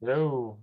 Hello.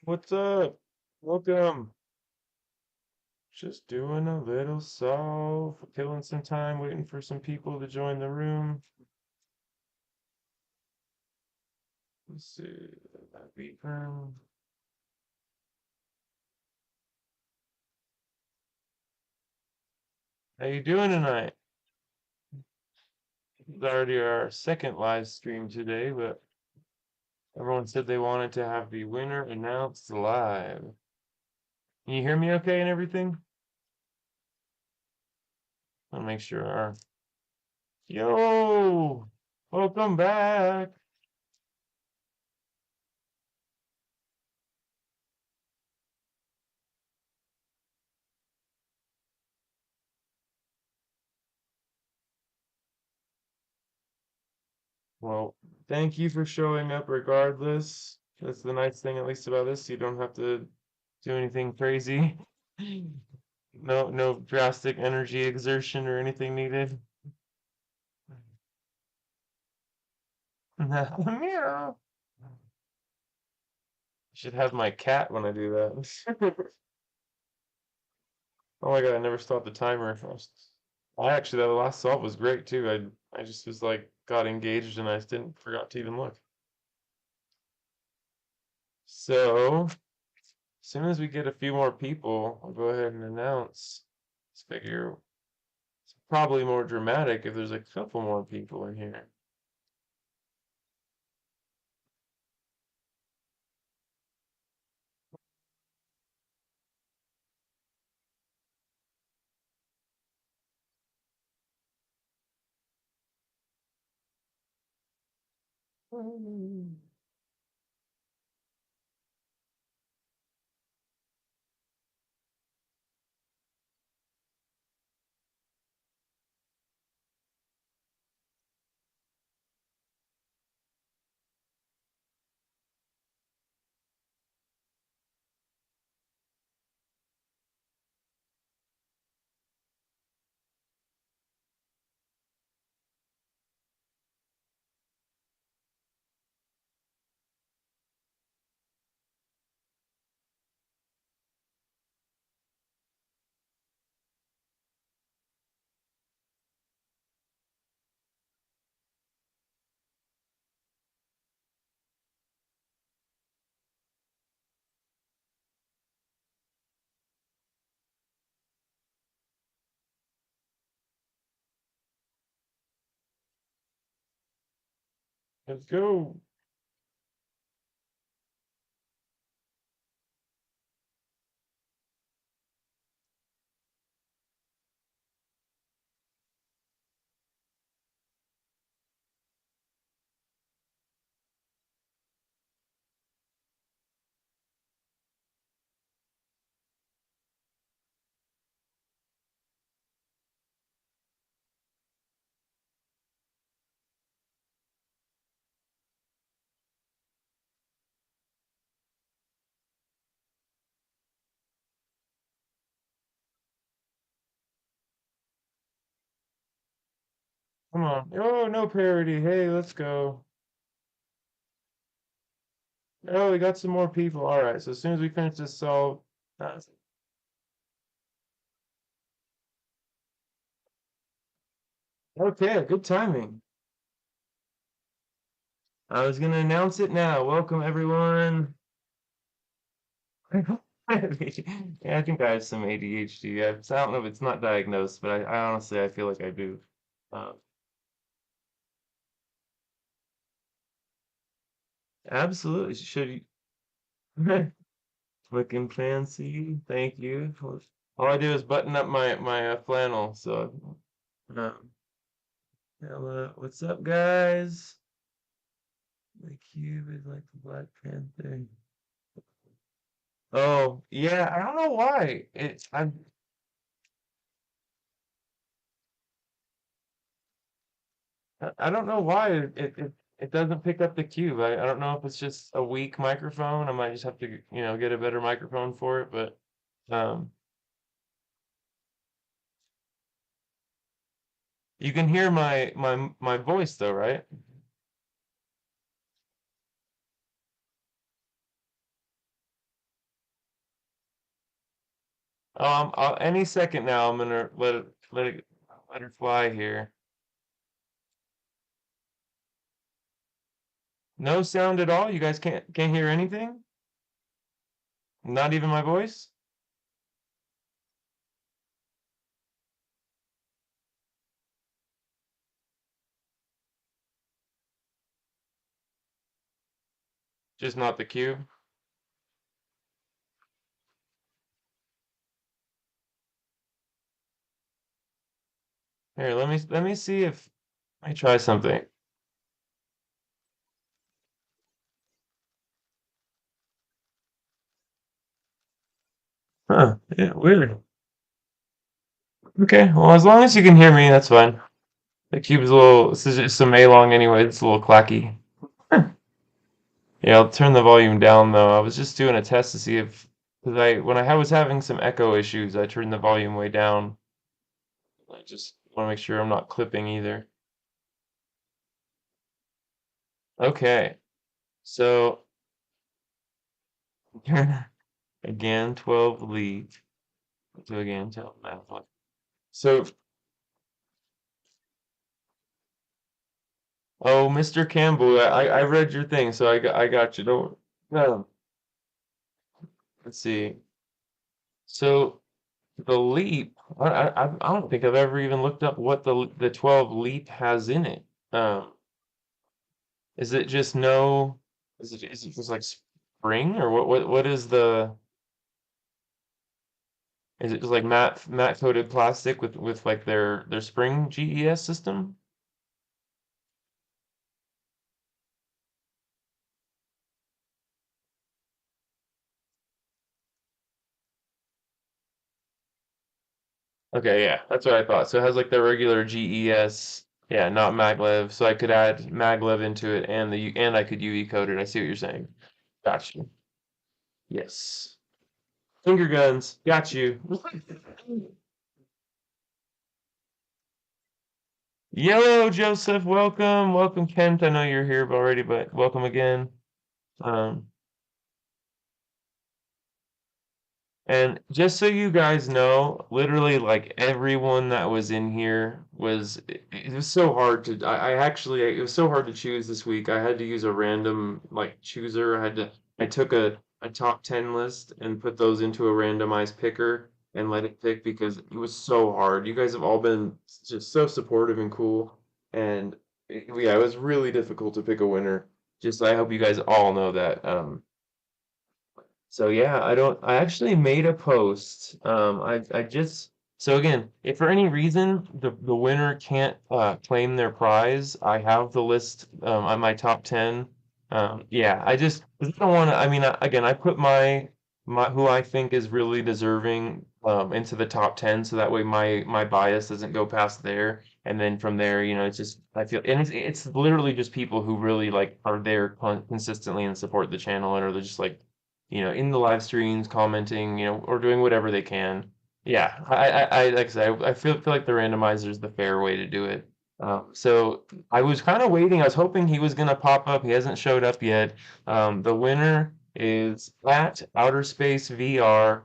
What's up? Welcome. Just doing a little solve, killing some time, waiting for some people to join the room. Let's see. That beat room. How you doing tonight? It's already our second live stream today, but everyone said they wanted to have the winner announced live. Can you hear me okay and everything? I'll make sure our Yo! Welcome back! Well, thank you for showing up regardless. That's the nice thing, at least about this. You don't have to do anything crazy. No drastic energy exertion or anything needed. Meow. Should have my cat when I do that. Oh my god, I never stopped the timer. I actually, that last solve was great too. I just was like, got engaged and I just didn't forgot to even look. So, as soon as we get a few more people, I'll go ahead and announce. Let's figure it's probably more dramatic if there's a couple more people in here. Let's go. Come on. Oh, no parody. Hey, let's go. Oh, we got some more people. All right. So as soon as we finish this solve, uh, okay, good timing. I was gonna announce it now. Welcome everyone. Yeah, I think I have some ADHD. So I don't know if it's not diagnosed, but I honestly I feel like I do. Uh, absolutely. Should you? Looking fancy. Thank you. All I do is button up my flannel. So, hello, what's up, guys? The cube is like the Black Panther. Oh, yeah. I don't know why. I don't know why it doesn't pick up the cube. I don't know if it's just a weak microphone. I might just have to, get a better microphone for it. But um, you can hear my voice though, right? Any second now, I'm gonna let her fly here. No sound at all? You guys can't hear anything? Not even my voice? Just not the cube? Here, let me see if I try something. Huh, yeah, weird. Okay, well, as long as you can hear me, that's fine. The cube's a little, this is just some A-long anyway, it's a little clacky. Huh. Yeah, I'll turn the volume down though. I was just doing a test to see if, because when I was having some echo issues, I turned the volume way down. I just want to make sure I'm not clipping either. Okay, so again, 12 lead. So again, tell math. So, oh, Mr. Campbell, I read your thing, so I got you. Don't, no, let's see. So the leap, I don't think I've ever even looked up what the 12 leap has in it. Is it just no, is it just like spring or what is is it just like matte coated plastic with like their spring GES system? Okay, yeah, that's what I thought. So it has like the regular GES, yeah, not maglev. So I could add maglev into it and I could UV code it. I see what you're saying. Got you. Yes. Finger guns. Got you. Yellow Joseph, welcome. Welcome, Kent. I know you're here already, but welcome again. Um, And just so you guys know, literally like everyone that was in here it was so hard to I actually it was so hard to choose this week. I had to use a random like chooser. I took a top 10 list and put those into a randomized picker and let it pick because it was so hard. You guys have all been just so supportive and cool and yeah, it was really difficult to pick a winner. Just I hope you guys all know that. So yeah, I actually made a post. I just, so again, if for any reason the winner can't claim their prize, I have the list on my top 10. Yeah, 'cause I don't want to, I mean, again, I put my who I think is really deserving into the top 10 so that way my bias doesn't go past there. And then from there, it's just I feel and it's literally just people who really like are there consistently and support the channel and are just like in the live streams, commenting, or doing whatever they can. Yeah, like I said, I feel like the randomizer is the fair way to do it. So I was kind of waiting. I was hoping he was gonna pop up. He hasn't showed up yet. The winner is at Outer Space VR.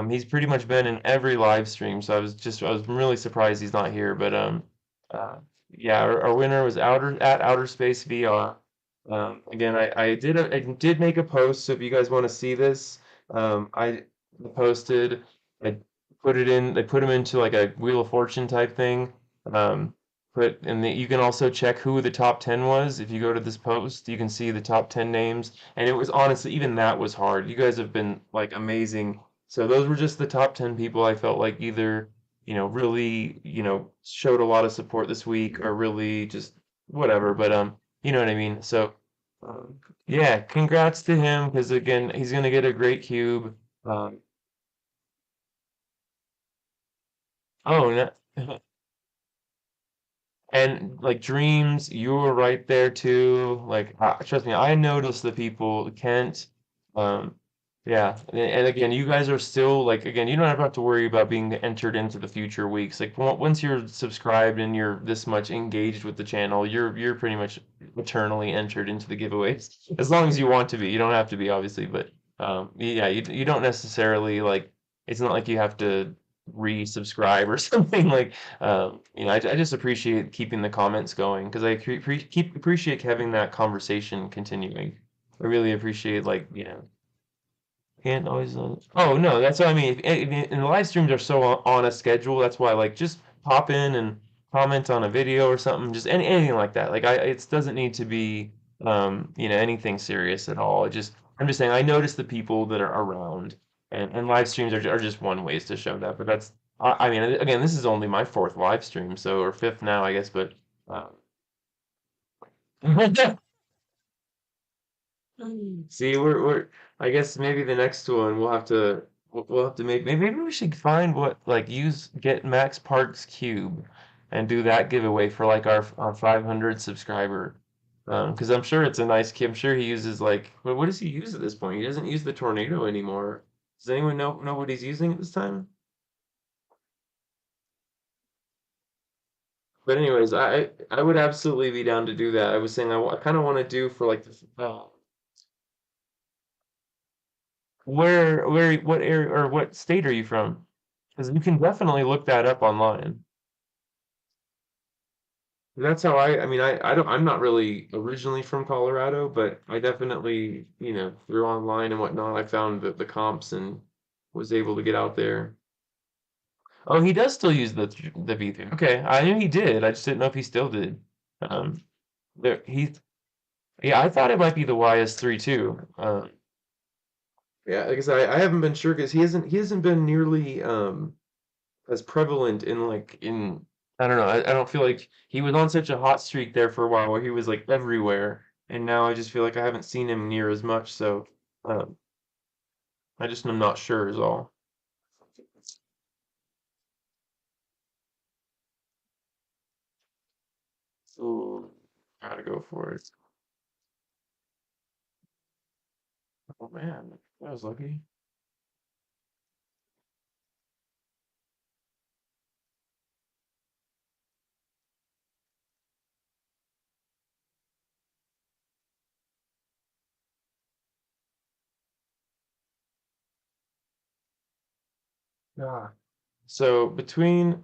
He's pretty much been in every live stream, so I was really surprised he's not here. But uh, yeah, our winner was Outer Space VR. Again, I did make a post, so if you guys want to see this, I posted, I they put them into like a Wheel of Fortune type thing. Um, you can also check who the top 10 was. If you go to this post, you can see the top 10 names. And it was honestly, even that was hard. You guys have been like amazing. So those were just the top 10 people I felt like either, really, showed a lot of support this week or really just whatever. But you know what I mean? So, yeah, congrats to him because again, he's gonna get a great cube. Um, oh, and like dreams, you were right there too. Like, trust me, I noticed the people, Kent. Um, yeah, and again, you guys are still like, again, you don't have to worry about being entered into the future weeks. Like, once you're subscribed and you're this much engaged with the channel, you're pretty much eternally entered into the giveaways. As long as you want to be, you don't have to be, obviously, but yeah, you don't necessarily like. it's not like you have to resubscribe or something like I just appreciate keeping the comments going because I keep appreciate having that conversation continuing. I really appreciate like can't always. Oh no, that's what I mean. And the live streams are so on a schedule. That's why, like, just pop in and comment on a video or something. Just anything like that. Like, it doesn't need to be, anything serious at all. I'm just saying. I notice the people that are around, and live streams are just one ways to show that. But I mean, again, this is only my fourth live stream, so or fifth now, I guess. But uh, see, I guess maybe the next one we'll have to maybe we should find what like get Max Park's cube and do that giveaway for like our 500 subscriber. Because I'm sure it's a nice cube. I'm sure he uses like what does he use at this point? He doesn't use the tornado anymore. Does anyone know what he's using at this time? But anyways, I would absolutely be down to do that. I was saying I kind of want to do for like what area or what state are you from? Because you can definitely look that up online. That's how I don't, I'm not really originally from Colorado, but I definitely, through online and whatnot, I found the comps and was able to get out there. Oh, he does still use the V3. Okay, I knew he did. I just didn't know if he still did. Um, yeah, I thought it might be the YS3 too. Yeah, like I said, I haven't been sure because he hasn't been nearly as prevalent in like in I don't know. I don't feel like he was on such a hot streak there for a while where he was like everywhere, and now I just feel like I haven't seen him near as much. So um, I just am not sure is all. Ooh, gotta go for it. Oh man, that was lucky. Yeah. So between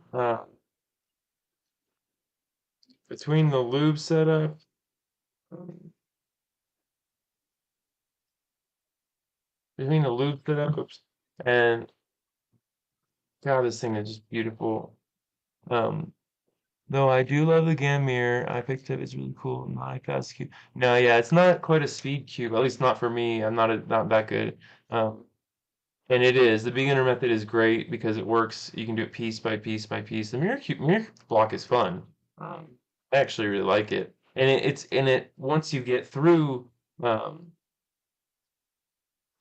the lube setup, um, oops, and God, this thing is just beautiful. Um, Though I do love the Gamir I picked up, it's really cool. Not a fast cube. No, yeah, it's not quite a speed cube, at least not for me. I'm not that good. Um, and it is. The beginner method is great because it works. You can do it piece by piece by piece. The mirror block is fun. I actually really like it. And it once you get through, um,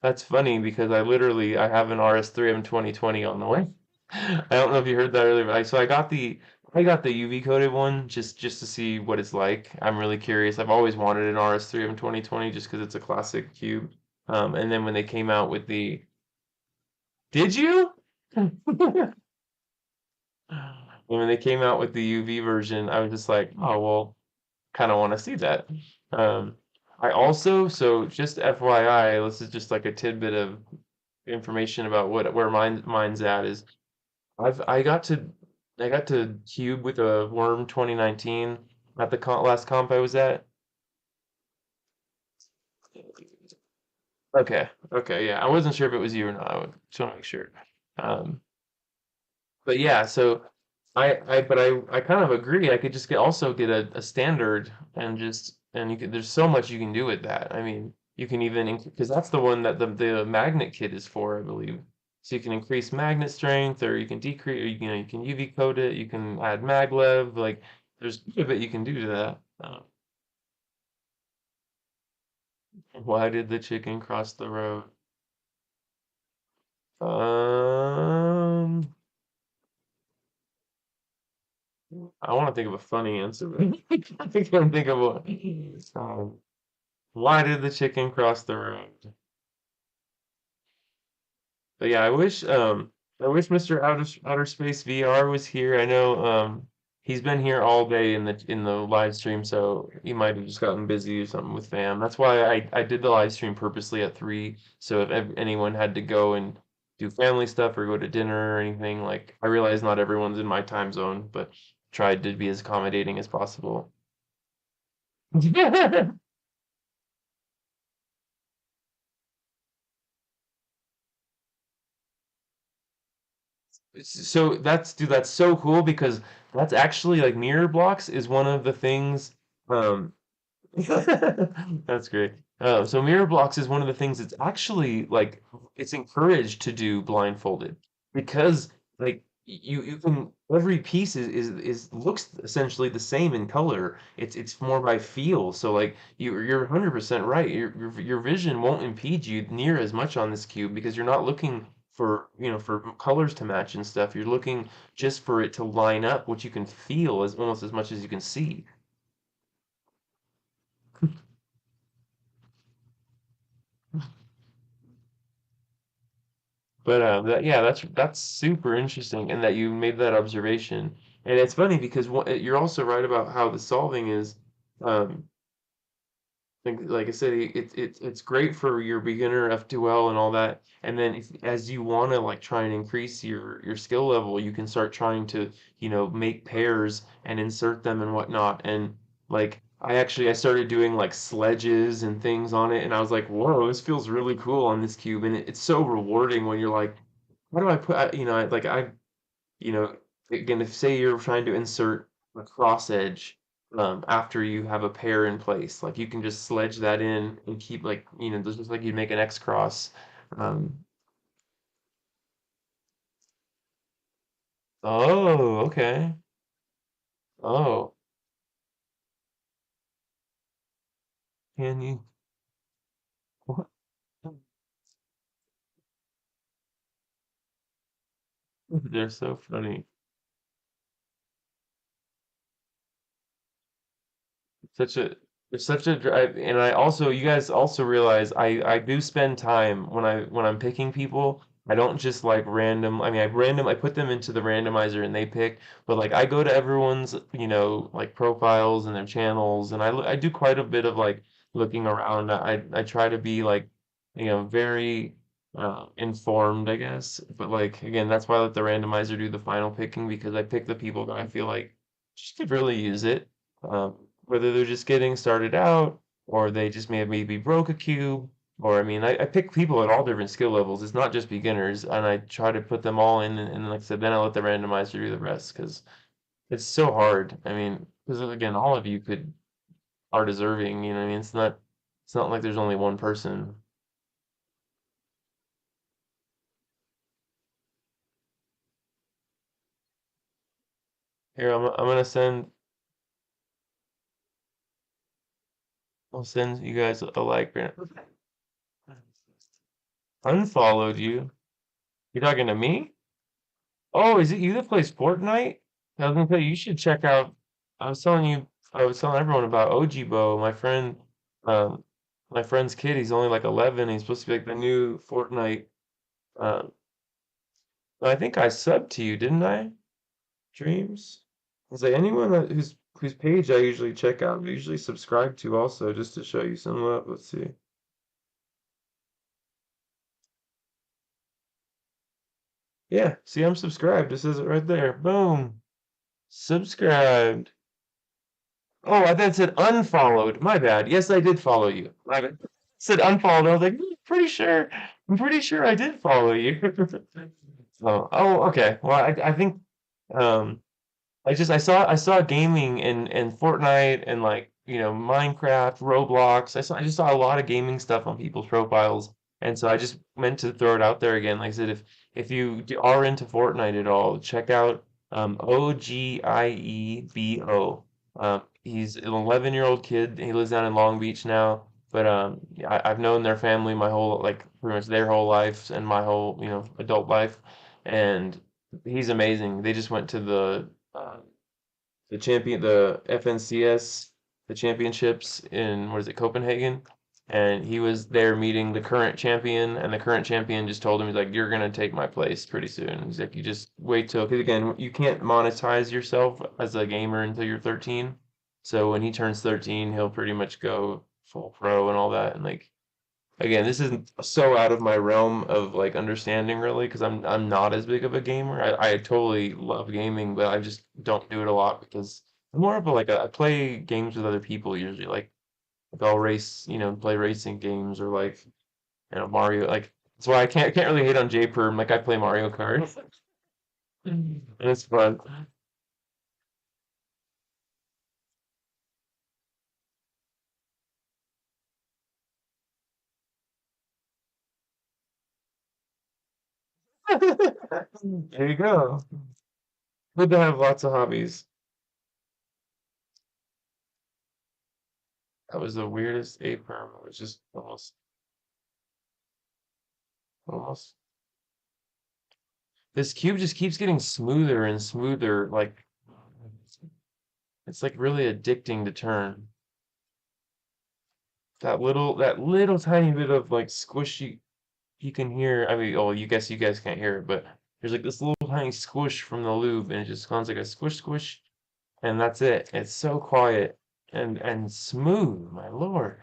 that's funny because I have an RS3M 2020 on the way. I don't know if you heard that earlier, but I got the UV coated one just to see what it's like. I'm really curious. I've always wanted an RS3M 2020 just because it's a classic cube. And then when they came out with the Did you? When they came out with the UV version, I was just like, oh well, kind of want to see that. Um, I also, so just FYI, this is just like a tidbit of information about where mine's at is I've I got to cube with a worm 2019 at the last comp I was at. Okay, okay, yeah, I wasn't sure if it was you or not. Just want to make sure. Um, but yeah, so I kind of agree. I could just get a standard and you could there's so much you can do with that. I mean, you can even because that's the one that the magnet kit is for, I believe. So you can increase magnet strength, or you can decrease, or you can UV coat it. You can add maglev. Like there's quite a bit you can do to that. Why did the chicken cross the road? Um, I want to think of a funny answer, but I can't think of one. Why did the chicken cross the road? But yeah, I wish Mr. Outer Space VR was here. I know he's been here all day in the live stream, so he might have just gotten busy or something with fam. That's why I did the live stream purposely at 3, so if anyone had to go and do family stuff or go to dinner or anything. Like I realize not everyone's in my time zone, but tried to be as accommodating as possible. So dude, that's so cool because that's actually like mirror blocks is one of the things um that's great. So mirror blocks is one of the things that's actually like it's encouraged to do blindfolded because like you can every piece is looks essentially the same in color. It's more by feel. So like you're 100% right. Your vision won't impede you near as much on this cube because you're not looking for for colors to match and stuff. You're looking just for it to line up, what you can feel as almost as much as you can see. But yeah, that's super interesting, and that you made that observation. And it's funny because you're also right about how the solving is. Um, like I said, it's great for your beginner F2L and all that. And then as you want to like try and increase your skill level, you can start trying to make pairs and insert them and whatnot. And like I started doing like sledges and things on it, and I was like, whoa, this feels really cool on this cube, and it's so rewarding when you're like, how do I put like you know, again, if say you're trying to insert a cross edge after you have a pair in place, like you can just sledge that in and keep like, just like you'd make an X cross. Um, oh, okay. Oh, can you? What? They're so funny. Such a There's such a drive, and I also you guys also realize I do spend time when I'm picking people. I don't just like random. I mean, I put them into the randomizer and they pick, but like I go to everyone's like profiles and their channels, and I do quite a bit of like looking around. I try to be like very informed, I guess. But like again, that's why I let the randomizer do the final picking because I pick the people that I feel like just could really use it. Um, Whether they're just getting started out or they just maybe broke a cube. Or I mean, I pick people at all different skill levels. It's not just beginners, and I try to put them all in, and like I said, then I let the randomizer do the rest because it's so hard. I mean, because again, all of you could are deserving. You know what I mean? It's not like there's only one person. Here, I'm gonna I'll send you guys a like. Unfollowed you. You're talking to me? Oh, is it you that plays Fortnite? I was gonna say you should check out. I was telling you, I was telling everyone about Ojibo, um, my friend's kid. He's only like 11. He's supposed to be like the new Fortnite. Uh, I think I subbed to you, didn't I? Dreams. I was like anyone whose page I usually check out, I usually subscribe to also, just to show you some love. Let's see. Yeah, see, I'm subscribed. It says it right there. Boom. Subscribed. Oh, I thought it said unfollowed. My bad. Yes, I did follow you. My bad. It said unfollowed. I was like, I'm pretty sure I did follow you. Okay. Well, I think um I saw gaming and Fortnite and like Minecraft, Roblox. I just saw a lot of gaming stuff on people's profiles, and so I just meant to throw it out there again. Like I said, if you are into Fortnite at all, check out OGIEBO. He's an 11-year-old kid. He lives down in Long Beach now, but I've known their family my whole like pretty much their whole life and my whole adult life, and he's amazing. They just went to the FNCS, the championships in what is it, Copenhagen, and he was there meeting the current champion, and the current champion just told him, he's like, "You're gonna take my place pretty soon." He's like, "You just wait till," because again, you can't monetize yourself as a gamer until you're 13. So when he turns 13, he'll pretty much go full pro and all that, and like Again, this isn't so out of my realm of like understanding really, because I'm not as big of a gamer. I totally love gaming, but I just don't do it a lot because I'm more of a like I play games with other people usually. Like I'll race, play racing games or like Mario. Like that's why I can't really hate on JPerm. Like I play Mario Kart, and it's fun. There you go. Good to have lots of hobbies. That was the weirdest A perm. It was just almost. This cube just keeps getting smoother and smoother. Like it's like really addicting to turn. That little tiny bit of like squishy you can hear. I mean, oh, you guys can't hear it, but there's like this little tiny squish from the lube, and it just sounds like a squish squish, and that's it. It's so quiet and smooth. My Lord.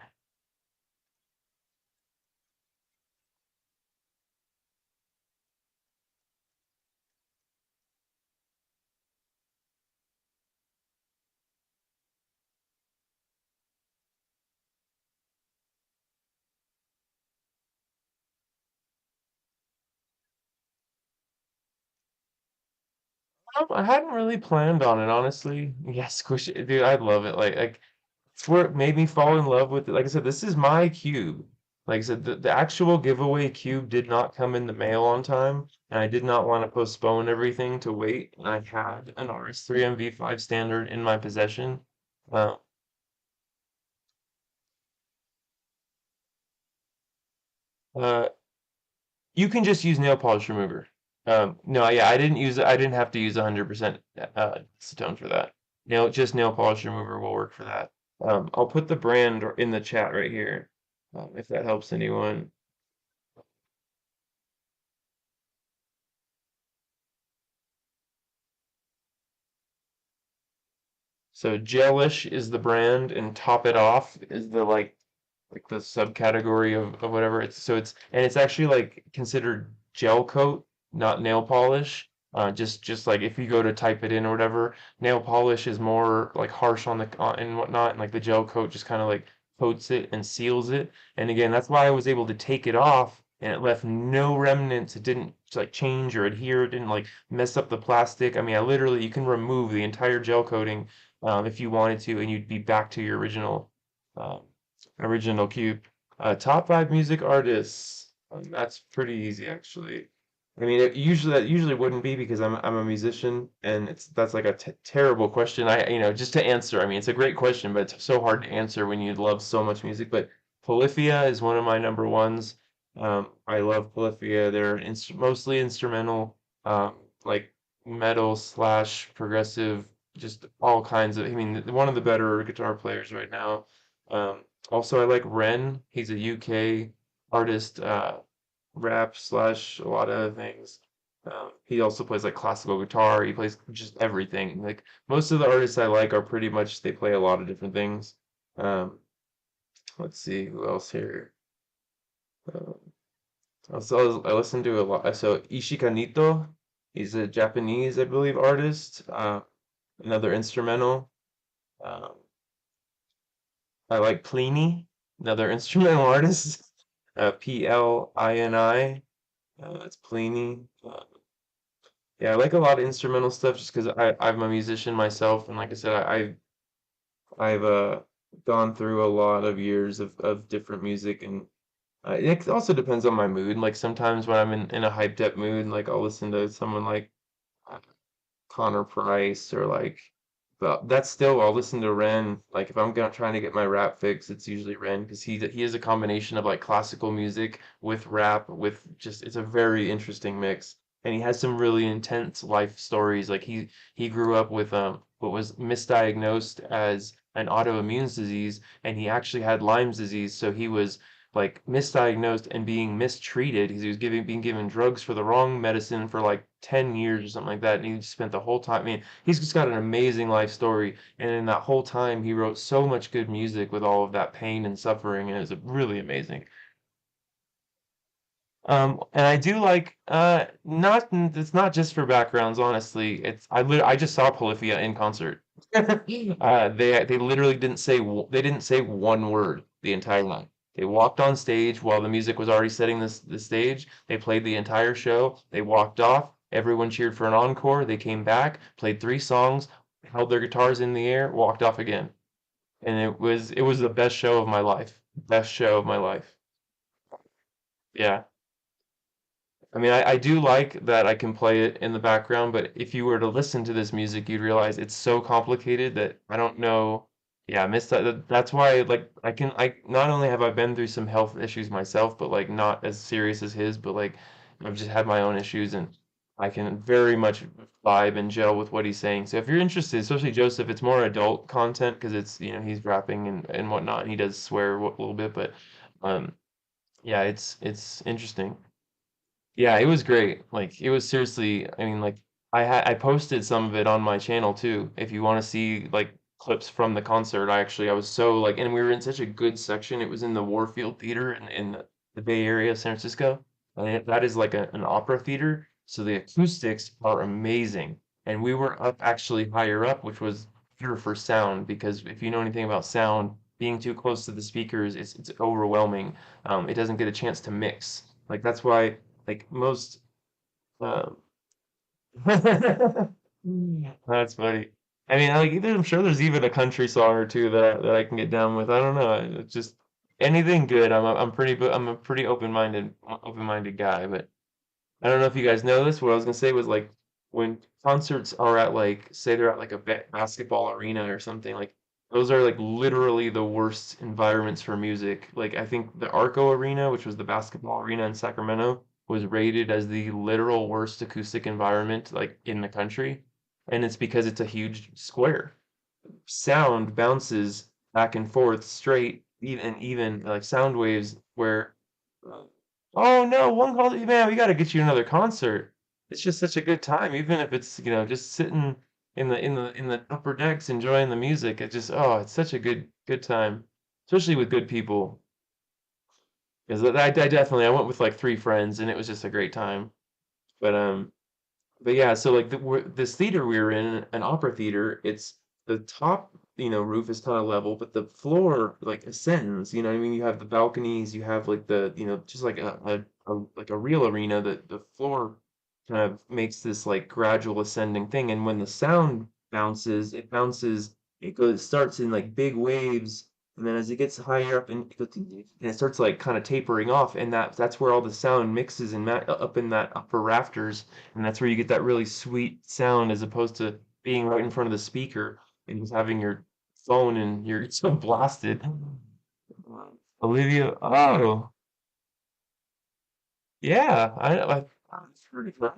I hadn't really planned on it, honestly. Yeah, squish it, dude. I love it. Like it's where it made me fall in love with it. Like I said, this is my cube. Like I said, the actual giveaway cube did not come in the mail on time, and I did not want to postpone everything to wait. And I had an RS3M V5 standard in my possession. Uh, uh, you can just use nail polish remover. No, yeah, I didn't have to use 100% acetone for that. Just nail polish remover will work for that. I'll put the brand in the chat right here, if that helps anyone. So gelish is the brand, and top it off is the like the subcategory of whatever it's actually like considered gel coat, not nail polish. Just like if you go to type it in or whatever, nail polish is more like harsh on the and whatnot, and like the gel coat just kind of like coats it and seals it. And again, that's why I was able to take it off and it left no remnants. It didn't like change or adhere. It didn't like mess up the plastic. I mean, I literally you can remove the entire gel coating if you wanted to, and you'd be back to your um, original cube. Top five music artists. That's pretty easy, actually. I mean, that usually wouldn't be because I'm a musician, and that's like a t terrible question. Just to answer. I mean, it's a great question, but it's so hard to answer when you love so much music. But Polyphia is one of my number ones. I love Polyphia. They're mostly instrumental, like metal slash progressive, just all kinds of. I mean, one of the better guitar players right now. Also, I like Ren. He's a UK artist, rap slash a lot of other things. He also plays like classical guitar. He plays just everything. Like most of the artists I like are pretty much they play a lot of different things. Um, let's see who else here. Uh, also, I listen to a lot. So Ishikanito, he's a Japanese, I believe, artist. Another instrumental. Um, I like Plini, another instrumental artist. Plini. That's Plini. Yeah, I like a lot of instrumental stuff just because I'm a musician myself, and like I said, I've gone through a lot of years of different music, and it also depends on my mood. Like sometimes when I'm in a hyped up mood, like I'll listen to someone like uh, Connor Price or like but that's still I'll listen to Ren. Like if I'm gonna trying to get my rap fix, it's usually Ren because he is a combination of like classical music with rap with just it's a very interesting mix. And he has some really intense life stories. Like he grew up with what was misdiagnosed as an autoimmune disease and he actually had Lyme's disease, so he was like misdiagnosed and being mistreated because he was being given drugs for the wrong medicine for like 10 years or something like that, and he spent the whole time. I mean, he's just got an amazing life story, and in that whole time he wrote so much good music with all of that pain and suffering, and it was really amazing. And I do like not it's not just for backgrounds, honestly. I just saw Polyphia in concert. They literally they didn't say one word the entire night. They walked on stage while the music was already setting the stage. They played the entire show. They walked off. Everyone cheered for an encore. They came back, played three songs, held their guitars in the air, walked off again. And it was the best show of my life. Best show of my life. Yeah. I mean, I do like that I can play it in the background, but if you were to listen to this music, you'd realize it's so complicated that I don't know. Yeah, I missed That's why, like, I not only have I been through some health issues myself, but like not as serious as his, but like I've just had my own issues and I can very much vibe and gel with what he's saying. So if you're interested, especially Joseph, it's more adult content because he's rapping and whatnot, and he does swear a little bit, but um, yeah, it's interesting. Yeah, it was great. Like it was seriously, I mean, like I posted some of it on my channel too. If you want to see like clips from the concert, I was so like, and we were in such a good section. It was in the Warfield Theater in the Bay Area of San Francisco, and that is like an opera theater. So the acoustics are amazing. And we were up actually higher up, which was pure for sound because if you know anything about sound, being too close to the speakers, it's overwhelming. It doesn't get a chance to mix. Like that's why like most um that's funny. I mean, like I'm sure there's even a country song or two that I can get down with. I don't know. It's just anything good. I'm a pretty open-minded guy, but I don't know if you guys know this. What I was gonna say was like when concerts are at like say they're at like a basketball arena or something like those are like literally the worst environments for music. Like I think the Arco Arena, which was the basketball arena in Sacramento, was rated as the literal worst acoustic environment like in the country, and it's because it's a huge square. Sound bounces back and forth straight, even like sound waves where oh no, one call, man, we got to get you another concert. It's just such a good time, even if it's, just sitting in the upper decks enjoying the music. It's such a good time, especially with good people. Because I definitely I went with like three friends and it was just a great time. But yeah, so like this theater we were in, an opera theater, it's the top, roof is kind of level, but the floor like ascends. You know what I mean? You have the balconies, you have like just like like a real arena. The floor kind of makes this like gradual ascending thing, and when the sound bounces, it bounces. It starts in like big waves, and then as it gets higher up, and it starts like kind of tapering off, and that's where all the sound mixes and up in that upper rafters and that's where you get that really sweet sound as opposed to being right in front of the speaker and just having your phone and you're so blasted. Olivia, oh, yeah, I've heard of her.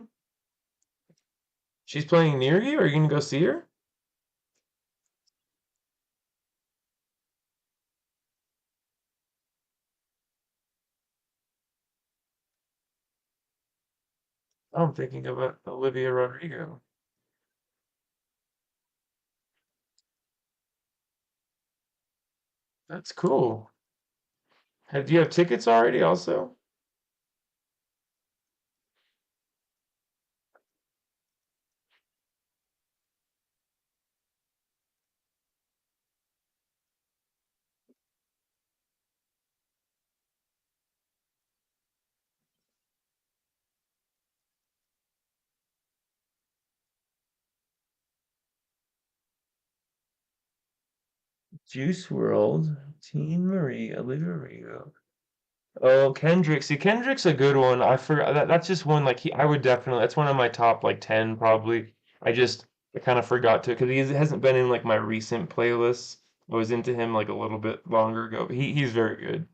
She's playing near you. Are you gonna go see her? Oh, I'm thinking of Olivia Rodrigo. That's cool. Do you have tickets already also? Juice World, Teen Marie, Olivia Rodrigo. Oh, Kendrick. See, Kendrick's a good one. I forgot that's just one like I would definitely that's one of my top like 10 probably. I kind of forgot to because he hasn't been in like my recent playlists. I was into him like a little bit longer ago, but he's very good.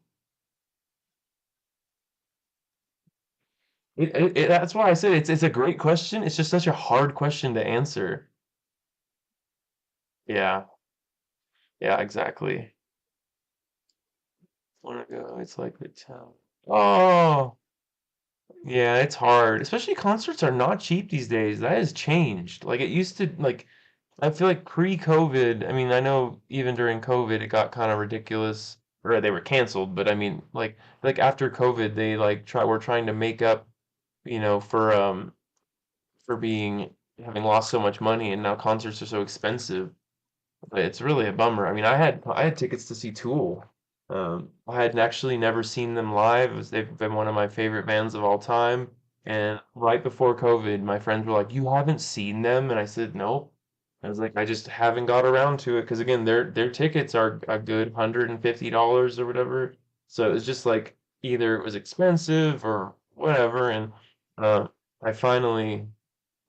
That's why I said it's a great question. It's just such a hard question to answer. Yeah, yeah, exactly. Wanna go? It's like the town. Oh, yeah, it's hard. Especially concerts are not cheap these days. That has changed. Like it used to like I feel like pre-COVID, I mean, I know even during COVID it got kind of ridiculous or they were canceled, but I mean, like after COVID, they like were trying to make up, for being having lost so much money, and now concerts are so expensive. But it's really a bummer. I mean, I had tickets to see Tool. I had actually never seen them live. They've been one of my favorite bands of all time. And right before COVID, my friends were like, "You haven't seen them?" And I said, "Nope." I was like, "I just haven't got around to it." Because again, their tickets are a good $150 or whatever. So it was just like either it was expensive or whatever. And uh, I finally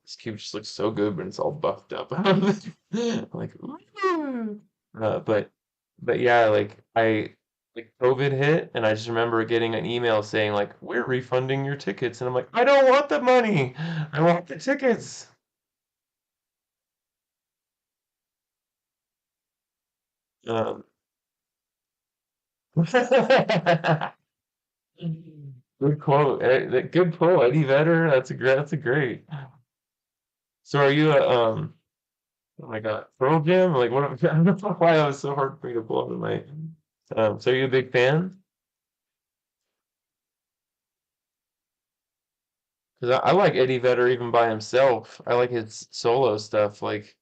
this cube just looks so good when it's all buffed up. Like, ooh. But yeah, like COVID hit, and I just remember getting an email saying like, "We're refunding your tickets," and I'm like, "I don't want the money. I want the tickets." Um, good quote. Good pull, Eddie Vedder. That's a great. So are you a oh my God, Pearl Jam? Like what? I don't know why that was so hard for me to pull out of my. So are you a big fan? Because I like Eddie Vedder even by himself. I like his solo stuff. Like,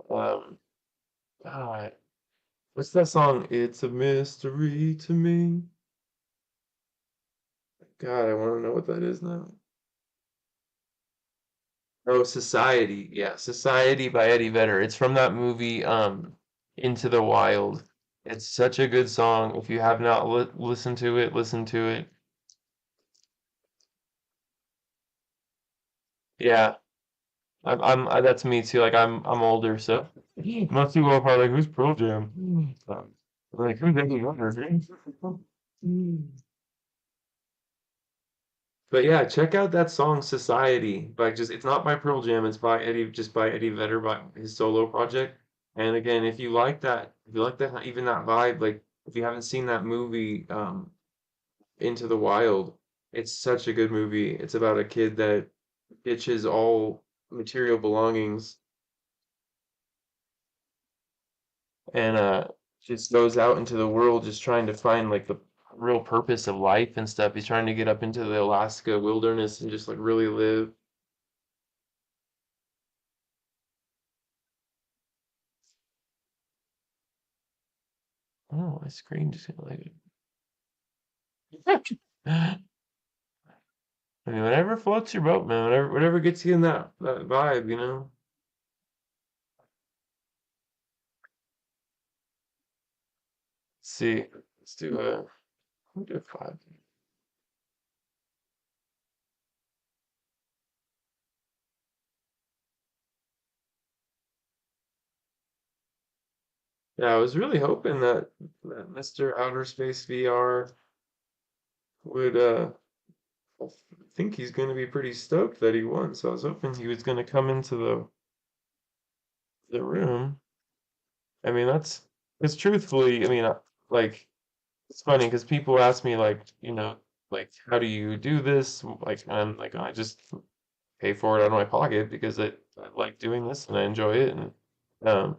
um, God, what's that song? It's a mystery to me. God, I want to know what that is now. Oh, Society. Yeah, Society by Eddie Vedder. It's from that movie, Into the Wild. It's such a good song. If you have not listened to it, listen to it. Yeah, that's me too. Like I'm older, so most people are probably like, "Who's Pearl Jam?" Like, who's Eddie Vedder? But yeah, check out that song "Society" by just it's not by Pearl Jam, it's by Eddie Vedder by his solo project. And again, if you like that even that vibe, like if you haven't seen that movie, Into the Wild, it's such a good movie. It's about a kid that ditches all material belongings and just goes out into the world just trying to find like the real purpose of life and stuff. He's trying to get up into the Alaska wilderness and just like really live. Oh, my screen just got like I mean, whatever floats your boat, man. Whatever gets you in that vibe, you know. Let's see. Let's do a five. Yeah, I was really hoping that Mr. Outer Space VR would I think he's going to be pretty stoked that he won. So I was hoping he was going to come into the room. I mean, that's because truthfully, I mean, like it's funny because people ask me like, like how do you do this? Like I'm like I just pay for it out of my pocket because I like doing this and I enjoy it and um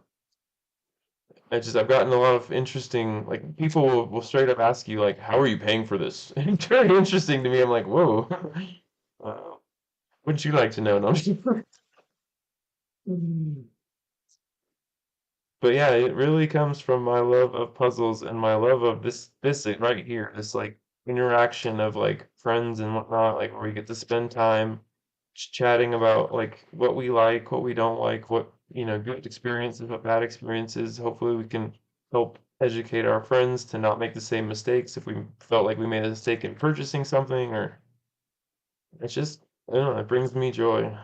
I've gotten a lot of interesting like people will straight up ask you like how are you paying for this? And it's very interesting to me. I'm like, whoa. Uh, wouldn't you like to know? No, I'm just kidding. But yeah, it really comes from my love of puzzles and my love of this right here, this like interaction of like friends and whatnot, like where we get to spend time chatting about like what we like, what we don't like, what good experiences, what bad experiences. Hopefully, we can help educate our friends to not make the same mistakes if we felt like we made a mistake in purchasing something, or it's just I don't know, it brings me joy.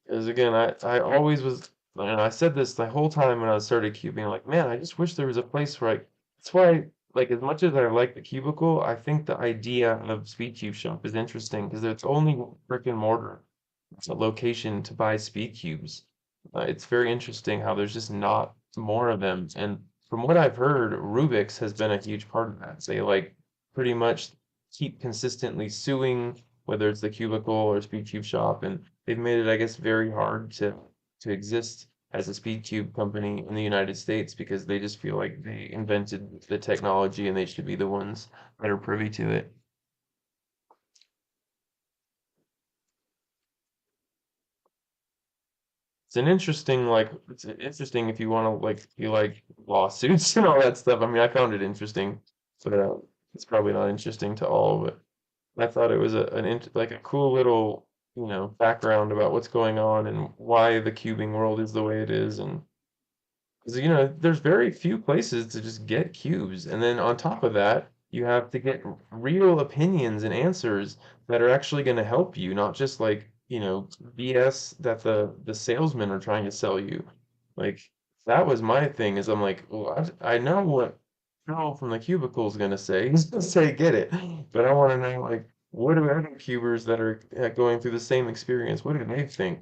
Because again, I always was, and I said this the whole time when I started cubing, like, man, I just wish there was a place where that's why, like, as much as I like the cubicle, I think the idea of Speed Cube Shop is interesting because it's only brick and mortar. It's a location to buy speed cubes. It's very interesting how there's just not more of them. And from what I've heard, Rubik's has been a huge part of that. They like pretty much keep consistently suing, whether it's the cubicle or speed cube shop, and they've made it, I guess, very hard to exist. as a speed cube company in the United States because they just feel like they invented the technology and they should be the ones that are privy to it. It's an interesting like it's interesting if you want to like you like lawsuits and all that stuff. I mean, I found it interesting, but it's probably not interesting to all. But I thought it was like a cool little background about what's going on and why the cubing world is the way it is, and 'cause, there's very few places to just get cubes. And then on top of that, you have to get real opinions and answers that are actually going to help you, not just like, BS that the salesmen are trying to sell you. Like that was my thing is I'm like, well, I know what Phil from the cubicle is going to say. He's going to say get it. But I want to know like what do other cubers that are going through the same experience, what do they think?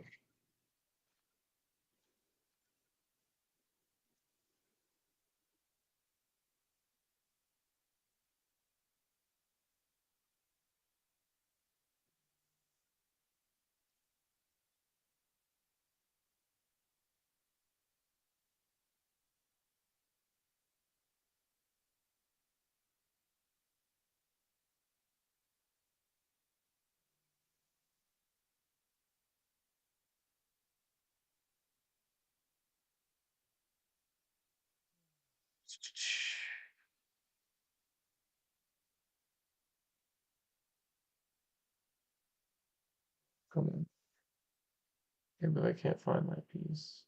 Come on. Maybe I can't find my piece.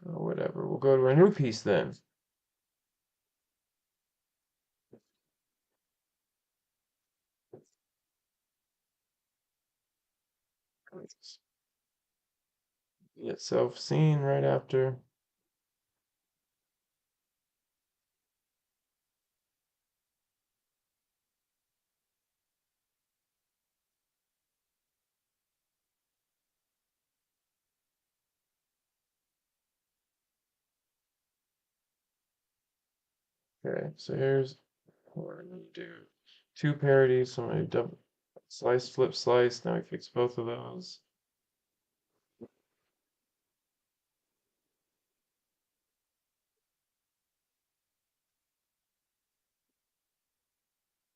Or whatever. We'll go to a new piece then. Get self-seen right after. Okay, so here's what we're gonna do. Two parodies, so I'm gonna double slice, flip, slice. Now we fix both of those.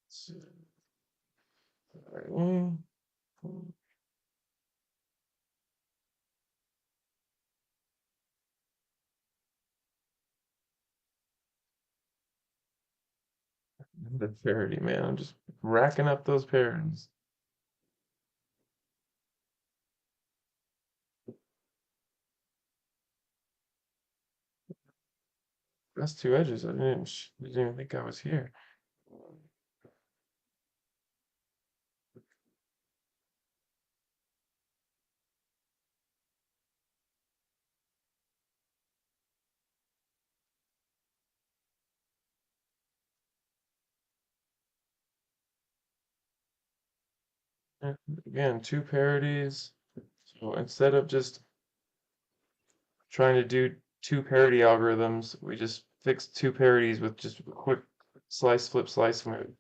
So, alright, the parody, man. I'm just racking up those parodies. That's two edges. I didn't even think I was here. Yeah, again, two parodies. So instead of just trying to do two parody algorithms, we just fixed two parodies with just a quick slice, flip, slice move.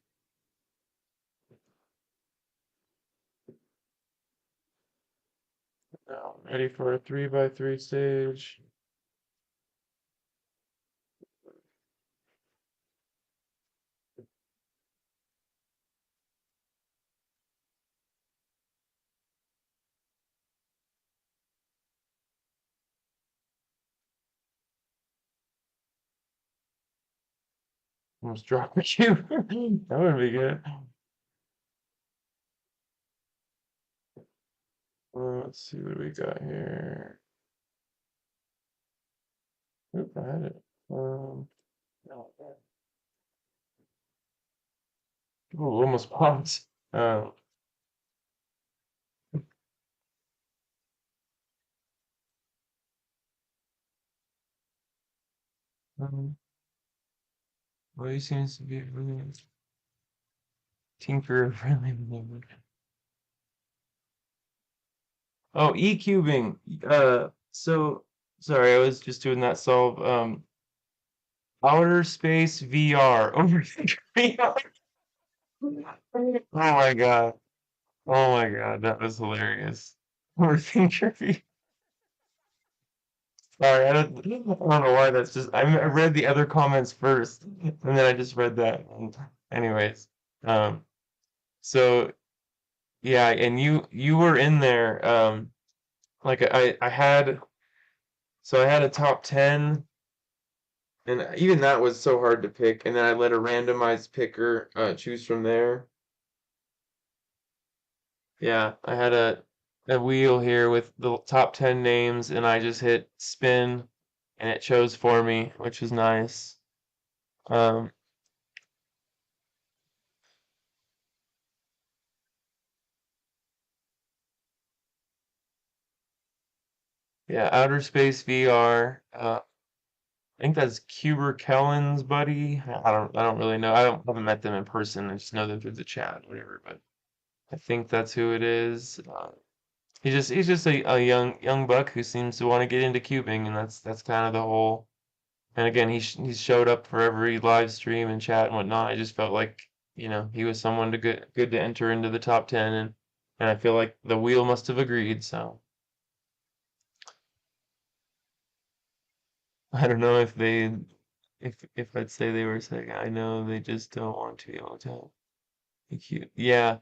Now, ready for a 3x3 stage. Almost drop a cube. That would be good. Let's see what we got here. Oop, I had it. No. Ooh, almost popped. Uh, um, well, he seems to be really tinker friendly maneuver. Oh, E-cubing. So sorry, I was just doing that solve. Outer space VR. Overthinker VR. Oh my god. Oh my god, that was hilarious. Overthinker VR. Sorry, I don't know why that's just I read the other comments first and then I just read that. And anyways, um so yeah, and you were in there like I had so I had a top 10 and even that was so hard to pick and then I let a randomized picker choose from there. Yeah, I had a wheel here with the top 10 names and I just hit spin and it chose for me, which was nice. Um yeah, Outer Space VR. I think that's Cuber Kellen's buddy. I don't really know. I haven't met them in person. I just know them through the chat, whatever. But I think that's who it is. He's just a young buck who seems to want to get into cubing, and that's kind of the whole. And again, he's showed up for every live stream and chat and whatnot. I just felt like he was someone to good to enter into the top 10, and I feel like the wheel must have agreed. So I don't know if I'd say they were saying I know they just don't want to be able to be cute. Yeah.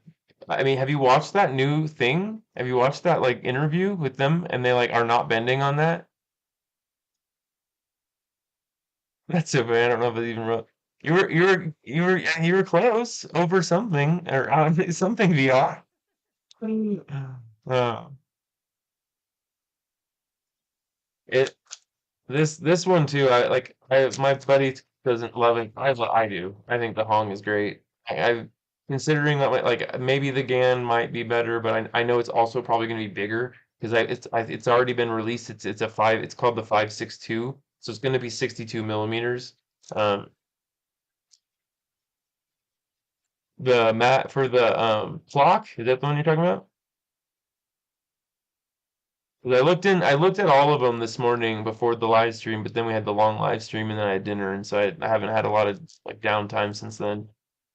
I mean, have you watched that new thing? Have you watched that like interview with them and they like are not bending on that? That's so bad. I don't know if it even wrote. You were close over something or something VR. Uh, it this one too. I my buddy doesn't love it. I do. I think the Hong is great. I considering that like maybe the GAN might be better, but I know it's also probably going to be bigger because it's already been released. It's a five. It's called the 562, so it's going to be 62 millimeters. Um, the mat for the clock, is that the one you're talking about? 'Cause I looked at all of them this morning before the live stream, but then we had the long live stream and then I had dinner, and so I haven't had a lot of like downtime since then.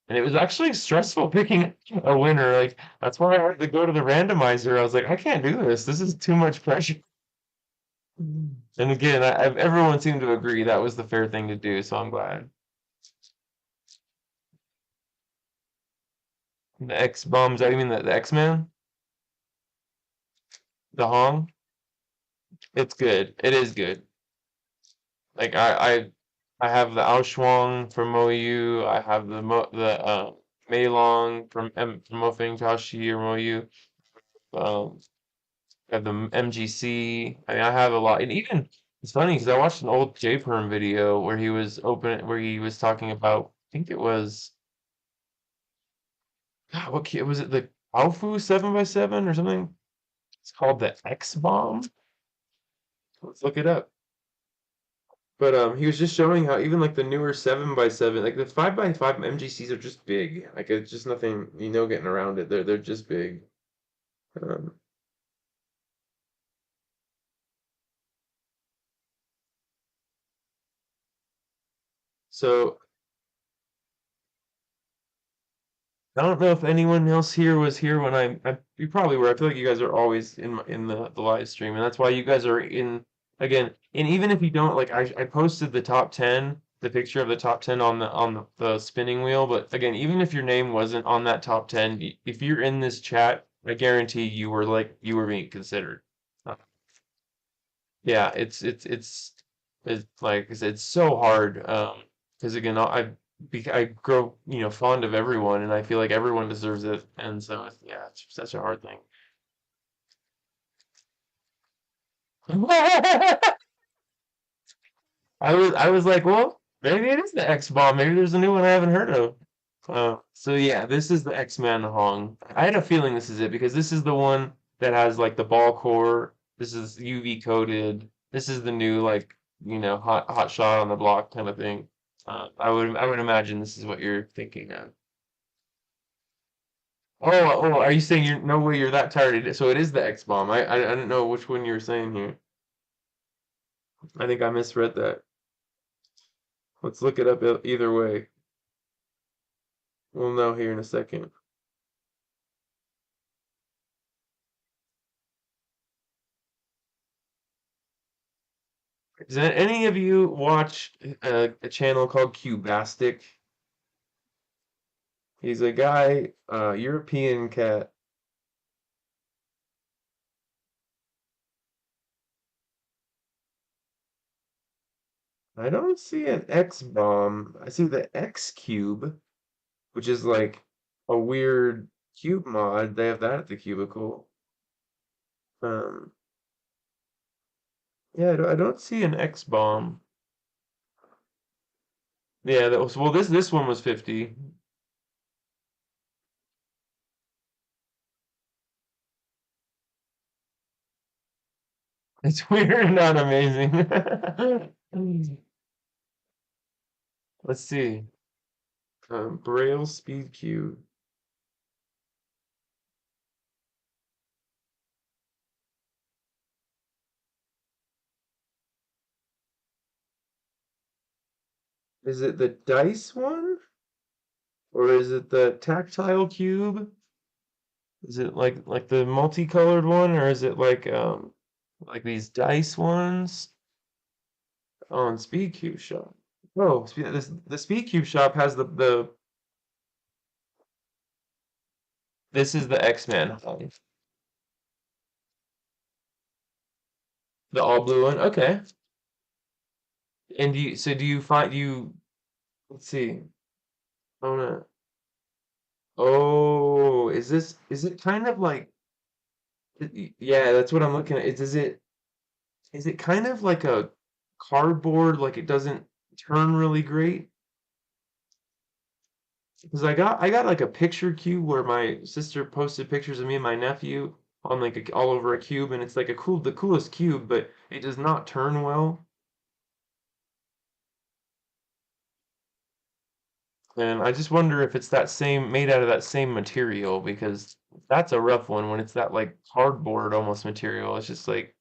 And it was actually stressful picking a winner. Like that's why I had to go to the randomizer. I was like, I can't do this. This is too much pressure. And again, everyone seemed to agree that was the fair thing to do, so I'm glad. The X bombs. I mean the X-Men, the Hong. It's good. It is good. Like I have the Aoshuang from MoU. I have the Mei Long from Mofeng Taoshi or MoU. Um, I have the MGC. I mean, I have a lot, and even it's funny because I watched an old J Perm video where he was talking about. I think it was God, was it the Alfu 7x7 or something? It's called the X Bomb. Let's look it up. But he was just showing how even like the newer 7x7, like the 5x5 MGCs are just big. Like it's just nothing, getting around it. They're just big. Um, so I don't know if anyone else here was here when you probably were. I feel like you guys are always in the live stream, and that's why you guys are in again. And even if you don't like, I posted the top 10, the picture of the top 10 on the spinning wheel. But again, even if your name wasn't on that top 10, if you're in this chat, I guarantee you were being considered. Uh, yeah, it's like I said, it's so hard. Because again, I grow fond of everyone, and I feel like everyone deserves it, and so yeah, it's such a hard thing. I was like, well, maybe it is the X Bomb. Maybe there's a new one I haven't heard of. So yeah, this is the X-Man Hong. I had a feeling this is it because this is the one that has like the ball core. This is UV coated. This is the new like hot shot on the block kind of thing. I would imagine this is what you're thinking of. Oh, are you saying you're no way you're that tired? So it is the X bomb. I didn't know which one you were saying here. I think I misread that. Let's look it up either way. We'll know here in a second. Does any of you watch a channel called Cubastic? He's a guy, European cat. I don't see an X bomb. I see the X cube, which is like a weird cube mod. They have that at the cubicle. Um, yeah, I don't see an X bomb. Yeah, that was well. This one was 50. It's weird and not amazing. Let's see. Braille speed cube. Is it the dice one? Or is it the tactile cube? Is it like the multicolored one, or is it like these dice ones on Speed Cube Shop? Oh, the Speed Cube Shop has the this is the X-Men one, the all blue one. Okay. And do you find you let's see. I wanna oh, is it kind of like yeah, that's what I'm looking at. Is it kind of like a cardboard, like it doesn't turn really great? Because I got like a picture cube where my sister posted pictures of me and my nephew on like all over a cube, and it's like the coolest cube, but it does not turn well. And I just wonder if it's that same made out of that same material because that's a rough one when it's that like cardboard almost material. It's just like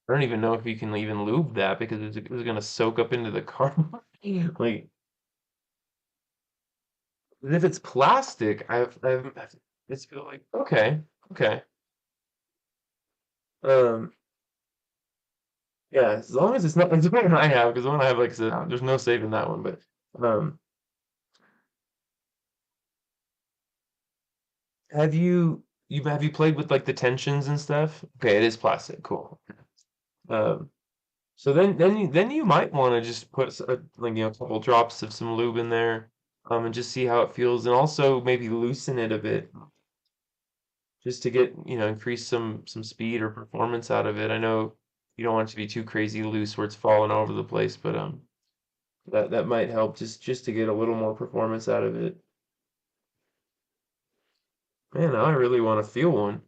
I don't even know if you can even lube that because it's gonna soak up into the cardboard. Like if it's plastic, I've it's feel like okay, okay. Um, yeah, as long as it's not like the one I have, because the one I have, like I said, there's no saving that one. But um, have you played with like the tensions and stuff? Okay, it is plastic, cool. Um, so then you might want to just put like a couple drops of some lube in there, and just see how it feels, and also maybe loosen it a bit, just to get increase some speed or performance out of it. I know you don't want it to be too crazy loose where it's falling all over the place, but that might help just to get a little more performance out of it. Man, now I really want to feel one.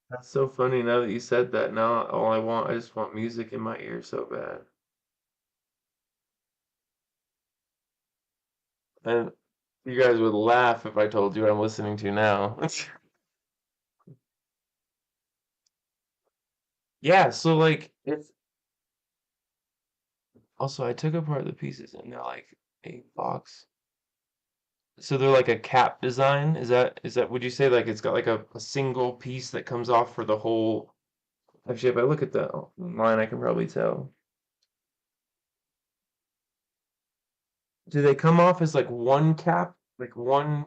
That's so funny now that you said that. Now I just want music in my ear so bad. And you guys would laugh if I told you what I'm listening to now. Yeah, so like it's also I took apart the pieces and they're like a box. So they're like a cap design. Is that would you say like it's got like a single piece that comes off for the whole actually if I look at the line I can probably tell. Do they come off as like one cap? Like one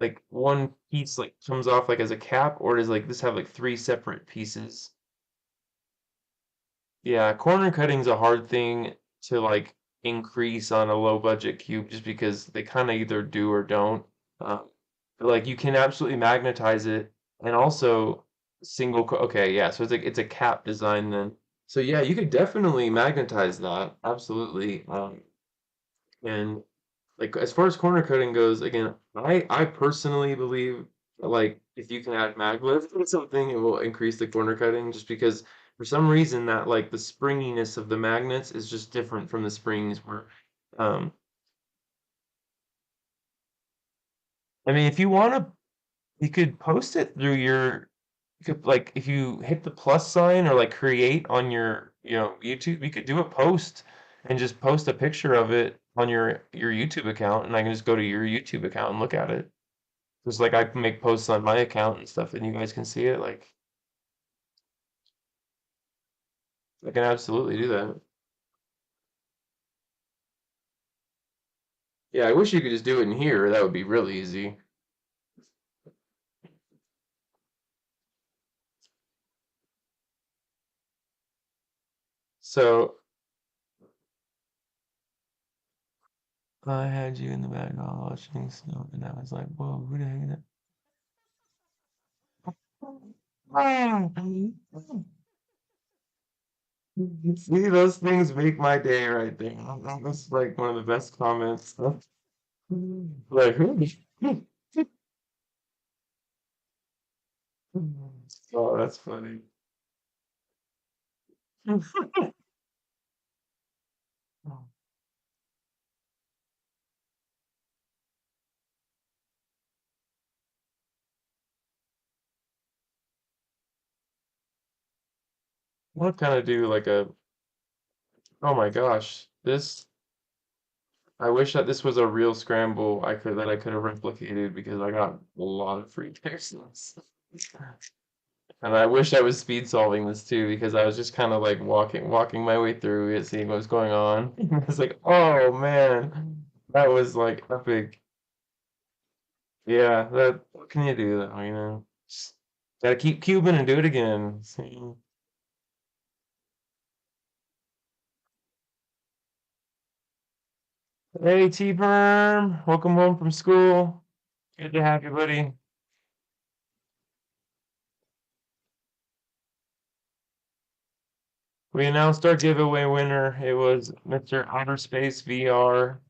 like one piece like comes off like as a cap, or does like this have like three separate pieces? Yeah, corner cutting's a hard thing to like increase on a low budget cube just because they kind of either do or don't. But like you can absolutely magnetize it and also okay, yeah, so it's a cap design then. So yeah, you could definitely magnetize that. Absolutely. And like as far as corner cutting goes, again, I personally believe that, like if you can add mag lift or something, it will increase the corner cutting just because For some reason that like the springiness of the magnets is just different from the springs where um I mean if you want to you could post it through your you could like if you hit the plus sign or like create on your YouTube, you could do a post and just post a picture of it on your YouTube account and I can just go to your YouTube account and look at it. Just like I can make posts on my account and stuff and you guys can see it like I can absolutely do that. Yeah, I wish you could just do it in here. That would be really easy. So I had you in the background watching snow, and I was like, "Whoa, who the heck is that?" See, those things make my day right there. That's like one of the best comments. Like, who? Oh, that's funny. What kind of do like a? Oh my gosh, this. I wish that this was a real scramble I could have replicated because I got a lot of free pixels. And I wish I was speed solving this too because I was just kind of like walking my way through it, seeing what was going on. I was like, oh man, that was like epic. Yeah, that what can you do though, Just gotta keep cubing and do it again. See? Hey T-Perm, welcome home from school. Good to have you, buddy. We announced our giveaway winner. It was Mr. Outer Space VR.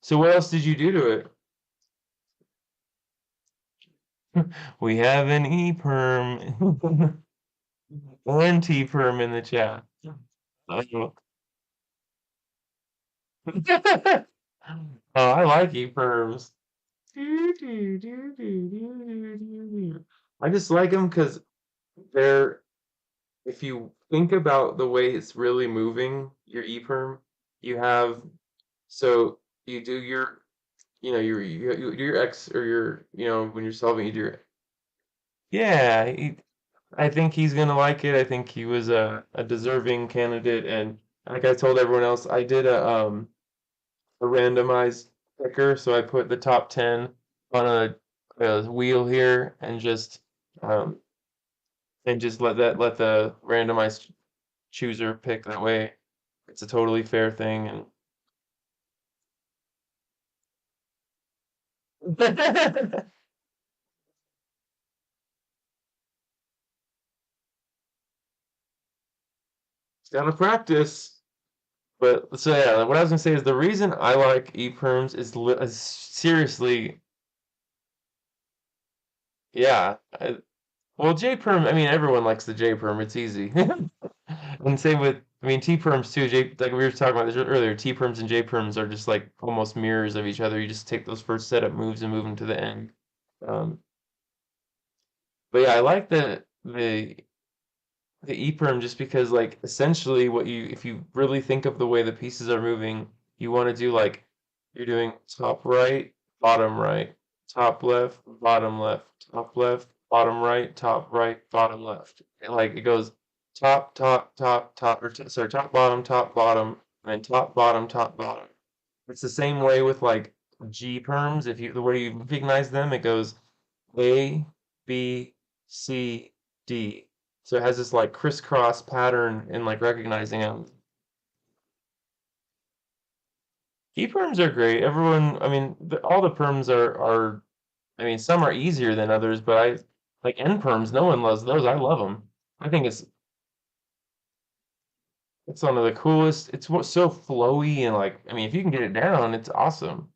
So what else did you do to it? We have an E-Perm and T-Perm in the chat. Oh, oh, I like E-Perms. I just like them because they're, if you think about the way it's really moving, your E-Perm, you have, so you do your, you do your X or your, when you're solving, you do your, yeah, I think he's gonna like it. I think he was a deserving candidate, and like I told everyone else, I did a randomized picker, so I put the top 10 on a wheel here um and just let the randomized chooser pick that way. It's a totally fair thing and it's gotta practice. But so yeah, what I was gonna say is the reason I like E-perms is seriously, yeah. Well, J perm. I mean, everyone likes the J perm. It's easy. And same with, I mean, T perms too. Like we were talking about this earlier. T perms and J perms are just like almost mirrors of each other. You just take those first setup moves and move them to the end. Um, but yeah, I like the EPROM just because like essentially what you if you really think of the way the pieces are moving, you want to do like you're doing top left, top left, bottom right, bottom left. And, like it goes top, or sorry, top, bottom, and then top, bottom. It's the same way with like G perms. If you the way you recognize them, it goes A, B, C, D. So it has this like crisscross pattern in like recognizing them. E perms are great. Everyone, I mean, all the perms are. I mean, some are easier than others, but I like N perms. No one loves those. I love them. I think it's one of the coolest. It's so flowy and like, I mean, if you can get it down, it's awesome.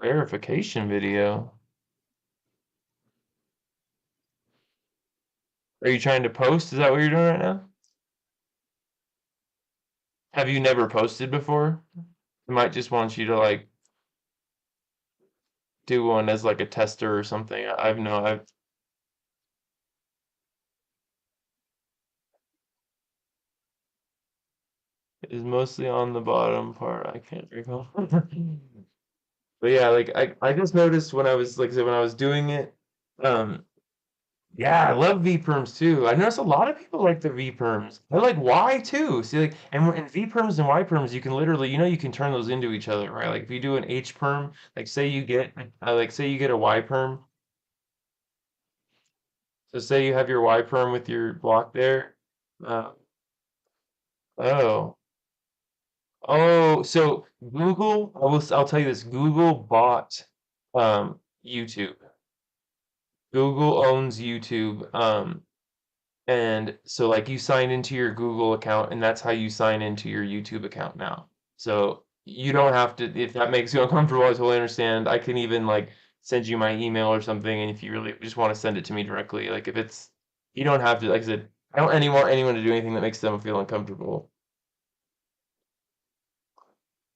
Verification video. Are you trying to post? Is that what you're doing right now? Have you never posted before? I might just want you to like do one as like a tester or something. I've no, I've is mostly on the bottom part. I can't recall. But yeah, like I just noticed when I was like I said when I was doing it, um, yeah, I love V perms too. I noticed a lot of people like the V perms. I like Y too. See, like, and in V perms and Y perms, you can literally, you can turn those into each other, right? Like, if you do an H perm, like, say you get a Y perm. So, say you have your Y perm with your block there. Uh, oh, so I'll tell you this. Google bought, YouTube. Google owns YouTube. And so like you sign into your Google account and that's how you sign into your YouTube account now. So you don't have to, if that makes you uncomfortable, I totally understand. I can even like send you my email or something and if you really just want to send it to me directly, like if it's, you don't have to, like I said, I don't want anyone to do anything that makes them feel uncomfortable.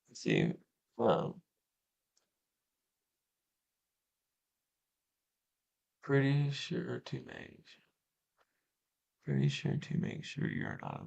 Let's see. Um, pretty sure to make, pretty sure to make sure you're not.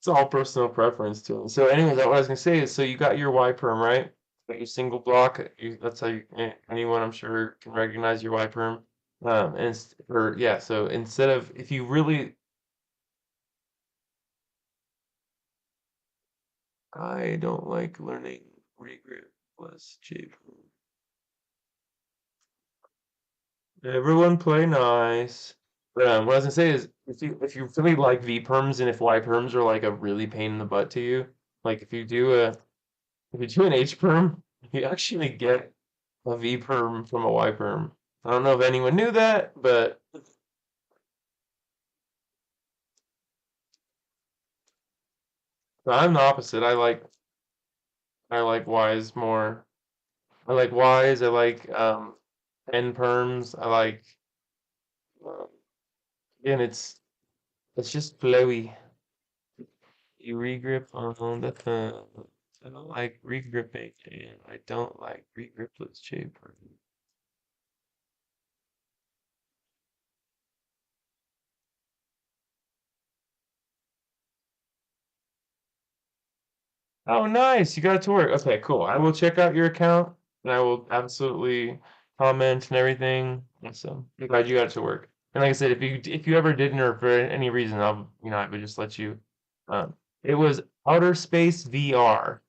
It's all personal preference to it. So anyway, that what I was gonna say is, so you got your Y perm, right? Got your single block. That's how anyone I'm sure can recognize your Y perm. And or yeah, so instead of if you really, I don't like learning regrip plus J perm. Everyone play nice. But what I was gonna say is, if you really like V perms and if Y perms are like a really pain in the butt to you, like if you do an H perm, you actually get a V perm from a Y perm. I don't know if anyone knew that, but I'm the opposite. I like Ys more. I like Ys. I like N perms. I like um, and it's just flowy. You regrip on the thumb. I don't like regripping, and I don't like regripless shaper. Oh, nice. You got it to work. Okay, cool. I will check out your account and I will absolutely comment and everything. Awesome. I'm glad you got it to work. And like I said, if you ever didn't or for any reason, I would just let you. Um, it was Outer Space VR.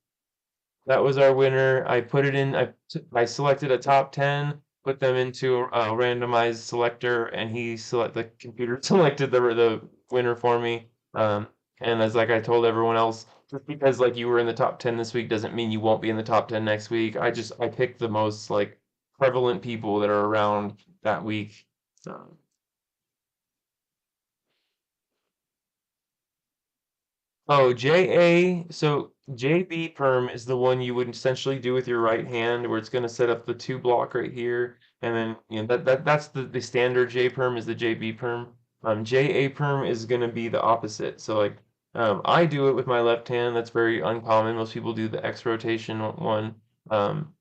That was our winner. I put it in. I selected a top 10, put them into a randomized selector, and the computer selected the winner for me. And as like I told everyone else, just because like you were in the top 10 this week doesn't mean you won't be in the top 10 next week. I picked the most like prevalent people that are around that week. So Oh, JA, so JB perm is the one you would essentially do with your right hand, where it's going to set up the two block right here, and then that's the standard J perm is the JB perm. JA perm is going to be the opposite. So like I do it with my left hand. That's very uncommon. Most people do the X rotation one. Um,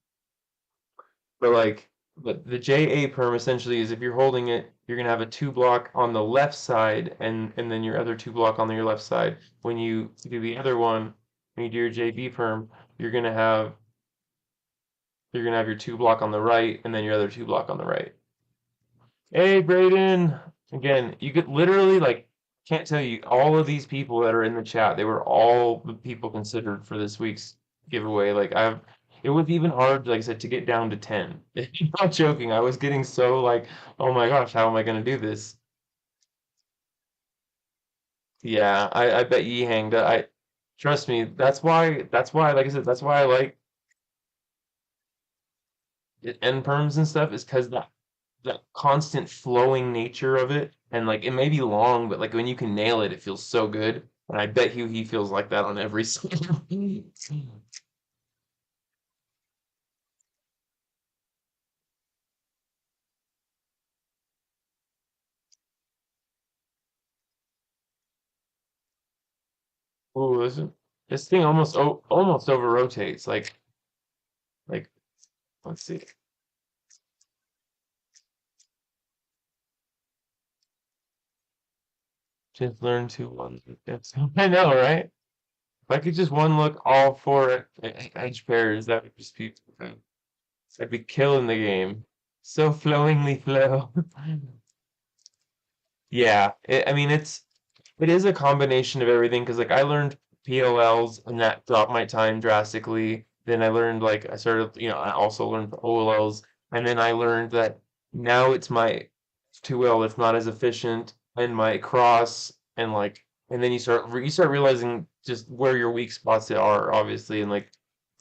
but the JA perm essentially is if you're holding it, you're gonna have a two block on the left side and then your other two block on your left side. When you do the other one, when you do your JB perm, you're gonna have you're gonna have your two block on the right and then your other two block on the right. Hey, Braden. Again, you could literally like can't tell you all of these people that are in the chat. They were all the people considered for this week's giveaway. It was even hard, like I said, to get down to 10. I'm not joking. I was getting so like, oh my gosh, how am I gonna do this? Yeah, I bet Yi hanged. I trust me. Like I said, that's why I like end perms and stuff is because that constant flowing nature of it And like it may be long, but like when you can nail it, it feels so good. And I bet you he feels like that on every single. Ooh, this thing almost over rotates. Like let's see. Just learn to one. Yes. I know, right? If I could just one look all four edge pairs, that would just be I'd be killing the game. So flowingly flow. Yeah, I mean it is a combination of everything because like I learned PLLs and that dropped my time drastically. Then I learned like I started, I also learned OLLs, and then I learned that now it's my 2L that's not as efficient and my cross and then you start realizing just where your weak spots are obviously and like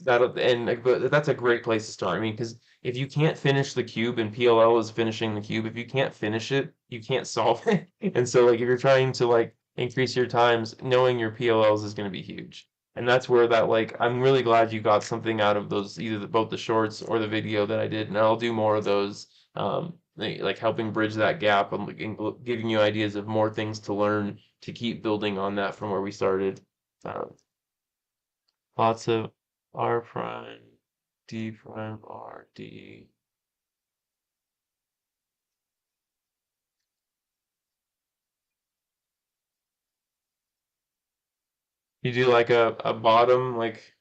that and like but that's a great place to start. I mean, because if you can't finish the cube and PLL is finishing the cube, if you can't finish it, you can't solve it. And so like if you're trying to like increase your times, knowing your PLLs is going to be huge. And that's where that like I'm really glad you got something out of those either both the shorts or the video that I did, and I'll do more of those like helping bridge that gap and, like, and giving you ideas of more things to learn to keep building on that from where we started. Um, Lots of R prime, D prime, R, D. You do like a bottom, like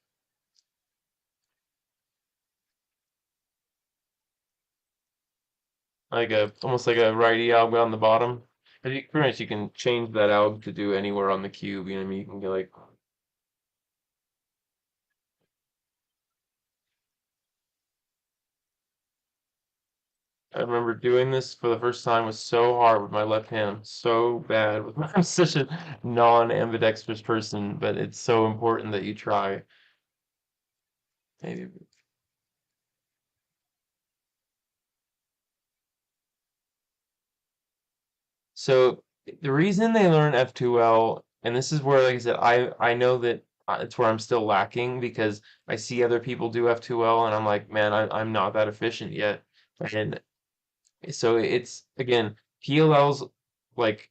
a almost like a righty alg on the bottom. But you, pretty much you can change that alg to do anywhere on the cube. You know what I mean? You can get like I remember doing this for the first time was so hard with my left hand. I'm so bad with my I'm such a non-ambidextrous person, but it's so important that you try. Maybe so the reason they learn F2L, and this is where, like I said, I know that it's where I'm still lacking because I see other people do F2L, and I'm like, man, I'm not that efficient yet. And so it's again, PLLs like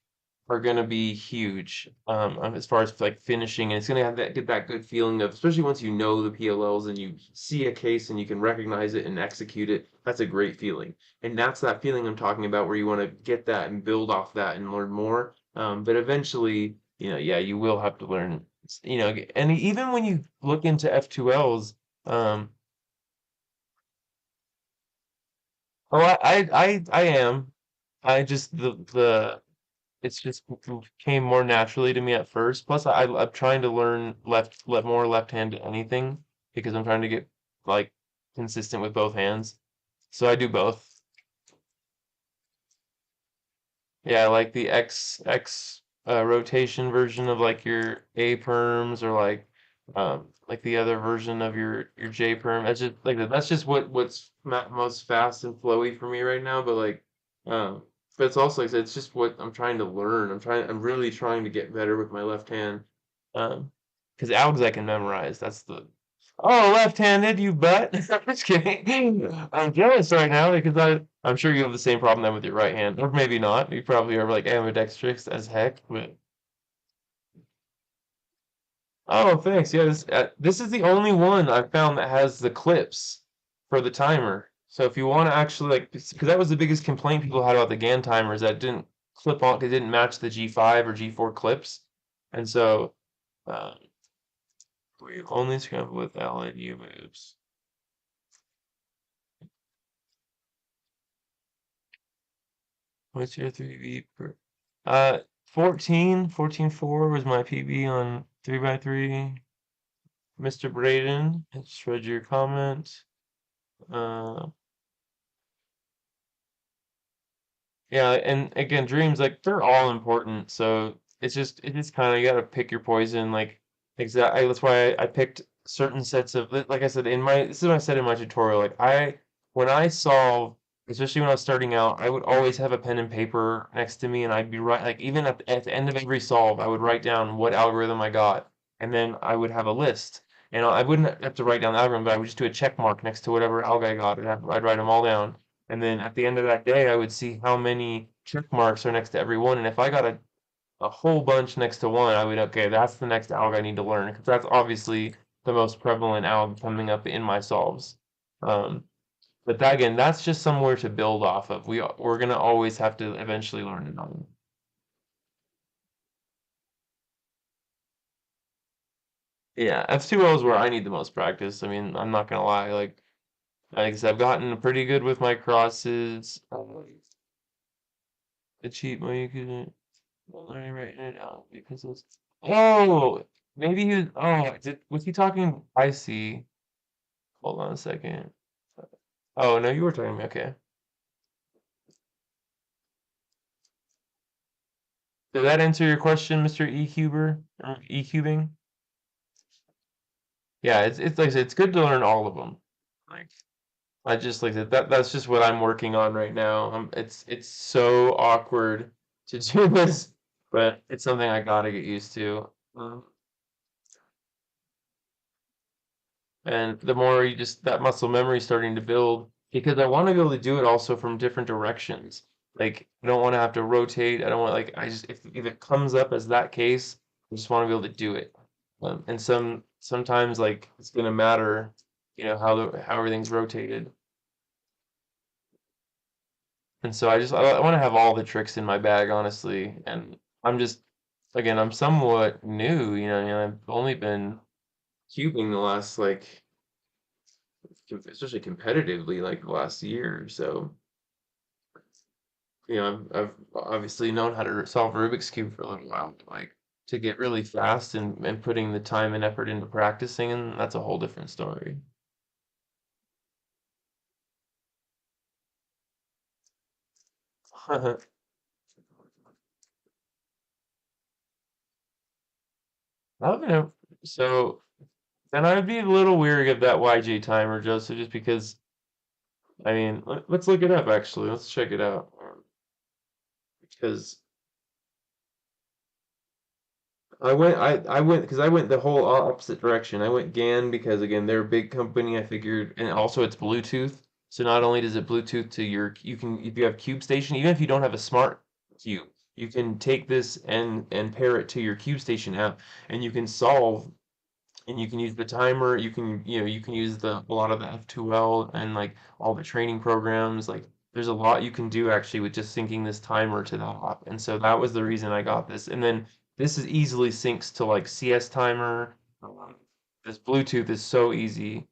are gonna be huge as far as like finishing, and it's gonna have that get that good feeling of, especially once you know the PLLs and you see a case and you can recognize it and execute it. That's a great feeling, and that's that feeling I'm talking about where you want to get that and build off that and learn more. But eventually, yeah, you will have to learn. And even when you look into F2Ls, um, oh, I am. I just the it's just came more naturally to me at first. Plus, I'm trying to learn more left hand to anything because I'm trying to get like consistent with both hands. So I do both. Yeah, like the X rotation version of like your A perms or like the other version of your J perm. That's just what's most fast and flowy for me right now. Um but it's also like I said, it's just what I'm trying to learn. I'm really trying to get better with my left hand. Because algs I can memorize. That's the Oh, left-handed, you butt. I'm just kidding. I'm jealous right now because I'm sure you have the same problem then with your right hand, or maybe not. You probably are like ambidextrous as heck. But oh, thanks. Yeah, this is the only one I've found that has the clips for the timer. So if you want to actually like, because that was the biggest complaint people had about the GAN timers that didn't clip on, they didn't match the G5 or G4 clips, and so uh, we only scramble with L and U moves. What's your 3V per? 14.4 was my PB on 3x3. Mr. Braden, I just read your comment. Uh, yeah, and again, dreams, like, they're all important. So it's just kind of, you gotta pick your poison. Like, exactly, that's why I picked certain sets of, like I said, this is what I said in my tutorial. Like, when I solve especially when I was starting out, I would always have a pen and paper next to me, and I'd be like even at the end of every solve, I would write down what algorithm I got, and then I would have a list. And I wouldn't have to write down the algorithm, but I would just do a check mark next to whatever alg I got, and I'd write them all down. And then at the end of that day, I would see how many check marks are next to every one, and if I got a whole bunch next to one, I would, okay, that's the next alg I need to learn, because that's obviously the most prevalent alg coming up in my solves. Um, but that again, that's just somewhere to build off of. We're gonna always have to eventually learn it on. Yeah, F2L is where I need the most practice. I mean, I'm not gonna lie. Like I said, I've gotten pretty good with my crosses. The cheat mode you could learning writing it out because it's. Oh, maybe he was. Oh, was he talking? I see. Hold on a second. Oh no, you were talking to me. Okay. Did that answer your question, Mr. E-cuber? E-cubing? Yeah, it's like I said, it's good to learn all of them. Like I just like that's just what I'm working on right now. It's so awkward to do this, but it's something I gotta get used to. And the more you just that muscle memory starting to build, because I want to be able to do it also from different directions. Like I don't want to have to rotate. I don't want like I just if it comes up as that case, I just want to be able to do it. And sometimes like it's gonna matter, how everything's rotated. And so I want to have all the tricks in my bag, honestly. And I'm just again I'm somewhat new. I've only been cubing the last like especially competitively like the last year or so. I've obviously known how to solve Rubik's Cube for a little while, but, like to get really fast and putting the time and effort into practicing, and that's a whole different story. I don't know. So then I'd be a little weary of that YJ timer, Joseph, just because I mean, let's look it up actually. Let's check it out. Because I went because I went the whole opposite direction. I went GAN because again they're a big company. I figured, and also it's Bluetooth. So not only does it Bluetooth to you can if you have Cube Station, even if you don't have a smart cube, you can take this and pair it to your Cube Station app, and you can solve and you can use the timer. You can use a lot of the F2L and like all the training programs. Like there's a lot you can do actually with just syncing this timer to the app. And so that was the reason I got this. And then this is easily syncs to like CS timer. This Bluetooth is so easy.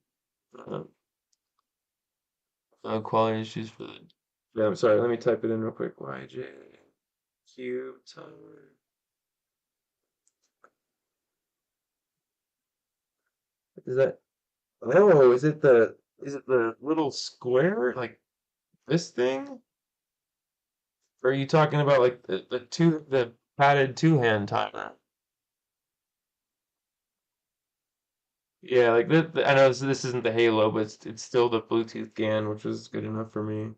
Uh, quality issues for the. Yeah, I'm sorry. Let me type it in real quick. YJ Cube timer. Is that? Oh, is it the little square like this thing? Or are you talking about like the padded two-hand timer? Yeah, like I know this isn't the Halo, but it's still the Bluetooth GAN, which was good enough for me.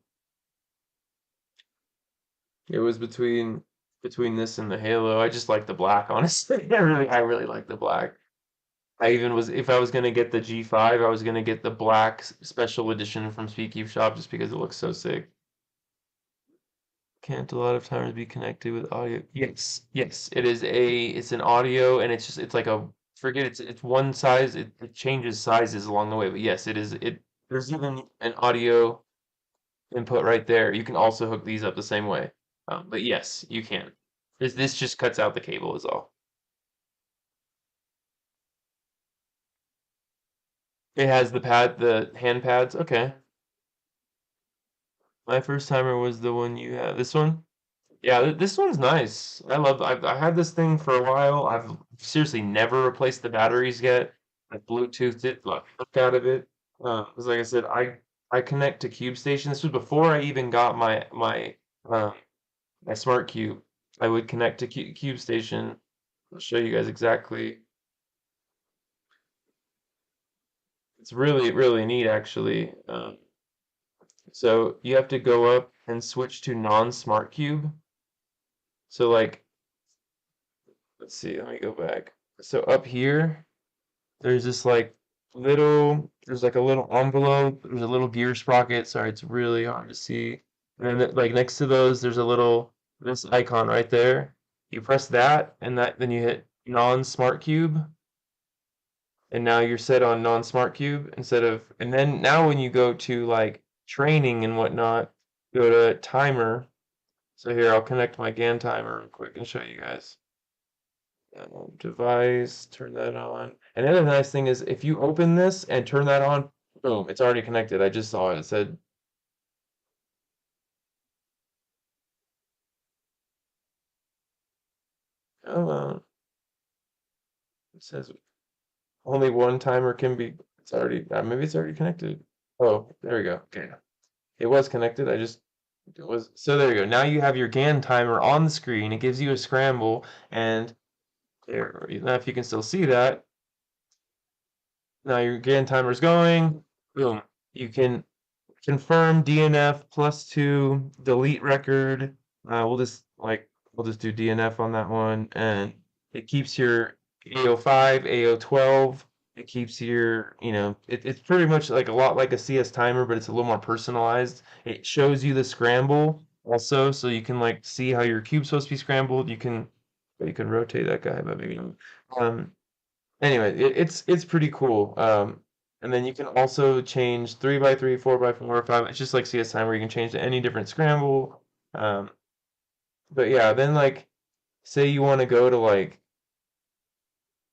It was between this and the Halo. I just like the black, honestly. I really like the black. I even was if I was gonna get the G5, I was gonna get the black special edition from Speakeasy Shop just because it looks so sick. Can't a lot of times be connected with audio? Yes, yes. It's an audio and it's like a forget it's one size. It changes sizes along the way, but yes, there's even an audio input right there. You can also hook these up the same way. But yes, you can. This just cuts out the cable is all. It has the hand pads. Okay. My first timer was the one you have. This one? Yeah, this one's nice. I had this thing for a while. I've seriously never replaced the batteries yet. I Bluetoothed it, like hooked out of it. 'Cause like I said, I connect to Cube Station. This was before I even got uh, my smart cube. I would connect to Cube Station. I'll show you guys exactly. It's really really neat actually. So you have to go up and switch to non-smart cube. So like, let's see, let me go back. So up here, there's this like there's like a little envelope, there's a little gear sprocket. Sorry, it's really hard to see. And then like next to those, there's a little this icon right there. You press that, and then you hit non-smart cube, and now you're set on non-smart cube instead of. And then now when you go to like training and whatnot, go to timer. So here, I'll connect my GAN timer real quick and show you guys. Device, turn that on. And the other nice thing is if you open this and turn that on, boom, it's already connected. I just saw it. It said, oh, it says only one timer can be, it's already, maybe it's already connected. Oh, there we go. Okay. It was connected. It was, so there you go. Now you have your GAN timer on the screen. It gives you a scramble, and there, now if you can still see that, now your GAN timer's going. Boom. You can confirm DNF +2, delete record. We'll just do DNF on that one, and it keeps your AO5, AO12. It keeps your, it's pretty much like a lot like a CS timer, but it's a little more personalized. It shows you the scramble also, so you can like see how your cube's supposed to be scrambled. You can rotate that guy, but maybe not. Anyway, it's pretty cool. And then you can also change 3x3, 4x4, 5. It's just like CS time where you can change to any different scramble. Um, but yeah, then like say you want to go to like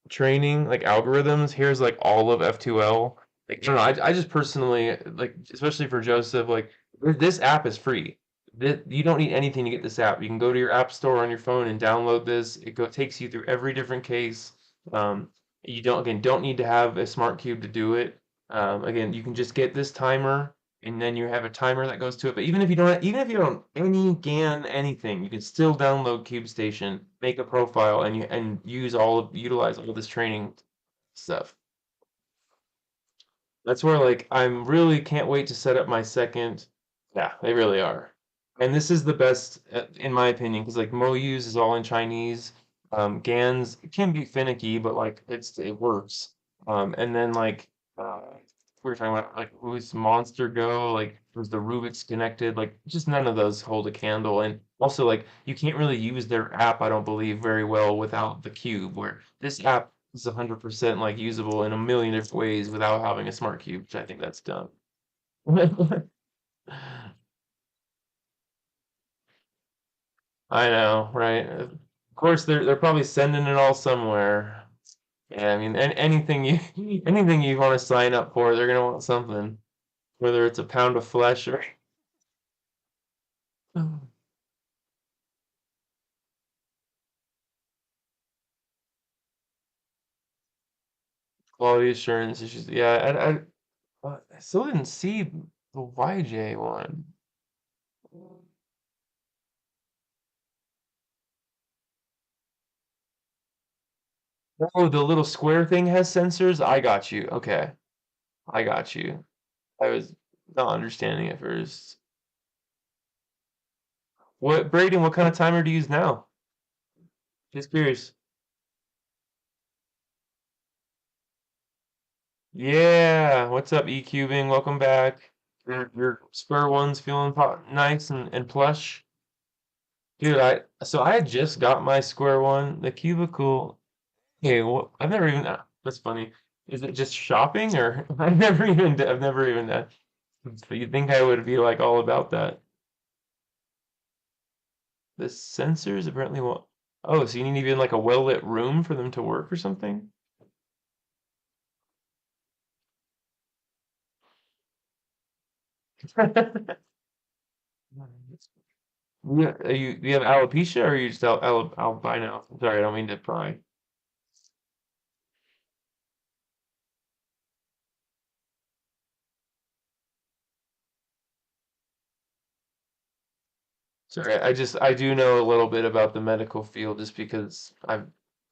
training, like algorithms, here's like all of F2L. Like, I don't know, I just personally like, especially for Joseph, like this app is free. You don't need anything to get this app. You can go to your app store on your phone and download this. Takes you through every different case. Um, you don't need to have a smart cube to do it. Again, you can just get this timer, and then you have a timer that goes to it. But even if you don't any GAN anything, you can still download CubeStation, make a profile, and utilize all this training stuff. That's where like I'm really can't wait to set up my second. Yeah, they really are. And this is the best in my opinion because like MoU's is all in Chinese. GANs can be finicky, but like it works. And then like we were talking about like who's Monster Go, like was the Rubik's connected, like just none of those hold a candle. And also like you can't really use their app, I don't believe, very well without the cube, where this app is 100% like usable in a million different ways without having a smart cube, which I think that's dumb. I know, right? Of course, they're probably sending it all somewhere. Yeah, I mean, anything you anything you want to sign up for, they're gonna want something, whether it's a pound of flesh or quality assurance issues. Yeah, I still didn't see the YJ one. Oh, the little square thing has sensors. I got you. Okay, I got you. I was not understanding at first. What, Braden, what kind of timer do you use now? Just curious. Yeah, what's up, E-cubing? Welcome back. Your square one's feeling nice and plush. Dude, I had just got my square one. The cubicle. Hey, well, I've never even. That's funny. Is it just shopping or I've never even done. But you'd think I would be like all about that. The sensors apparently won't. Oh, so you need even like a well-lit room for them to work or something? Yeah, do you have alopecia or are you just albino? Sorry, I don't mean to pry. Sorry, I do know a little bit about the medical field just because I've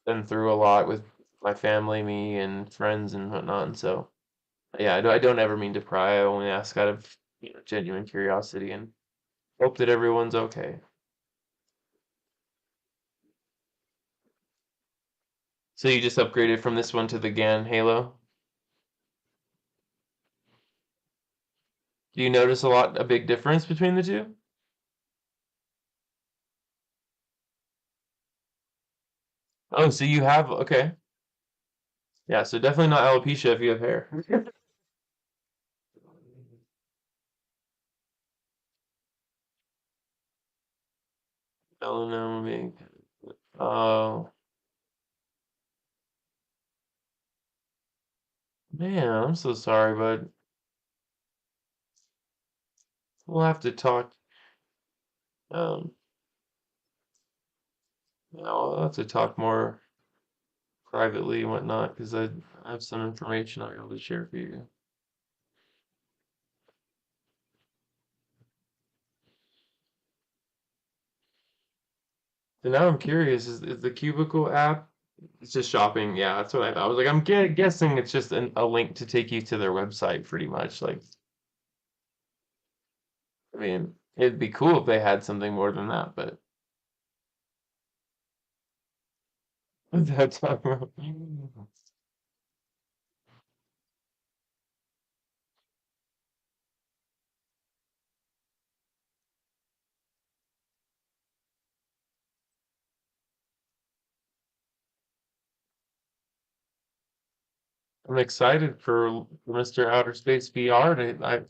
been through a lot with my family, me and friends and whatnot. And so yeah, I don't ever mean to pry. I only ask out of genuine curiosity and hope that everyone's okay. So you just upgraded from this one to the GAN Halo? Do you notice a big difference between the two? Oh, so you have, okay. Yeah, so definitely not alopecia if you have hair. Melanoma. Oh, man, I'm so sorry, but we'll have to talk. Um, I'll have to talk more privately and whatnot because I have some information I'll be able to share for you. So now I'm curious, is the Cubicle app, it's just shopping? Yeah, that's what I thought. I was like, I'm guessing it's just a link to take you to their website pretty much. Like, I mean, it'd be cool if they had something more than that, but without talking about. I'm excited for Mr. Outer Space VR. I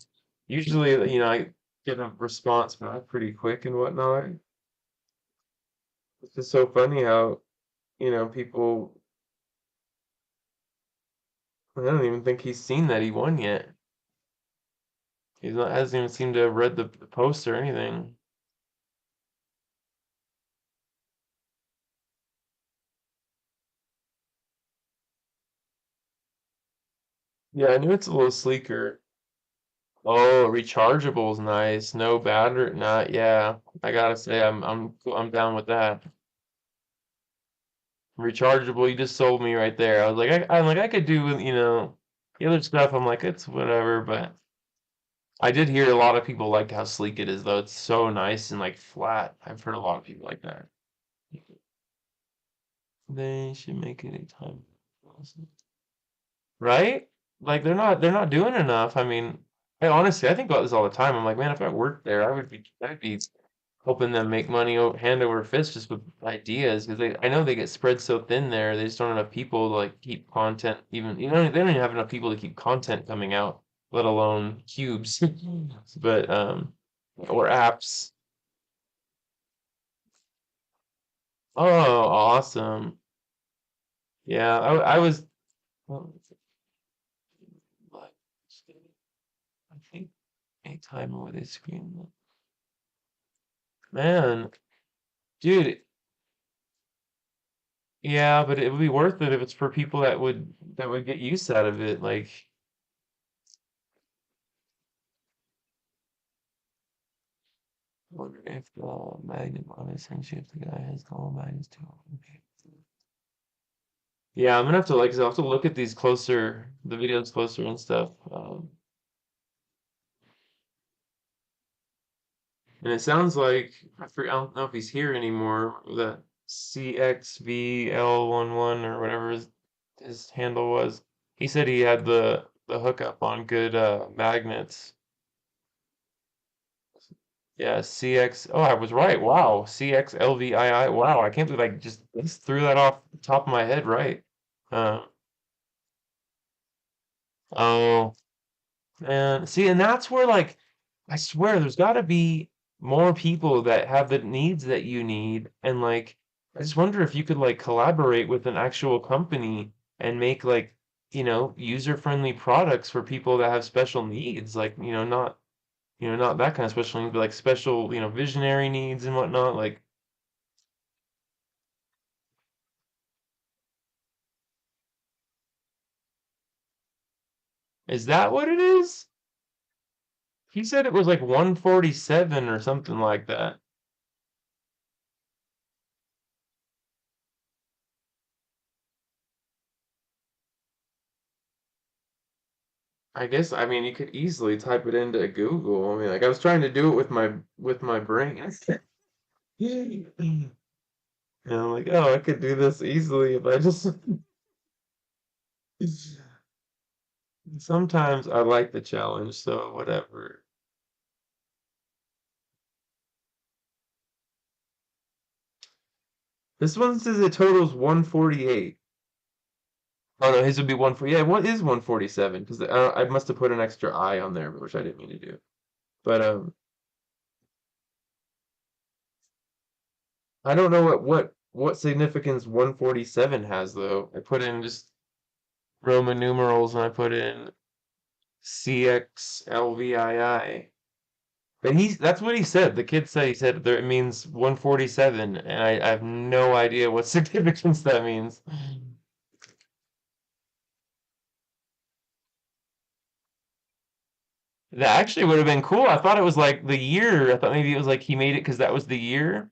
usually, I get a response back pretty quick and whatnot. It's just so funny how, people, I don't even think he's seen that he won yet. He's not, hasn't even seemed to have read the post or anything. Yeah, I knew it's a little sleeker. Oh, rechargeable's nice. No battery, not, yeah. I gotta say, I'm down with that. Rechargeable, you just sold me right there. I was like, I'm like, I could do with, the other stuff. I'm like, it's whatever, but I did hear a lot of people like how sleek it is, though. It's so nice and like flat. I've heard a lot of people like that. They should make it a time. Right? Like they're not doing enough. I mean, I honestly I think about this all the time. I'm like, man, if I worked there, I'd be helping them make money hand over fist just with ideas because I know they get spread so thin there. They just don't have enough people to like keep content even they don't even have enough people to keep content coming out, let alone cubes. But or apps. Oh, awesome. Yeah, I was well, I think a timer with a screen. Man, dude, yeah, but it would be worth it if it's for people that would get use out of it. Like, I wonder if the magnet on essentially if the guy has all magnets too. Okay. Yeah, I'm gonna have to like I'll have to look at these closer, the videos closer and stuff. And it sounds like I don't know if he's here anymore. The CXVL11 or whatever his handle was. He said he had the hookup on good magnets. Yeah, CX. Oh, I was right. Wow. CXLVII. Wow, I can't believe I just threw that off the top of my head, right? Uh, oh, man. See, and that's where, like, I swear there's got to be more people that have the needs that you need. And, like, I just wonder if you could, like, collaborate with an actual company and make, like, user-friendly products for people that have special needs. Like, not that kind of special needs, but like special, visionary needs and whatnot. Like, is that what it is? He said it was like 147 or something like that. I guess I mean you could easily type it into Google. I mean, like I was trying to do it with my brain. And I'm like, oh, I could do this easily if I just. Sometimes I like the challenge, so whatever. This one says it totals 148. Oh no, his would be 140. Yeah, what is 147? Because I must have put an extra I on there, which I didn't mean to do. But I don't know what significance 147 has though. I put in just Roman numerals and I put in CXLVII. But that's what he said. The kid said he said there it means 147, and I have no idea what significance that means. That actually would have been cool. I thought it was like the year. I thought maybe it was like he made it because that was the year.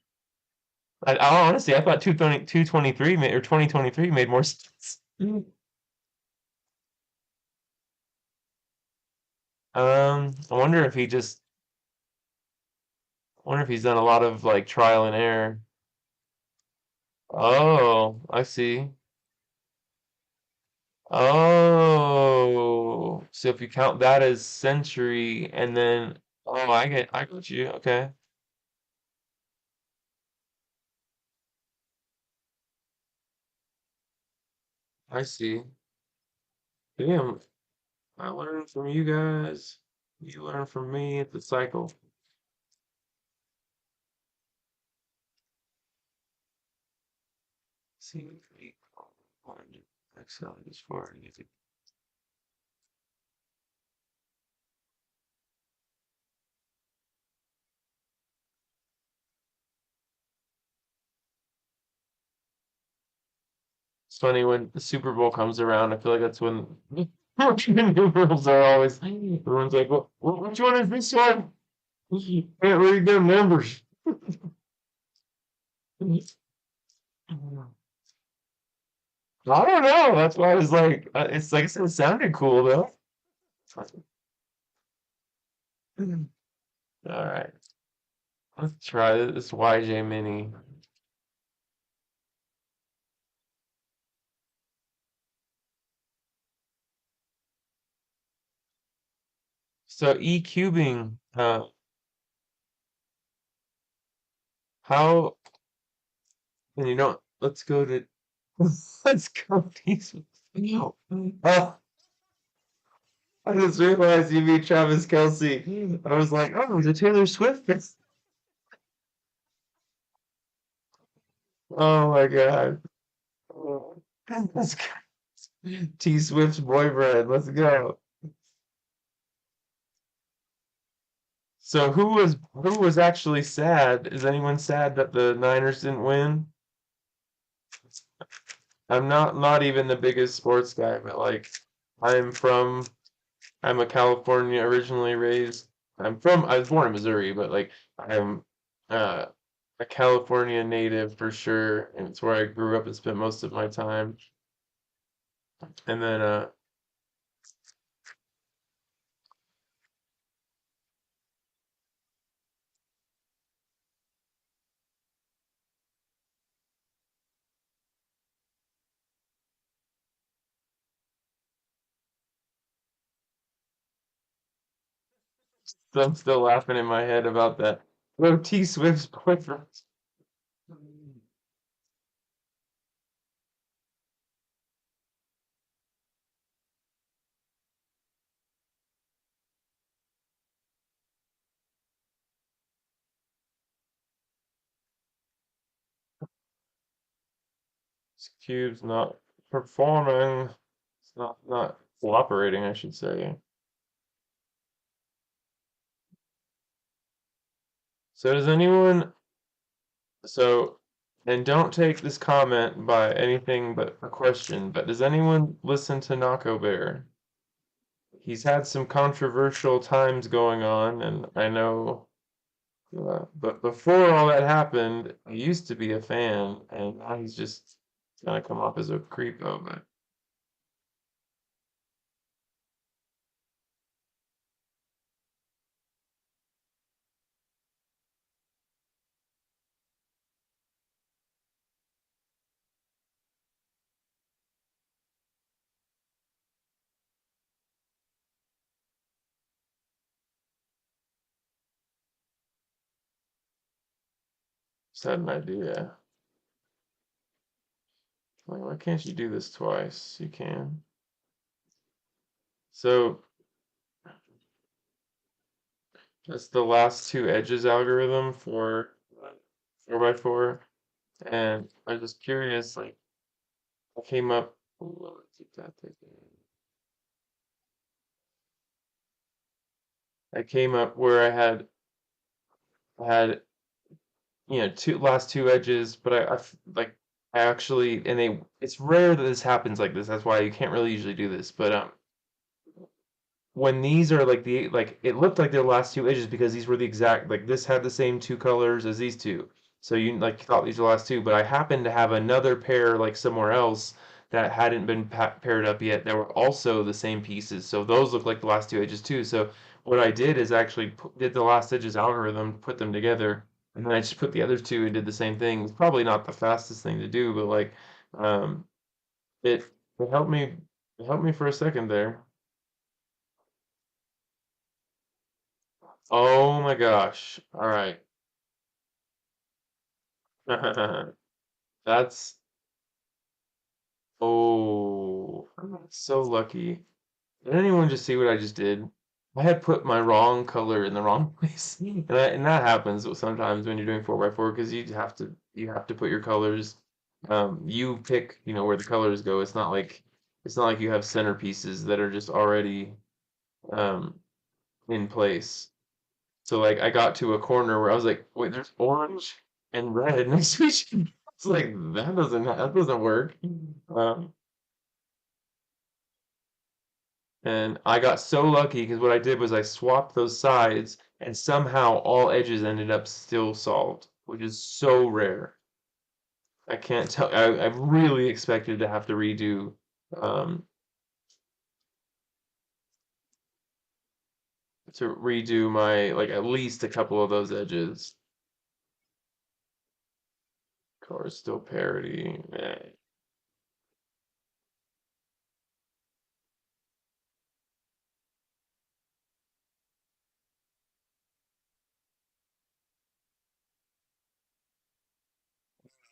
Honestly, I thought 223 made, or 2023 made more sense. I wonder if I wonder if he's done a lot of like trial and error. Oh, I see. Oh, so if you count that as century and then, oh, I got you. Okay, I see. Damn, I learned from you guys. You learn from me. It's a cycle. See, Excel is for anything. It's funny when the Super Bowl comes around. I feel like that's when Roman numerals are always. Everyone's like, well, which one is this one? Can't read their numbers. I don't know. That's why I was like, it's like it sounded cool though. All right, let's try this YJ Mini. So E cubing, how, and you know, let's go to, let's go these. Oh, I just realized you mean Travis Kelsey. I was like, oh, the Taylor Swift. Oh my God. Let's go. T Swift's boyfriend. Let's go. So who was actually sad? Is anyone sad that the Niners didn't win? I'm not even the biggest sports guy, but like I'm from I'm a California originally raised. I was born in Missouri, but like I'm uh a California native for sure, and it's where I grew up and spent most of my time. And then so I'm still laughing in my head about that. Oh, T Swift's boyfriend. Cube's not performing. It's not cooperating, I should say. So does anyone so and don't take this comment by anything but a question, but does anyone listen to Nako Bear? He's had some controversial times going on, and I know, but before all that happened, he used to be a fan, and now he's just gonna come off as a creepo, but Just had an idea. Like, why can't you do this twice? You can. So that's the last two edges algorithm for 4x4. And I was just curious, like, I came up. Ooh, let's keep that thing. I came up where I had two last two edges, but like I actually and they it's rare that this happens like this. That's why you can't really usually do this. But when these are like it looked like their last two edges because these were the exact like this had the same two colors as these two. So you like thought these were the last two, but I happened to have another pair like somewhere else that hadn't been paired up yet. That were also the same pieces. So those look like the last two edges too. So what I did is actually did the last edges algorithm, put them together, and then I just put the other two and did the same thing. It's probably not the fastest thing to do, but like um, it it helped me it helped me for a second there. Oh my gosh. All right. That's I'm so lucky. Did anyone just see what I just did? I had put my wrong color in the wrong place. And that happens sometimes when you're doing 4x4 because you have to put your colors you pick, where the colors go. It's not like you have centerpieces that are just already um in place. So like I got to a corner where I was like, wait, there's orange and red next to each other. It's like that doesn't work. Um, and I got so lucky because what I did was I swapped those sides and somehow all edges ended up still solved, which is so rare. I can't tell. I really expected to have um to redo my like at least a couple of those edges. Color still parity.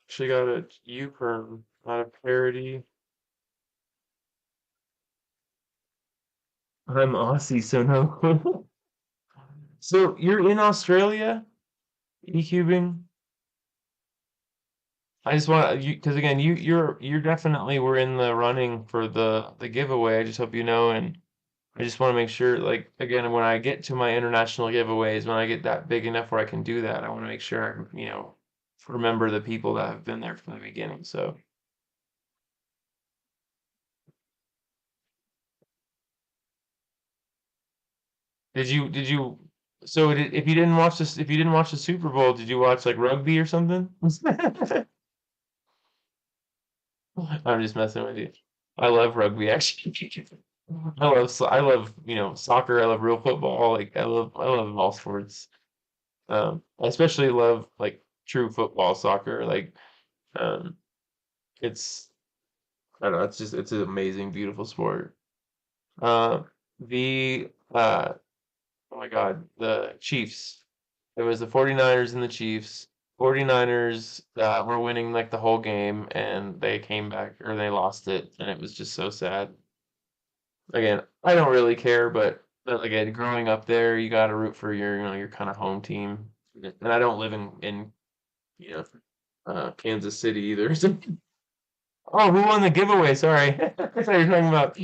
Actually got a U perm, not a parody. I'm Aussie, so no. So you're in Australia, e-cubing? I just want you because again, you're definitely were in the running for the giveaway. I just hope you know, and I just want to make sure, like again, when I get to my international giveaways, when I get that big enough where I can do that, I want to make sure I can, remember the people that have been there from the beginning. So did you? So if you didn't watch the Super Bowl, did you watch like rugby or something? I'm just messing with you. I love rugby actually. I love soccer. I love real football. Like I love all sports. I especially love like true football, soccer. Like um, it's I don't know. It's an amazing, beautiful sport. Uh, the oh my God, the Chiefs. It was the 49ers and the Chiefs. 49ers were winning like the whole game, and they came back or they lost it, and it was just so sad. Again, I don't really care, but again, growing up there, you got to root for your kind of home team. And I don't live in you know, Kansas City either. Oh, who won the giveaway? Sorry, I thought you were talking about.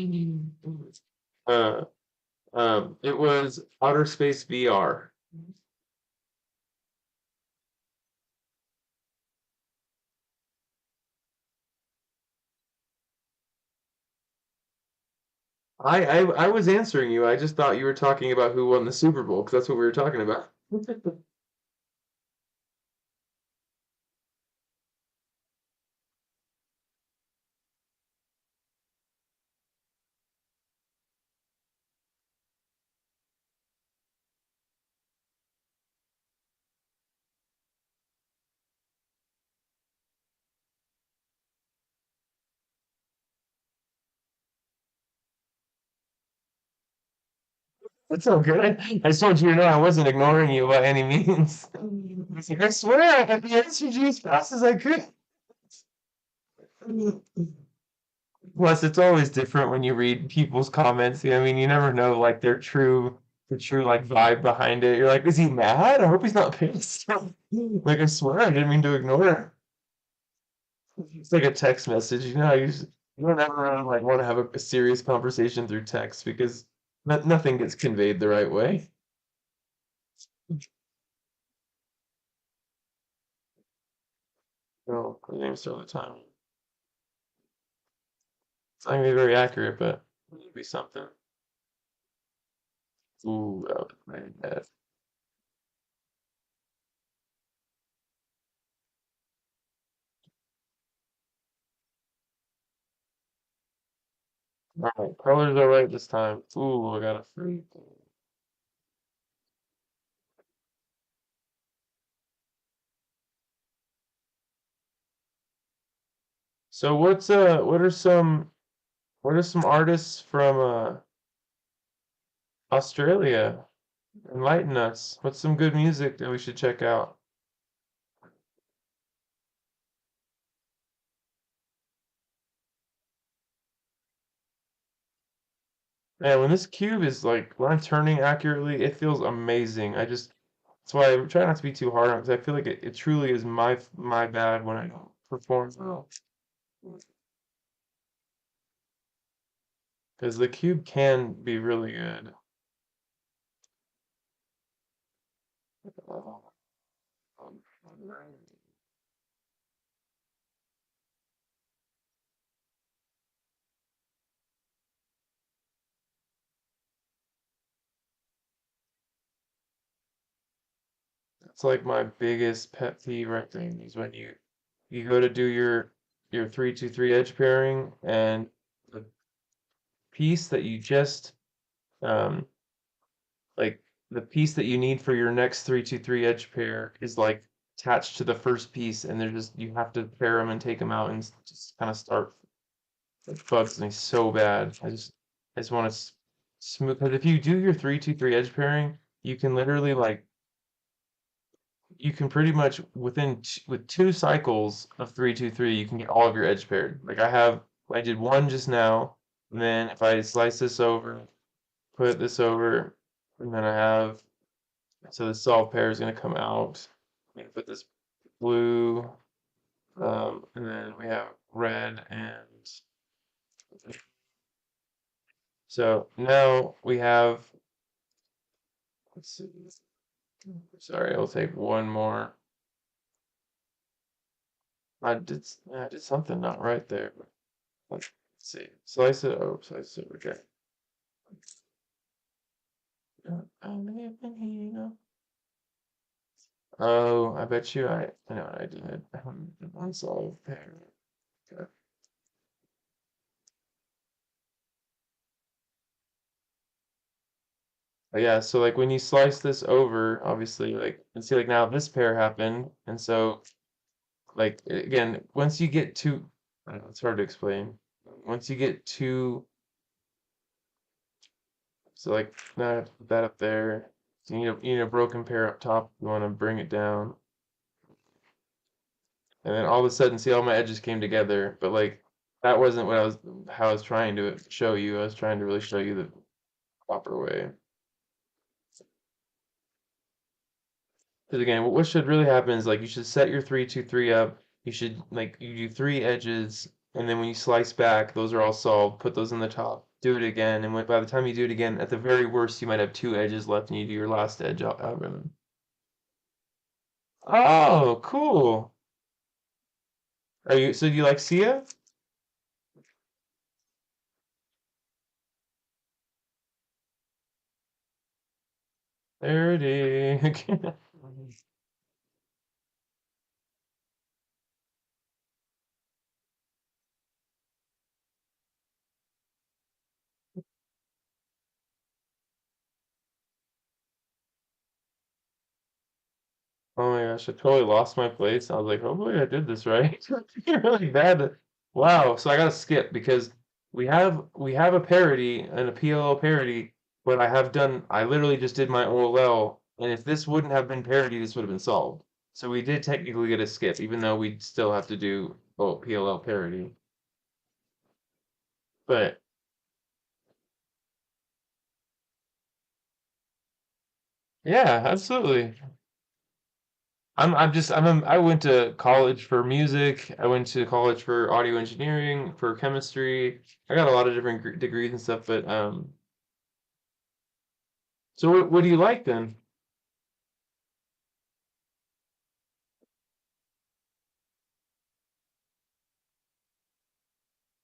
Uh, it was Outer Space VR. I was answering you. I just thought you were talking about who won the Super Bowl because that's what we were talking about. That's so good. I just want you to know I wasn't ignoring you by any means. He's like, I swear I had the answer to you as fast as I could. Plus, it's always different when you read people's comments. I mean, you never know like the true like vibe behind it. You're like, is he mad? I hope he's not pissed. Like, I swear I didn't mean to ignore it. It's like a text message, you know. You don't ever like want to have a serious conversation through text because nothing gets conveyed the right way. No, the names all the time. It's not gonna be very accurate, but it'll be something. Ooh, that was very bad. All right, colors are right this time. Ooh, I got a free. So what are some artists from Australia? Enlighten us. What's some good music that we should check out? Man, when this cube is like when I'm turning accurately, it feels amazing. That's why I try not to be too hard on it because I feel like it truly is my bad when I don't perform well. Because the cube can be really good. It's like my biggest pet peeve right there is when you go to do your 3-2-3 edge pairing and the piece that you just um like the piece that you need for your next 3-2-3 edge pair is like attached to the first piece and they're just you have to pair them and take them out and just kind of start. It bugs me so bad. I just want to smooth because if you do your 3-2-3 edge pairing, you can literally like you can pretty much with two cycles of 3-2-3, you can get all of your edge paired. Like I did one just now, and then if I slice this over, put this over, and then I have so the solved pair is going to come out. I'm going to put this blue, and then we have red, and so now we have. Let's see. Sorry, I'll take one more. I did something not right there. Let's see. Slice it. Oh, slice it. Okay. Oh, I bet you I know what I did. Unsolved pair. Okay. But yeah, so like when you slice this over, obviously, like, and see, like now this pair happened, and so like again, once you get to, I don't know, it's hard to explain. Once you get to, so like now I have to put that up there. So you need a broken pair up top. You want to bring it down. And then all of a sudden, see all my edges came together, but like that wasn't what I was how I was trying to show you. I was trying to really show you the proper way. Because again, what should really happen is like you should set your 3-2-3 up. You should like you do three edges, and then when you slice back, those are all solved. Put those in the top. Do it again, and by the time you do it again, at the very worst, you might have two edges left, and you do your last edge algorithm. Oh, cool. Are you so do you like Sia? There it is. Oh my gosh, I totally lost my place. I was like, hopefully I did this right. Really bad. Wow, so I gotta skip because we have a parody and a PLL parody, but I literally just did my OLL, and if this wouldn't have been parody, this would have been solved. So we did technically get a skip, even though we still have to do PLL parody. But yeah, absolutely. I went to college for music. I went to college for audio engineering, for chemistry. I got a lot of different degrees and stuff, but so what do you like then?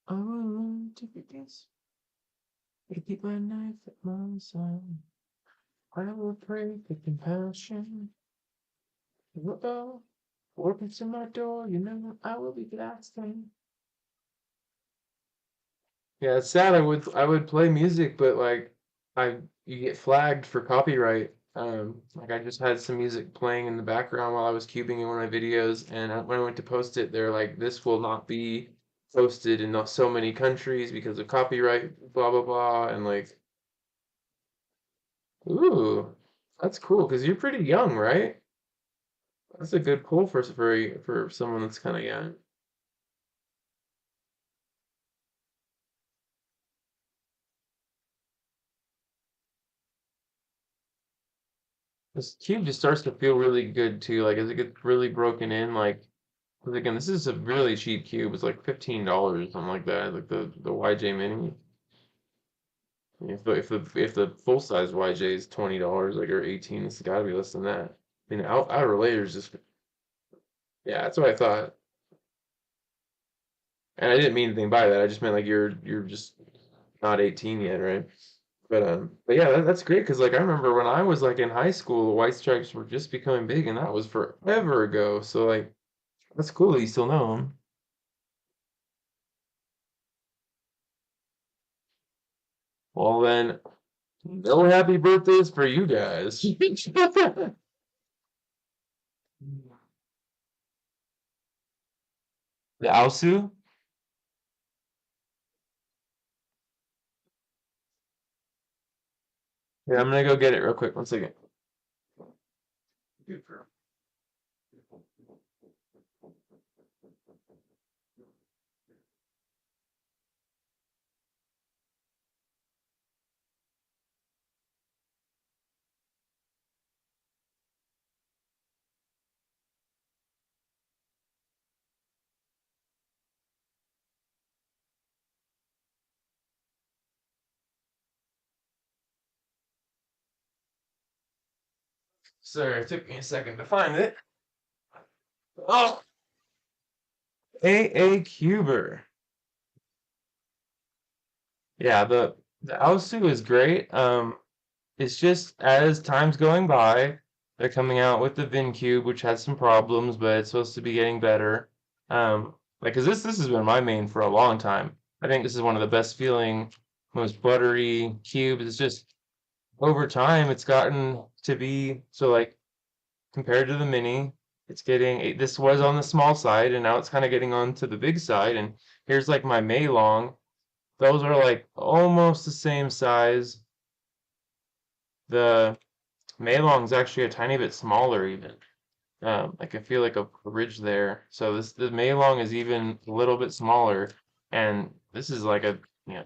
I want to be this. I keep my knife at my side. I will pray for compassion. Whoa, open to my door, you know I will be glad to. Yeah, it's sad. I would play music, but like I you get flagged for copyright. Like I just had some music playing in the background while I was cubing in one of my videos, and when I went to post it, they're like, "This will not be posted in so many countries because of copyright, blah blah blah." And like, ooh, that's cool because you're pretty young, right? That's a good pull for someone that's kind of young. This cube just starts to feel really good too. Like as it gets really broken in, like 'cause again, this is a really cheap cube. It's like $15 or something like that. Like the YJ Mini. If the full size YJ is $20, like or 18, it's got to be less than that. I mean, outer layers just yeah, that's what I thought. And I didn't mean anything by that. I just meant like you're just not 18 yet, right? But yeah, that's great because like I remember when I was like in high school, the White Stripes were just becoming big, and that was forever ago. So like that's cool that you still know them. Well then, no happy birthdays for you guys. The Alsu? Yeah, I'm gonna go get it real quick. One second. Sorry, it took me a second to find it. Oh, AA Cuber. Yeah, the Alsu is great. It's just as time's going by, they're coming out with the VinCube, which had some problems, but it's supposed to be getting better. Like, 'cause this has been my main for a long time. I think this is one of the best feeling, most buttery cubes. It's just over time, it's gotten to be so like compared to the Mini, it's getting this was on the small side, and now it's kind of getting on to the big side. And here's like my Maylong. Those are like almost the same size. The Maylong's actually a tiny bit smaller even. Like I feel like a ridge there. So the Maylong is even a little bit smaller, and this is like a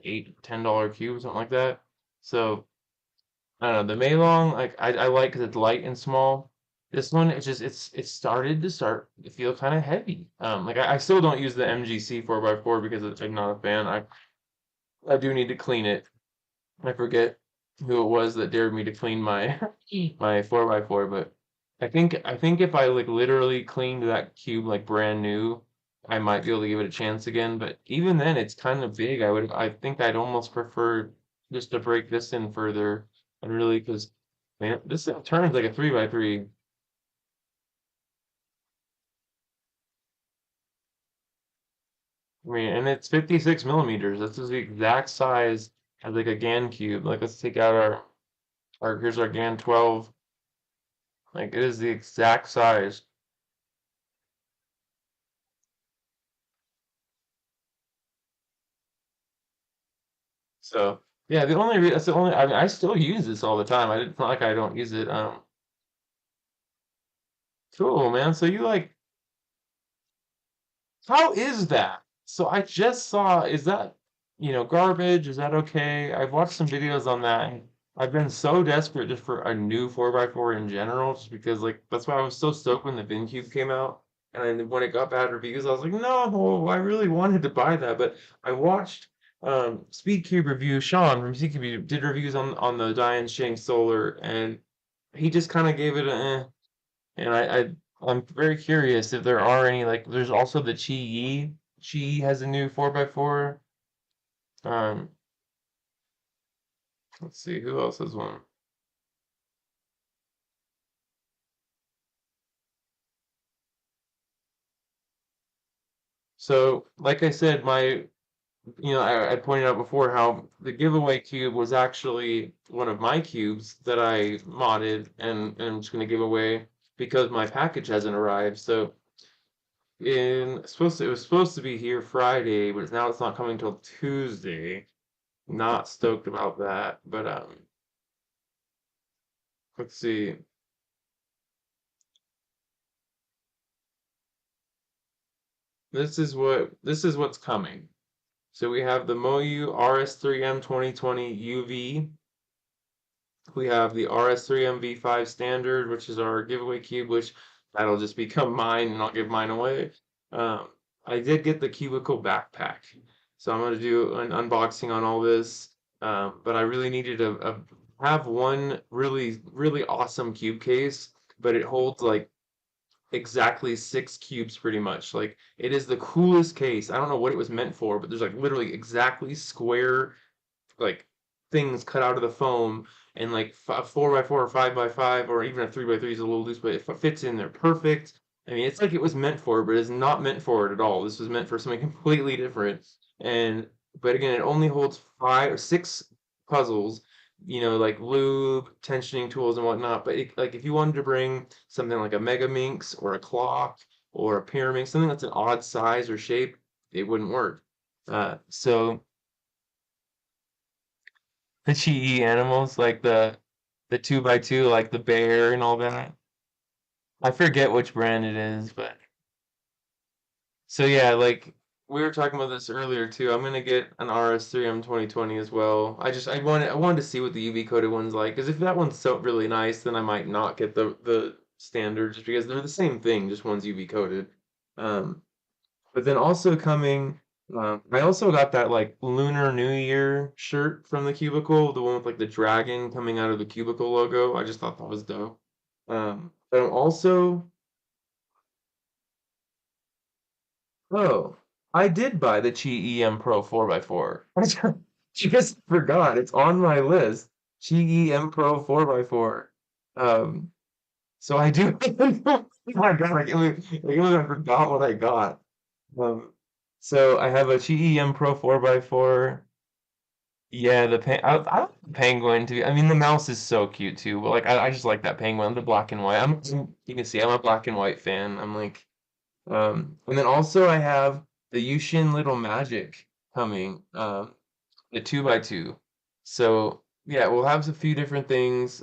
$8, $10 cube, something like that. So I don't know. The Maylong, like I like because it's light and small. This one, it's started to feel kind of heavy. Like I still don't use the MGC 4x4 because I'm not a fan. I do need to clean it. I forget who it was that dared me to clean my my 4x4, but I think if I like literally cleaned that cube like brand new, I might be able to give it a chance again. But even then, it's kind of big. I think I'd almost prefer just to break this in further and really because man, this thing turns like a 3x3. I mean, and it's 56 millimeters. This is the exact size as like a GAN cube. Like let's take out our here's our GAN 12. Like it is the exact size. So yeah, that's the only. I mean, I still use this all the time. It's not like I don't use it. Cool, man. So you like, how is that? So I just saw, is that, garbage? Is that okay? I've watched some videos on that. And I've been so desperate just for a new 4x4 in general, just because like that's why I was so stoked when the VinCube came out. And then when it got bad reviews, I was like, no, I really wanted to buy that. But I watched Speedcube review, Sean from Speedcube did reviews on the Diane Shang Solar, and he just kind of gave it a and I'm very curious if there are any like there's also the Chi Yi. Chi Yi has a new 4x4. Um, let's see who else has one. So, like I said, I pointed out before how the giveaway cube was actually one of my cubes that I modded and I'm just gonna give away because my package hasn't arrived. So it was supposed to be here Friday, but now it's not coming till Tuesday. Not stoked about that, but let's see. This is what's coming. So we have the MoU RS3M 2020 UV. We have the RS3M V5 standard, which is our giveaway cube, which that'll just become mine and I'll give mine away. Um, I did get the cubicle backpack, so I'm gonna do an unboxing on all this. But I really needed a have one really really awesome cube case, but it holds like exactly 6 cubes pretty much. Like it is the coolest case. I don't know what it was meant for, but there's like literally exactly square like things cut out of the foam and like a 4x4 or 5x5 or even a 3x3 is a little loose, but it fits in there perfect. I mean, it's like it was meant for it, but it's not meant for it at all. This was meant for something completely different. And but again, it only holds 5 or 6 puzzles, like lube, tensioning tools and whatnot. But like if you wanted to bring something like a Mega Minx or a clock or a Pyraminx, something that's an odd size or shape, it wouldn't work. So the GE animals, like the 2x2, like the bear and all that. I forget which brand it is, but so yeah, like we were talking about this earlier too. I'm gonna get an RS3M 2020 as well. I wanted to see what the UV coated one's like, because if that one's so really nice, then I might not get the standard just because they're the same thing, just one's UV coated. Um, But then also coming, I also got that like Lunar New Year shirt from the Cubicle, the one with like the dragon coming out of the Cubicle logo. I just thought that was dope. But I'm also, oh, I did buy the Chi EM Pro 4x4. I just forgot. It's on my list. Chi EM Pro 4x4. Um, so I do. Oh my God, I forgot what I got. Um, so I have a GEM Pro 4x4. Yeah, I like the penguin too. I mean, the mouse is so cute too. But like, I just like that penguin, the black and white. You can see I'm a black and white fan. I'm like, and then also I have the Yushin Little Magic coming, the 2x2. So yeah, we'll have a few different things.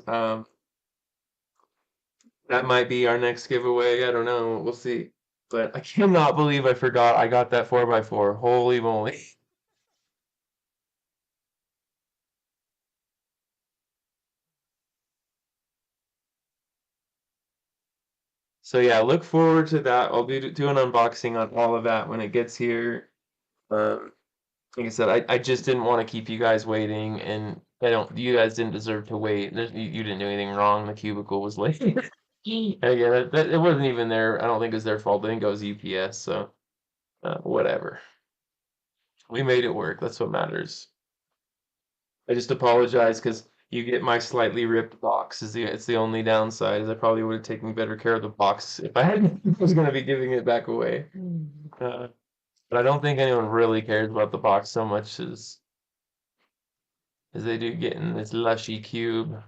That might be our next giveaway. I don't know. We'll see. But I cannot believe I forgot I got that 4x4. Holy moly. So yeah, look forward to that. I'll do an unboxing on all of that when it gets here. Um, like I said, I just didn't want to keep you guys waiting, and you guys didn't deserve to wait. You didn't do anything wrong. The cubicle was late. And again, it wasn't even their, I don't think it's their fault. I think it was UPS, so whatever. We made it work. That's what matters. I just apologize because you get my slightly ripped box. It's the only downside. Is I probably would have taken better care of the box if I had was going to be giving it back away. Uh, but I don't think anyone really cares about the box so much as they do getting this lushy cube.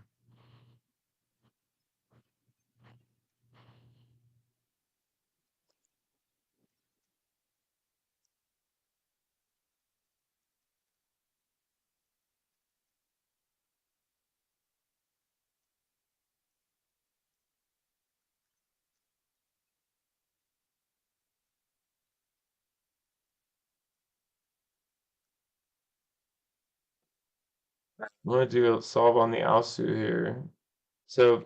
I'm gonna do a solve on the Alsu here. So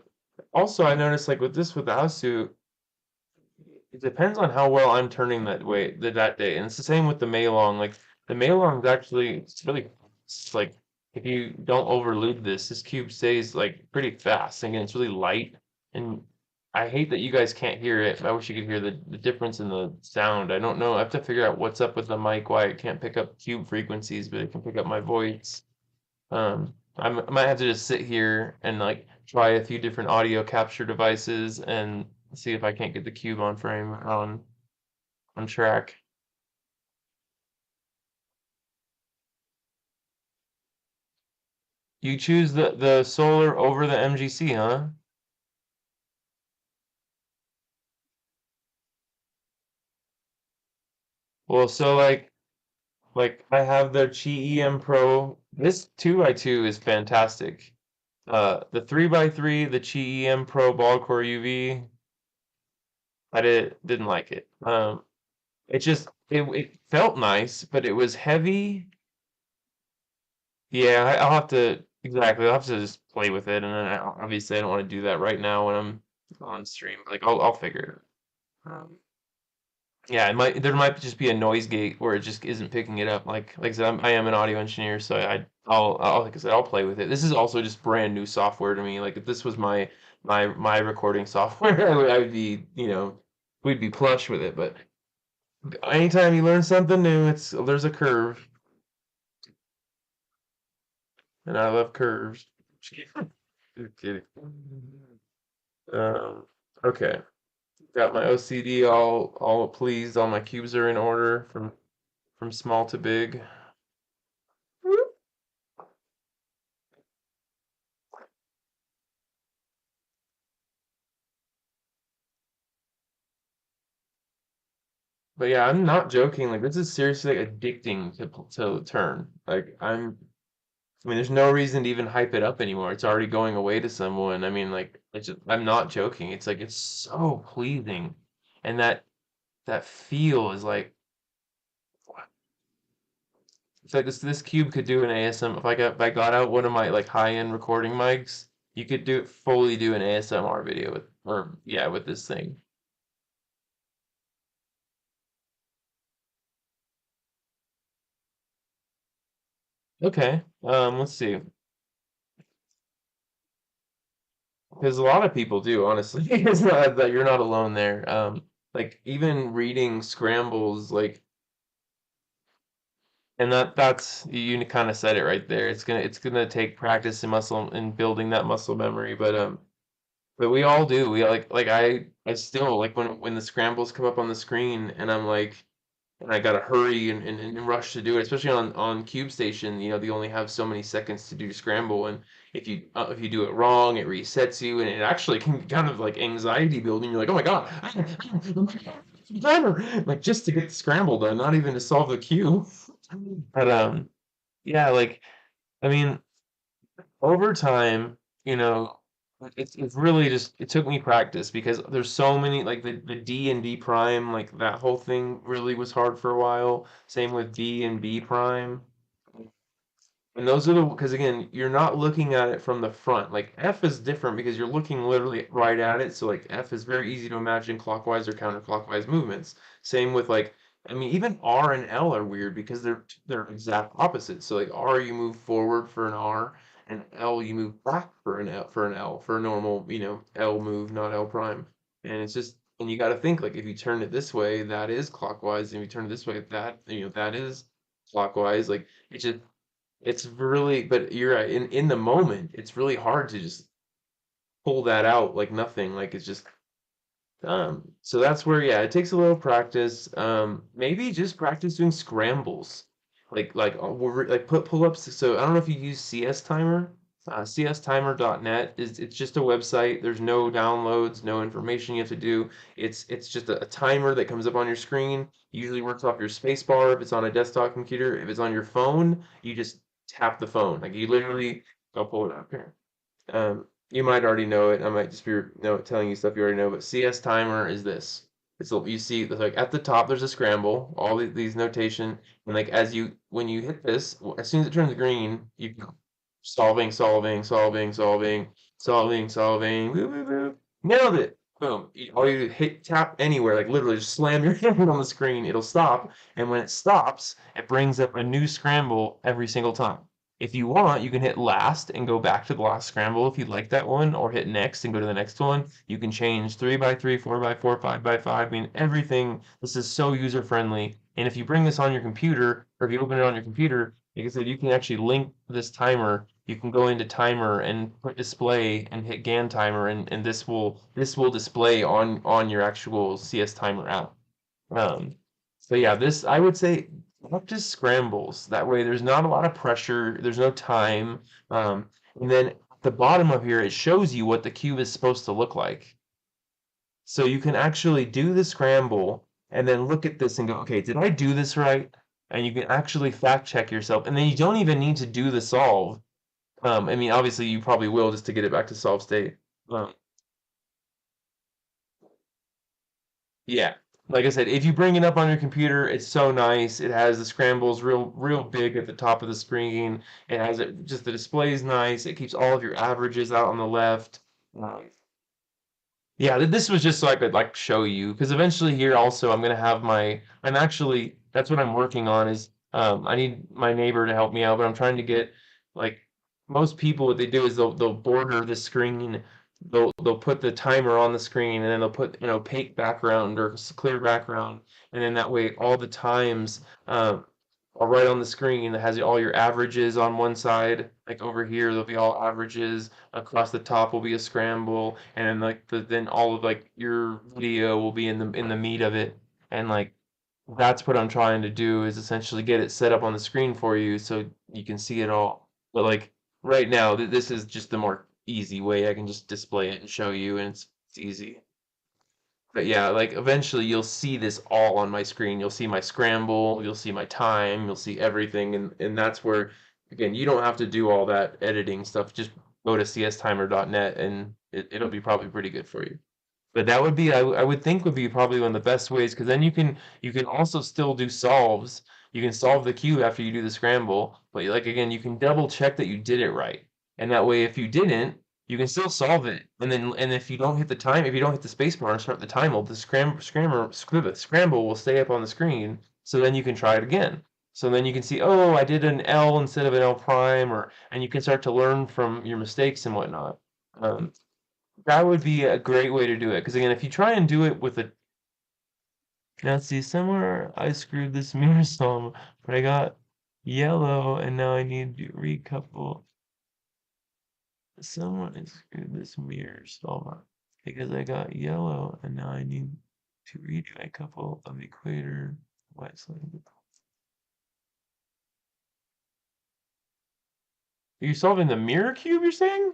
also I noticed like with the Alsu, it depends on how well I'm turning that day. And it's the same with the Maylong. Like the Maylong is actually it's really it's like if you don't overload this cube stays like pretty fast. Again, it's really light. And I hate that you guys can't hear it. I wish you could hear the difference in the sound. I don't know. I have to figure out what's up with the mic, why it can't pick up cube frequencies, but it can pick up my voice. I might have to just sit here and like try a few different audio capture devices and see if I can't get the cube on frame on track. You choose the solar over the MGC, huh? Well, so like I have the Qi EM Pro. This 2x2 is fantastic. The 3x3, the Qi EM Pro ball core UV, I didn't like it. It felt nice, but it was heavy. Yeah, I'll have to exactly. I'll have to just play with it, and then obviously I don't want to do that right now when I'm on stream. Like I'll figure it out. Yeah, there might just be a noise gate where it just isn't picking it up. Like I said, I am an audio engineer, so I'll like I said I'll play with it. This is also just brand new software to me. Like if this was my recording software, I would be we'd be plush with it. But anytime you learn something new, it's there's a curve, and I love curves. Just kidding. Um, okay. Got my OCD all pleased. All my cubes are in order from small to big. But yeah, I'm not joking. Like this is seriously like addicting to turn. I mean, there's no reason to even hype it up anymore. It's already going away to someone. I mean, like I'm not joking. It's like it's so pleasing, and that feel is like it's like this cube could do an ASM if I got out one of my like high-end recording mics, you could fully do an ASMR video with or yeah with this thing. Okay, let's see. Because a lot of people do, honestly. It's not that you're not alone there. Like even reading scrambles, like, and that's you kind of said it right there. It's gonna take practice and muscle and building that muscle memory. But we all do. We like I still like when the scrambles come up on the screen and I'm like and I gotta hurry and rush to do it, especially on Cube Station. They only have so many seconds to do scramble, and if you do it wrong, it resets you, and it actually can be kind of like anxiety building. You're like, oh my god, timer, like just to get the scramble done, not even to solve the cue. But yeah, like I mean, over time, you know, it's really just it took me practice because there's so many like the D and D prime, like that whole thing really was hard for a while. Same with D and B prime. And those are the because again, you're not looking at it from the front. Like F is different because you're looking literally right at it. So like F is very easy to imagine clockwise or counterclockwise movements. Same with like I mean even R and L are weird because they're exact opposites. So like R you move forward for an R and L you move back for an L for a normal, L move, not L prime. And it's just and you got to think like if you turn it this way, that is clockwise, and if you turn it this way, that is clockwise. Like it just it's really, but you're right. In the moment, it's really hard to just pull that out like nothing. Like it's just so that's where yeah, it takes a little practice. Maybe just practice doing scrambles. Like put pull-ups. So I don't know if you use CS Timer. CStimer.net is it's just a website. There's no downloads, no information you have to do. It's just a timer that comes up on your screen. Usually works off your space bar if it's on a desktop computer. If it's on your phone, you just tap the phone. Like you literally, I'll pull it up here. You might already know it. I might just be telling you stuff you already know. But CS Timer is this. You see like at the top there's a scramble, all these notation, and like when you hit this, as soon as it turns green, you solving. Woo, woo, woo. Nailed it. Boom. All you hit tap anywhere, like literally just slam your hand on the screen, it'll stop. And when it stops, it brings up a new scramble every single time. If you want, you can hit last and go back to the last scramble if you like that one, or hit next and go to the next one. You can change 3 by 3, 4 by 4, 5 by 5. I mean, everything. This is so user friendly. And if you bring this on your computer, or if you open it on your computer, like I said, you can actually link this timer. You can go into timer and put display and hit GAN timer, and this will display on your actual CS timer app. Um, so yeah, this I would say practice scrambles. That way, there's not a lot of pressure. There's no time. And then at the bottom of here, it shows you what the cube is supposed to look like. So you can actually do the scramble and then look at this and go, okay, did I do this right? And you can actually fact check yourself. And then you don't even need to do the solve. I mean, obviously you probably will just to get it back to solve state. Um, yeah. Like I said, if you bring it up on your computer, it's so nice. It has the scrambles real big at the top of the screen. It has it just the display's nice. It keeps all of your averages out on the left. Um, Yeah, this was just so I could like show you because eventually here also I'm gonna have I'm actually that's what I'm working on is I need my neighbor to help me out, but I'm trying to get like most people what they do is they'll border the screen, they'll put the timer on the screen and then they'll put an opaque background or clear background, and then that way all the times are right on the screen that has all your averages on one side. Like over here, there'll be all averages. Across the top will be a scramble, and then like then all of like your video will be in the meat of it. And like that's what I'm trying to do is essentially get it set up on the screen for you so you can see it all. But like right now, this is just the more easy way. I can just display it and show you, and it's easy. But yeah, like eventually you'll see this all on my screen. You'll see my scramble, you'll see my time, you'll see everything, and that's where again you don't have to do all that editing stuff. Just go to cstimer.net and it'll be probably pretty good for you. But that would be I would think would be probably one of the best ways because then you can also still do solves. You can solve the cube after you do the scramble, but like again, you can double check that you did it right. And that way if you didn't, you can still solve it. And if you don't hit the time, if you don't hit the space bar and start the timer, the scramble will stay up on the screen. So then you can try it again. So then you can see, oh, I did an L instead of an L prime, or and you can start to learn from your mistakes and whatnot. Um, that would be a great way to do it. Because again, if you try and do it with a now see somewhere I screwed this mirror some, but I got yellow and now I need to recouple. Someone has screwed this mirror solver because I got yellow and now I need to redo a couple of equator white slide. Are you solving the mirror cube, you're saying?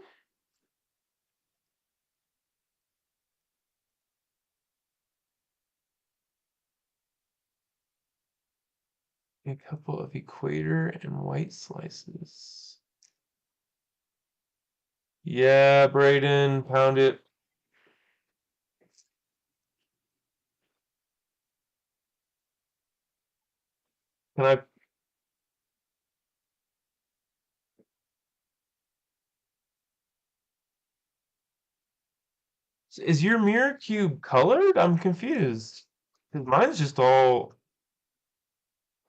A couple of equator and white slices. Yeah, Brayden, pound it. Can I Is your mirror cube colored? I'm confused. 'Cause mine's just all.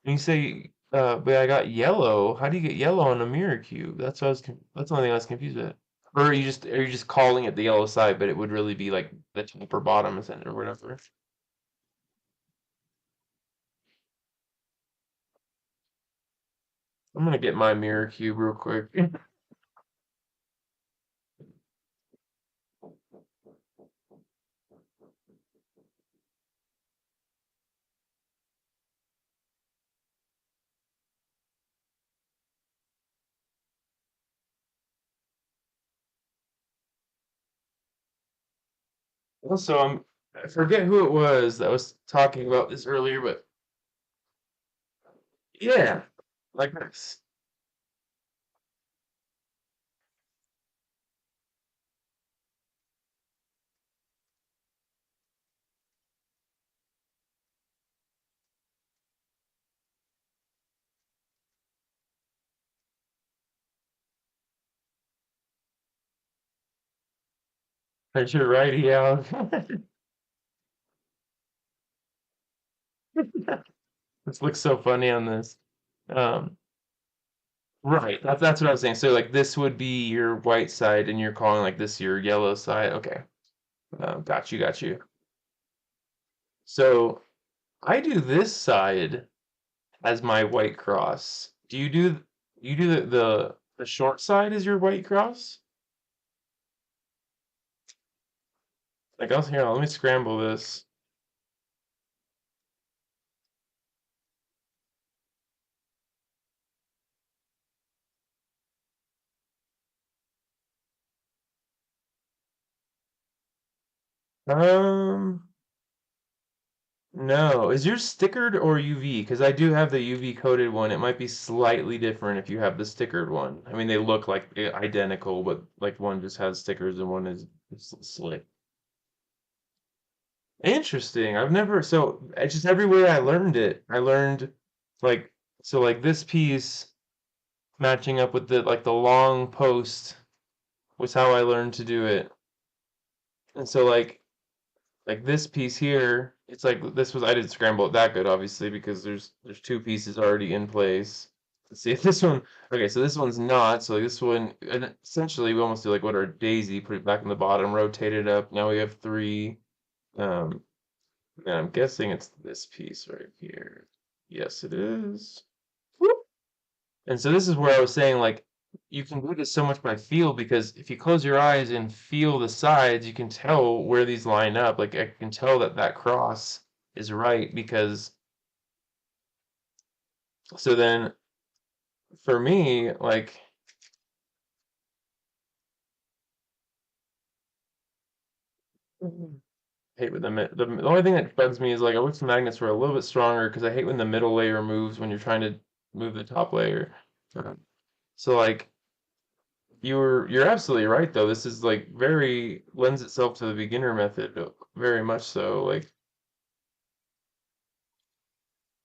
When you say, but I got yellow. How do you get yellow on a mirror cube? That's the only thing I was confused with. Or are you just calling it the yellow side, but it would really be like the top or bottom or whatever. I'm gonna get my mirror cube real quick. Also, I forget who it was that was talking about this earlier, but yeah, like this. That's your righty out. This looks so funny on this. Um, right. That's what I was saying. So like this would be your white side, and you're calling like this your yellow side. Okay. Got you. Got you. So I do this side as my white cross. Do you do the short side as your white cross? Like I was here. Let me scramble this. Um. No. Is yours stickered or UV? Because I do have the UV coated one. It might be slightly different if you have the stickered one. I mean, they look like identical, but like one just has stickers and one is slick. Interesting. I've never, so it's just everywhere I learned it. I learned like, so like this piece matching up with the like the long post was how I learned to do it. And so like this piece here, it's like this was I didn't scramble it that good obviously because there's two pieces already in place. Let's see if this one okay, so this one's not, so like this one and essentially we almost do like what our daisy, put it back in the bottom, rotate it up. Now we have three. Um and I'm guessing it's this piece right here. Yes, it is. Whoop. And so this is where I was saying like you can do this so much by feel because if you close your eyes and feel the sides, you can tell where these line up. Like I can tell that that cross is right because so then for me like I hate when the only thing that bugs me is like I wish the magnets were a little bit stronger because I hate when the middle layer moves when you're trying to move the top layer. So like you're absolutely right though. This is like very lends itself to the beginner method very much so. Like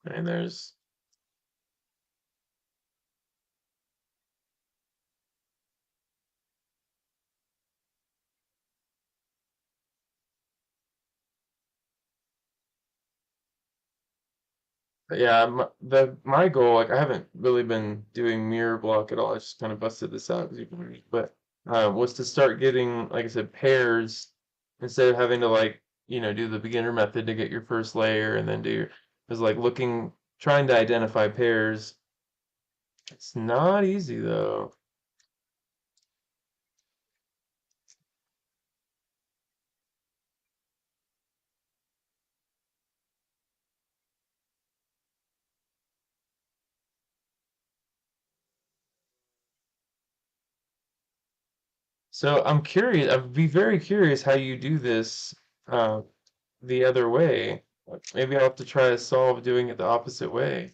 and there's yeah, my goal like I haven't really been doing mirror block at all. I just kind of busted this out because you but was to start getting like I said pairs instead of having to like do the beginner method to get your first layer and then do your was like looking trying to identify pairs. It's not easy though. So I'm curious. I'd be very curious how you do this uh, the other way. Like, maybe I'll have to try to solve doing it the opposite way.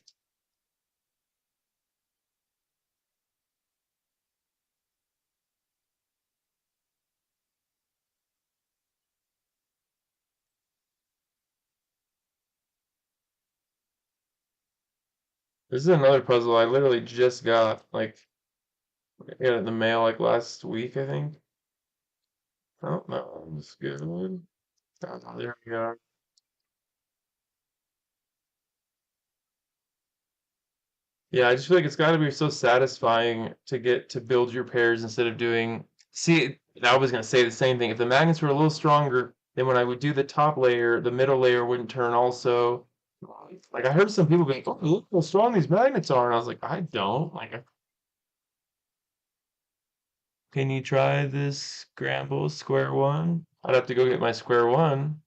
This is another puzzle I literally just got. Like, I got it in the mail like last week, I think. Oh, no, that's good. Oh, there we go. Yeah, I just feel like it's got to be so satisfying to get to build your pairs instead of doing. See, I was gonna say the same thing. If the magnets were a little stronger, then when I would do the top layer, the middle layer wouldn't turn also. Like I heard some people being, "Oh, look how strong these magnets are," and I was like, "I don't." Like, can you try this scramble square one? I'd have to go get my square one.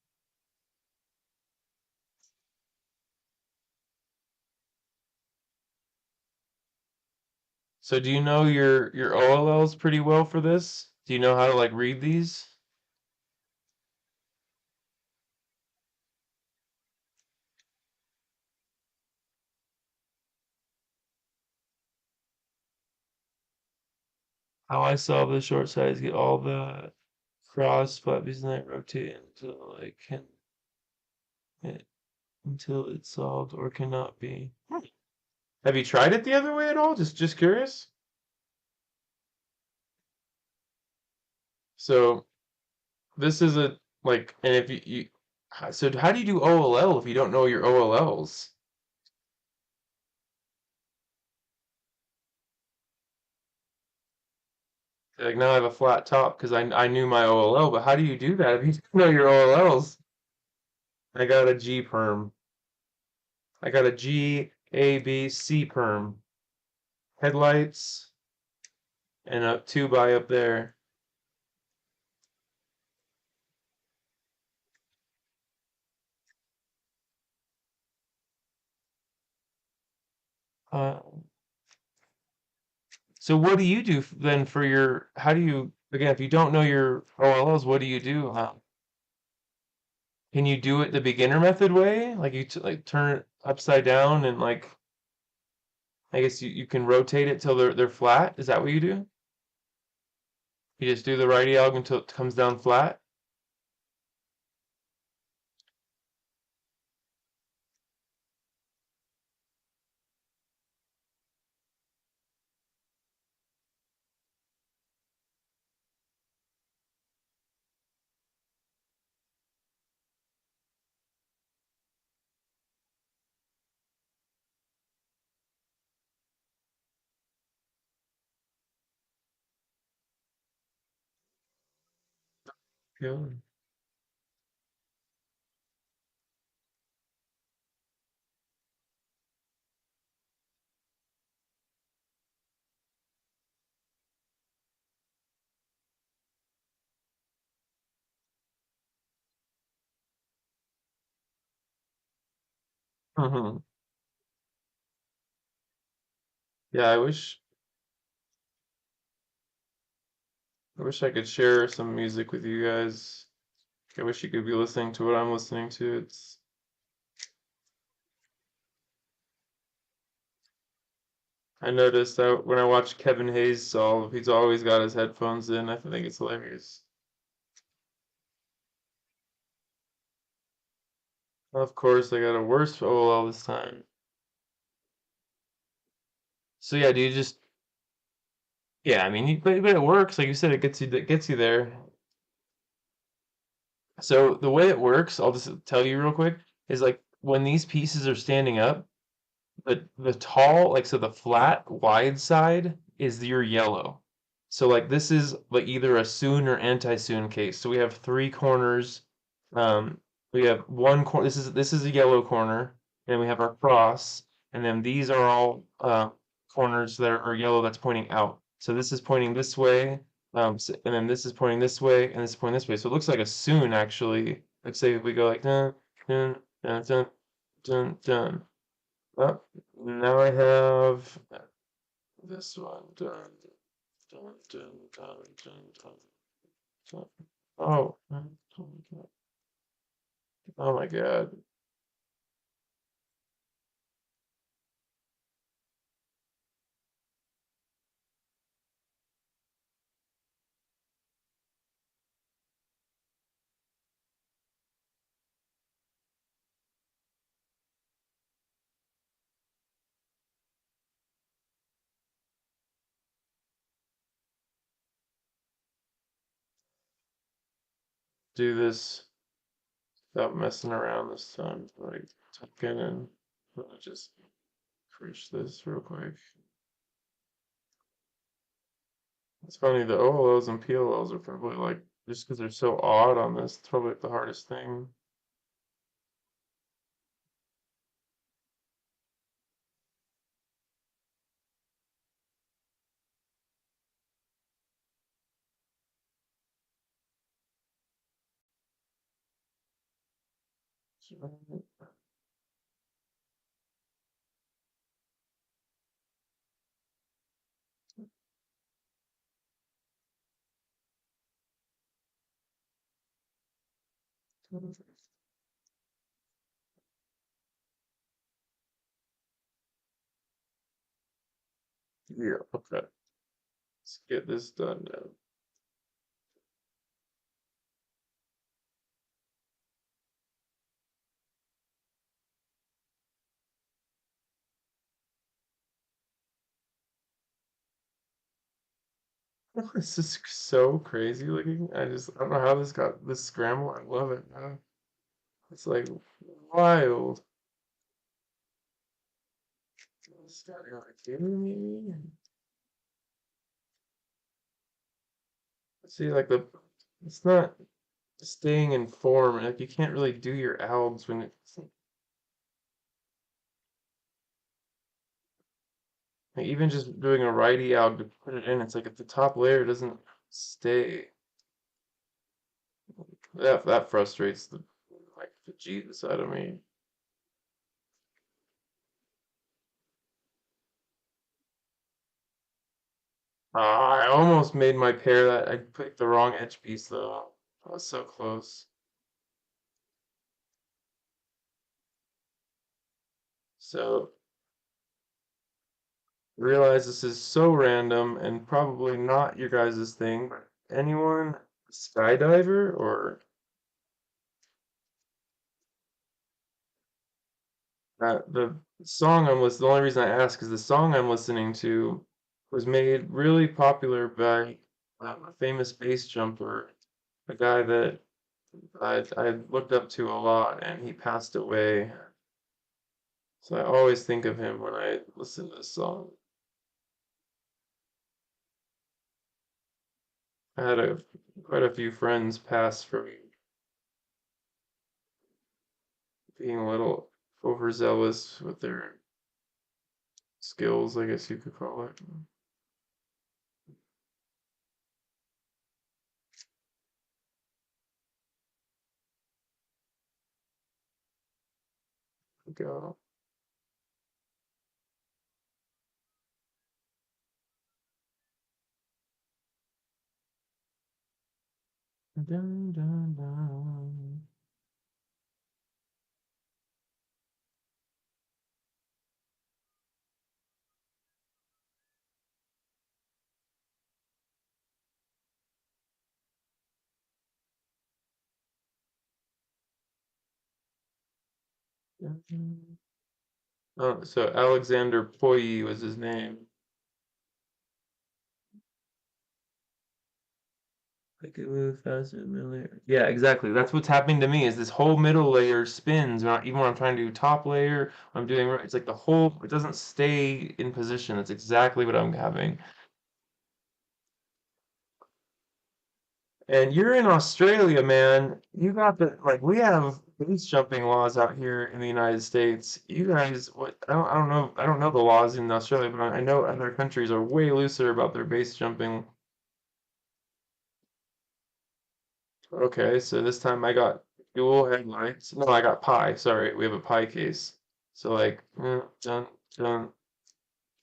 So do you know your OLLs pretty well for this? Do you know how to like read these? How I solve the short sides, get all the cross flappies and then rotate until I can it, until it's solved or cannot be. Have you tried it the other way at all? Just curious. So This is a like, and if so how do you do OLL if you don't know your OLLs? Like now I have a flat top because I knew my OLL, but how do you do that if you don't know your OLLs? I got a G perm. I got a G A B C perm. Headlights and a 2 by up there. Uh, so what do you do then for your, how do you, again, if you don't know your OLLs, what do you do? Can you do it the beginner method way? Like you like turn it upside down and like, I guess you can rotate it till they're flat. Is that what you do? You just do the right elg until it comes down flat? Yeah. Hmm. Yeah, I wish I could share some music with you guys. I wish you could be listening to what I'm listening to. I noticed that when I watch Kevin Hayes solve, he's always got his headphones in. I think it's hilarious. Of course, I got a worse OLL this time. So yeah, do you just, yeah, I mean, but it works. Like you said, it gets you there. So the way it works, I'll just tell you real quick, is like when these pieces are standing up, the tall, like so the flat wide side is your yellow. So like this is like either a Soon or anti-Soon case. So we have three corners. Um, we have one corner. This is a yellow corner. Then we have our cross, and then these are all corners that are yellow that's pointing out. So this is pointing this way, and then this is pointing this way, and this is pointing this way. So it looks like a Soon actually. Let's say if we go like dun dun dun dun dun dun. Well, now I have this one done. Dun, dun, dun, dun, dun, dun. Oh, oh my God. Do this without messing around this time. Like, tuck in and just push this real quick. It's funny, the OLOs and PLLs are probably like, just because they're so odd on this, it's probably like the hardest thing. Yeah, okay. Let's get this done now. This is so crazy looking. I don't know how this got this scramble. I love it. It's like wild. Starting on a camera, maybe. See, like it's not staying in form. Like you can't really do your albs when it's like even just doing a righty alb to put it in. It's like if the top layer doesn't stay. That frustrates the like the Jesus out of me. I almost made my pair that I picked the wrong edge piece though. I was so close. So realize this is so random and probably not your guys' thing, but anyone skydiver or the song the only reason I ask is the song I'm listening to was made really popular by a famous bass jumper, a guy that I looked up to a lot, and he passed away. So I always think of him when I listen to this song. I had quite a few friends pass from being a little overzealous with their skills, I guess you could call it. Go. Dun, dun, dun. Dun, dun. Oh, so Alexander Poyi was his name. I could move faster than middle layer. Yeah, exactly. That's what's happening to me is this whole middle layer spins. Even when I'm trying to do top layer, I'm doing it's like the whole it doesn't stay in position. It's exactly what I'm having. And you're in Australia, man. You got the like we have base jumping laws out here in the United States. You guys, what I don't know the laws in Australia, but I know other countries are way looser about their base jumping. Okay, so this time I got dual headlights. No, I got pi. Sorry, we have a pi case. So like, dun dun dun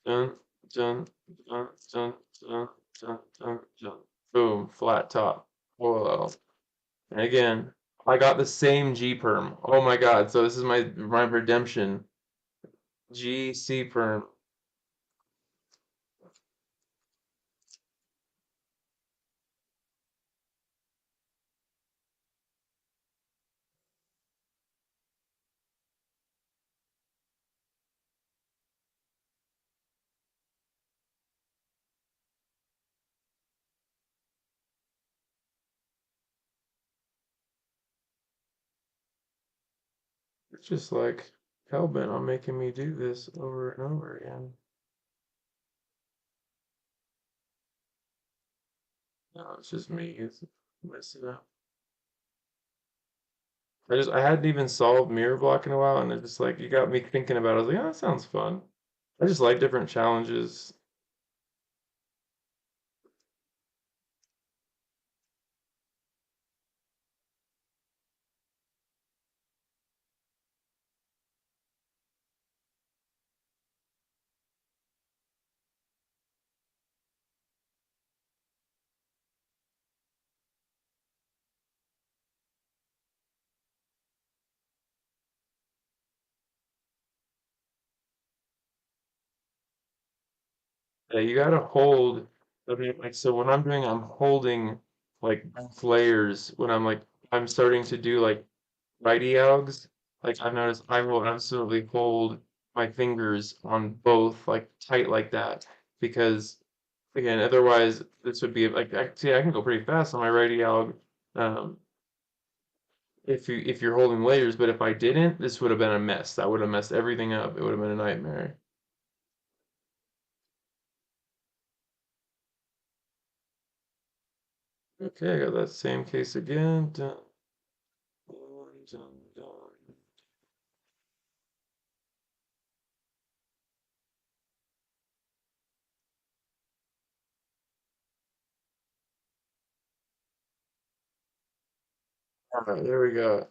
dun dun dun dun dun dun dun. Boom, flat top. Whoa. And again, I got the same G perm. Oh my God! So this is my redemption. G C perm. It's just like hell bent on making me do this over and over again. No, it's just me. It's messing up. I hadn't even solved mirror block in a while, and it just like you got me thinking about it. I was like, oh, that sounds fun. I just like different challenges. Yeah, you gotta hold. I mean, like so when I'm doing, I'm holding like both layers. When I'm starting to do like righty algs, like I've noticed I will absolutely hold my fingers on both like tight like that because Again, otherwise this would be like see I can go pretty fast on my right dialog if you're holding layers, but if I didn't, this would have been a mess. That would have messed everything up. It would have been a nightmare. Okay, I got that same case again. Dun, dun, dun, dun. All right, there we go.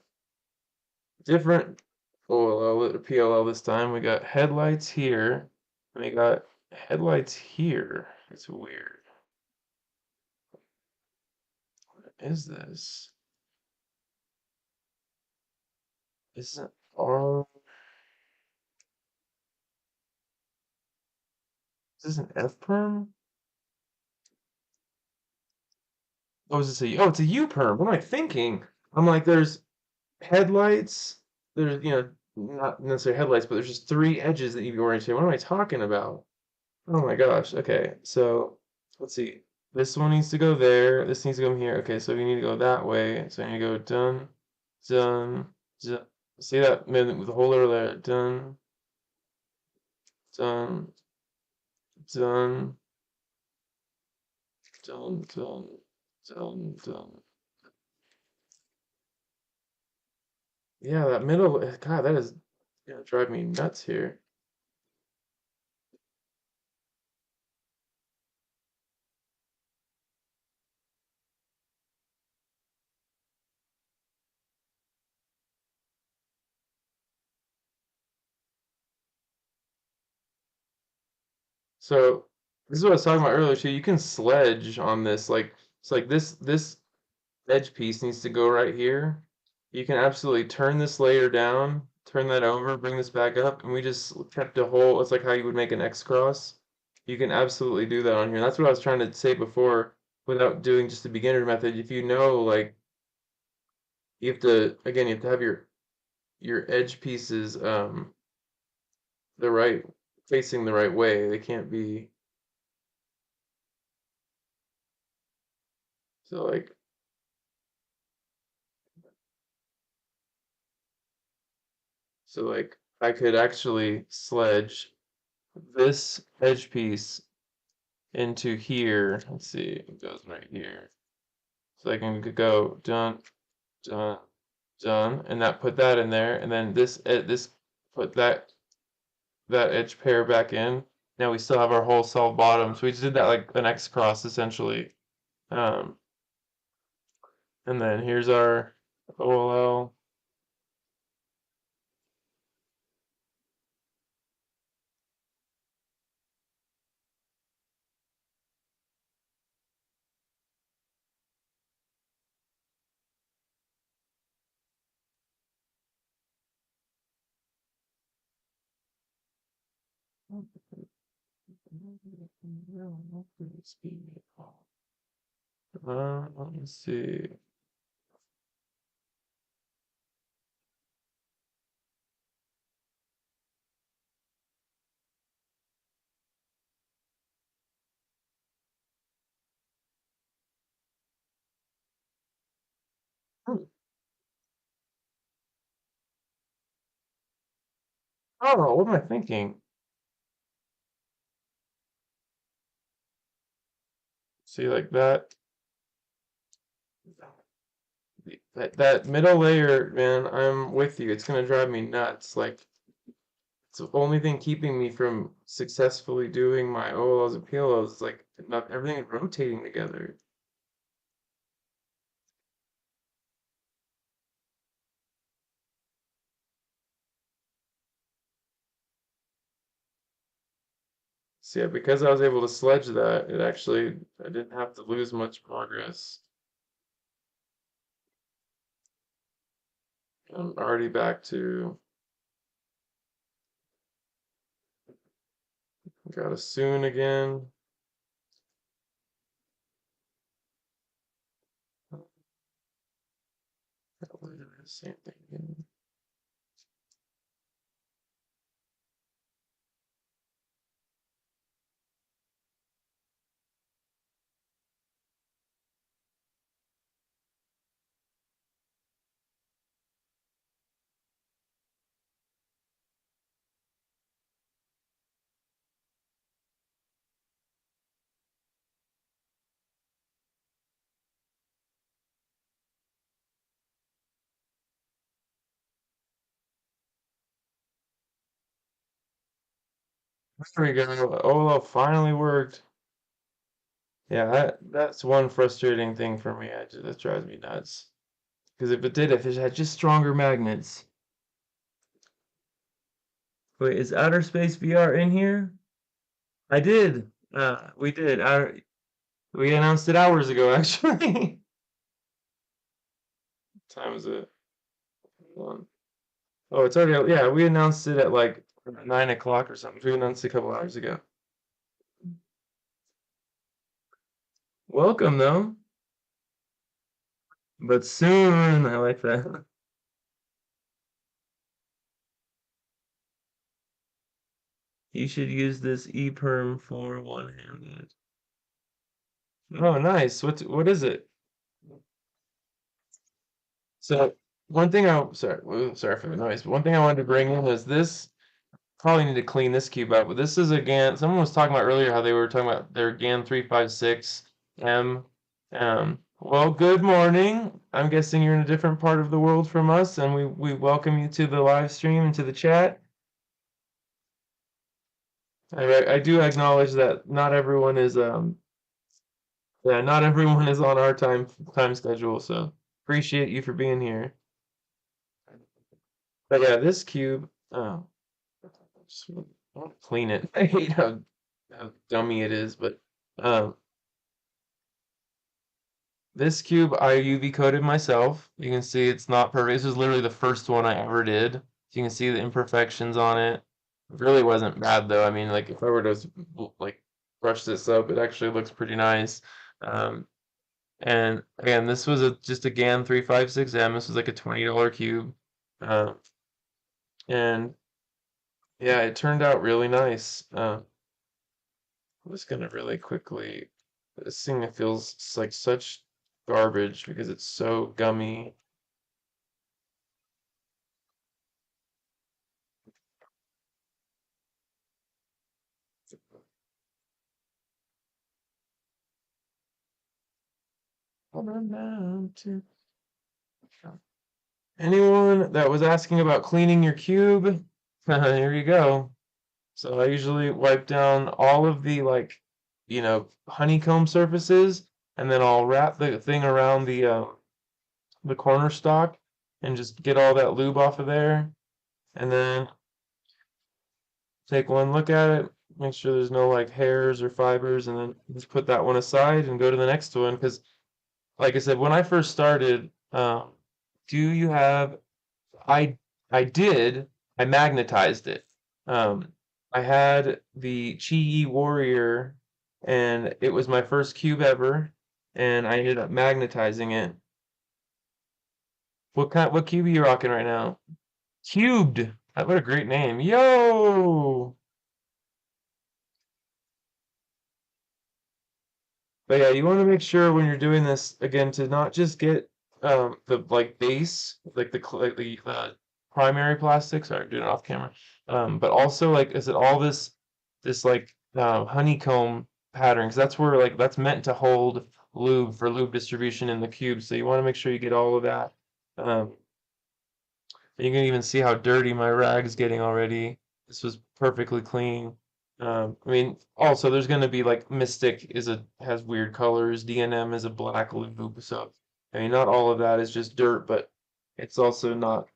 Different OLL or PLL this time. We got headlights here, and we got headlights here. It's weird. What is this? Isn't R? Is this an F perm? Oh, is this a? Oh, it's a U perm. What am I thinking? I'm like, there's headlights. There's not necessarily headlights, but there's just three edges that you can orientate. What am I talking about? Oh my gosh. Okay, so let's see. This one needs to go there. This needs to go here. Okay, so we need to go that way. So I need to go done, done, done. See that with the whole over there? Done, done, done, done, done, done, done. Yeah, that middle. God, that is gonna drive me nuts here. So this is what I was talking about earlier too. You can sledge on this. Like it's like this edge piece needs to go right here. You can absolutely turn this layer down, turn that over, bring this back up, and we just kept a whole. It's like how you would make an X cross. You can absolutely do that on here. That's what I was trying to say before, without doing just the beginner method. If you know, like you have to again, you have to have your edge pieces the right facing the right way. They can't be so like I could actually sledge this edge piece into here. Let's see, it goes right here. So I can go done, done, done, and that put that in there, and then this put that edge pair back in. Now we still have our whole solved bottom. So we just did that like an X cross essentially. Um, and then here's our OLL. Let's see. Oh, what am I thinking? See, like that. That middle layer, man, I'm with you. It's gonna drive me nuts. Like it's the only thing keeping me from successfully doing my OLs and PLLs is like not everything is rotating together. So yeah, because I was able to sledge that, it actually I didn't have to lose much progress. I'm already back to got a soon again. Same thing again. There we go. Oh, finally worked. Yeah, that's one frustrating thing for me. That drives me nuts. Because if it had just stronger magnets. Wait, is Outer Space VR in here? I did. We did. We announced it hours ago, actually. What time is it? Hold Oh, it's already. Yeah, we announced it at like 9 o'clock or something. We announced it a couple hours ago. Welcome, though. But soon. I like that. You should use this EPERM for one-handed. Oh, nice. What is it? So one thing sorry for the noise, but one thing I wanted to bring in is this. Probably need to clean this cube up, but this is a GAN. Someone was talking about earlier how they were talking about their GAN 356M. Well, good morning. I'm guessing you're in a different part of the world from us, and we welcome you to the live stream and to the chat. I do acknowledge that not everyone is yeah, not everyone is on our time schedule, so appreciate you for being here. But yeah, this cube, just want to clean it. I hate how dummy it is, but um, this cube I UV coated myself. You can see it's not perfect. This was literally the first one I ever did. So you can see the imperfections on it. It really wasn't bad though. I mean, like if I were to like brush this up, it actually looks pretty nice. Um, and again, this was just a GAN 356M. This was like a $20 cube. Um, and yeah, it turned out really nice. I'm just gonna really quickly. This thing feels like such garbage because it's so gummy. Anyone that was asking about cleaning your cube, here you go. So I usually wipe down all of the like, honeycomb surfaces, and then I'll wrap the thing around the corner stock and just get all that lube off of there, and then take one look at it, make sure there's no like hairs or fibers, and then just put that one aside and go to the next one. Because, like I said, when I first started, do you have I I did. I magnetized it. Um, I had the Chi Warrior, and it was my first cube ever, and I ended up magnetizing it. What cube are you rocking right now? Cubed. What a great name. Yo! But yeah, you want to make sure when you're doing this again to not just get the like base, like the primary plastic. Sorry, I'm doing it off camera. But also like is it all this like honeycomb pattern? 'Cause that's where like that's meant to hold lube for lube distribution in the cube. So you want to make sure you get all of that. Um, you can even see how dirty my rag's getting already. This was perfectly clean. I mean, also there's gonna be like Mystic has weird colors, DNM is a black lube, so I mean not all of that is just dirt, but it's also not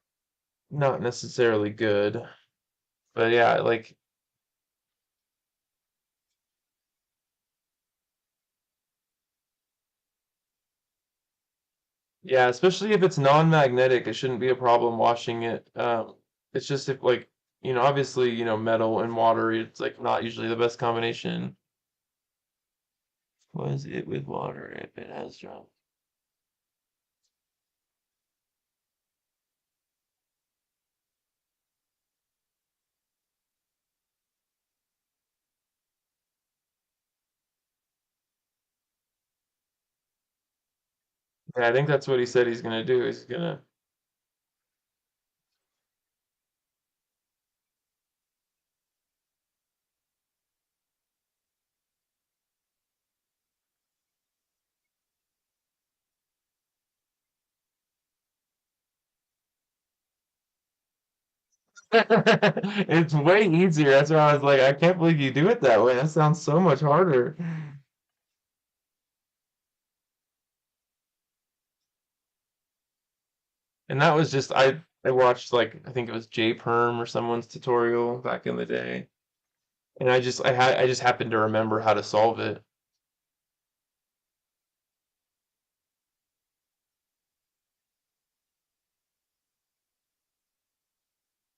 necessarily good. But yeah, like yeah, especially if it's non-magnetic, it shouldn't be a problem washing it. It's just if like obviously metal and water, it's like not usually the best combination. Was it with water if it has dropped? Yeah, I think that's what he said he's gonna do. He's gonna. It's way easier. That's why I was like, I can't believe you do it that way. That sounds so much harder. And that was just I watched like I think it was J Perm or someone's tutorial back in the day. And I just happened to remember how to solve it.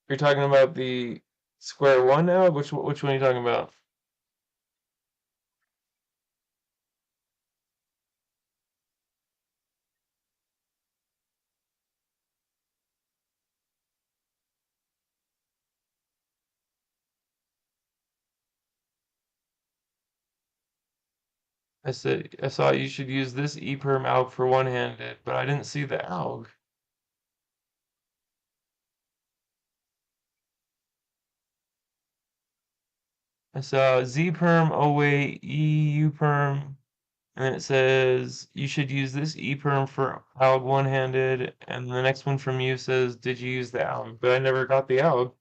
You're talking about the square one now? Which one are you talking about? I saw you should use this EPERM alg for one-handed, but I didn't see the alg. I saw Z perm, oh wait, EU perm, and then it says you should use this E perm for alg one-handed, and the next one from you says, did you use the alg? But I never got the alg.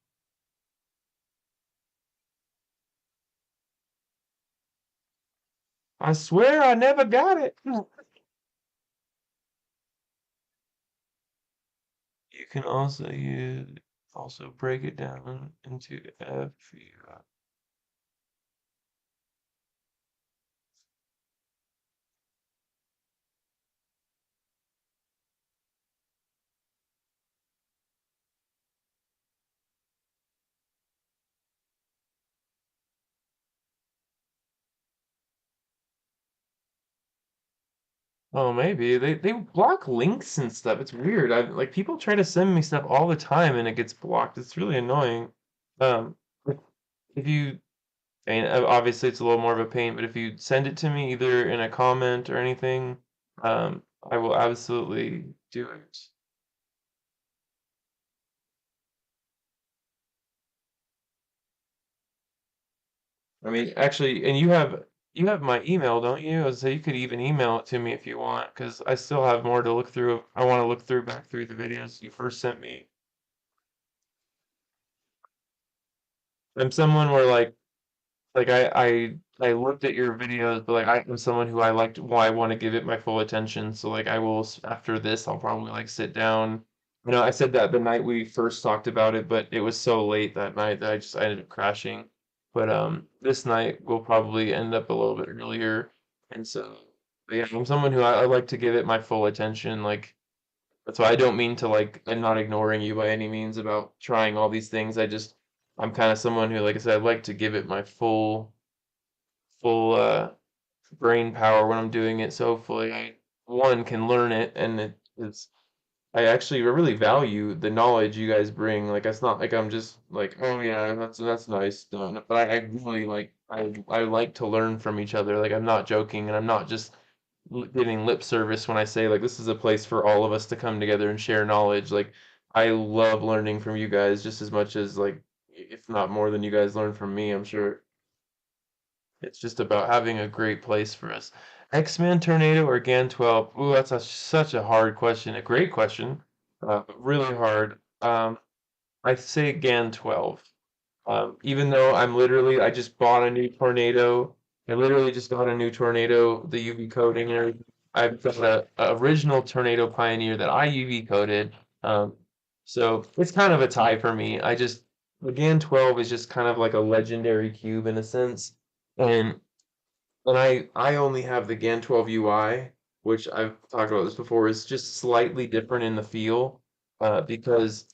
I swear I never got it. You can also break it down into F. Oh, maybe they block links and stuff. It's weird. I like people try to send me stuff all the time and it gets blocked. It's really annoying. If if you, I mean, obviously it's a little more of a pain, but if you send it to me either in a comment or anything, I will absolutely do it. I mean, actually, and you have my email, don't you? So you could even email it to me if you want, because I still have more to look through. I want to look through back through the videos you first sent me. I'm someone where like I looked at your videos, but like I'm someone who I liked, well, I want to give it my full attention. So like I will after this, I'll probably like sit down. You know, I said that the night we first talked about it, but it was so late that night that I ended up crashing. But this night we'll probably end up a little bit earlier, and so but yeah, I'm someone who I like to give it my full attention. Like that's why I don't mean to like I'm not ignoring you by any means about trying all these things. I'm kind of someone who, like I said, I like to give it my full brain power when I'm doing it. So hopefully I one can learn it and it is I actually really value the knowledge you guys bring. Like it's not like I'm just like, oh yeah, that's nice. No, no, but I really like I like to learn from each other. Like I'm not joking and I'm not just giving lip service when I say like this is a place for all of us to come together and share knowledge. Like I love learning from you guys just as much as like if not more than you guys learn from me, I'm sure. It's just about having a great place for us. X-Men Tornado or GAN 12? Ooh, such a hard question. A great question, but really hard. I say GAN 12. Even though I just bought a new Tornado. I literally just got a new Tornado, the UV coating and everything. I've got a original Tornado Pioneer that I UV coated. Um, so it's kind of a tie for me. The GAN 12 is just kind of like a legendary cube in a sense. And I only have the GAN 12 UI, which I've talked about this before, is just slightly different in the feel, because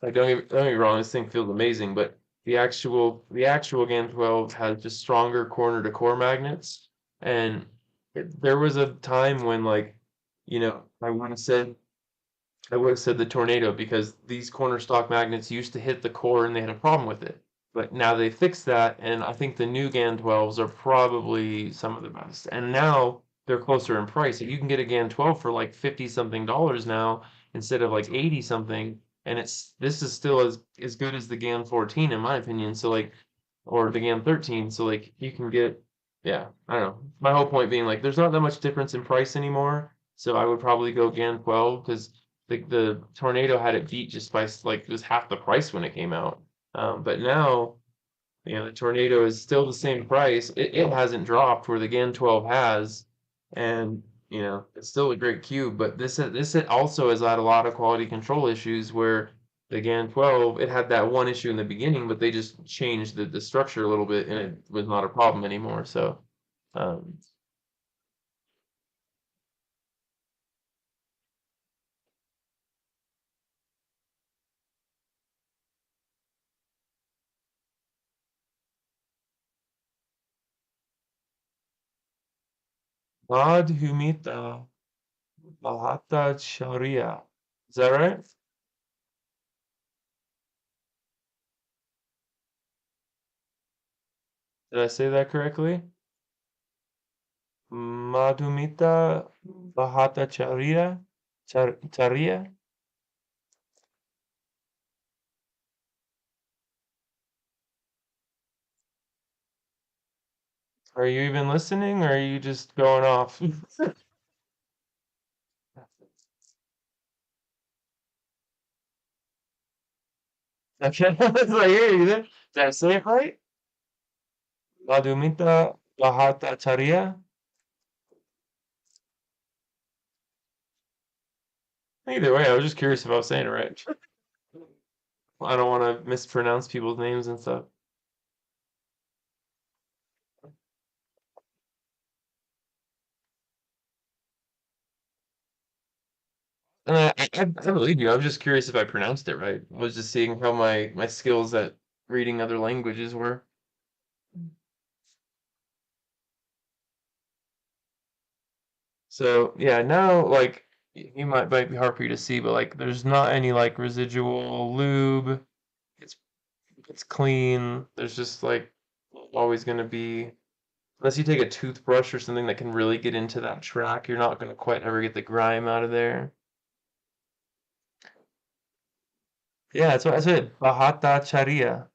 like don't get me wrong, this thing feels amazing, but the actual GAN 12 has just stronger corner to core magnets, and there was a time when like, you know, I would have said the tornado because these corner stock magnets used to hit the core and they had a problem with it. But now they fixed that, and I think the new GAN 12s are probably some of the best. And now they're closer in price. You can get a GAN 12 for like 50 something dollars now instead of like 80 something. And this is still as good as the GAN 14 in my opinion. So like, or the GAN 13. So like you can get, yeah, I don't know. My whole point being like, there's not that much difference in price anymore. So I would probably go GAN 12 because the tornado had it beat just by like it was half the price when it came out. But now, the tornado is still the same price. It hasn't dropped where the GAN 12 has, and it's still a great cube. But this also has had a lot of quality control issues where the GAN 12 it had that one issue in the beginning, but they just changed the structure a little bit, and it was not a problem anymore. So, um, Madhumita Bahata Sharia. Is that right? Did I say that correctly? Madhumita Bahata Charia? Are you even listening or are you just going off? Okay, I was like, hey, did I say it right? Madhumita Bahata Charia? Either way, I was just curious if I was saying it right. I don't want to mispronounce people's names and stuff. And I believe you. I was just curious if I pronounced it right. I was just seeing how my skills at reading other languages were. So yeah, now like you might be hard for you to see, but like there's not any like residual lube. It's it's clean. There's just like always gonna be unless you take a toothbrush or something that can really get into that track, you're not gonna quite ever get the grime out of there. Yeah, that's it. Bahata Charia.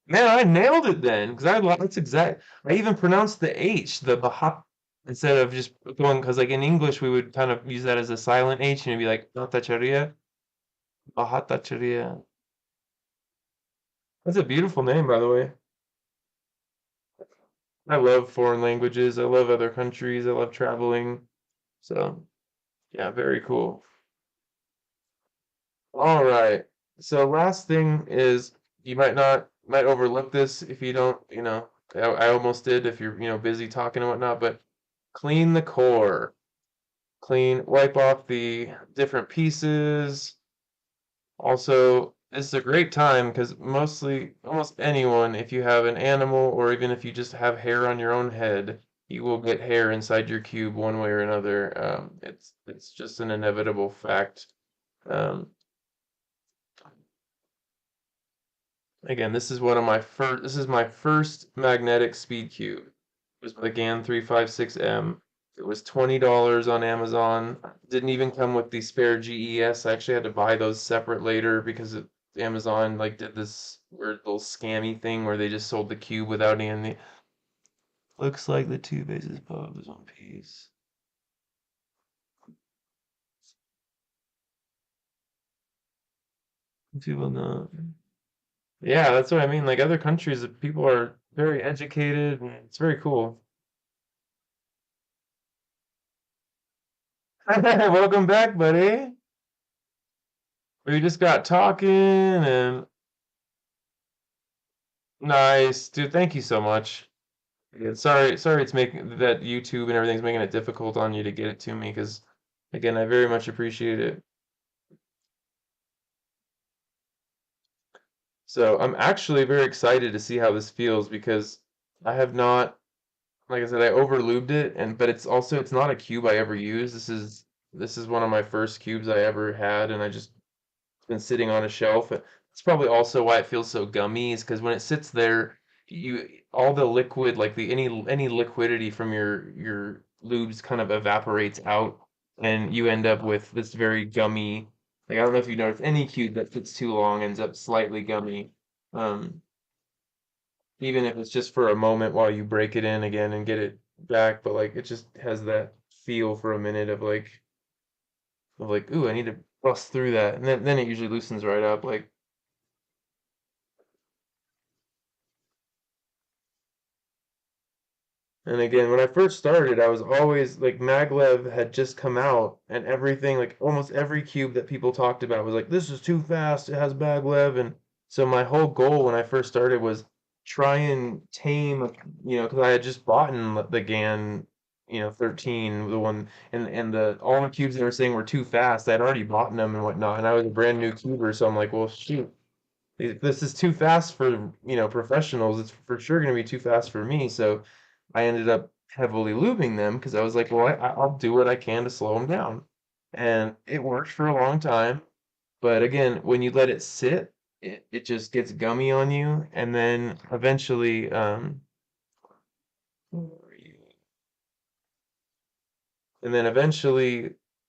Man, I nailed it then, because that's exact. I even pronounced the H, the Bahat, instead of just going, because like in English we would kind of use that as a silent H and it'd be like Bahatacharia, Bahatacharia. That's a beautiful name, by the way. I love foreign languages. I love other countries. I love traveling. So, yeah, very cool. All right. So last thing is you might overlook this if you don't, I almost did if you're, busy talking and whatnot, but clean the core. Wipe off the different pieces. Also, this is a great time because almost anyone, if you have an animal or even if you just have hair on your own head, you will get hair inside your cube one way or another. It's just an inevitable fact. Um, Again, this is my first magnetic speed cube. It was the GAN 356M. It was $20 on Amazon. Didn't even come with the spare GES. I actually had to buy those separate later because Amazon like did this weird little scammy thing where they just sold the cube without any. Looks like the two bases above is one piece. People know. Yeah, that's what I mean. Like other countries, people are very educated and it's very cool. Welcome back, buddy. We just got talking and nice, dude. Thank you so much. Yeah, sorry, it's making that YouTube and everything's making it difficult on you to get it to me because, again, I very much appreciate it. So I'm actually very excited to see how this feels because I have not, like I said, I over lubed it, and but it's not a cube I ever use. This is one of my first cubes I ever had, and I just been sitting on a shelf. That's probably also why it feels so gummy, is because when it sits there, you all the liquid, like the any liquidity from your lubes kind of evaporates out, and you end up with this very gummy. Like I don't know if you notice, any cube that sits too long ends up slightly gummy. Um, Even if it's just for a moment while you break it in again and get it back, but like it just has that feel for a minute of like of like, ooh, I need to bust through that, and then it usually loosens right up. Like, and again, when I first started, I was always like maglev had just come out, and everything, like almost every cube that people talked about was like, this is too fast, it has maglev, and so my whole goal when I first started was try and tame, because I had just bought in the GAN, 13, the one, and the all the cubes they were saying were too fast. I'd already bought them and whatnot, and I was a brand new cuber, so I'm like, well, shoot, this is too fast for, professionals. It's for sure going to be too fast for me. So I ended up heavily lubing them because I was like, well, I'll do what I can to slow them down. And it worked for a long time. But again, when you let it sit, it just gets gummy on you. And then eventually,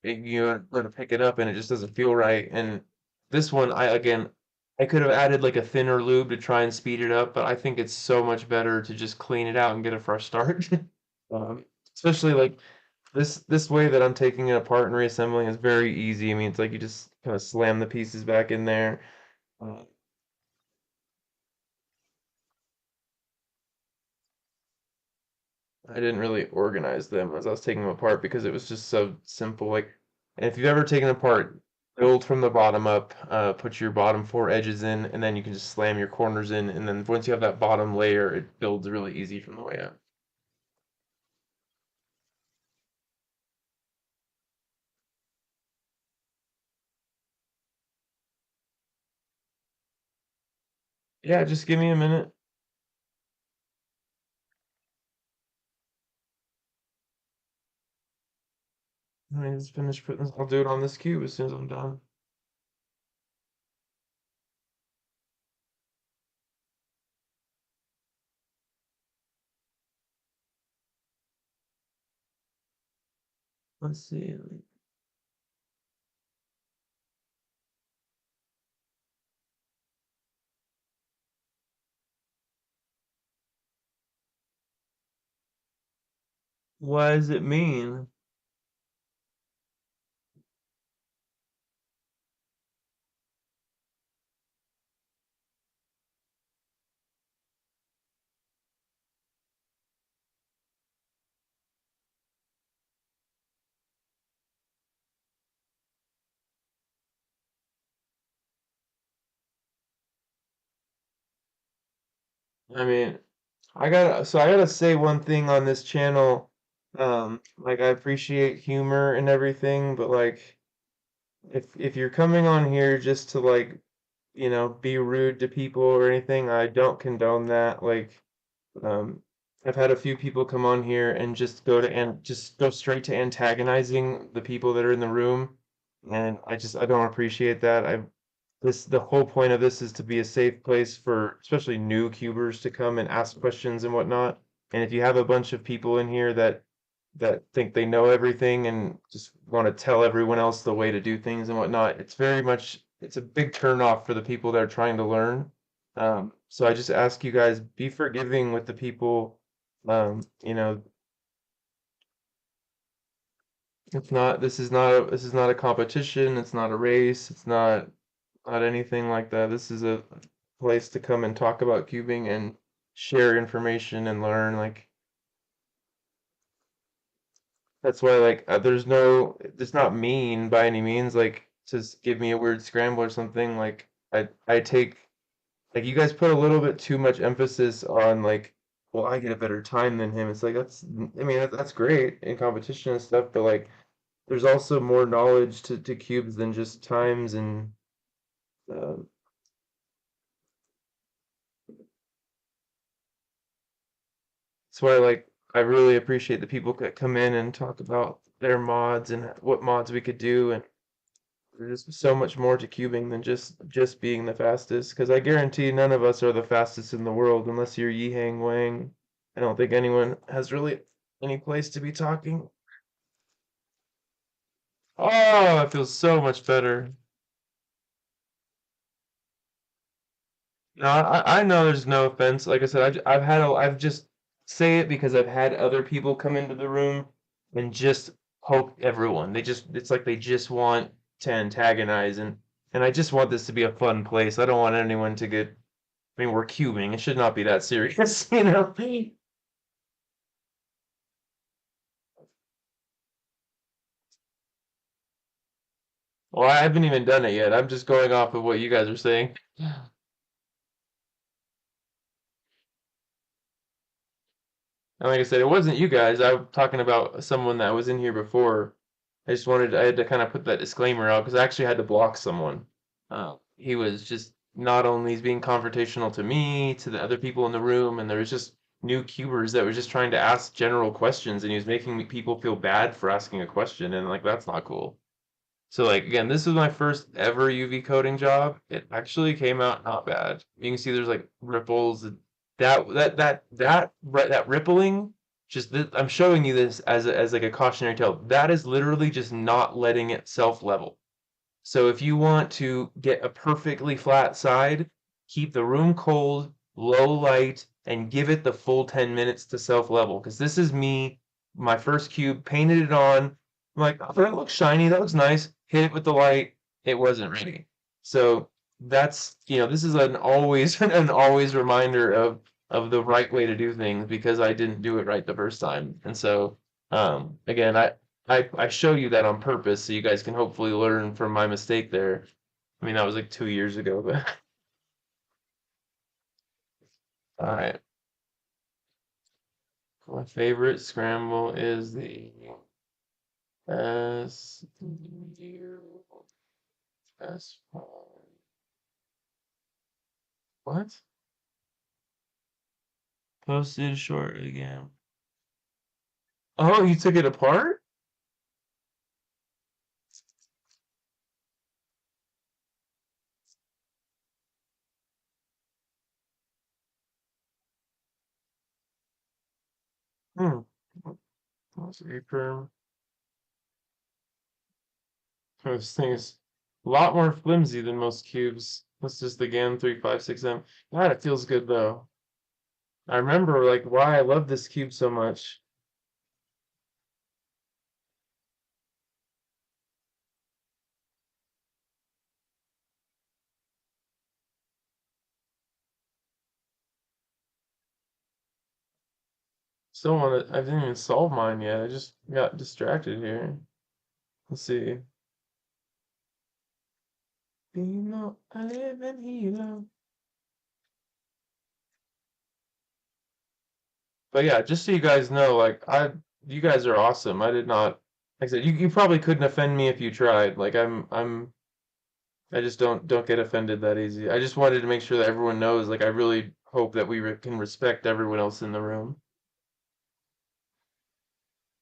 you go to pick it up and it just doesn't feel right. And this one, I could have added like a thinner lube to try and speed it up, but I think it's so much better to just clean it out and get a fresh start. Um, Especially like this way that I'm taking it apart and reassembling is very easy. I mean, it's like you just kind of slam the pieces back in there. Uh, I didn't really organize them as I was taking them apart because it was just so simple. Like, and if you've ever taken apart, build from the bottom up, put your bottom four edges in, and then you can just slam your corners in, and then once you have that bottom layer, it builds really easy from the way up. Yeah, just give me a minute. Let me just finish putting this. I'll do it on this cube as soon as I'm done. Let's see. What does it mean? I mean, I gotta say one thing on this channel. Like I appreciate humor and everything, but like if you're coming on here just to like, be rude to people or anything, I don't condone that. Like, um, I've had a few people come on here and just go straight to antagonizing the people that are in the room, and I don't appreciate that. The whole point of this is to be a safe place for especially new cubers to come and ask questions and whatnot. And if you have a bunch of people in here that think they know everything and just want to tell everyone else the way to do things and whatnot, it's a big turn off for the people that are trying to learn. So I just ask you guys, be forgiving with the people. This is not a competition. It's not a race. It's not anything like that. This is a place to come and talk about cubing and share information and learn. Like that's why like it's not mean by any means. Like just give me a weird scramble or something. Like I take like you guys put a little bit too much emphasis on like, well, I get a better time than him. It's like I mean that's great in competition and stuff, but like there's also more knowledge to cubes than just times and uh, that's why like I really appreciate the people that come in and talk about their mods and what mods we could do, and there's so much more to cubing than just being the fastest. Because I guarantee none of us are the fastest in the world unless you're Yi Hang Wang. I don't think anyone has really any place to be talking. Oh, it feels so much better. No, I know there's no offense. Like I said, I've had I've just say it because I've had other people come into the room and just poke everyone. It's like they just want to antagonize, and I just want this to be a fun place. I don't want anyone to get, I mean, we're cubing. It should not be that serious, you know? Well, I haven't even done it yet. I'm just going off of what you guys are saying. And like I said, it wasn't you guys. I'm talking about someone that was in here before. I had to kind of put that disclaimer out because I actually had to block someone. He was just not only he's being confrontational to me, to the other people in the room, and there was just new cubers that were just trying to ask general questions, and he was making people feel bad for asking a question, and like that's not cool. So like again, this was my first ever UV coding job. It actually came out not bad. You can see there's like ripples. That rippling. I'm showing you this as like a cautionary tale. That is literally just not letting it self level. So if you want to get a perfectly flat side, keep the room cold, low light, and give it the full 10 minutes to self-level. Because this is me, my first cube, painted it on. I'm like, oh, that looks shiny, that looks nice. Hit it with the light, it wasn't ready. So this is an always an always reminder of the right way to do things because I didn't do it right the first time. And so again, I show you that on purpose so you guys can hopefully learn from my mistake there. I mean, that was like 2 years ago, but all right. My favorite scramble is the S U S. What? Posted short again. Oh, you took it apart? Hmm. That's a this thing is a lot more flimsy than most cubes. That's just the GAN 356M. God, it feels good though. I remember like why I love this cube so much. Still want to, I didn't even solve mine yet. I just got distracted here. Let's see. Dino, I live in Hilo. But yeah, just so you guys know, you guys are awesome. I did not, like I said, you probably couldn't offend me if you tried. I just don't get offended that easy. I just wanted to make sure that everyone knows, like, I really hope that we can respect everyone else in the room.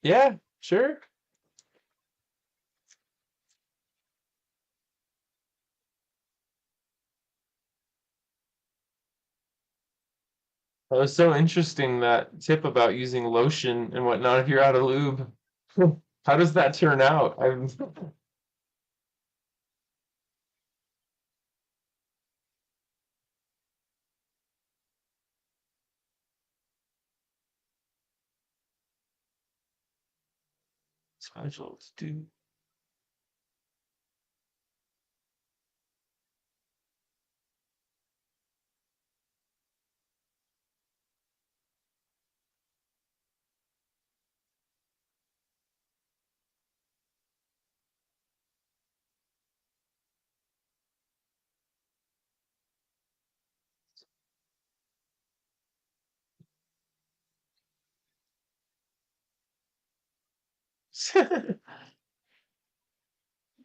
Yeah, sure. That was so interesting, that tip about using lotion and whatnot if you're out of lube. How does that turn out? I'm special to do.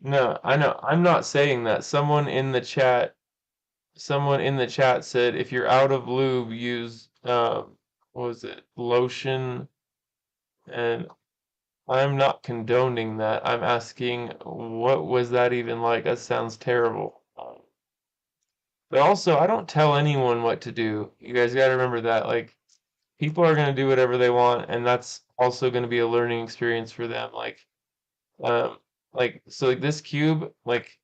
No, I know. I'm not saying that. Someone in the chat said if you're out of lube, use what was it? Lotion, and I'm not condoning that. I'm asking what was that even like? That sounds terrible. But also, I don't tell anyone what to do. You guys got to remember that. Like, people are going to do whatever they want, and that's also going to be a learning experience for them. Um, so like this cube, like,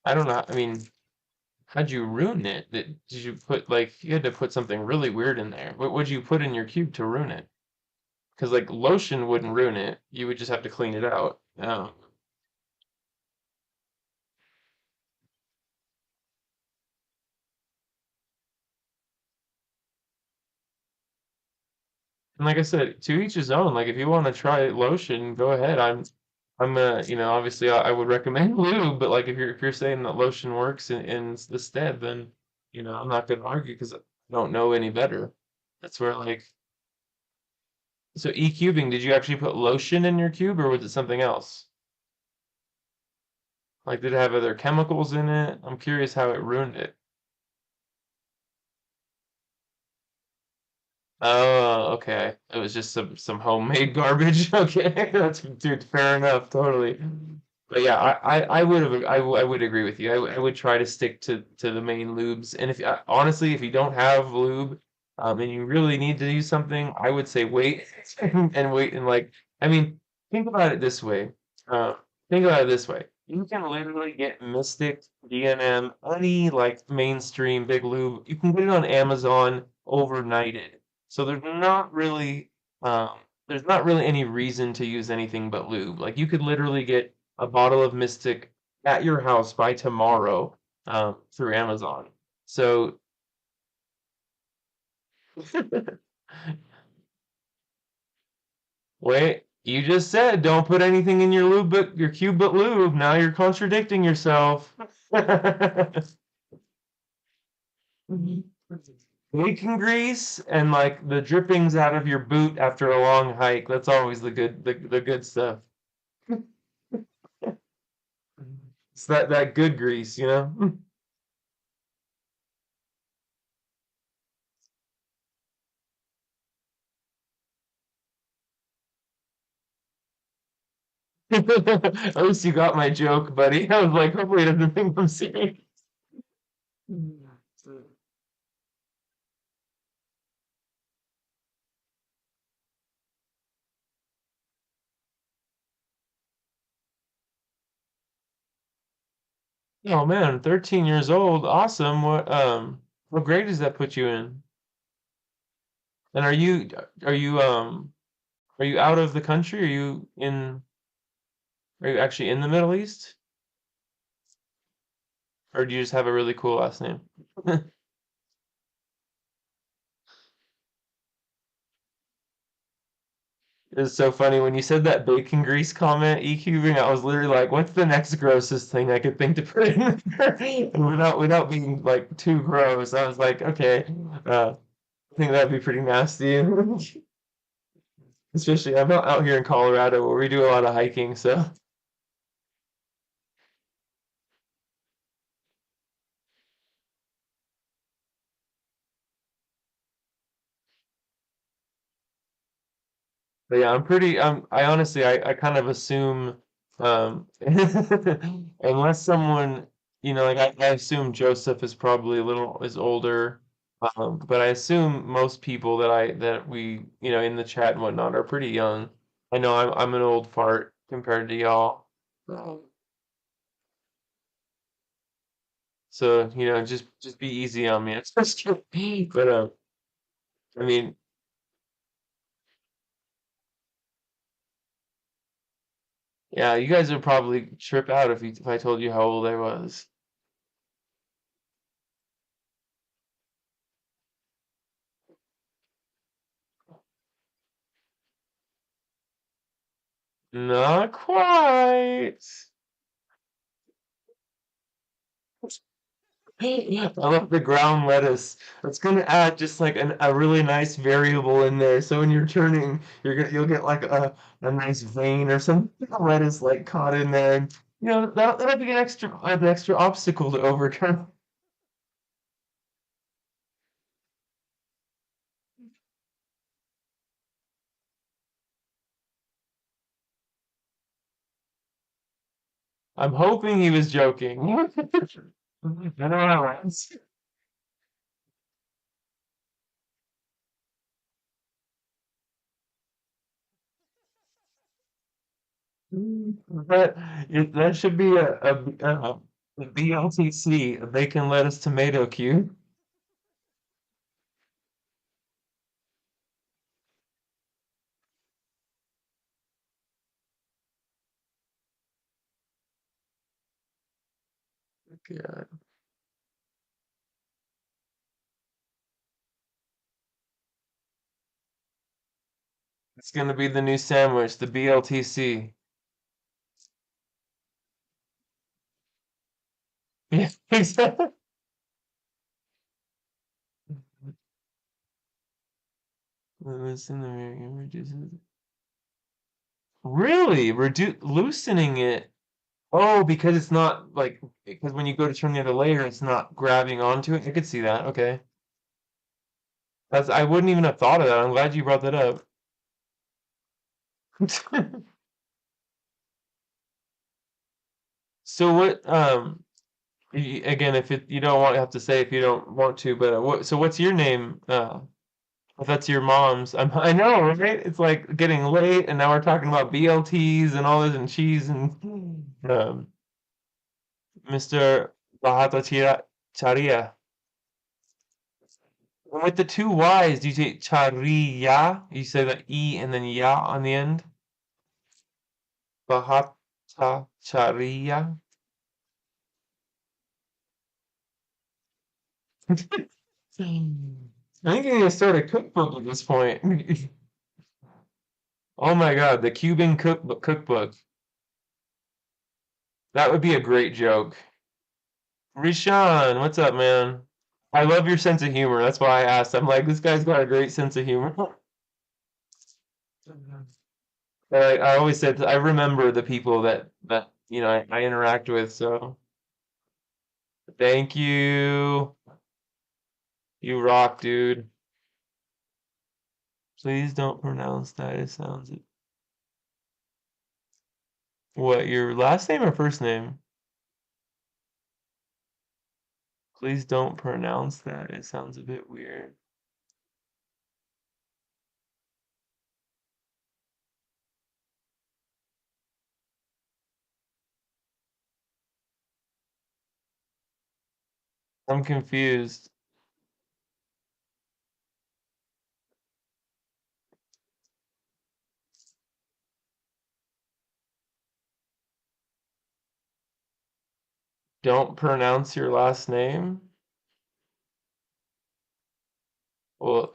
I don't know. I mean, how'd you ruin it? Did you put like you had to put something really weird in there? What would you put in your cube to ruin it? Because like lotion wouldn't ruin it. You would just have to clean it out. Yeah. And like I said, to each his own. Like if you want to try lotion, go ahead. Obviously I would recommend lube, but like if you're saying that lotion works in the stead, then I'm not gonna argue because I don't know any better. That's where like so e-cubing, did you actually put lotion in your cube or was it something else? Like did it have other chemicals in it? I'm curious how it ruined it. Oh, okay. It was just some homemade garbage. Okay, that's dude, fair enough, totally. But yeah, I would agree with you. I would try to stick to the main lubes. And if honestly, if you don't have lube, and you really need to use something, I would say wait and wait and like I mean, think about it this way. Uh, think about it this way. You can literally get Mystic, D&M, any like mainstream big lube. You can get it on Amazon overnighted. So um, there's not really any reason to use anything but lube. Like you could literally get a bottle of Mystic at your house by tomorrow, through Amazon. So wait, you just said don't put anything in your lube but your cube but lube. Now you're contradicting yourself. Bacon grease and like the drippings out of your boot after a long hike. That's always the good stuff. It's that good grease, you know? At least you got my joke, buddy. I was like, hopefully he doesn't think I'm serious. Oh man, 13 years old. Awesome. What grade does that put you in? And are you are you out of the country? Are you actually in the Middle East? Or do you just have a really cool last name? It's so funny when you said that bacon grease comment, e-cubing, I was literally like, what's the next grossest thing I could think to put in there? And without being like too gross, I was like, okay, I think that'd be pretty nasty. Especially I'm out here in Colorado where we do a lot of hiking, so but yeah, I honestly I kind of assume unless someone like I assume Joseph is probably a little is older. But I assume most people that we in the chat and whatnot are pretty young. I know I'm an old fart compared to y'all. So, just be easy on me. It's just kidding. But I mean, yeah, you guys would probably trip out if I told you how old I was. Not quite. I love the ground lettuce. It's gonna add just like a really nice variable in there. So when you're turning, you'll get like a nice vein or some lettuce like caught in there. And, that'll be an extra obstacle to overcome. I'm hoping he was joking. I don't know. But that should be a BLTC, a bacon lettuce tomato cube. Yeah. It's gonna be the new sandwich, the BLTC. Yeah, exactly. Listen, the reduces. Really? Loosening it. Oh, because it's not like because when you go to turn the other layer, it's not grabbing onto it. I could see that. Okay. That's I wouldn't even have thought of that. I'm glad you brought that up. So what again if you don't want have to say if you don't want to, but what's your name? If that's your mom's. I know, right? It's like getting late and now we're talking about BLTs and all this and cheese and Mr. Charia. And with the two Y's, do you say Charia? You say the E and then Ya on the end? Bahata Charia? I think you need to start a cookbook at this point. Oh my God, the Cuban cookbook. That would be a great joke. Rishan, what's up, man? I love your sense of humor. That's why I asked. I'm like, this guy's got a great sense of humor. I always said I remember the people that I interact with. So thank you. You rock, dude. Please don't pronounce that. It sounds what your last name or first name? Please don't pronounce that. It sounds a bit weird. I'm confused. Don't pronounce your last name? Well,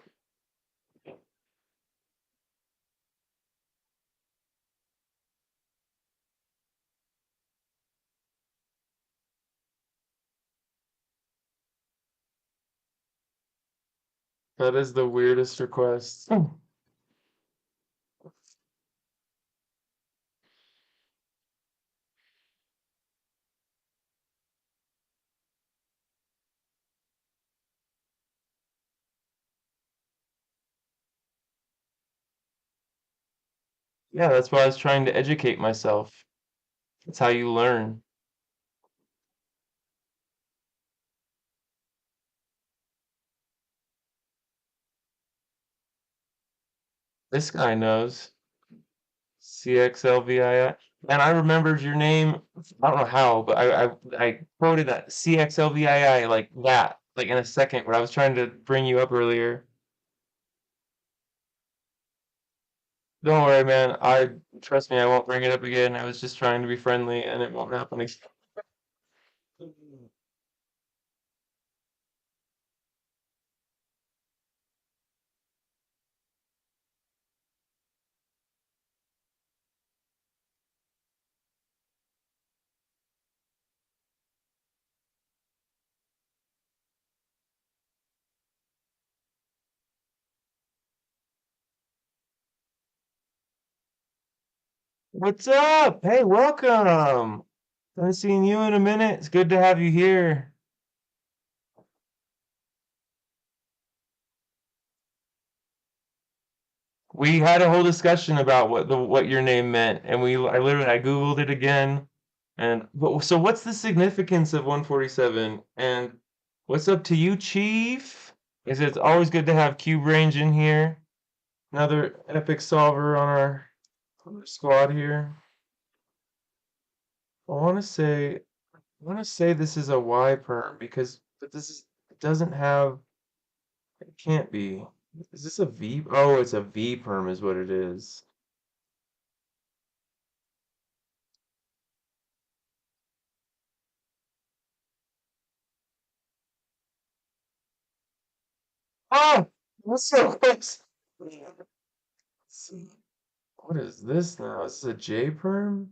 that is the weirdest request. Yeah, that's why I was trying to educate myself. That's how you learn. This guy knows. CXLVII. And I remembered your name. I don't know how, but I quoted that CXLVII like that, like in a second, when I was trying to bring you up earlier. Don't worry, man. I trust me, I won't bring it up again. I was just trying to be friendly, and it won't happen again. What's up? Hey, welcome. Haven't seen you in a minute. It's good to have you here. We had a whole discussion about what your name meant, and I googled it again, and but so what's the significance of 147? And what's up to you, Chief? Is it's always good to have Cube Range in here. Another epic solver on our squad here. I want to say this is a Y perm because but this is it doesn't have it can't be. Is this a V? Oh, it's a V perm is what it is. Ah! That's so close. What is this now? This is a J perm?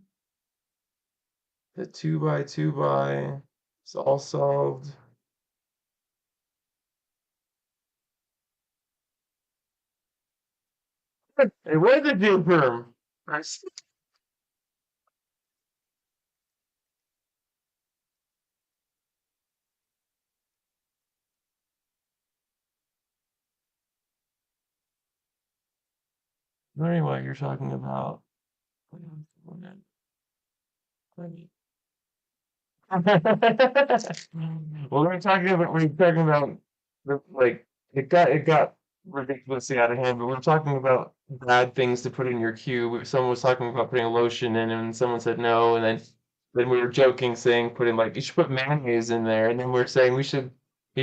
The 2x2x. It's all solved. It was a J perm. Nice. Wondering what you're talking about. Well, we're talking about like it got ridiculously out of hand, but we're talking about bad things to put in your cube. Someone was talking about putting lotion in, and someone said no, and then we were joking, saying putting like you should put mayonnaise in there, and then we're saying you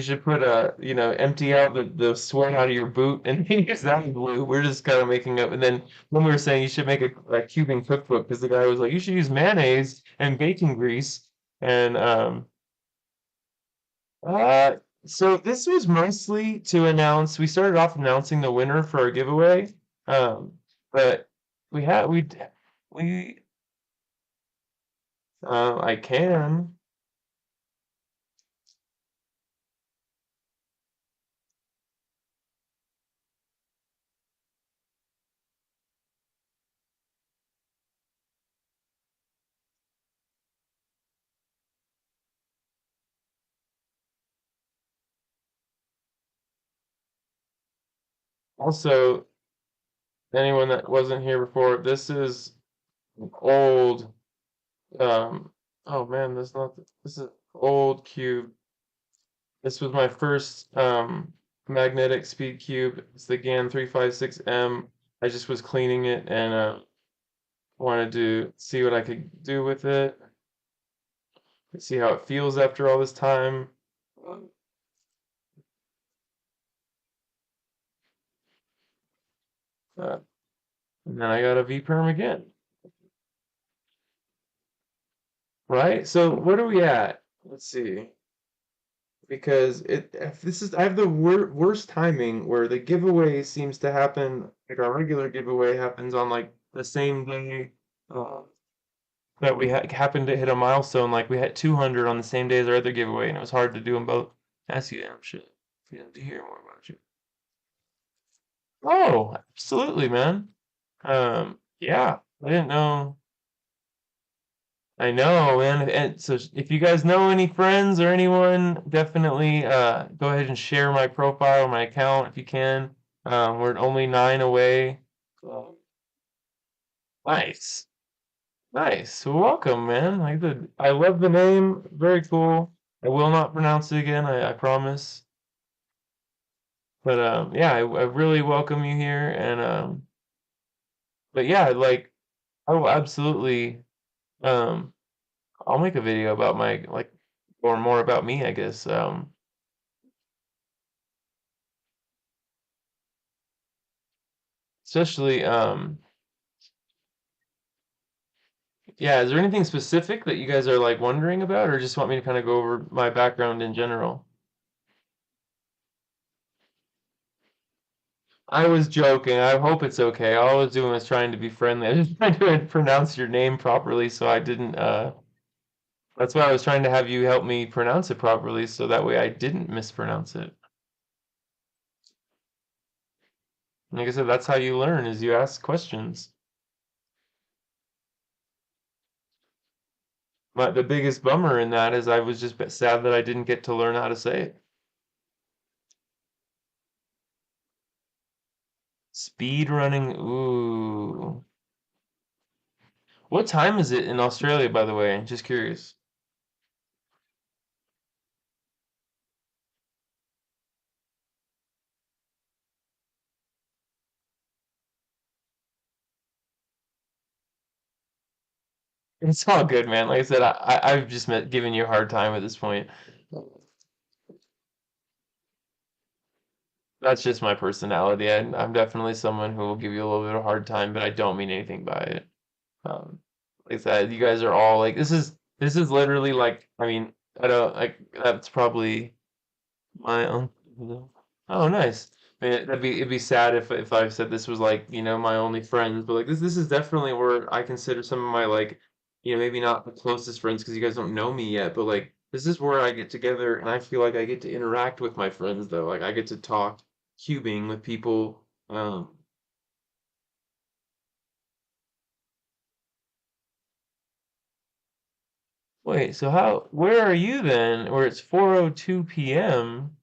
should put empty out the sweat out of your boot and use that as glue. We're just kind of making up, and then when we were saying you should make a cubing cookbook because the guy was like you should use mayonnaise and bacon grease. And uh, so this was mostly to announce. We started off announcing the winner for our giveaway. Um, but we had we I can. Also, anyone that wasn't here before, this is an old. Um, oh man, this is old cube. This was my first magnetic speed cube. It's the GAN 356M. I just was cleaning it and wanted to see what I could do with it, see how it feels after all this time. Uh, and then I got a V perm again, right? So what are we at? Let's see. Because if this is I have the worst timing where the giveaway seems to happen like our regular giveaway happens on like the same day uh, that we happened to hit a milestone. Like we hit 200 on the same day as our other giveaway, and it was hard to do them both. Ask you, I'm shit. If you want to hear more about you. Oh, absolutely, man. Yeah, I didn't know. I know, man. And so if you guys know any friends or anyone, definitely go ahead and share my profile, my account if you can. We're only 9 away. So, nice. Nice. Well, welcome, man. I love the name. Very cool. I will not pronounce it again, I promise. But yeah, I really welcome you here and but yeah, like I will absolutely um I'll make a video about my like or more about me, I guess. Especially yeah, is there anything specific that you guys are like wondering about or just want me to kind of go over my background in general? I was joking. I hope it's okay. All I was doing was trying to be friendly. I was just trying to pronounce your name properly so I didn't that's why I was trying to have you help me pronounce it properly so that way I didn't mispronounce it. Like I said, that's how you learn is you ask questions. But the biggest bummer in that is I was just sad that I didn't get to learn how to say it. Speed running, ooh. What time is it in Australia, by the way? Just curious. It's all good, man. Like I said, I've just giving you a hard time at this point. That's just my personality. I'm definitely someone who will give you a little bit of a hard time, but I don't mean anything by it. Um, like I said, you guys are all like this is literally like I mean I don't like that's probably my own. Oh, nice. I mean, it'd be sad if I said this was like, my only friends, but like this is definitely where I consider some of my like, maybe not the closest friends because you guys don't know me yet, but like this is where I get together and I feel like I get to interact with my friends though. Like I get to talk cubing with people. Wait, so where are you then? Where it's 4:02 p.m.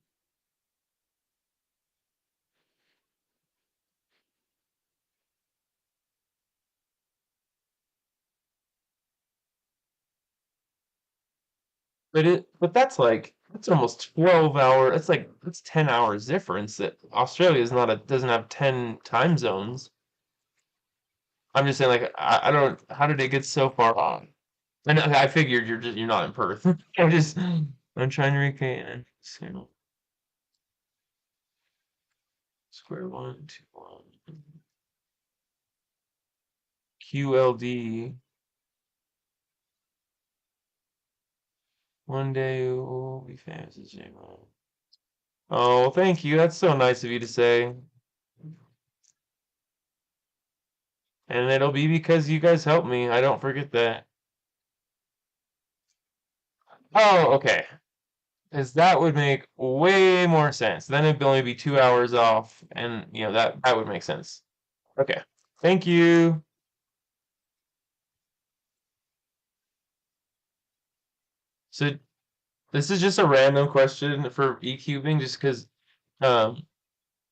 But that's almost 12 hour. That's 10 hours difference. That Australia is not a doesn't have 10 time zones. I'm just saying like I don't how did it get so far off? And I figured you're not in Perth. I'm trying to recreate square one, two, one. QLD. One day we'll be famous as J-Mo. Oh, thank you. That's so nice of you to say. And it'll be because you guys helped me. I don't forget that. Oh, okay. Because that would make way more sense. Then it'd only be 2 hours off, and that would make sense. Okay. Thank you. So this is just a random question for e-cubing, just because. Um,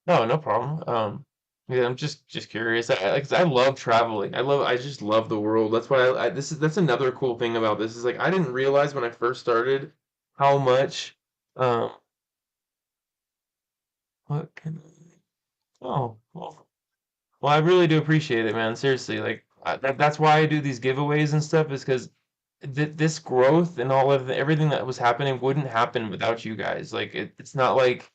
no, no problem. Yeah, I'm just curious. I love traveling. I just love the world. That's why that's another cool thing about this is like I didn't realize when I first started how much. Um, what can Oh, well, I really do appreciate it, man. Seriously, like that's why I do these giveaways and stuff is because this growth and all of everything that was happening wouldn't happen without you guys. Like it's not like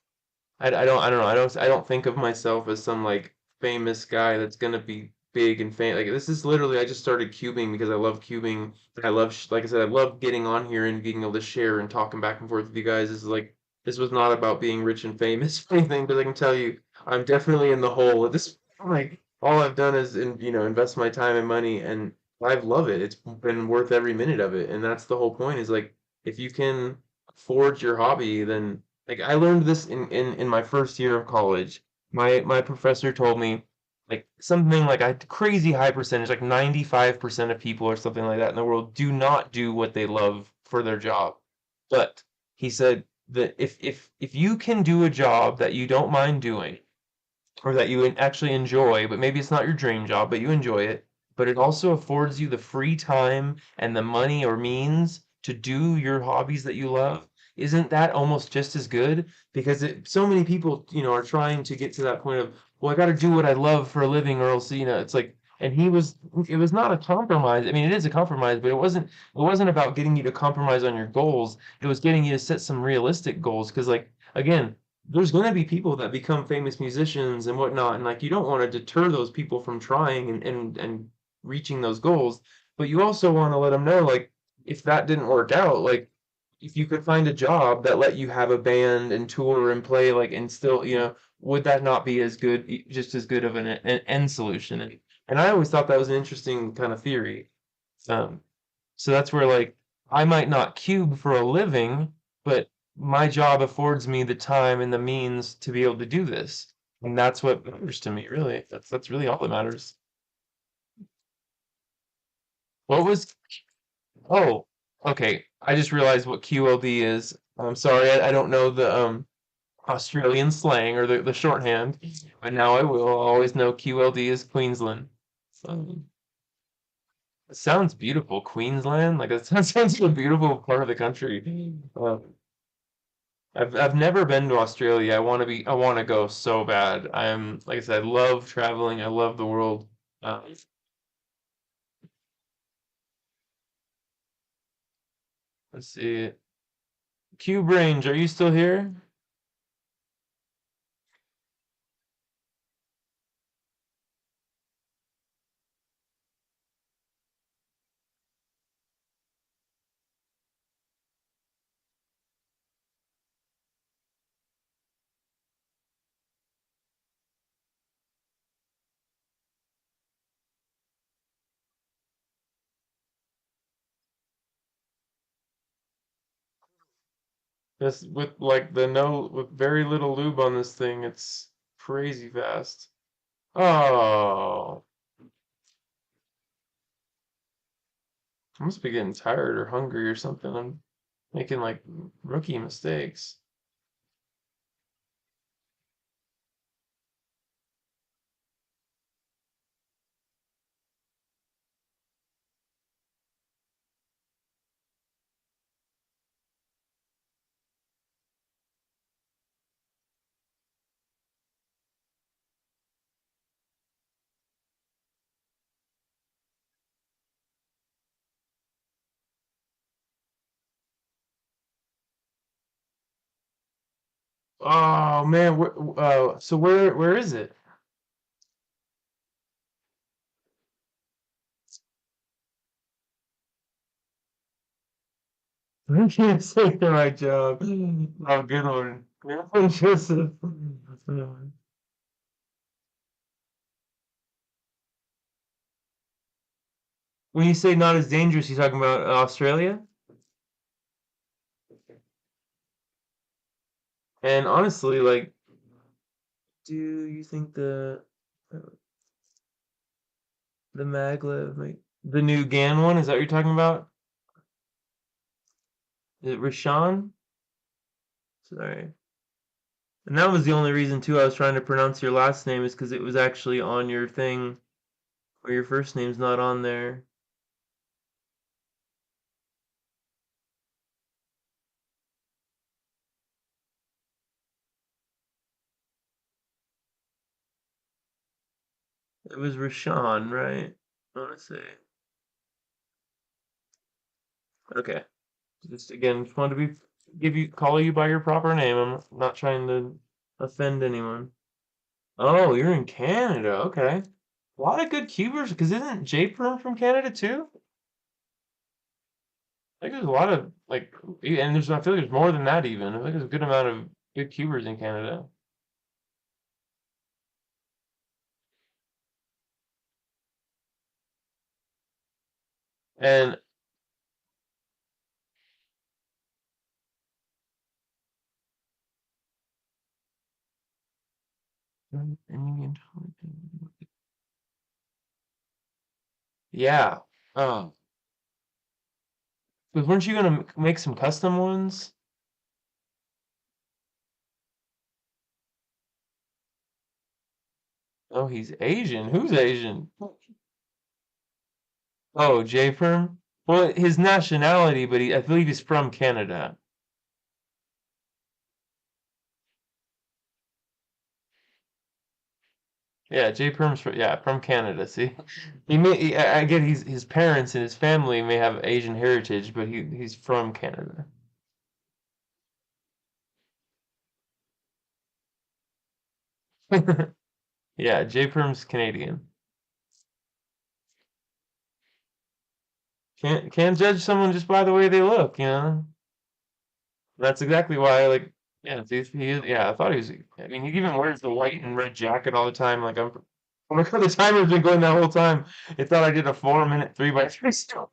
I don't know. I don't think of myself as some like famous guy that's gonna be big and famous. Like this is literally I just started cubing because I love cubing. I love like I said I love getting on here and being able to share and talking back and forth with you guys. This is like this was not about being rich and famous or anything, but I can tell you I'm definitely in the hole at this like all I've done is invest my time and money and I love it. It's been worth every minute of it. And that's the whole point is like if you can forge your hobby, then like I learned this in my first year of college. My professor told me like something like a crazy high percentage, like 95% of people or something like that in the world do not do what they love for their job. But he said that if you can do a job that you don't mind doing, or that you actually enjoy, but maybe it's not your dream job, but you enjoy it, but it also affords you the free time and the money or means to do your hobbies that you love, isn't that almost just as good? Because so many people, are trying to get to that point of, well, I got to do what I love for a living, or else, it's like, and it was not a compromise. I mean, it is a compromise, but it wasn't about getting you to compromise on your goals. It was getting you to set some realistic goals. Because, like, again, there's going to be people that become famous musicians and whatnot, and like you don't want to deter those people from trying and reaching those goals, but you also want to let them know like if that didn't work out, like if you could find a job that let you have a band and tour and play like and still, would that not be as good, just as good of an end solution? And I always thought that was an interesting kind of theory. Um, so that's where like I might not cube for a living, but my job affords me the time and the means to be able to do this. And that's what matters to me, really. That's really all that matters. What was Oh, okay. I just realized what QLD is. I'm sorry, I don't know the Australian slang or the shorthand, but now I will always know QLD is Queensland. Um, it sounds beautiful, Queensland. Like it sounds like a beautiful part of the country. I've never been to Australia. I want to go so bad. Like I said, I love traveling. I love the world. Uh, let's see. Cube Range, are you still here? This with like the no with very little lube on this thing, it's crazy fast. Oh, I must be getting tired or hungry or something. I'm making like rookie mistakes. Oh man, so where is it? I can't say the right job. Oh, good one. Good one, Joseph. When you say not as dangerous, you talking about Australia? And honestly, like, do you think the maglev, like the new GAN one, is that what you're talking about? Is it Rashawn? Sorry. And that was the only reason too I was trying to pronounce your last name is because it was actually on your thing where your first name's not on there. It was Rashawn, right? I want to say. Okay. Just again, just wanted to be call you by your proper name. I'm not trying to offend anyone. Oh, you're in Canada. Okay. A lot of good cubers, because isn't J Perm from Canada too? I think there's a lot of like, and I feel like there's more than that even. I think there's a good amount of good cubers in Canada. And and you can yeah. Oh, but weren't you gonna make some custom ones? Oh, he's Asian. Who's Asian? Oh, J Perm. Well, his nationality, but I believe he's from Canada. Yeah, J Perm's from Canada. See, I get his parents and his family may have Asian heritage, but he's from Canada. Yeah, J Perm's Canadian. Can't judge someone just by the way they look, you know. That's exactly why, like, yeah, yeah, I thought he was. I mean, he even wears the white and red jacket all the time. Like, oh my God, the timer's been going that whole time. It thought I did a 4 minute 3x3 still.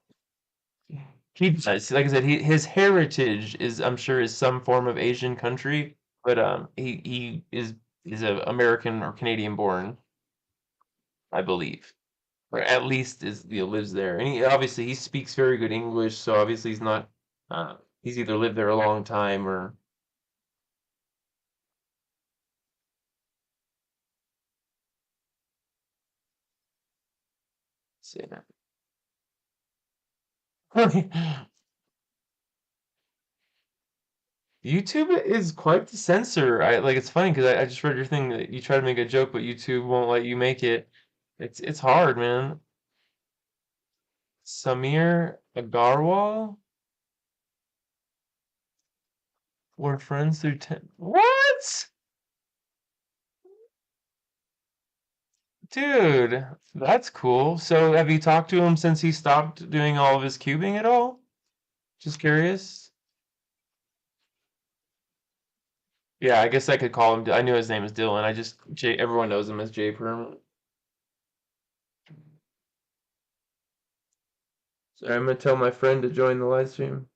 He does. Like I said, his heritage is, I'm sure, is some form of Asian country, but he is a American or Canadian born, I believe, or at least lives there. And obviously he speaks very good English, so obviously he's not. He's either lived there a long time or say that. YouTube is quite the censor. I like it's funny because I just read your thing that you try to make a joke, but YouTube won't let you make it. It's hard, man. Samir Agarwal? We're friends through 10. What? Dude, that's cool. So have you talked to him since he stopped doing all of his cubing at all? Just curious. Yeah, I guess I could call him. I knew his name was Dylan. Everyone knows him as J Perm. So I'm gonna tell my friend to join the live stream.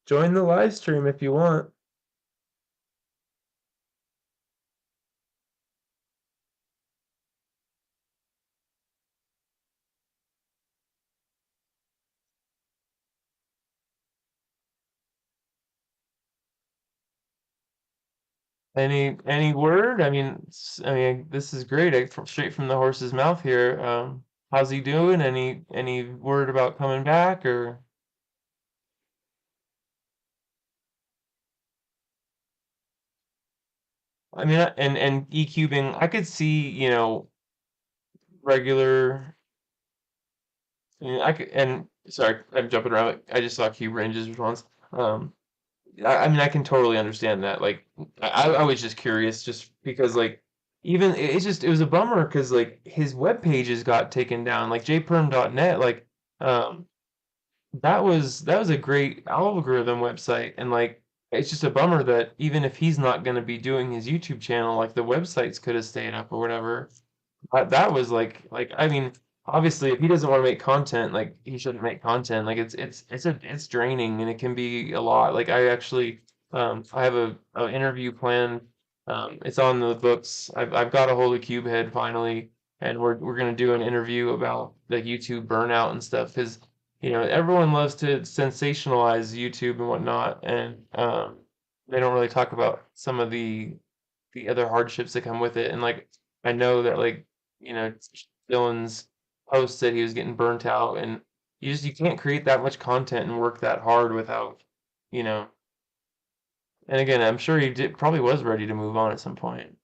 Join the live stream if you want. Any word? I mean, this is great. Straight from the horse's mouth here. How's he doing? Any word about coming back or? I mean, and E-cubing. I could see, regular. I could, and sorry, I'm jumping around. I just saw cube ranges response. Um, I mean, I can totally understand that. Like, I was just curious, just because, like, even it was a bummer because like his web pages got taken down, like jperm.net, like, um, that was a great algorithm website, and like, it's just a bummer that even if he's not going to be doing his YouTube channel, like the websites could have stayed up or whatever. That was like I mean, obviously if he doesn't want to make content, like he shouldn't make content. Like it's draining and it can be a lot. Like I have a interview plan. It's on the books. I've got a hold of Cubehead finally, and we're gonna do an interview about the YouTube burnout and stuff because everyone loves to sensationalize YouTube and whatnot, and they don't really talk about some of the other hardships that come with it. And like I know that like you know Dylan's post said he was getting burnt out, and you can't create that much content and work that hard without you know. And again, I'm sure he probably was ready to move on at some point.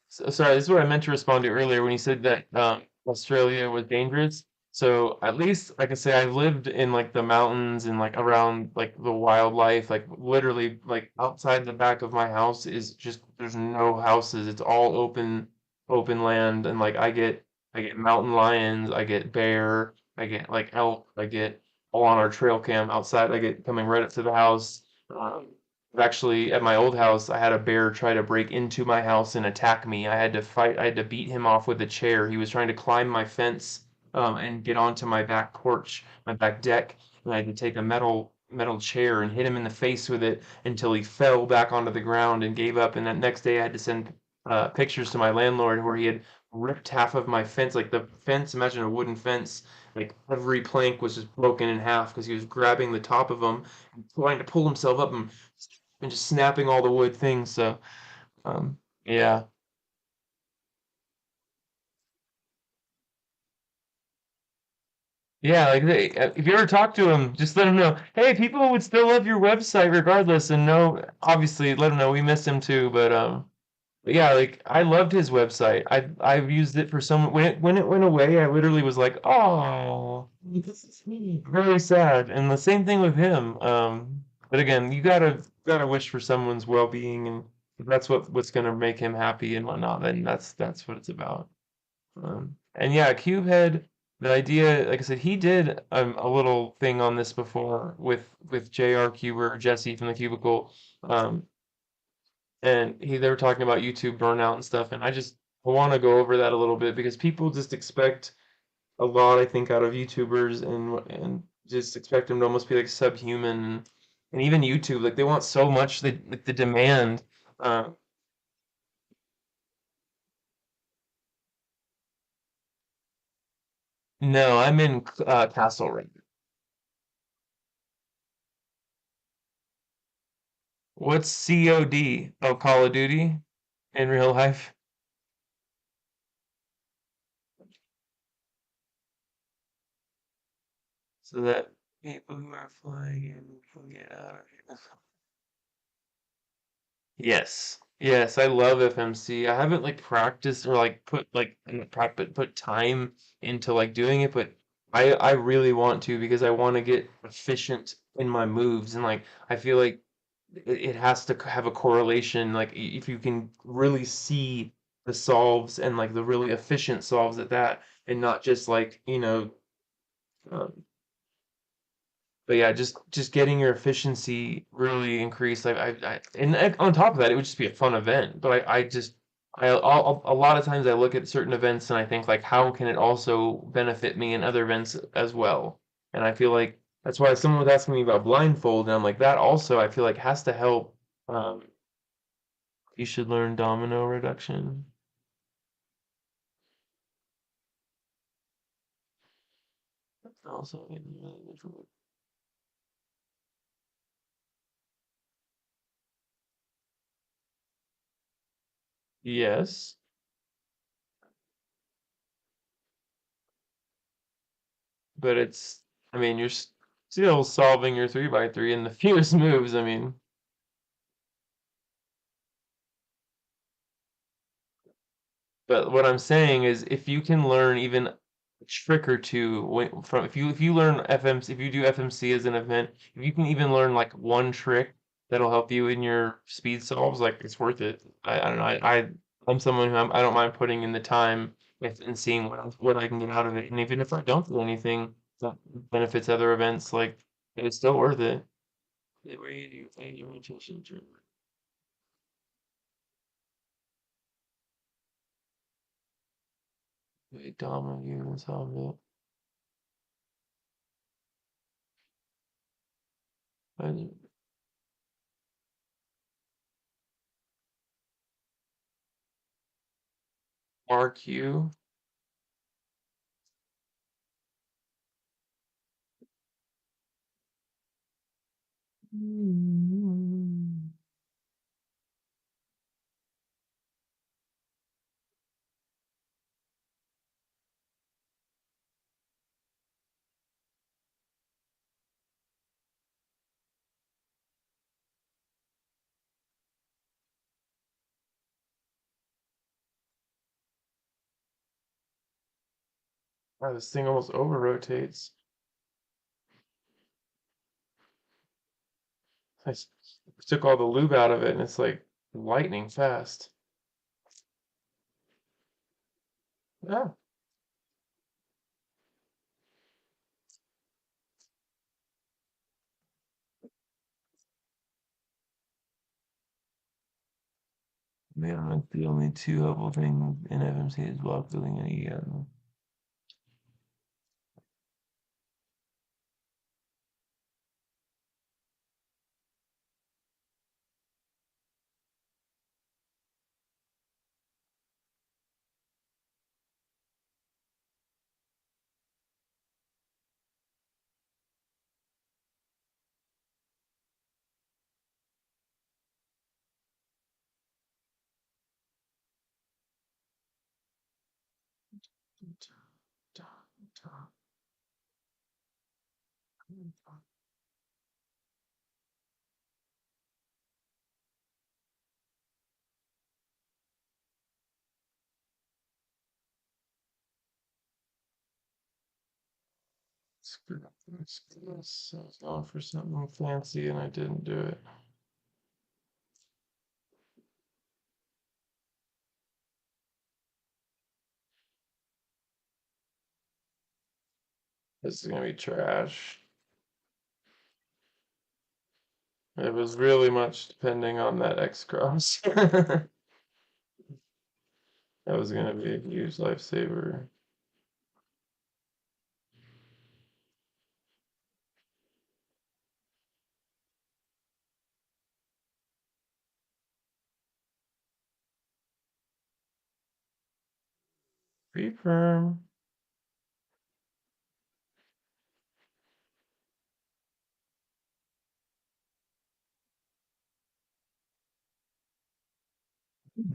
Sorry, this is what I meant to respond to earlier when you said that Australia was dangerous. So at least I can say I lived in like the mountains and like around like the wildlife, like literally like outside the back of my house is just there's no houses. It's all open land, and like I get mountain lions, I get bear, I get like elk, I get all on our trail cam outside. I get coming right up to the house. Um, Actually, at my old house, I had a bear try to break into my house and attack me. I had to fight. I had to beat him off with a chair. He was trying to climb my fence, and get onto my back porch, my back deck, and I had to take a metal chair and hit him in the face with it until he fell back onto the ground and gave up. And that next day, I had to send pictures to my landlord where he had ripped half of my fence, like the fence. Imagine a wooden fence. Like every plank was just broken in half because he was grabbing the top of them and trying to pull himself up and just snapping all the wood things. So, yeah, yeah. Like if you ever talk to him, just let him know. Hey, people would still love your website regardless, and no, obviously, let him know we miss him too. But yeah, like I loved his website. I've used it for some when it went away. I literally was like, oh, this is very sad. And the same thing with him. But again, you gotta wish for someone's well-being, and if that's what's gonna make him happy and whatnot, then that's what it's about. And yeah, Cubehead, the idea, like I said, he did a little thing on this before with JR Cuber, Jesse from the Cubicle. Um, and they were talking about YouTube burnout and stuff, and I want to go over that a little bit because people just expect a lot, I think, out of YouTubers, and just expect them to almost be like subhuman, and even YouTube, like they want so much, like the demand. Uh, no, I'm in Castle right now. What's COD? Oh, Call of Duty in real life, so that people who are flying in can get out of here. Yes. Yes, I love FMC. I haven't like practiced or like put like but put time into like doing it, but I really want to because I want to get efficient in my moves, and like I feel like it has to have a correlation. Like if you can really see the solves and like the really efficient solves at that, and not just like, um, but yeah, just getting your efficiency really increased. Like and on top of that, it would just be a fun event. But I just a lot of times I look at certain events and I think like, how can it also benefit me in other events as well? And I feel like that's why someone was asking me about blindfold, and I'm like, that also I feel like has to help. Um, you should learn domino reduction. Also, yes, but I mean, you're still solving your 3x3 in the fewest moves. I mean. But what I'm saying is, if you can learn even a trick or two from if you learn FMC, if you do FMC as an event, if you can even learn like one trick that'll help you in your speed solves, like it's worth it. I don't know. I'm someone who I don't mind putting in the time and seeing what I can get out of it. And even if I don't do anything that benefits other events, like it's still worth it. Where you do your attention to dominant you and solve it. And mark you. Wow, this thing almost over rotates. Took all the lube out of it and it's like lightning fast. Yeah. Man, like the only two helpful thing in FMC is block building and EM. Screw this. I was going for something fancy and I didn't do it. This is gonna be trash. It was really much depending on that X cross. That was gonna be a huge lifesaver. Refirm.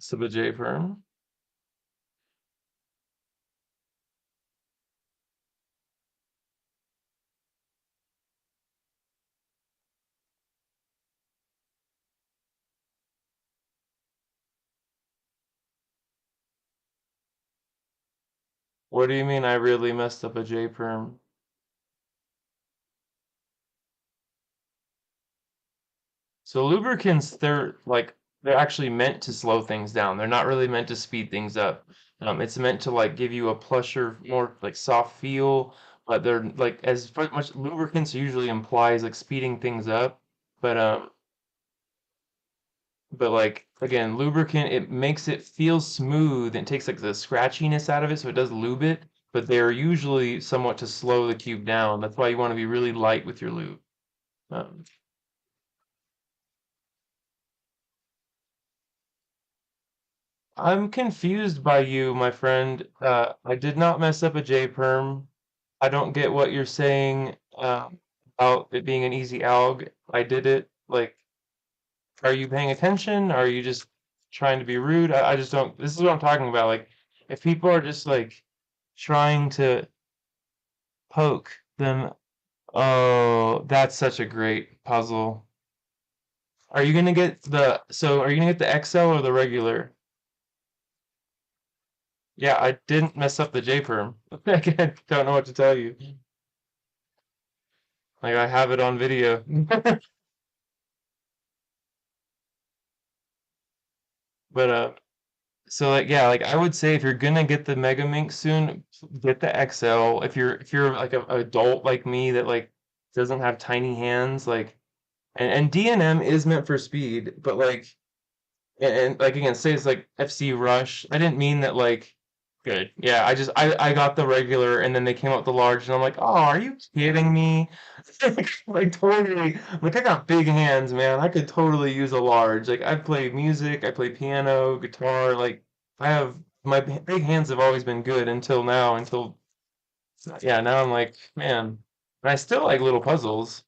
Sub a J firm. What do you mean I really messed up a J perm? So lubricants, they're actually meant to slow things down. They're not really meant to speed things up. It's meant to like give you a plusher, more like soft feel, but they're like as much lubricants usually implies like speeding things up, but like again, lubricant it makes it feel smooth and takes like the scratchiness out of it, so it does lube it, but they're usually somewhat to slow the cube down. That's why you want to be really light with your lube. Um, I'm confused by you, my friend. I did not mess up a J-perm. I don't get what you're saying about it being an easy alg. I did it. Like, are you paying attention? Are you just trying to be rude? I just don't. This is what I'm talking about. Like, if people are just like trying to poke, then oh, that's such a great puzzle. Are you gonna get are you gonna get the XL or the regular? Yeah, I didn't mess up the J-perm. I don't know what to tell you. Like I have it on video. But so like yeah, like I would say if you're gonna get the Mega Mink soon, get the XL. If you're like a adult like me that like doesn't have tiny hands, like and DNM is meant for speed, but like like again, say it's like FC Rush. I didn't mean that like good. Yeah, I got the regular and then they came out with the large and I'm like, oh, are you kidding me? Like totally like I got big hands, man. I could totally use a large. Like I play music, I play piano, guitar, like I have my big hands have always been good until now, until yeah, now I'm like, man, and I still like little puzzles.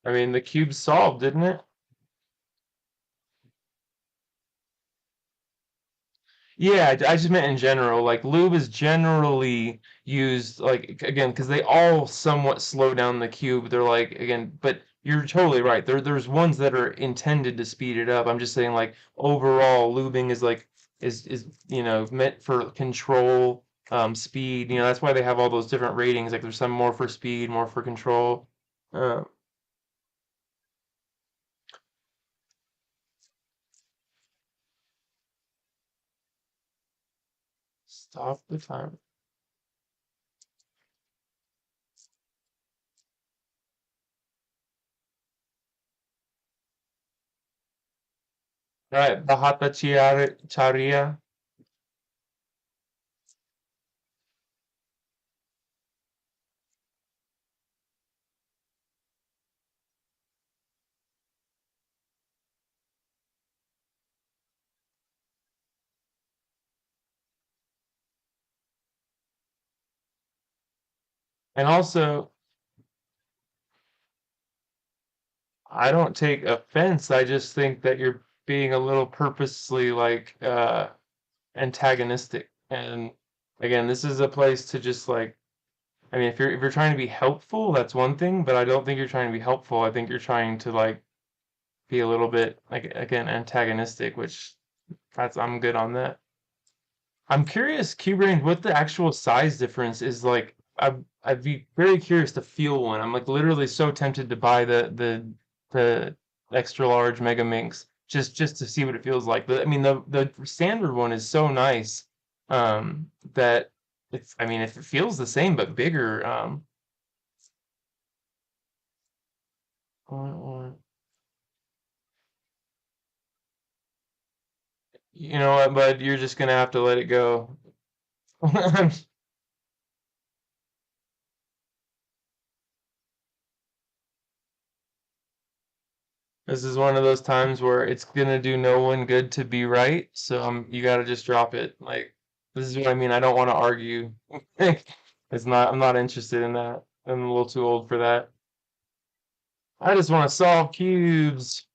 I mean, the cube solved, didn't it? Yeah, I just meant in general. Like lube is generally used like again because they all somewhat slow down the cube. They're like again, but you're totally right. There's ones that are intended to speed it up. I'm just saying like overall lubing is like is meant for control, speed. That's why they have all those different ratings. Like there's some more for speed, more for control. Uh, stop the time. All right, Bahata Charia. And also, I don't take offense. I just think that you're being a little purposely like antagonistic. And again, this is a place to just like I mean, if you're trying to be helpful, that's one thing, but I don't think you're trying to be helpful. I think you're trying to like be a little bit like again antagonistic, which that's I'm good on that. I'm curious, Q-Brain, what the actual size difference is like. I'd be very curious to feel one. I'm like literally so tempted to buy the extra large Mega Minx just to see what it feels like. I mean the standard one is so nice that it's I mean if it feels the same but bigger or- you know what, bud, you're just gonna have to let it go. This is one of those times where it's gonna do no one good to be right, so you gotta just drop it. Like, this is what I mean. I don't want to argue. I'm not interested in that. I'm a little too old for that. I just want to solve cubes.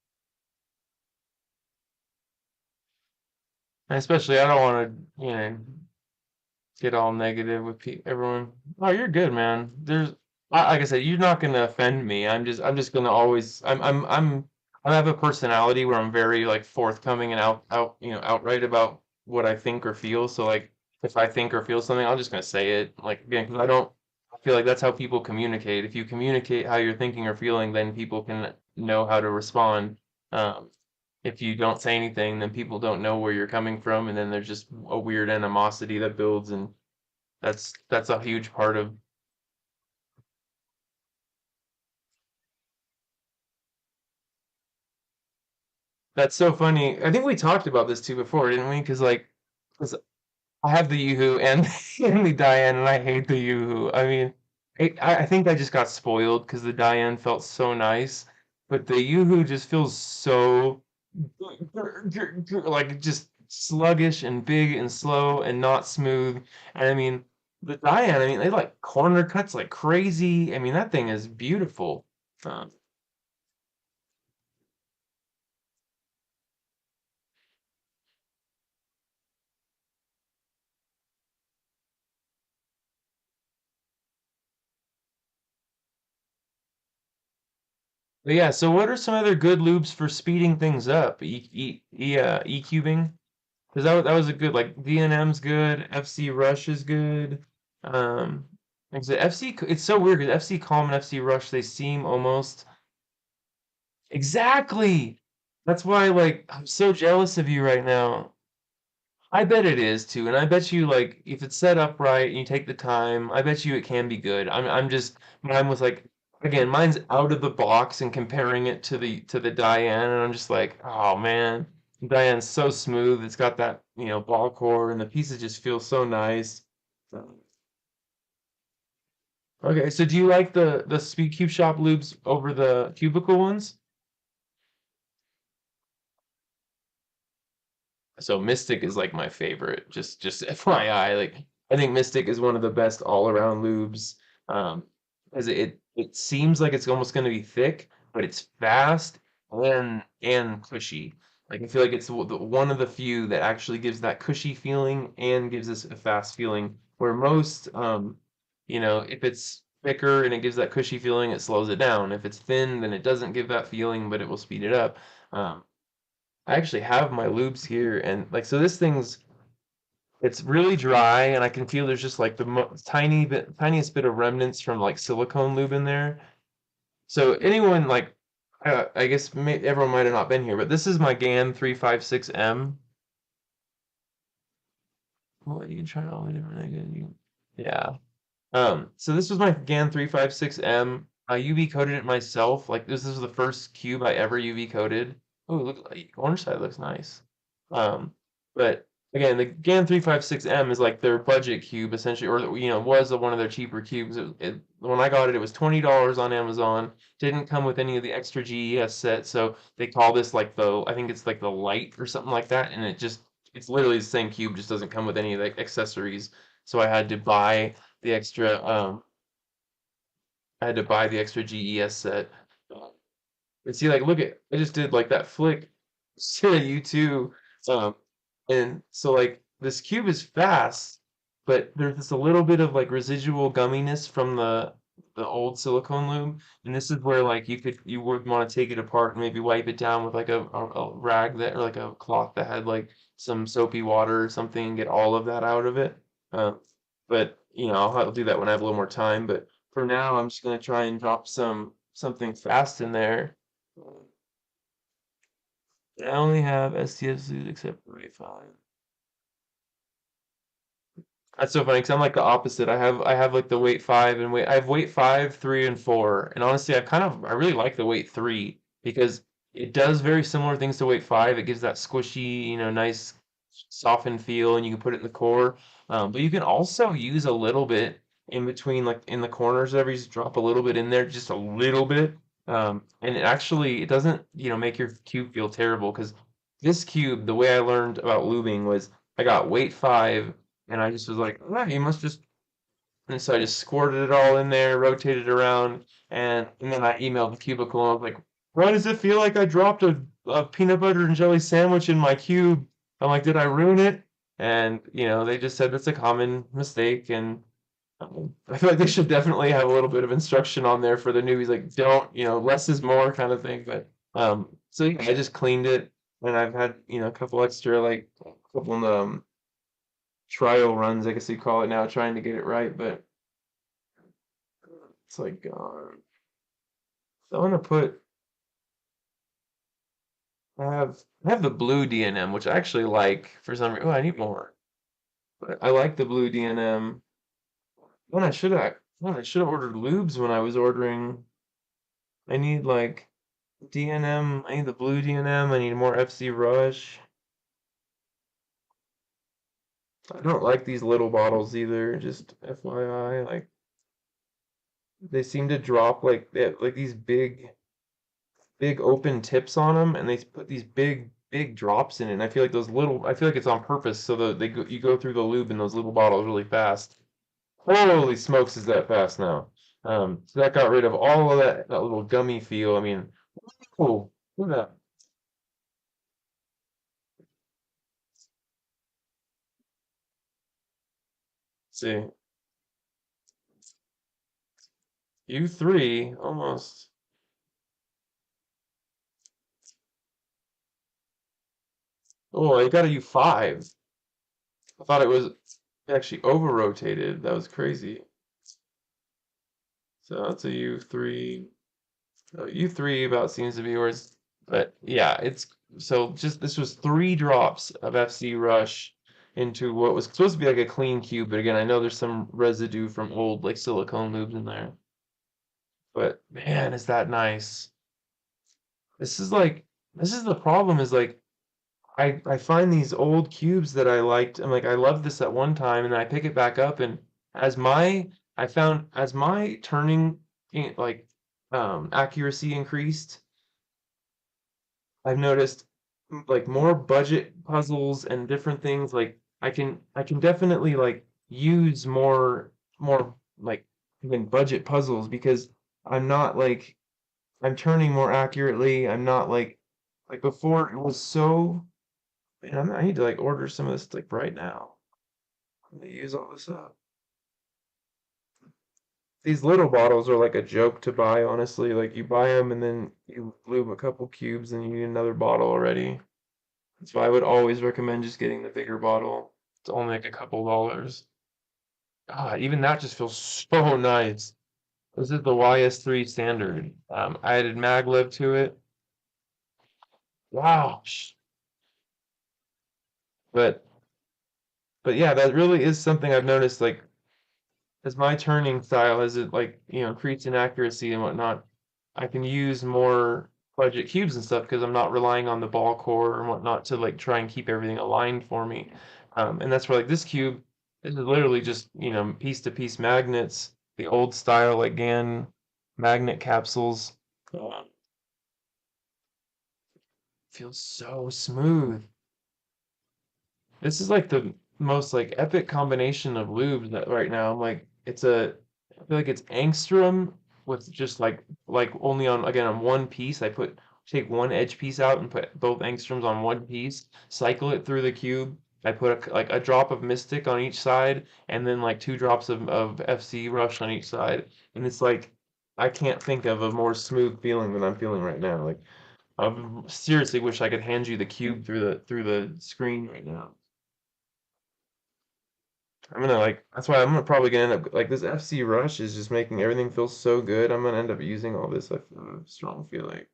And especially, I don't want to, get all negative with everyone. Oh, you're good, man. Like I said, you're not gonna offend me. I'm just gonna always, I have a personality where I'm very like forthcoming and outright about what I think or feel. So like, if I think or feel something, I'm just gonna say it. Like again, because I don't I feel like that's how people communicate. If you communicate how you're thinking or feeling, then people can know how to respond. Um, if you don't say anything, then people don't know where you're coming from, and then there's just a weird animosity that builds, and that's a huge part of. That's so funny. I think we talked about this too before, didn't we? Because like, 'cause I have the Yoo-hoo and and the Diane, and I hate the Yoo-hoo. I mean, I think I just got spoiled because the Diane felt so nice, but the Yoo-hoo just feels so like just sluggish and big and slow and not smooth. And I mean, the Diane, I mean, they like corner cuts like crazy. I mean, that thing is beautiful. Um, but yeah, so what are some other good lubes for speeding things up? E-cubing? Because that was a good like D&M's good, FC Rush is good. Like I said, it's so weird because FC Calm and FC Rush they seem almost exactly. That's why like I'm so jealous of you right now. I bet it is too, and I bet you like if it's set up right and you take the time, I bet you it can be good. I'm just mine was like again, mine's out of the box and comparing it to the Diane, and I'm just like, oh man, Diane's so smooth. It's got that ball core, and the pieces just feel so nice. So- Okay, so do you like the Speed Cube Shop lubes over the cubicle ones? So Mystic is like my favorite. Just FYI, like I think Mystic is one of the best all-around lubes. As it seems like it's almost going to be thick, but it's fast and cushy. Like I feel like it's one of the few that actually gives that cushy feeling and gives us a fast feeling. Where most, if it's thicker and it gives that cushy feeling, it slows it down. If it's thin, then it doesn't give that feeling, but it will speed it up. Um, I actually have my lubes here, and like so this thing's it's really dry, and I can feel there's just like the mo tiniest bit of remnants from like silicone lube in there. So anyone like I guess everyone might have not been here, but this is my GAN 356M. Well, you can try all the different yeah. So this was my GAN 356M. I UV coated it myself. Like this is the first cube I ever UV coated. Oh, look, like, orange side looks nice. Um, but again, the GAN 356M is like their budget cube essentially, or was one of their cheaper cubes. When I got it, it was $20 on Amazon. Didn't come with any of the extra GES set, so they call this like I think it's like the light or something like that, and it's literally the same cube, just doesn't come with any of the accessories. So the extra um I had to buy the extra GES set. And see, like, look at I just did like that flick to you too. Um, and so like this cube is fast, but there's just a little bit of like residual gumminess from the old silicone lube. And this is where like you would want to take it apart and maybe wipe it down with like a rag that or like a cloth that had like some soapy water or something and get all of that out of it. But I'll do that when I have a little more time. But for now, I'm just gonna try and drop something fast in there. I only have STFs except for A5. That's so funny because I'm like the opposite. I have like the weight five and weight I have weight five, three, and four. And honestly, I really like the weight three because it does very similar things to weight five. It gives that squishy, nice softened feel, and you can put it in the core. But you can also use a little bit in between, like in the corners. Whatever, you just drop a little bit in there, just a little bit. And it doesn't, make your cube feel terrible because this cube, the way I learned about lubing was I got weight five and I just was like, "Ah, you must just," and so I just squirted it all in there, rotated around, and then I emailed the cubicle and I was like, why does it feel like I dropped a peanut butter and jelly sandwich in my cube? I'm like, did I ruin it? And they just said that's a common mistake, and I feel like they should definitely have a little bit of instruction on there for the newbies, like don't, less is more kind of thing. But so yeah, I just cleaned it, and I've had a couple extra like couple trial runs, I guess you call it now, trying to get it right, but it's like I want to put I have the blue D&M, which I actually like for some reason. Oh, I need more. But I like the blue D&M. When I should have ordered lubes when I was ordering. I need like D&M. I need the blue D&M. I need more FC Rush. I don't like these little bottles either, just FYI. Like they seem to drop like they have, like these big open tips on them, and they put these big drops in it. And I feel like I feel like it's on purpose so that you go through the lube in those little bottles really fast. Holy smokes, is that fast now? So that got rid of all of that little gummy feel. I mean, oh, look at that. See, U3 almost. Oh, I got a U5. I thought it was actually over rotated. That was crazy. So that's a U3. U3 about seems to be where it's, but yeah, it's so just this was 3 drops of FC Rush into what was supposed to be like a clean cube, but again, I know there's some residue from old like silicone lubes in there. But man, is that nice. This is like this is the problem is like I find these old cubes that I liked. I'm like I loved this at one time, and then I pick it back up, and as my I found as my turning like accuracy increased, I've noticed like more budget puzzles and different things. Like I can definitely like use more like even budget puzzles because I'm not like I'm turning more accurately. I'm not like before it was so. Man, I need to like order some of this like right now. I'm gonna use all this up. These little bottles are like a joke to buy, honestly. Like you buy them and then you lube a couple cubes and you need another bottle already. That's why I would always recommend just getting the bigger bottle. It's only like a couple dollars. God, even that just feels so nice. This is the YS3 standard. I added maglev to it. Wow. But but yeah, that really is something I've noticed. Like as my turning style as it like increased in accuracy and whatnot, I can use more budget cubes and stuff because I'm not relying on the ball core and whatnot to like try and keep everything aligned for me. And that's where like this cube, this is literally just piece to piece magnets, the old style like GAN magnet capsules. Uh, Feels so smooth. This is like the most like epic combination of lubes that right now. I'm like I feel like it's angstrom with just like only on again on one piece. Take one edge piece out and put both angstroms on one piece, cycle it through the cube. I put like a drop of Mystic on each side and then like 2 drops of FC Rush on each side. And it's like I can't think of a more smooth feeling than I'm feeling right now. Like I seriously wish I could hand you the cube through the screen right now. I'm gonna like that's why I'm gonna probably gonna end up like this FC Rush is just making everything feel so good. I'm gonna end up using all this. I feel a strong feeling.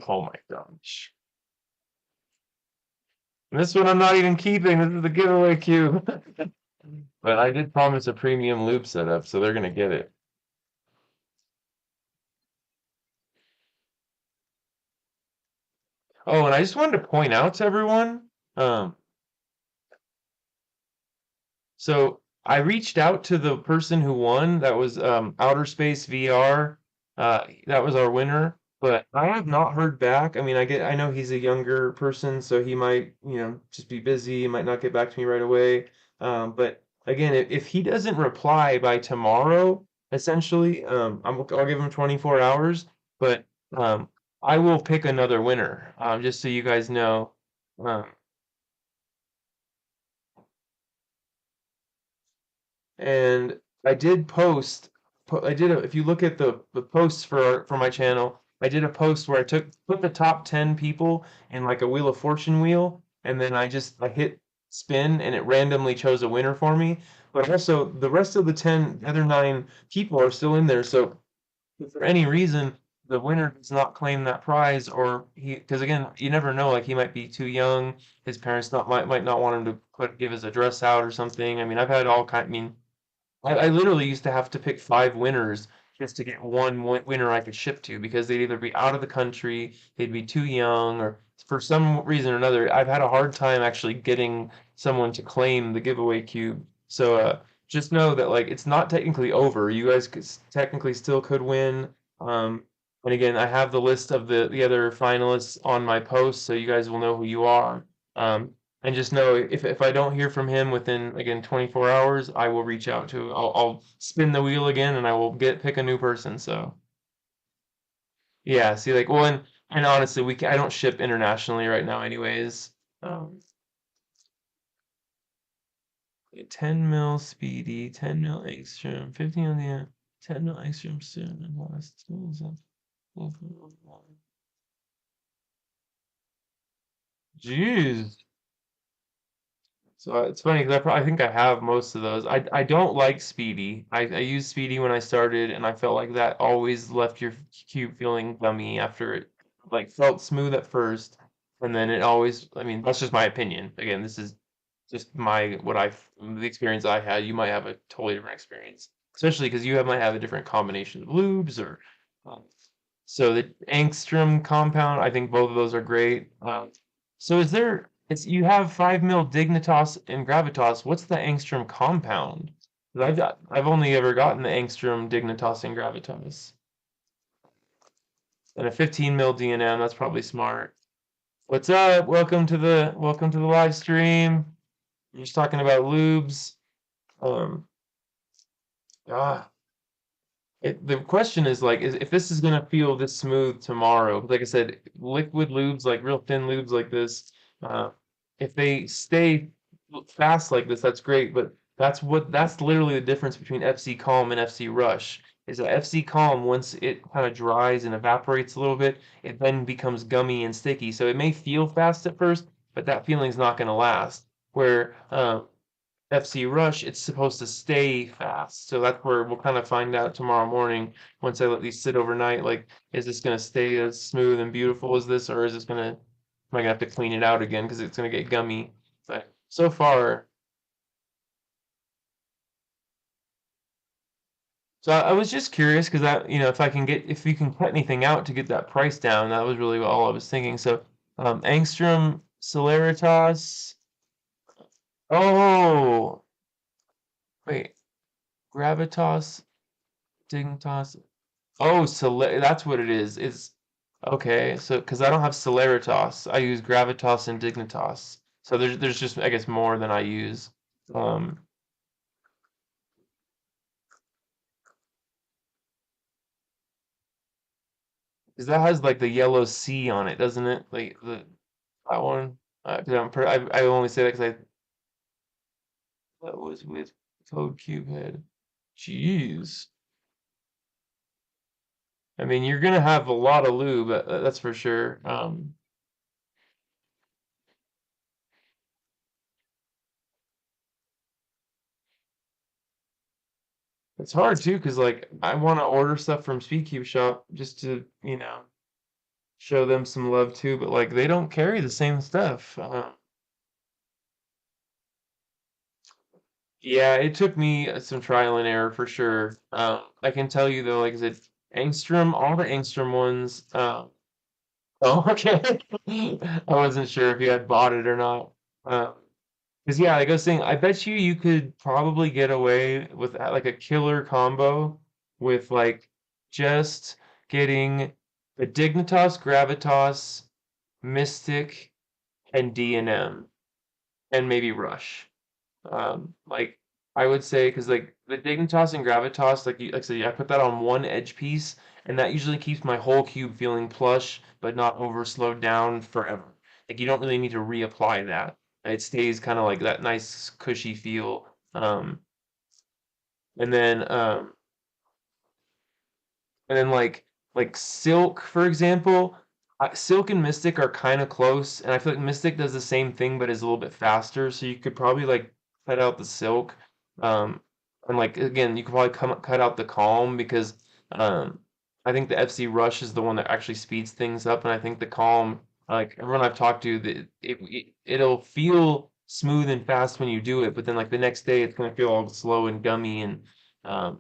Oh my gosh. This one I'm not even keeping. This is the giveaway cube. But I did promise a premium loop setup, so they're gonna get it. Oh, and I just wanted to point out to everyone, um, so I reached out to the person who won. That was Outer Space VR. That was our winner. But I have not heard back. I mean, I know he's a younger person, so he might, just be busy. He might not get back to me right away. But again, if he doesn't reply by tomorrow, essentially, I'll give him 24 hours. But um, I will pick another winner. Just so you guys know. Um, And I did post I did a, if you look at the posts for my channel, I did a post where I put the top 10 people in like a Wheel of Fortune wheel, and then I hit spin and it randomly chose a winner for me. But also the rest of the other 9 people are still in there. So if for any reason the winner does not claim that prize, or because again, you never know, like he might be too young, his parents might not want him to give his address out or something. I mean, I've had all kind. I mean, I literally used to have to pick 5 winners just to get one winner I could ship to because they'd either be out of the country, they'd be too young, or for some reason or another, I've had a hard time actually getting someone to claim the giveaway cube. So just know that like it's not technically over. You guys technically still could win. Um, and again, I have the list of the other finalists on my post, so you guys will know who you are. And just know if I don't hear from him within again 24 hours, I will reach out to. I'll spin the wheel again, and I will pick a new person. So yeah, see like well, and honestly, I don't ship internationally right now, anyways. Um, 10 mil speedy, 10 mil extreme, 15 on the end, 10 mil extreme soon, and last tools. Jeez. So it's funny because I think I have most of those. I don't like Speedy. I used Speedy when I started, and I felt like that always left your cube feeling gummy after it like felt smooth at first, and then it always. I mean, that's just my opinion. Again, this is just the experience I had. You might have a totally different experience, especially because might have a different combination of lubes or. Um, so the angstrom compound, I think both of those are great. So is there? It's you have 5 mil dignitas and gravitas. What's the angstrom compound? 'Cause I've only ever gotten the angstrom dignitas and gravitas, and a 15 mil DNM. That's probably smart. What's up? Welcome to the live stream. We're just talking about lubes. Um, ah, the question is like, if this is gonna feel this smooth tomorrow, like I said, liquid lubes, like real thin lubes like this, uh, if they stay fast like this, that's great. But that's literally the difference between FC Calm and FC Rush. Is that FC Calm, once it kind of dries and evaporates a little bit, it then becomes gummy and sticky. So it may feel fast at first, but that feeling's not gonna last. Where FC Rush, it's supposed to stay fast. So that's where we'll kind of find out tomorrow morning once I let these sit overnight. Like, is this going to stay as smooth and beautiful as this, or am I going to have to clean it out again because it's going to get gummy? But so far, so I was just curious because if you can cut anything out to get that price down, that was really all I was thinking. So, Angstrom Celeritas. Oh, wait, Gravitas, Dignitas. Oh, that's what it is. It's okay. So, because I don't have Celeritas, I use Gravitas and Dignitas. So there's just I guess more than I use. Um, because that has like the yellow C on it, doesn't it? Like that one. 'Cause I only say that because I that was with Code Cube Head. Jeez. I mean, you're gonna have a lot of lube, that's for sure. It's hard too, because like I want to order stuff from Speedcube Shop just to, show them some love too, but like they don't carry the same stuff. Yeah, it took me some trial and error for sure. I can tell you though, like I said, Angstrom, all the Angstrom ones. Oh, okay. I wasn't sure if you had bought it or not. Because yeah, like I was saying, I bet you could probably get away with like a killer combo with like just getting the Dignitas, Gravitas, Mystic, and D&M, and maybe Rush. Like I would say, because like the Dignitas and Gravitas, like I said, I put that on one edge piece, and that usually keeps my whole cube feeling plush, but not over slowed down forever. Like you don't really need to reapply that. It stays kind of like that nice cushy feel. And then And then like Silk, for example, Silk and Mystic are kind of close, and I feel like Mystic does the same thing but is a little bit faster. So you could probably like cut out the Silk, um, and like again, you could probably cut out the Calm because um, I think the FC Rush is the one that actually speeds things up, and I think the Calm, like everyone I've talked to, it'll feel smooth and fast when you do it, but then like the next day it's gonna feel all slow and gummy and um,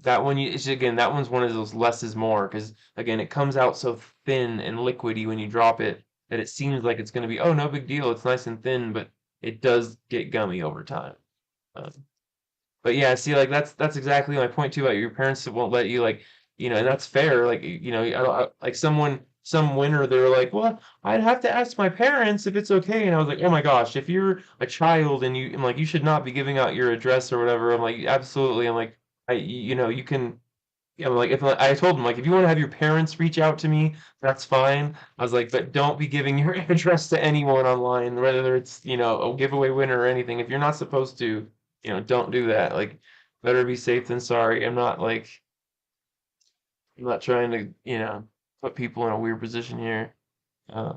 that one, it's again, that one's one of those less is more because again, it comes out so thin and liquidy when you drop it that it seems like it's going to be, oh, no big deal. It's nice and thin, but it does get gummy over time. Um, but yeah, see, like that's exactly my point too about your parents that won't let you like, and that's fair. Like, like some winter they were like, well, I'd have to ask my parents if it's okay, and I was like, oh my gosh, if you're a child and I'm like, you should not be giving out your address or whatever. I'm like, absolutely. I'm like, you can. Yeah, like if I told him like if you want to have your parents reach out to me, that's fine. I was like, but don't be giving your address to anyone online, whether it's a giveaway winner or anything. If you're not supposed to, don't do that. Like, better be safe than sorry. I'm not trying to put people in a weird position here. Uh,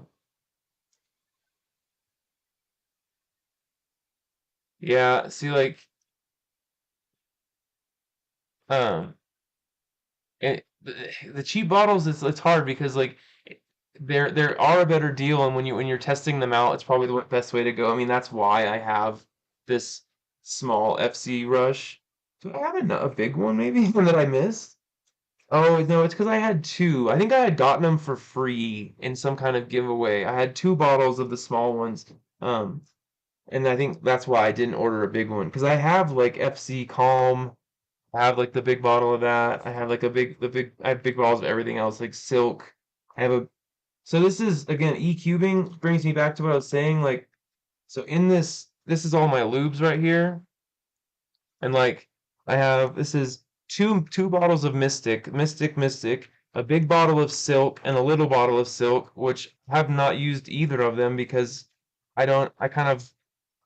yeah, see like um the cheap bottles it's hard because like there are a better deal and when you're testing them out it's probably the best way to go. I mean that's why I have this small FC Rush. Do I have a big one maybe that I missed? Oh no, it's because I had two. I think I had gotten them for free in some kind of giveaway. I had two bottles of the small ones. Um, and I think that's why I didn't order a big one because I have like FC Calm. I have like the big bottle of that. I have like I have big bottles of everything else, like Silk. I have a so this is again E-cubing brings me back to what I was saying. Like so in this is all my lubes right here, and like I have this is two bottles of Mystic, a big bottle of Silk, and a little bottle of Silk, which I have not used either of them because I don't I kind of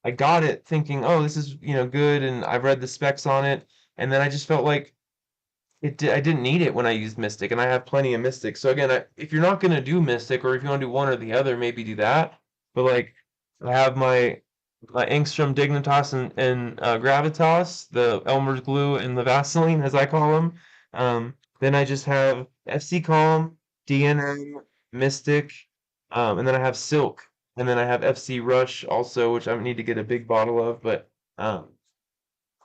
I got it thinking, oh, this is good, and I've read the specs on it, and then I just felt like I didn't need it when I used Mystic, and I have plenty of Mystic. So again, if you're not gonna do Mystic, or if you want to do one or the other, maybe do that. But like, I have my Angstrom Dignitas and Gravitas, the Elmer's glue and the Vaseline, as I call them. Then I just have FC Calm, DNM, Mystic, and then I have Silk, and then I have FC Rush also, which I need to get a big bottle of, but um,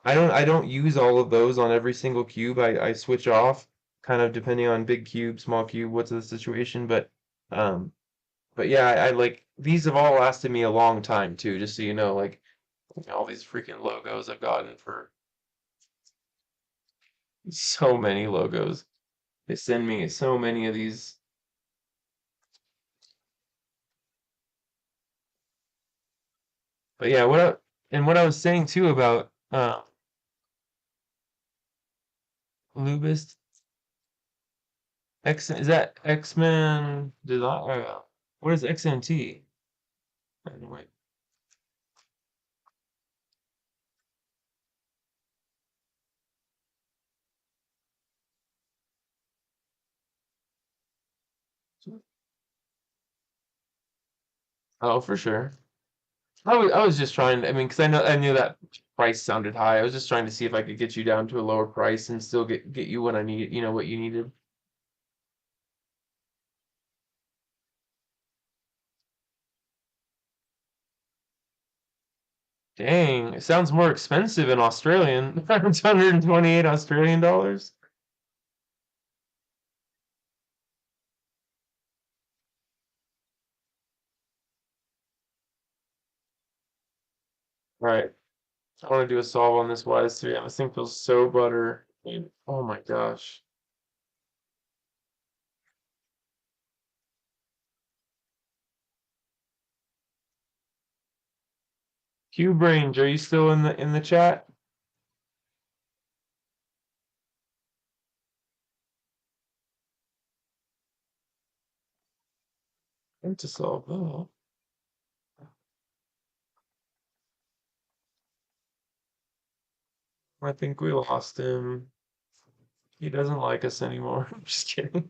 I don't use all of those on every single cube. I switch off kind of depending on big cube, small cube, what's the situation. Um but yeah, I like these have all lasted me a long time too, just so you know, like all these freaking logos I've gotten for so many logos. They send me so many of these. But yeah, what I was saying too about Lubist X is that X-Men design what is XMT? Anyway. Oh, for sure. I was just trying. I mean, because I knew that price sounded high. I was just trying to see if I could get you down to a lower price and still get you what I need. What you needed. Dang, it sounds more expensive in Australian. It's 128 Australian dollars. All right, I want to do a solve on this Wise 3. This thing feels so butter. Oh my gosh. Cube Range, are you still in the chat? I have to solve. Oh, I think we lost him. He doesn't like us anymore. I'm just kidding.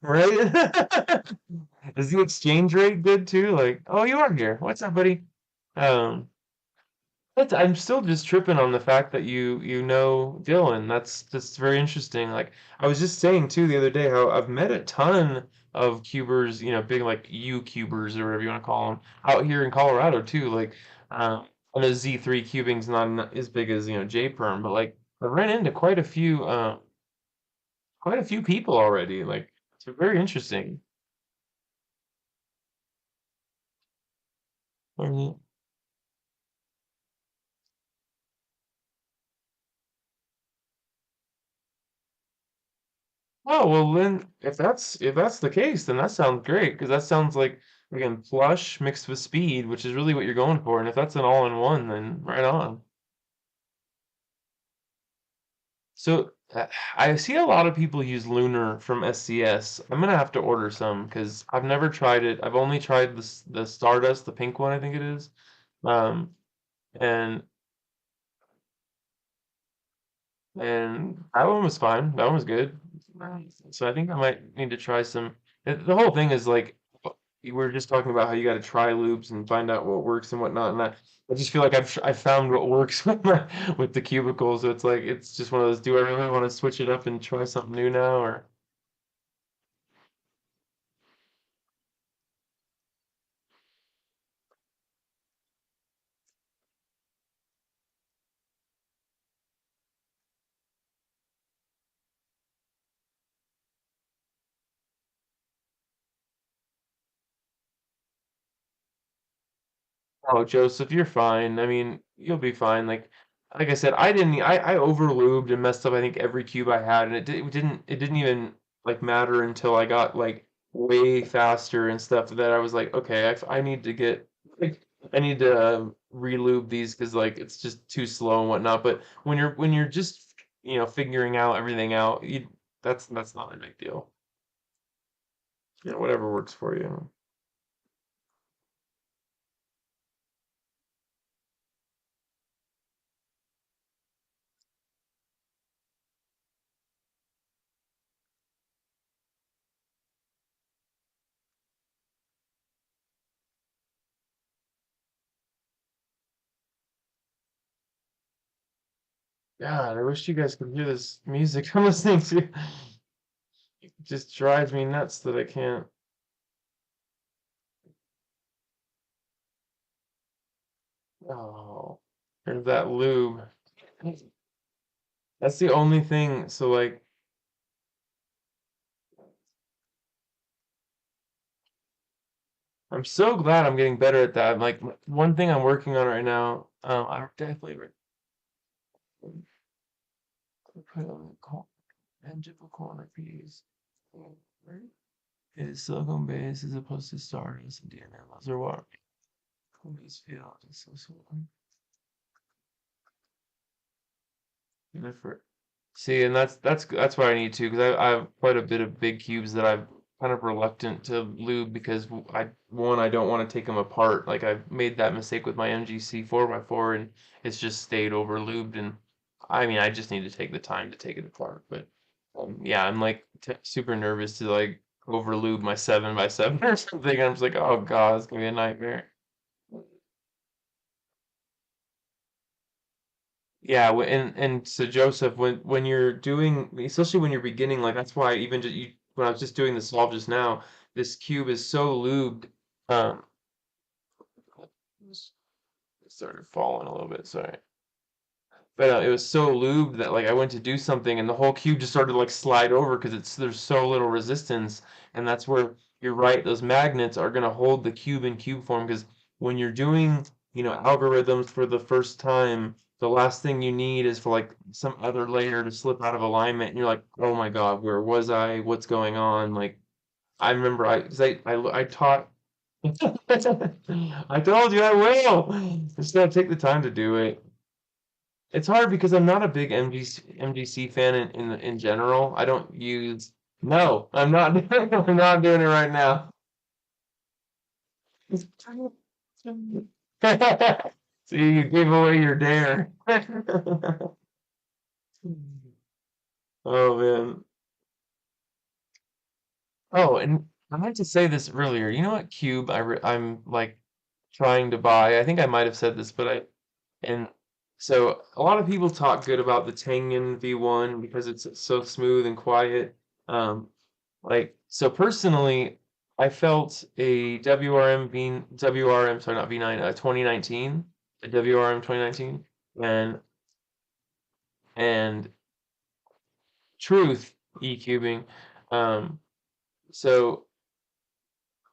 Right? Is the exchange rate good too? Like, oh, you are here. What's up, buddy? Um, I'm still just tripping on the fact that you know Dylan. That's just very interesting. Like I was just saying too the other day how I've met a ton of cubers, big like U cubers or whatever you want to call them, out here in Colorado too. Like I know Z3 cubing's not as big as J perm, but like I've ran into quite a few people already. Like it's very interesting. I mean, oh well, then if that's the case, then that sounds great because that sounds like again plush mixed with speed, which is really what you're going for. And if that's an all-in-one, then right on. So I see a lot of people use Lunar from SCS. I'm gonna have to order some because I've never tried it. I've only tried the Stardust, the pink one, I think it is. Um, and And that one was fine. That one was good. So I think I might need to try some. The whole thing is like you were just talking about how you got to try loops and find out what works and whatnot. And I just feel like I've found what works with the cubicles. So it's like it's just one of those. Do I really want to switch it up and try something new now? Or oh, Joseph, you're fine. I mean, you'll be fine. Like I said, I overlubed and messed up I think every cube I had and it didn't even like matter until I got like way faster and stuff that I was like, okay, I need to get like I need to relube these because like it's just too slow and whatnot. But when you're just figuring out everything out, that's not a big deal. Whatever works for you. God, I wish you guys could hear this music I'm listening to. It just drives me nuts that I can't. Oh, there's that lube. That's the only thing. So like, I'm so glad I'm getting better at that. Like one thing I'm working on right now. I definitely put on the tangible corner piece. Right? Is silicone base as opposed to stardust and DNA. Those are what comes feel. So different. See, and that's what I need to because I have quite a bit of big cubes that I'm kind of reluctant to lube because I don't want to take them apart. Like I've made that mistake with my MGC 4x4 and it's just stayed over lubed and I mean I just need to take the time to take it apart. But yeah, I'm like t super nervous to like over lube my 7x7 or something. I'm just like, oh God, it's gonna be a nightmare. Yeah, and so Joseph, when you're doing, especially when you're beginning, like that's why even just when I was just doing the solve just now, this cube is so lubed. Um, it started falling a little bit. Sorry. But it was so lubed that like I went to do something and the whole cube just started to like slide over because it's there's so little resistance and that's where you're right, those magnets are gonna hold the cube in cube form because when you're doing algorithms for the first time, the last thing you need is for like some other layer to slip out of alignment and you're like, oh my God, where was I? What's going on? Like I remember I 'cause I taught I told you I will. Just gotta take the time to do it. It's hard because I'm not a big MGC fan in general. I don't use. No, I'm not. I'm not doing it right now. See, you gave away your dare. Oh man. Oh, and I meant to say this earlier. You know what cube I'm like trying to buy? I think I might have said this, but and so a lot of people talk good about the Tengen V1 because it's so smooth and quiet. Um, so personally, I felt a WRM, sorry, not V9, 2019, a WRM 2019, and and Truth E-cubing. Um, so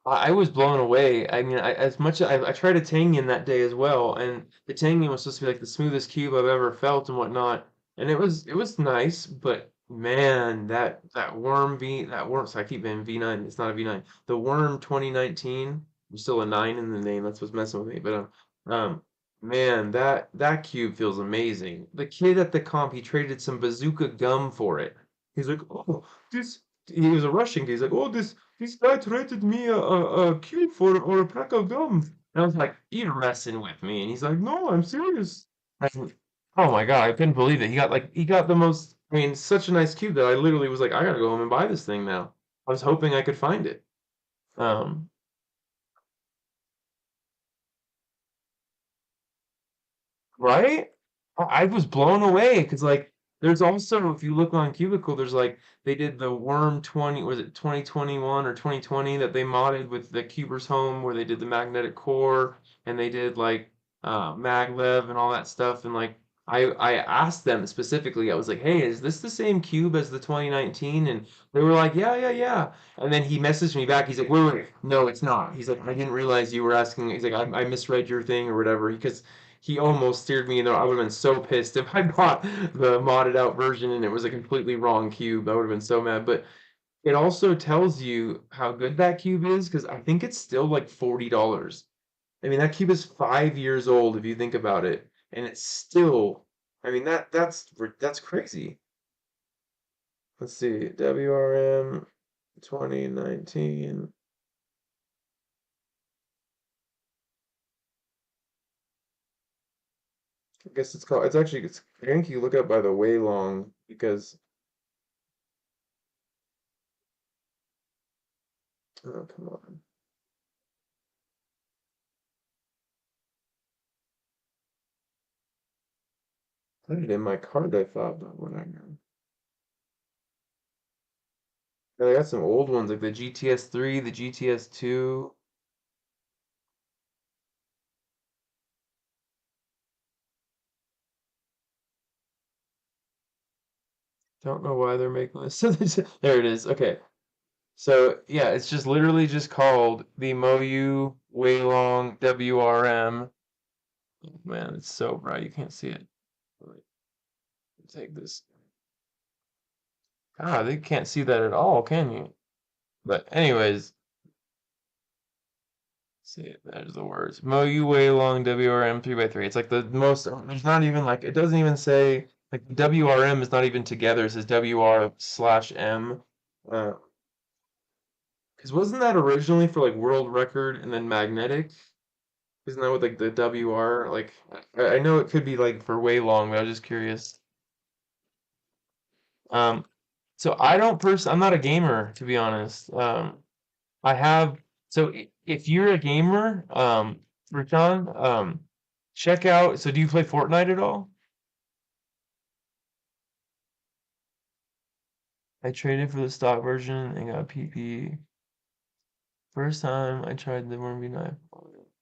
I was blown away. I mean, as much I tried a Tangen that day as well, and the Tangen was supposed to be like the smoothest cube I've ever felt and whatnot, and it was nice, but man, that worm. So I keep saying V9. It's not a V9. The Worm 2019. There's still a nine in the name. That's what's messing with me. But man, that cube feels amazing. The kid at the comp, he traded some bazooka gum for it. He's like, oh, this. He was a Russian kid. He's like, oh, this guy traded me a cube for or a pack of gum. And I was like, you're messing with me. And he's like, no, I'm serious. And, oh my God, I couldn't believe it. He got the most, I mean, such a nice cube that I literally was like, I gotta go home and buy this thing now. I was hoping I could find it. Um, Right? I was blown away because like there's also if you look on Cubicle, there's like they did the Worm 20, was it 2021 or 2020 that they modded with the Cubers Home where they did the magnetic core and they did like maglev and all that stuff and like I asked them specifically, I was like, hey, is this the same cube as the 2019? And they were like, yeah, yeah, yeah. And then he messaged me back. He's like, wait, wait, no, it's not. He's like, I didn't realize you were asking. He's like, I misread your thing or whatever. Because he almost steered me in there. I would have been so pissed if I bought the modded out version and it was a completely wrong cube. I would have been so mad. But it also tells you how good that cube is because I think it's still like $40. I mean, that cube is 5 years old if you think about it, and it's still. I mean, that's crazy. Let's see, WRM 2019. I guess it's called. It's actually. I think you look up by the way long because. Oh, come on. I had it in my card, I thought, but whatever. Yeah, they got some old ones like the GTS 3, the GTS 2. Don't know why they're making this. There it is. Okay. So yeah, it's just literally just called the Moyu Weilong WRM. Oh, man, it's so bright you can't see it. Wait, take this. Ah, they can't see that at all, can you? But anyways, see, there's the words. Moyu Weilong WRM 3x3. It's like the most, there's not even like, it doesn't even say, like the WRM is not even together. It says WR/M. Uh, because wasn't that originally for like world record and then magnetic? Isn't that what like the WR, like, I know it could be like for way long, but I was just curious. Um, so I don't I'm not a gamer, to be honest. I have so if you're a gamer, Rashawn, check out. So do you play Fortnite at all? I traded for the stock version and got PP. First time I tried the Worm V9.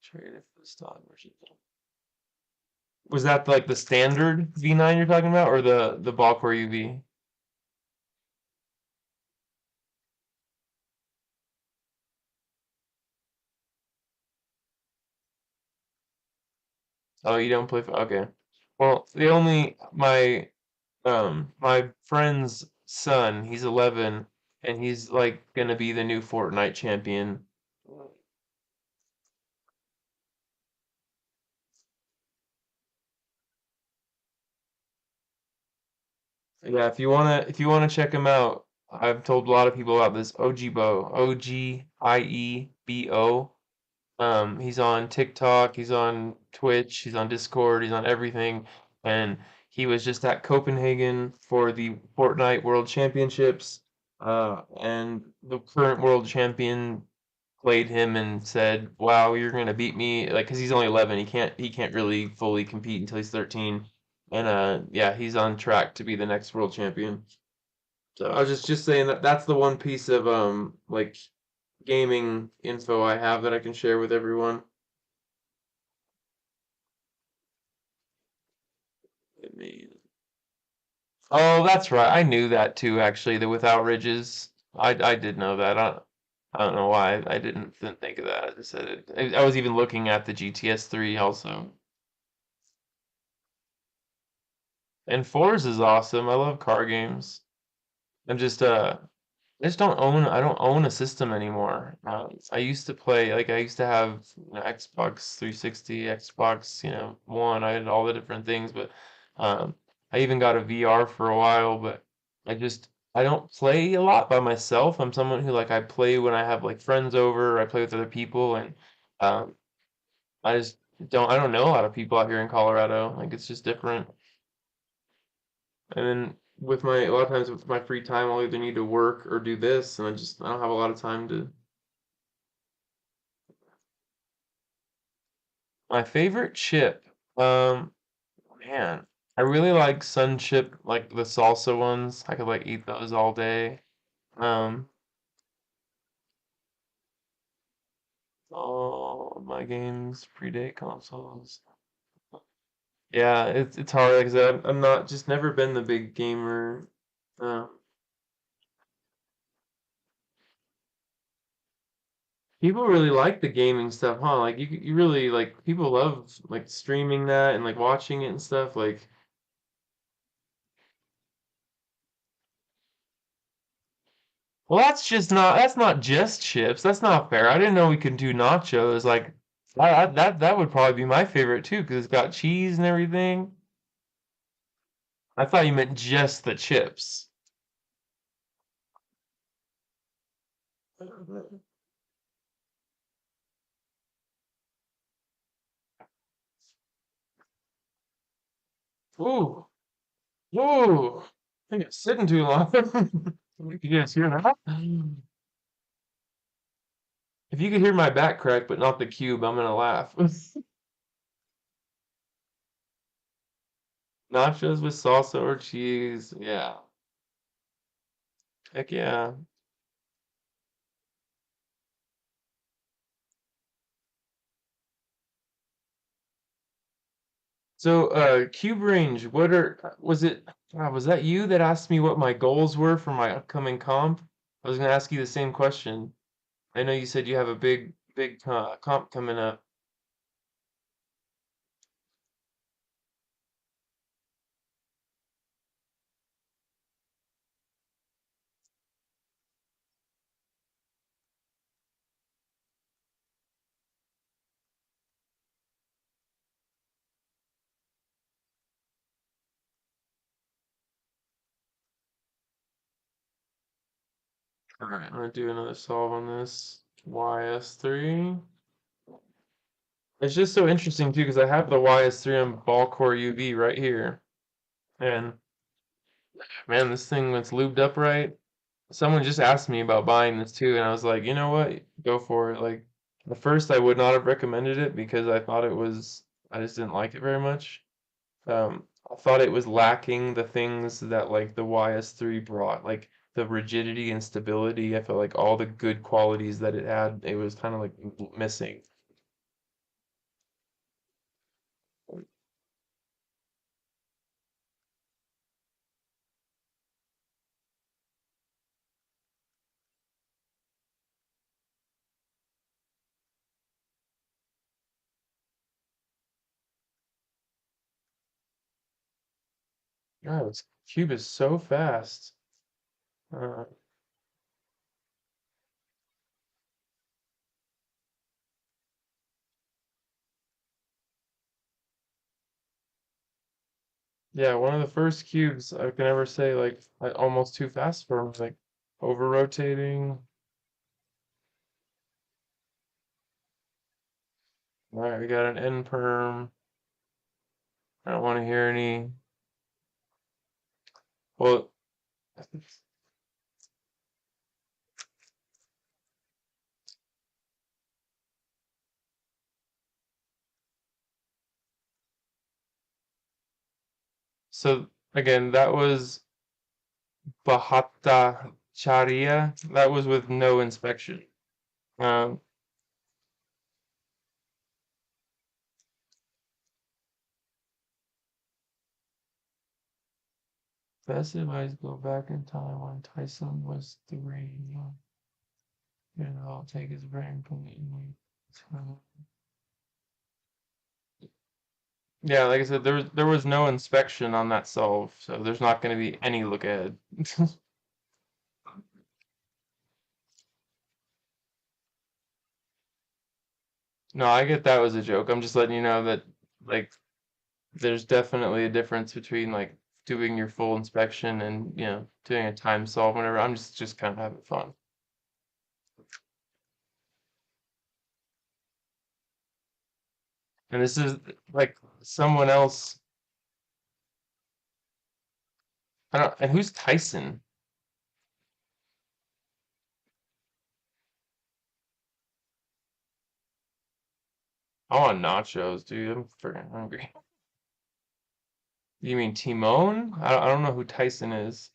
Traded for the stock version. Was that like the standard V9 you're talking about, or the Balcore UV? Oh, you don't play. Okay. Well, the only my friend's son, he's 11, and he's like gonna be the new Fortnite champion. Yeah, if you wanna check him out, I've told a lot of people about this Ojibo, Ogiebo. He's on TikTok, he's on Twitch, he's on Discord, he's on everything. And he was just at Copenhagen for the Fortnite World Championships. And the current world champion played him and said, "Wow, you're gonna beat me." Like, 'cause he's only 11, he can't really fully compete until he's 13. And yeah, he's on track to be the next world champion. So I was just saying that that's the one piece of like gaming info I have that I can share with everyone. Let me- Oh, that's right. I knew that too, actually, the without ridges. I did know that. I don't know why I didn't think of that. I just said it. I was even looking at the GTS 3 also. And Fours is awesome. I love car games. I'm just I don't own a system anymore. I used to play like I used to have Xbox 360, Xbox, One. I had all the different things, but um, I even got a VR for a while. But I don't play a lot by myself. I'm someone who like I play when I have like friends over. I play with other people, and um, I just I don't know a lot of people out here in Colorado. Like it's just different. And then with my a lot of times with my free time, I'll either need to work or do this, and I don't have a lot of time to. My favorite chip, man, I really like Sun Chip, like the salsa ones. I could like eat those all day. Um, all my games predate consoles. Yeah, it's hard because I'm not just never been the big gamer. Uh, People really like the gaming stuff, huh? Like you really like people love like streaming that and like watching it and stuff. Like, well, that's not just chips. That's not fair. I didn't know we could do nachos. Like that would probably be my favorite too because it's got cheese and everything. I thought you meant just the chips. Ooh, ooh! I think it's sitting too long. You can guys hear that? If you could hear my back crack but not the cube, I'm gonna laugh. Nachos with salsa or cheese. Yeah. Heck yeah. So, cube range, was that you that asked me what my goals were for my upcoming comp? I was gonna ask you the same question. I know you said you have a big comp coming up. All right, I'm gonna do another solve on this. YS3. It's just so interesting too because I have the YS3M ball core UV right here, and man, this thing when it's lubed up right. Someone just asked me about buying this too, and I was like, you know what? Go for it. Like, at first I would not have recommended it because I just didn't like it very much. I thought it was lacking the things that like the YS3 brought, like the rigidity and stability. I felt like all the good qualities that it had, it was kind of like missing. God, this cube is so fast. Uh, yeah, one of the first cubes I can ever say almost too fast for him, like over rotating. All right, we got an N perm. I don't want to hear any. Well, so again, that was Bahata Charia. That was with no inspection. Um, Best advice: go back in time when Tyson was 3. And I'll take his brain completely. Yeah, like I said, there was no inspection on that solve, so there's not going to be any look ahead. No, I get that was a joke. I'm just letting you know that like there's definitely a difference between like doing your full inspection and doing a time solve whenever. I'm just kind of having fun. And this is like someone else. I don't. And who's Tyson? I want nachos, dude. I'm freaking hungry. You mean Timon? I don't know who Tyson is.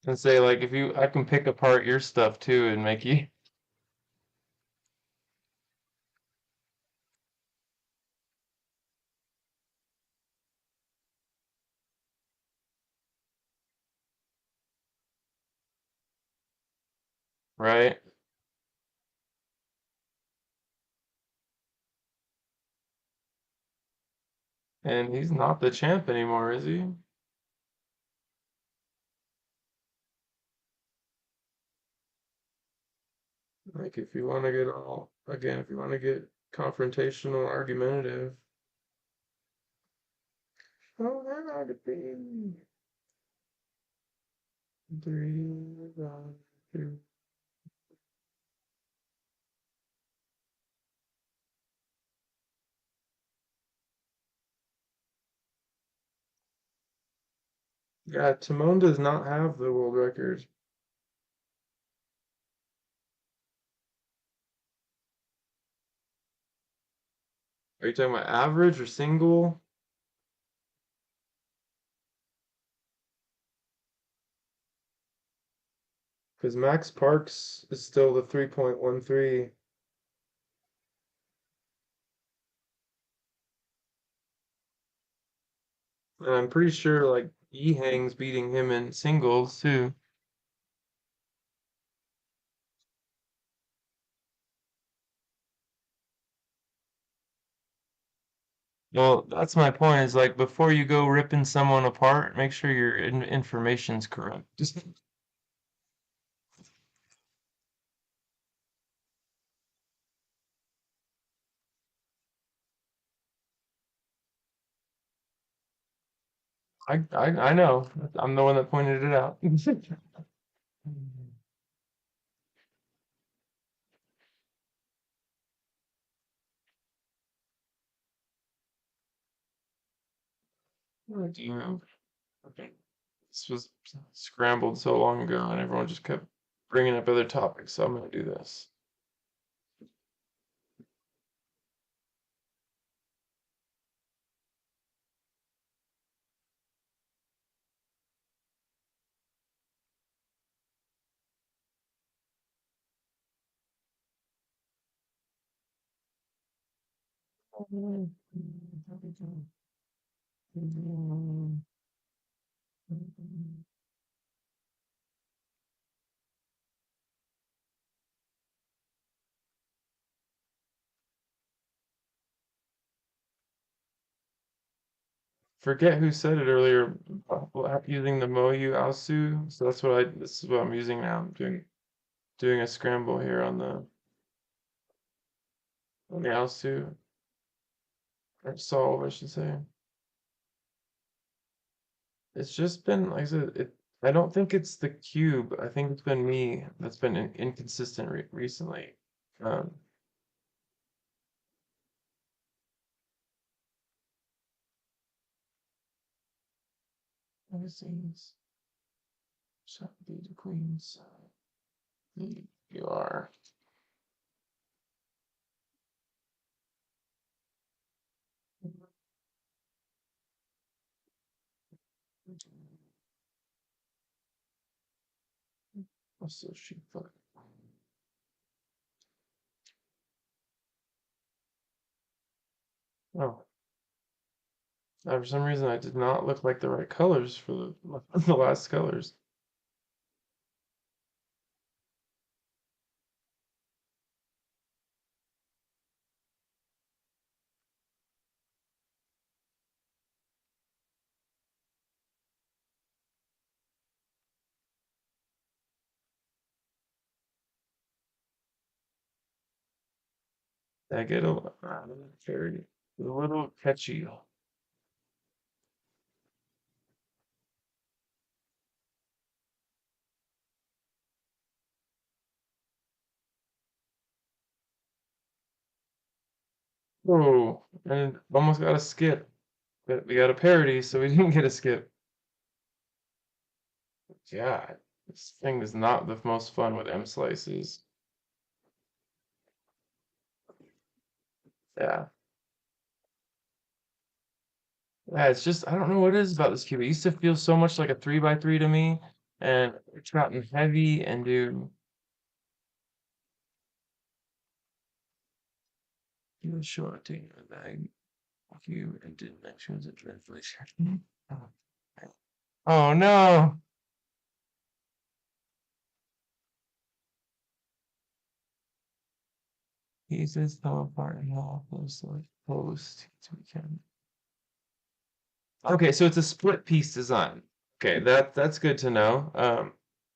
And say like if you I can pick apart your stuff too and make you right. And he's not the champ anymore, is he? Like if you want to get all again, if you want to get confrontational, argumentative. Oh, that ought to be 3, 2. Yeah, Timon does not have the world record. Are you talking about average or single? Because Max Parks is still the 3.13, and I'm pretty sure like Ehang's beating him in singles too. Well, that's my point. Is like before you go ripping someone apart, make sure your information's correct. Just I know. I'm the one that pointed it out. Oh, damn. Okay. This was scrambled so long ago, and everyone just kept bringing up other topics. So I'm gonna do this. Forget who said it earlier, using the Moyu Aosu. So this is what I'm using now. I'm doing a scramble here on the Aosu, or solve, I should say. It's just been, like I said, I don't think it's the cube. I think it's been me that's been inconsistent recently. Um, magazines, shop be the queens. You are. Also, she fuck. Oh, for some reason I did not look like the right colors for the last colors. I get very a little catchy. Oh, and almost got a skip. But we got a parody, so we didn't get a skip. Yeah, this thing is not the most fun with M slices. Yeah. Yeah, it's just I don't know what it is about this cube. It used to feel so much like a 3x3 to me, and it's gotten heavy and dude, you was short taking the bag cube and didn't mention the translation. Oh no! Pieces fell apart and all closely post to weekend. Okay, so it's a split piece design. Okay, that's good to know.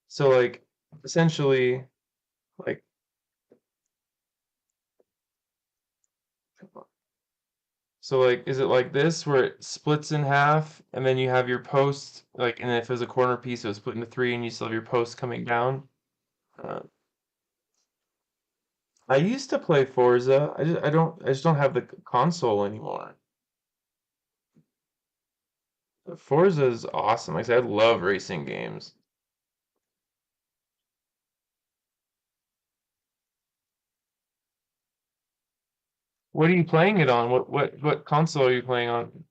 So like essentially like so like is it like this where it splits in half and then you have your post like and if it was a corner piece it was split into three and you still have your post coming down. Uh, I used to play Forza. I just don't have the console anymore. Forza is awesome. Like I said, I love racing games. What are you playing it on? What console are you playing on?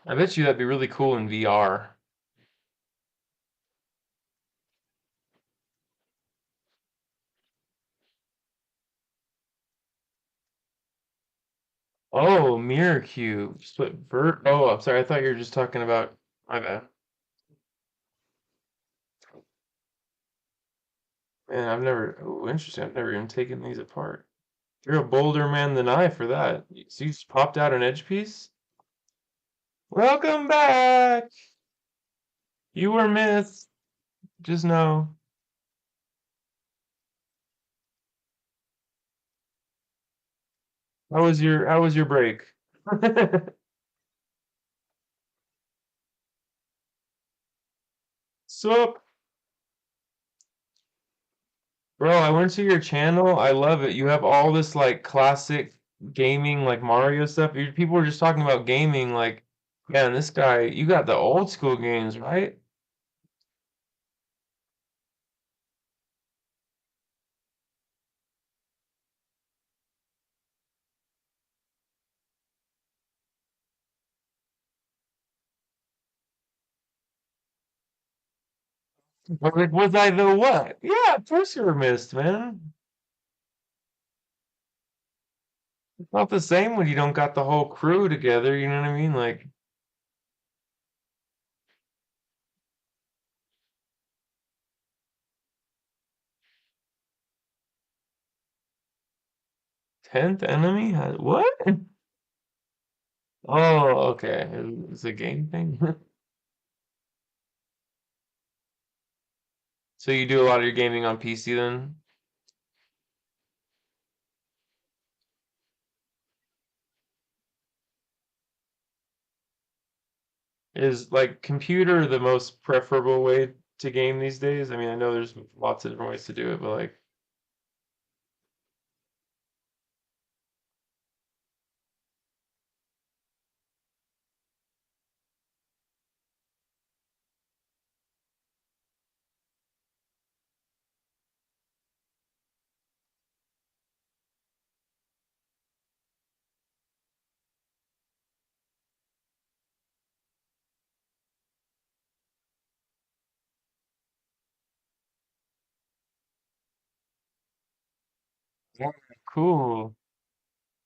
I bet you that'd be really cool in VR. Oh, Mirror Cube. Split vert. Oh, I'm sorry. I thought you were just talking about. My bad. Man, I've never. Oh, interesting. I've never even taken these apart. You're a bolder man than I for that. So you just popped out an edge piece? Welcome back. You were missed. Just know. How was your break? Sup? Bro, I went to your channel. I love it. You have all this like classic gaming, like Mario stuff. People were just talking about gaming. Like, man, this guy, you got the old school games, right? Was I the what? Yeah, of course you were missed, man. It's not the same when you don't got the whole crew together, you know what I mean? Like 10th enemy? What? Oh, okay. It's a game thing. So you do a lot of your gaming on PC then? Is like computer the most preferable way to game these days? I mean, I know there's lots of different ways to do it, but like, yeah, cool.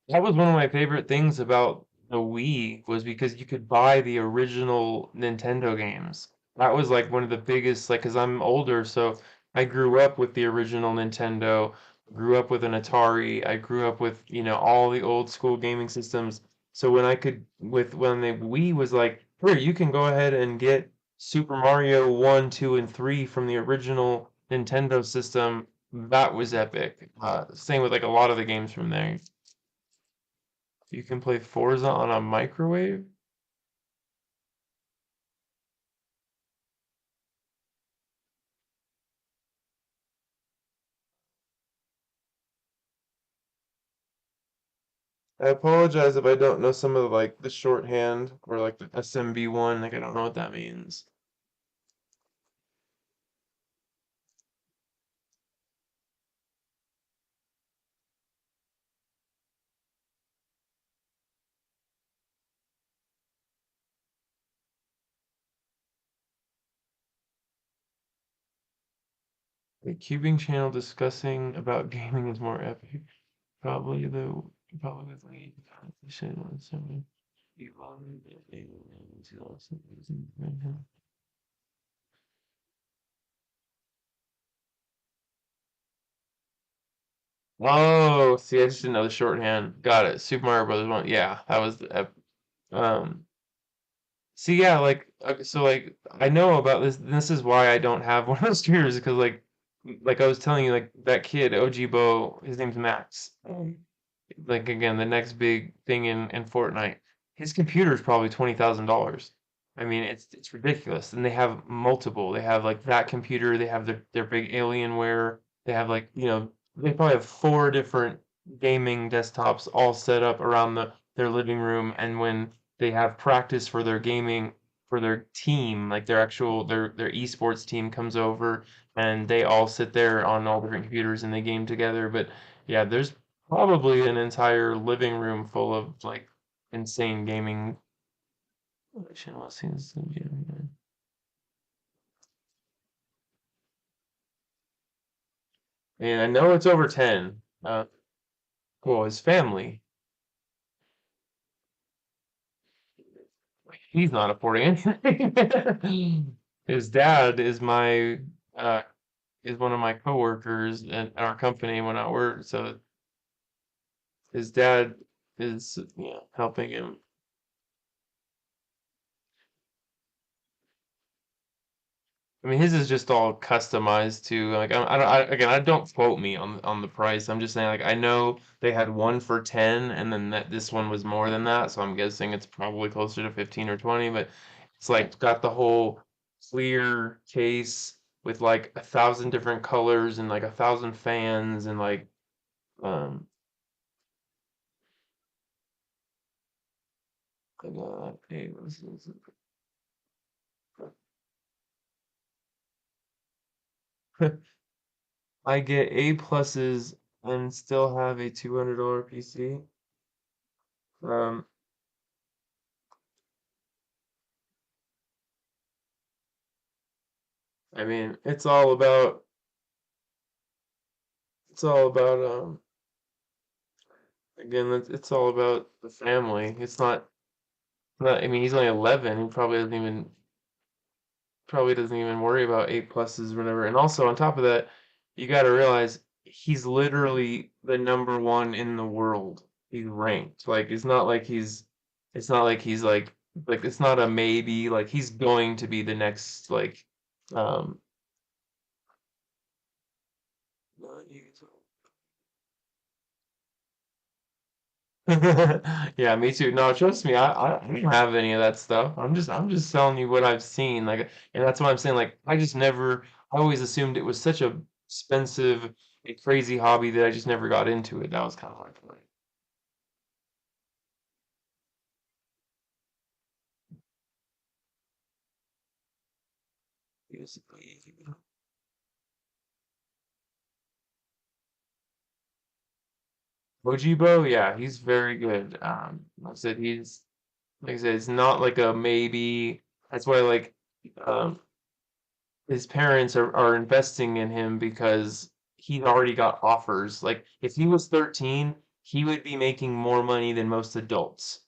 That was one of my favorite things about the Wii was because you could buy the original Nintendo games. That was like one of the biggest, like, because I'm older, so I grew up with the original Nintendo, grew up with an Atari, I grew up with, all the old school gaming systems. So when the Wii was like, here, you can go ahead and get Super Mario 1, 2, and 3 from the original Nintendo system, that was epic. Same with like a lot of the games from there. You can play Forza on a microwave? I apologize if I don't know some of the shorthand or like the SMB1, like I don't know what that means. The cubing channel discussing about gaming is more epic. Probably the probably the lead competition on some Oh, see, I just didn't know the shorthand. Got it. Super Mario Brothers 1. Yeah, that was um see, yeah, so like I know about this. This is why I don't have one of those computers because like I was telling you, like that kid Ojibo, his name's Max. Like again, the next big thing in Fortnite. His computer is probably $20,000. I mean, it's ridiculous. And they have multiple. They have like that computer. They have their big Alienware. They have they probably have four different gaming desktops all set up around their living room. And when they have practice for their gaming for their team, like their esports team comes over and they all sit there on all different computers and they game together. But yeah, there's probably an entire living room full of like insane gaming. And I know it's over 10. Well, his family, he's not affording anything. His dad uh is one of my coworkers at our company when I work, so his dad is helping him. I mean, his is just all customized to like I don't again I don't quote me on the price. I'm just saying like I know they had one for 10 and then that this one was more than that, so I'm guessing it's probably closer to 15 or 20, but it's like got the whole clear case with like 1,000 different colors and like 1,000 fans and like um hey, I get A pluses and still have a $200 PC. Um, I mean, it's all about Again, it's all about the family. It's not. I mean, he's only 11. He probably doesn't even worry about A pluses or whatever. And also on top of that, you got to realize he's literally the number one in the world. He's ranked. Like it's not like he's like it's not a maybe. Like he's going to be the next um. Yeah, me too. No, trust me, I don't have any of that stuff. I'm just telling you what I've seen. Like, and that's what I'm saying. Like, I always assumed it was such a expensive, a crazy hobby that I just never got into it. That was kind of hard for me. Mojibo, yeah, he's very good. Like I said, it's not like a maybe. That's why um his parents are investing in him because he's already got offers. Like if he was 13, he would be making more money than most adults.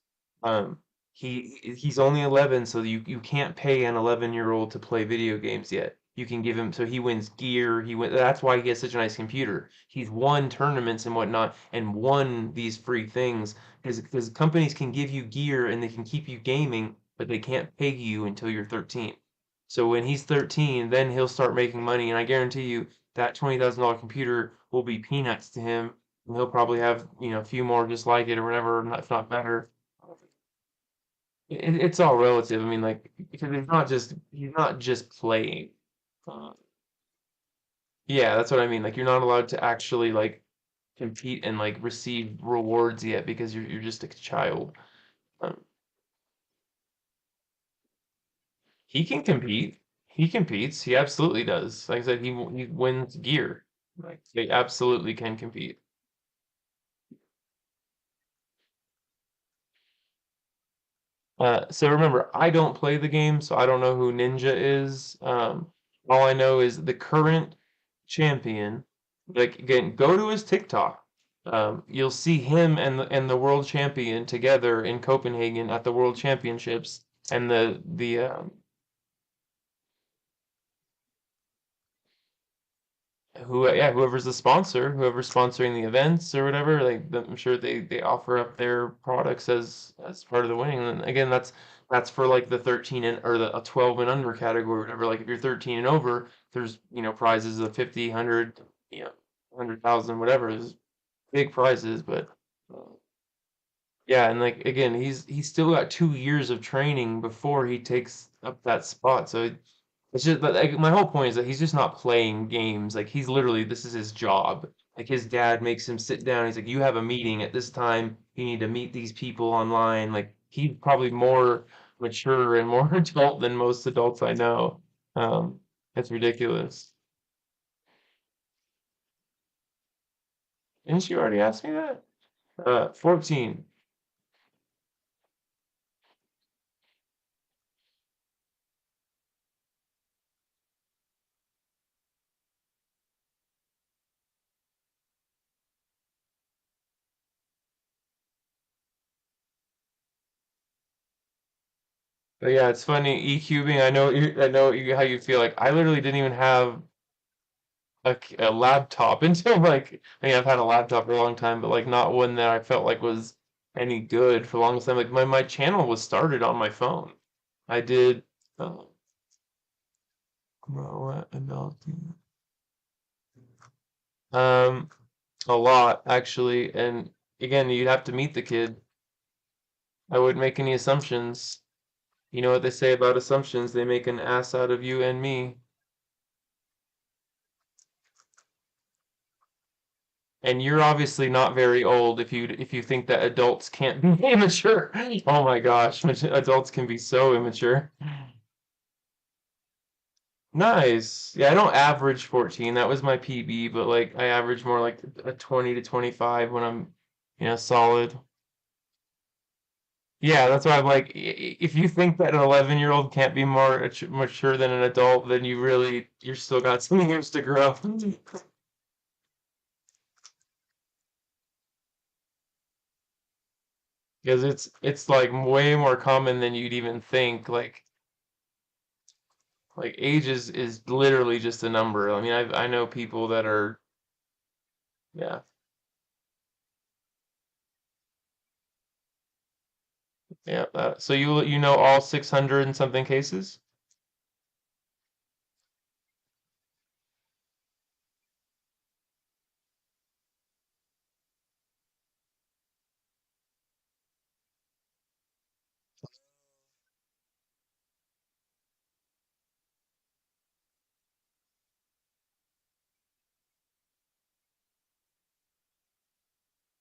Um, he's only 11, so you can't pay an 11-year-old to play video games yet. You can give him so he wins gear. That's why he has such a nice computer. He's won tournaments and whatnot and won these free things because companies can give you gear and they can keep you gaming, but they can't pay you until you're 13. So when he's 13, then he'll start making money, and I guarantee you that $20,000 computer will be peanuts to him, and he'll probably have, a few more just like it or whatever, if not better. It's all relative. I mean, like, because he's not just playing. Uh, yeah, that's what I mean. Like, you're not allowed to actually compete and receive rewards yet because you're just a child. Um, he can compete. He competes. He absolutely does. Like I said, he wins gear. Like they absolutely can compete. So remember, I don't play the game, so I don't know who Ninja is. All I know is the current champion. Like again, go to his TikTok. You'll see him and the world champion together in Copenhagen at the World Championships, and the whoever's the sponsor, whoever's sponsoring the events or whatever, I'm sure they offer up their products as part of the winning. And again, that's for like the 13 and or the 12 and under category, or whatever. Like if you're 13 and over, there's prizes of 50, 100, 100,000, whatever. There's big prizes, but uh, yeah, and like again, he's still got 2 years of training before he takes up that spot. So it's just, but like, my whole point is that he's just not playing games. Like he's literally, this is his job. Like his dad makes him sit down. He's like, you have a meeting at this time. You need to meet these people online. Like he's probably more mature and more adult than most adults I know. It's ridiculous. Didn't you already ask me that? 14. But yeah, it's funny. E-cubing, I know how you feel. Like I literally didn't even have a laptop until I mean I've had a laptop for a long time, but like not one that I felt like was any good for the longest time. Like my channel was started on my phone. I did uh, what about um a lot actually, and again you'd have to meet the kid. I wouldn't make any assumptions. You know what they say about assumptions? They make an ass out of you and me. And you're obviously not very old if you think that adults can't be immature. Oh my gosh, adults can be so immature. Nice. Yeah, I don't average 14. That was my PB, but like I average more like a 20 to 25 when I'm, solid. Yeah, that's why I'm like, if you think that an 11-year-old can't be more mature than an adult, then you're still got some years to grow. because it's like way more common than you'd even think. Like age is literally just a number. I mean, I know people that are yeah yeah. So you know all 600 and something cases?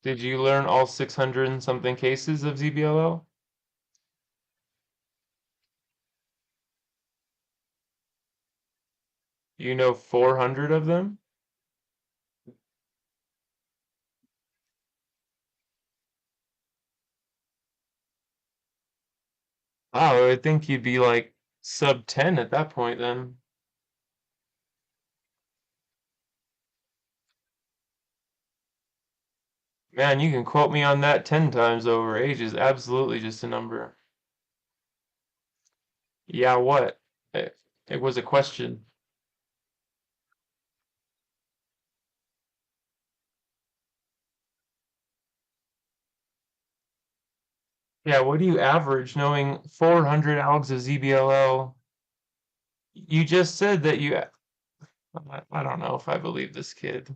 Did you learn all 600 and something cases of ZBLL? You know 400 of them? Oh, I think you'd be like sub 10 at that point then. Man, you can quote me on that 10 times over. Age is absolutely just a number. Yeah, what? It was a question. Yeah, what do you average knowing 400 algs of ZBLL? You just said that I don't know if I believe this kid.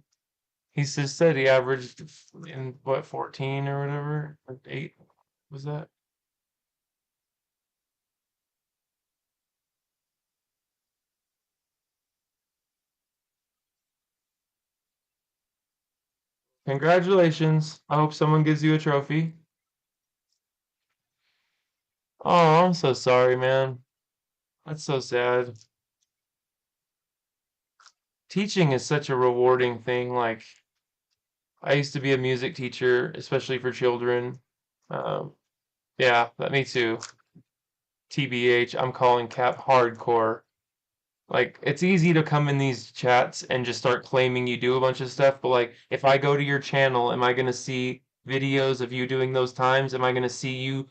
He just said he averaged in what, 14 or whatever? Or 8 was that? Congratulations. I hope someone gives you a trophy. Oh, I'm so sorry, man. That's so sad. Teaching is such a rewarding thing. Like, I used to be a music teacher, especially for children. Um, yeah, me too. TBH, I'm calling Cap hardcore. Like, it's easy to come in these chats and just start claiming you do a bunch of stuff, but like, if I go to your channel, am I gonna see videos of you doing those times? Am I gonna see you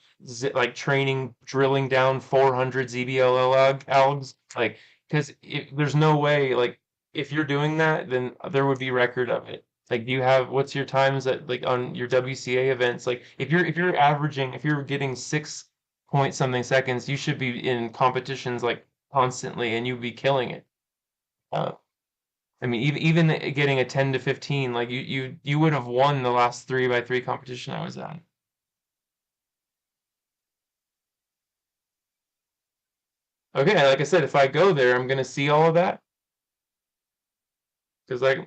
like training, drilling down 400 ZBLL algs? Like, because there's no way, like, if you're doing that, then there would be record of it. Like, do you have what's your times at like on your WCA events? Like, if you're averaging, if you're getting 6 point something seconds, you should be in competitions like constantly and you'd be killing it. Uh, I mean, even getting a 10 to 15, like you would have won the last 3x3 competition I was at. Okay, like I said, if I go there, I'm gonna see all of that because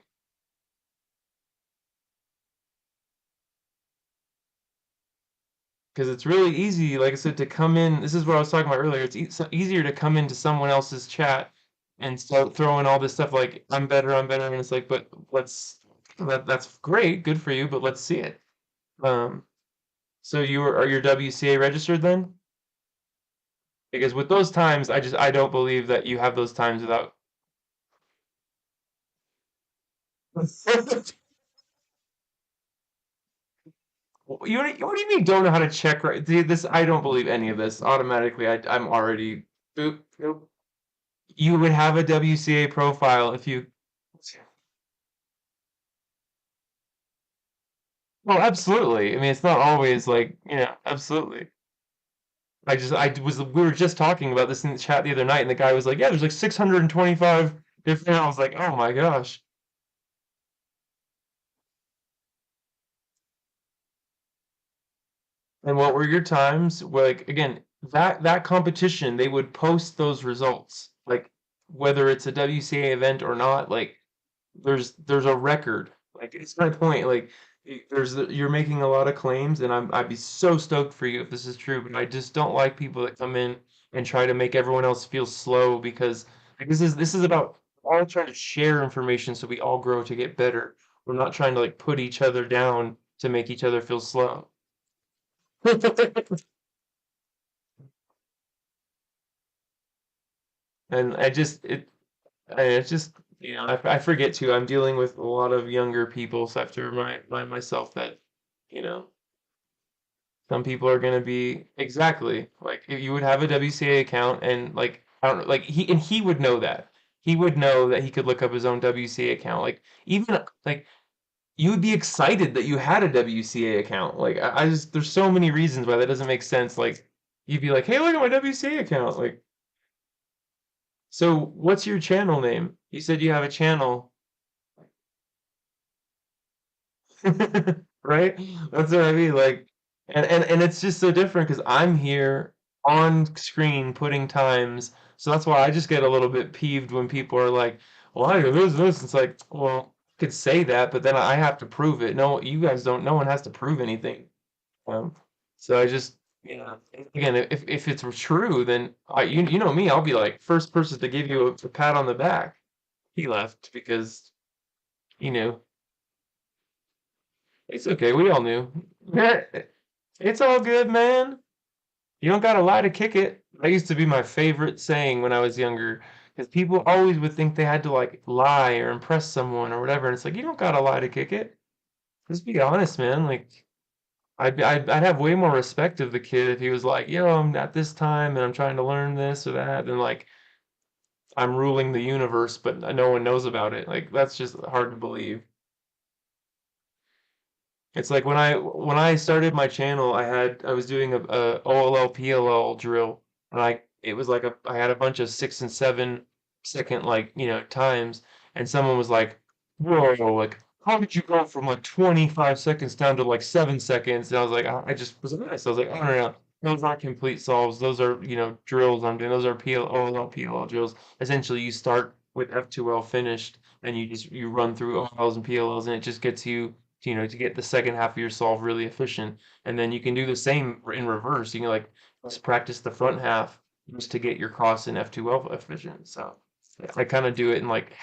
it's really easy, like I said, to come in. This is what I was talking about earlier. It's so easier to come into someone else's chat and start throwing all this stuff like I'm better, and it's like, but that's great, good for you, but let's see it. Um, so are your WCA registered then? Because with those times, I don't believe that you have those times without. What do you mean don't know how to check right? This I don't believe any of this. Automatically, I'm already boop, nope. You would have a WCA profile if you. Well, absolutely. I mean, it's not always like, absolutely. We were just talking about this in the chat the other night, and the guy was like, "Yeah, there's like 625 different." I was like, "Oh my gosh." And what were your times? Like again, that competition, they would post those results. Like whether it's a WCA event or not, like there's a record. Like it's my point. Like you're making a lot of claims, and I'd be so stoked for you if this is true. But I just don't like people that come in and try to make everyone else feel slow because like, this is about all trying to share information so we all grow to get better. We're not trying to like put each other down to make each other feel slow. And it's just I forget too. I'm dealing with a lot of younger people, so I have to remind myself that you know Some people are gonna be exactly like if you would have a WCA account and like I don't know, like he would know that. He would know that he could look up his own WCA account. Like even like you would be excited that you had a WCA account. Like I just there's so many reasons why that doesn't make sense. Like you'd be like, hey, look at my WCA account. Like so, what's your channel name? You said you have a channel, right? That's what I mean. Like, and it's just so different because I'm here on screen putting times, so that's why I just get a little bit peeved when people are like, "Well, I this." It's like, well, I could say that, but then I have to prove it. No, you guys don't. No one has to prove anything. Um, so I just, yeah. Again, if it's true, then you know me, I'll be like first person to give you a pat on the back. He left because you know it's okay. We all knew. It's all good, man. You don't gotta lie to kick it. That used to be my favorite saying when I was younger, because people always would think they had to like lie or impress someone or whatever. And it's like you don't gotta lie to kick it. Just be honest, man. Like I'd have way more respect of the kid if he was like, yo, I'm at this time and I'm trying to learn this or that, and like I'm ruling the universe, but no one knows about it. Like that's just hard to believe. It's like when I started my channel, I was doing a OLL PLL drill, and it was like I had a bunch of 6 and 7 second like times, and someone was like, "Whoa, like how did you go from like 25 seconds down to like 7 seconds?" And I was like, I just was honest. I was like, "Oh no, no, those aren't complete solves. Those are drills I'm doing. Those are OLL PLL drills. Essentially, you start with F2L finished, and you run through OLLs and PLLs, and it just gets you." To get the second half of your solve really efficient. And then you can do the same in reverse. You can like just practice the front half just to get your cross in F2L efficient. So I kind of do it in like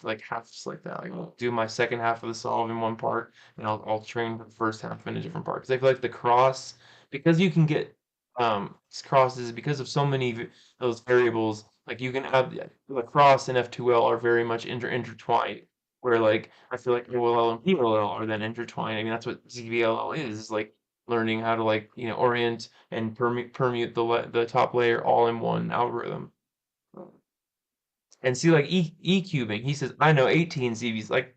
like halves like that. Like I'll do my second half of the solve in one part, and I'll train the first half in a different part. Because I feel like the cross, because you can get crosses because of so many those variables. Like you can have the cross and F2L are very much intertwined where like I feel like OLL and PLL are then intertwined. I mean that's what ZBLL is like learning how to like orient and permute the top layer all in one algorithm. And see like E cubing, he says I know 18 ZBs. Like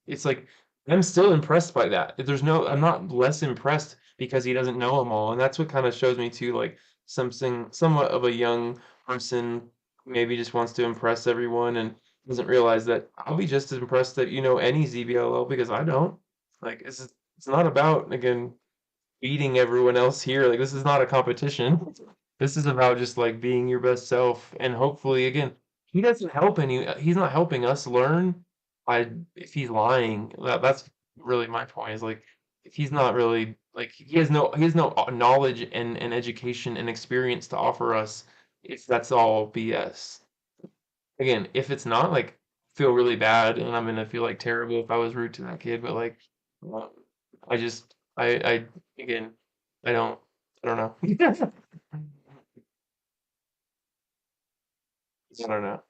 it's like I'm still impressed by that. I'm not less impressed because he doesn't know them all, and that's what kind of shows me too like somewhat of a young person maybe just wants to impress everyone and doesn't realize that I'll be just as impressed that you know any ZBLL because I don't. Like it's not about again beating everyone else here. Like this is not a competition. This is about just like being your best self and hopefully again, he's not helping us learn by if he's lying. That's really my point is like if he's not really like he has no knowledge and education and experience to offer us if that's all BS. Again, if it's not like feel really bad and I'm gonna feel like terrible if I was rude to that kid, but like um, I just I again I don't I don't know. I don't know.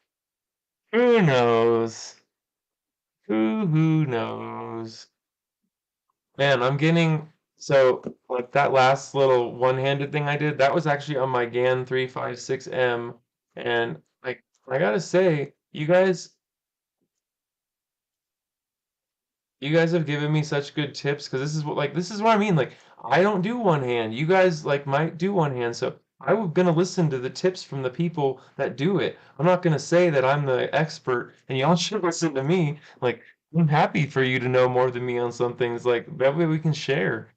Who knows? Who knows? Man, I'm getting so like that last little one-handed thing I did, that was actually on my GAN 356M and like I gotta say, you guys have given me such good tips because this is what I mean. Like I don't do one hand. You guys like might do one hand, so I'm gonna listen to the tips from the people that do it. I'm not gonna say that I'm the expert and y'all should listen to me. Like I'm happy for you to know more than me on some things. Like that way we can share.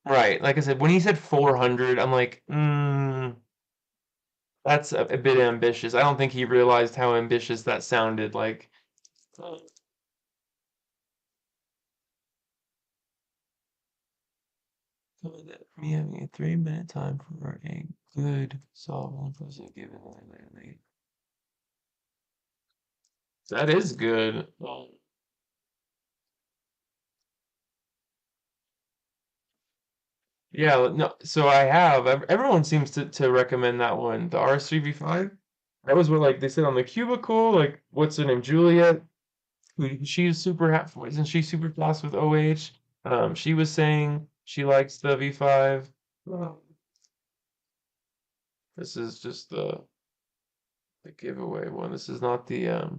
Right. Like I said, when he said 400, I'm like, that's a bit ambitious. I don't think he realized how ambitious that sounded. Like. So that me having a 3 minute time for a good solve one person given that is good. Yeah, no, so I have. Everyone seems to recommend that one, the RS3 V5. That was what like they said on the cubicle. Like, what's her name, Juliet? She's super isn't she super fast with OH? She was saying she likes the V5. Um, this is just the giveaway one. This is not the yeah,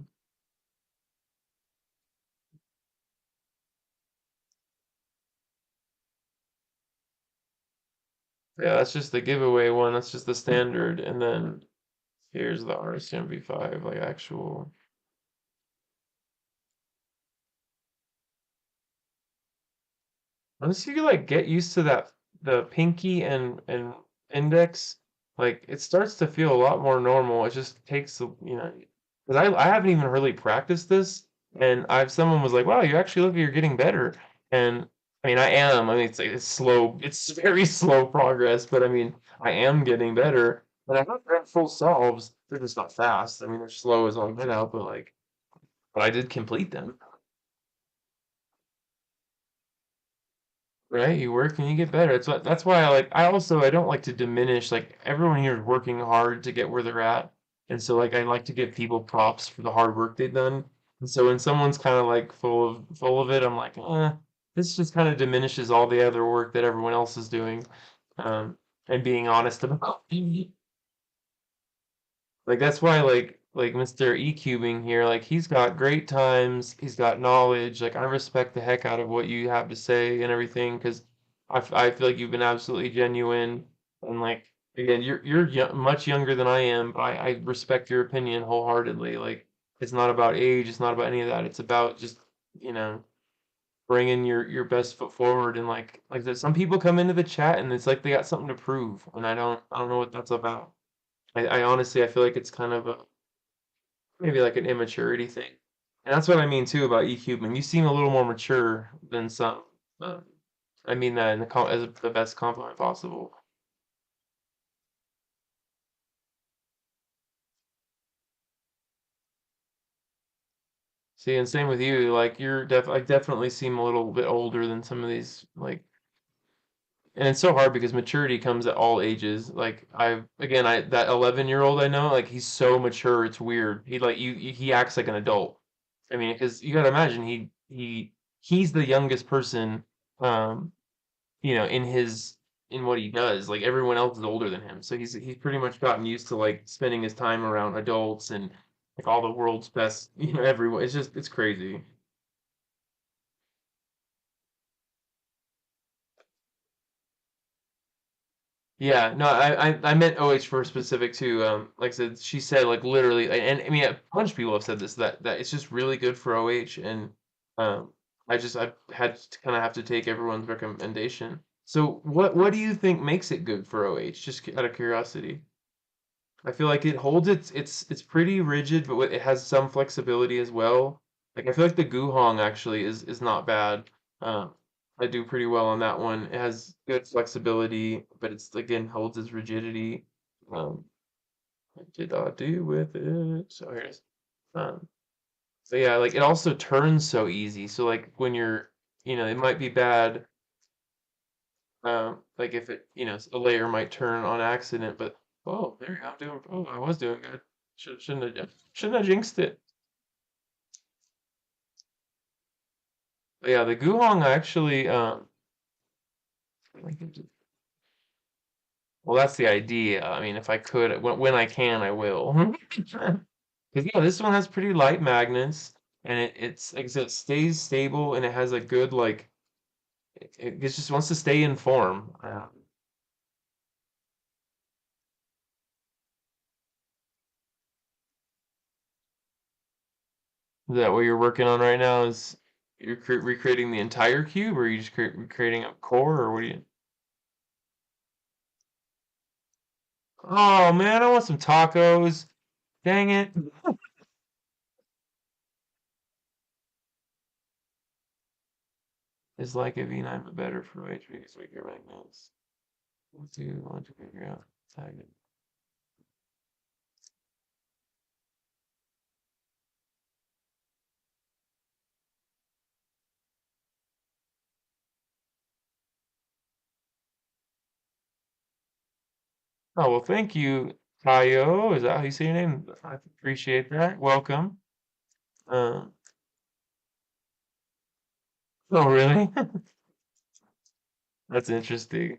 that's just the giveaway one. That's just the standard, and then here's the RS3M V5, like actual. Once you like get used to that, the pinky and index, like it starts to feel a lot more normal. It just takes, because I haven't even really practiced this, and I've someone was like, "Wow, you actually look like you're getting better." And I mean, I am. I mean, it's slow. It's very slow progress, but I mean, I am getting better. And I have done full solves. They're just not fast. I mean, they're slow as all get out, but like, but I did complete them. Right, you work and you get better. That's why I don't like to diminish, like everyone here is working hard to get where they're at. And so like I like to give people props for the hard work they've done. And so when someone's kind of like full of it, I'm like, this just kind of diminishes all the other work that everyone else is doing. And being honest about like that's why like Mr. E-cubing here, like he's got great times, he's got knowledge. Like I respect the heck out of what you have to say and everything because I feel like you've been absolutely genuine and like again you're much younger than I am, but I respect your opinion wholeheartedly. Like it's not about age, it's not about any of that. It's about just you know bringing your best foot forward and like there's some people come into the chat and it's like they got something to prove and I don't know what that's about. I honestly I feel like it's kind of a maybe like an immaturity thing. And that's what I mean too about E-cubing. You seem a little more mature than some. Uh, I mean that in as the best compliment possible. See, and same with you. Like I definitely seem a little bit older than some of these like and it's so hard because maturity comes at all ages. Like I that 11-year-old I know, like he's so mature, it's weird. He like he acts like an adult. I mean, because you gotta imagine he's the youngest person um in his in what he does. Like everyone else is older than him. So he's pretty much gotten used to like spending his time around adults and like all the world's best, everyone. It's crazy. Yeah, no, I meant OH for specific too. Like I said, she said like literally, and I mean a bunch of people have said this that it's just really good for OH, and um, I had to kind of have to take everyone's recommendation. So what do you think makes it good for OH? Just out of curiosity. I feel like it holds it's pretty rigid, but it has some flexibility as well. Like I feel like the Guhong actually is not bad. Um, I do pretty well on that one. It has good flexibility, but it's again holds its rigidity. Um, what did I do with it? So here it is. Um, so yeah, like it also turns so easy. So like when it might be bad. Like if a layer might turn on accident, but oh, there you go. I was doing good. Shouldn't have jinxed it. But yeah, the Guhong actually, well, that's the idea. I mean, if I could, when I can, I will. Because yeah, this one has pretty light magnets, and it's like I said, it stays stable, and it has a good like, it just wants to stay in form. Is that what you're working on right now? Is you're recreating the entire cube, or are you just creating a core, or what do you? Oh man, I want some tacos. Dang it. Is like a V9 but better for HVs weaker magnets. What do you want to figure out? Tag it. Oh well, thank you, Tayo. Is that how you say your name? I appreciate that. Welcome. Uh, oh really? That's interesting.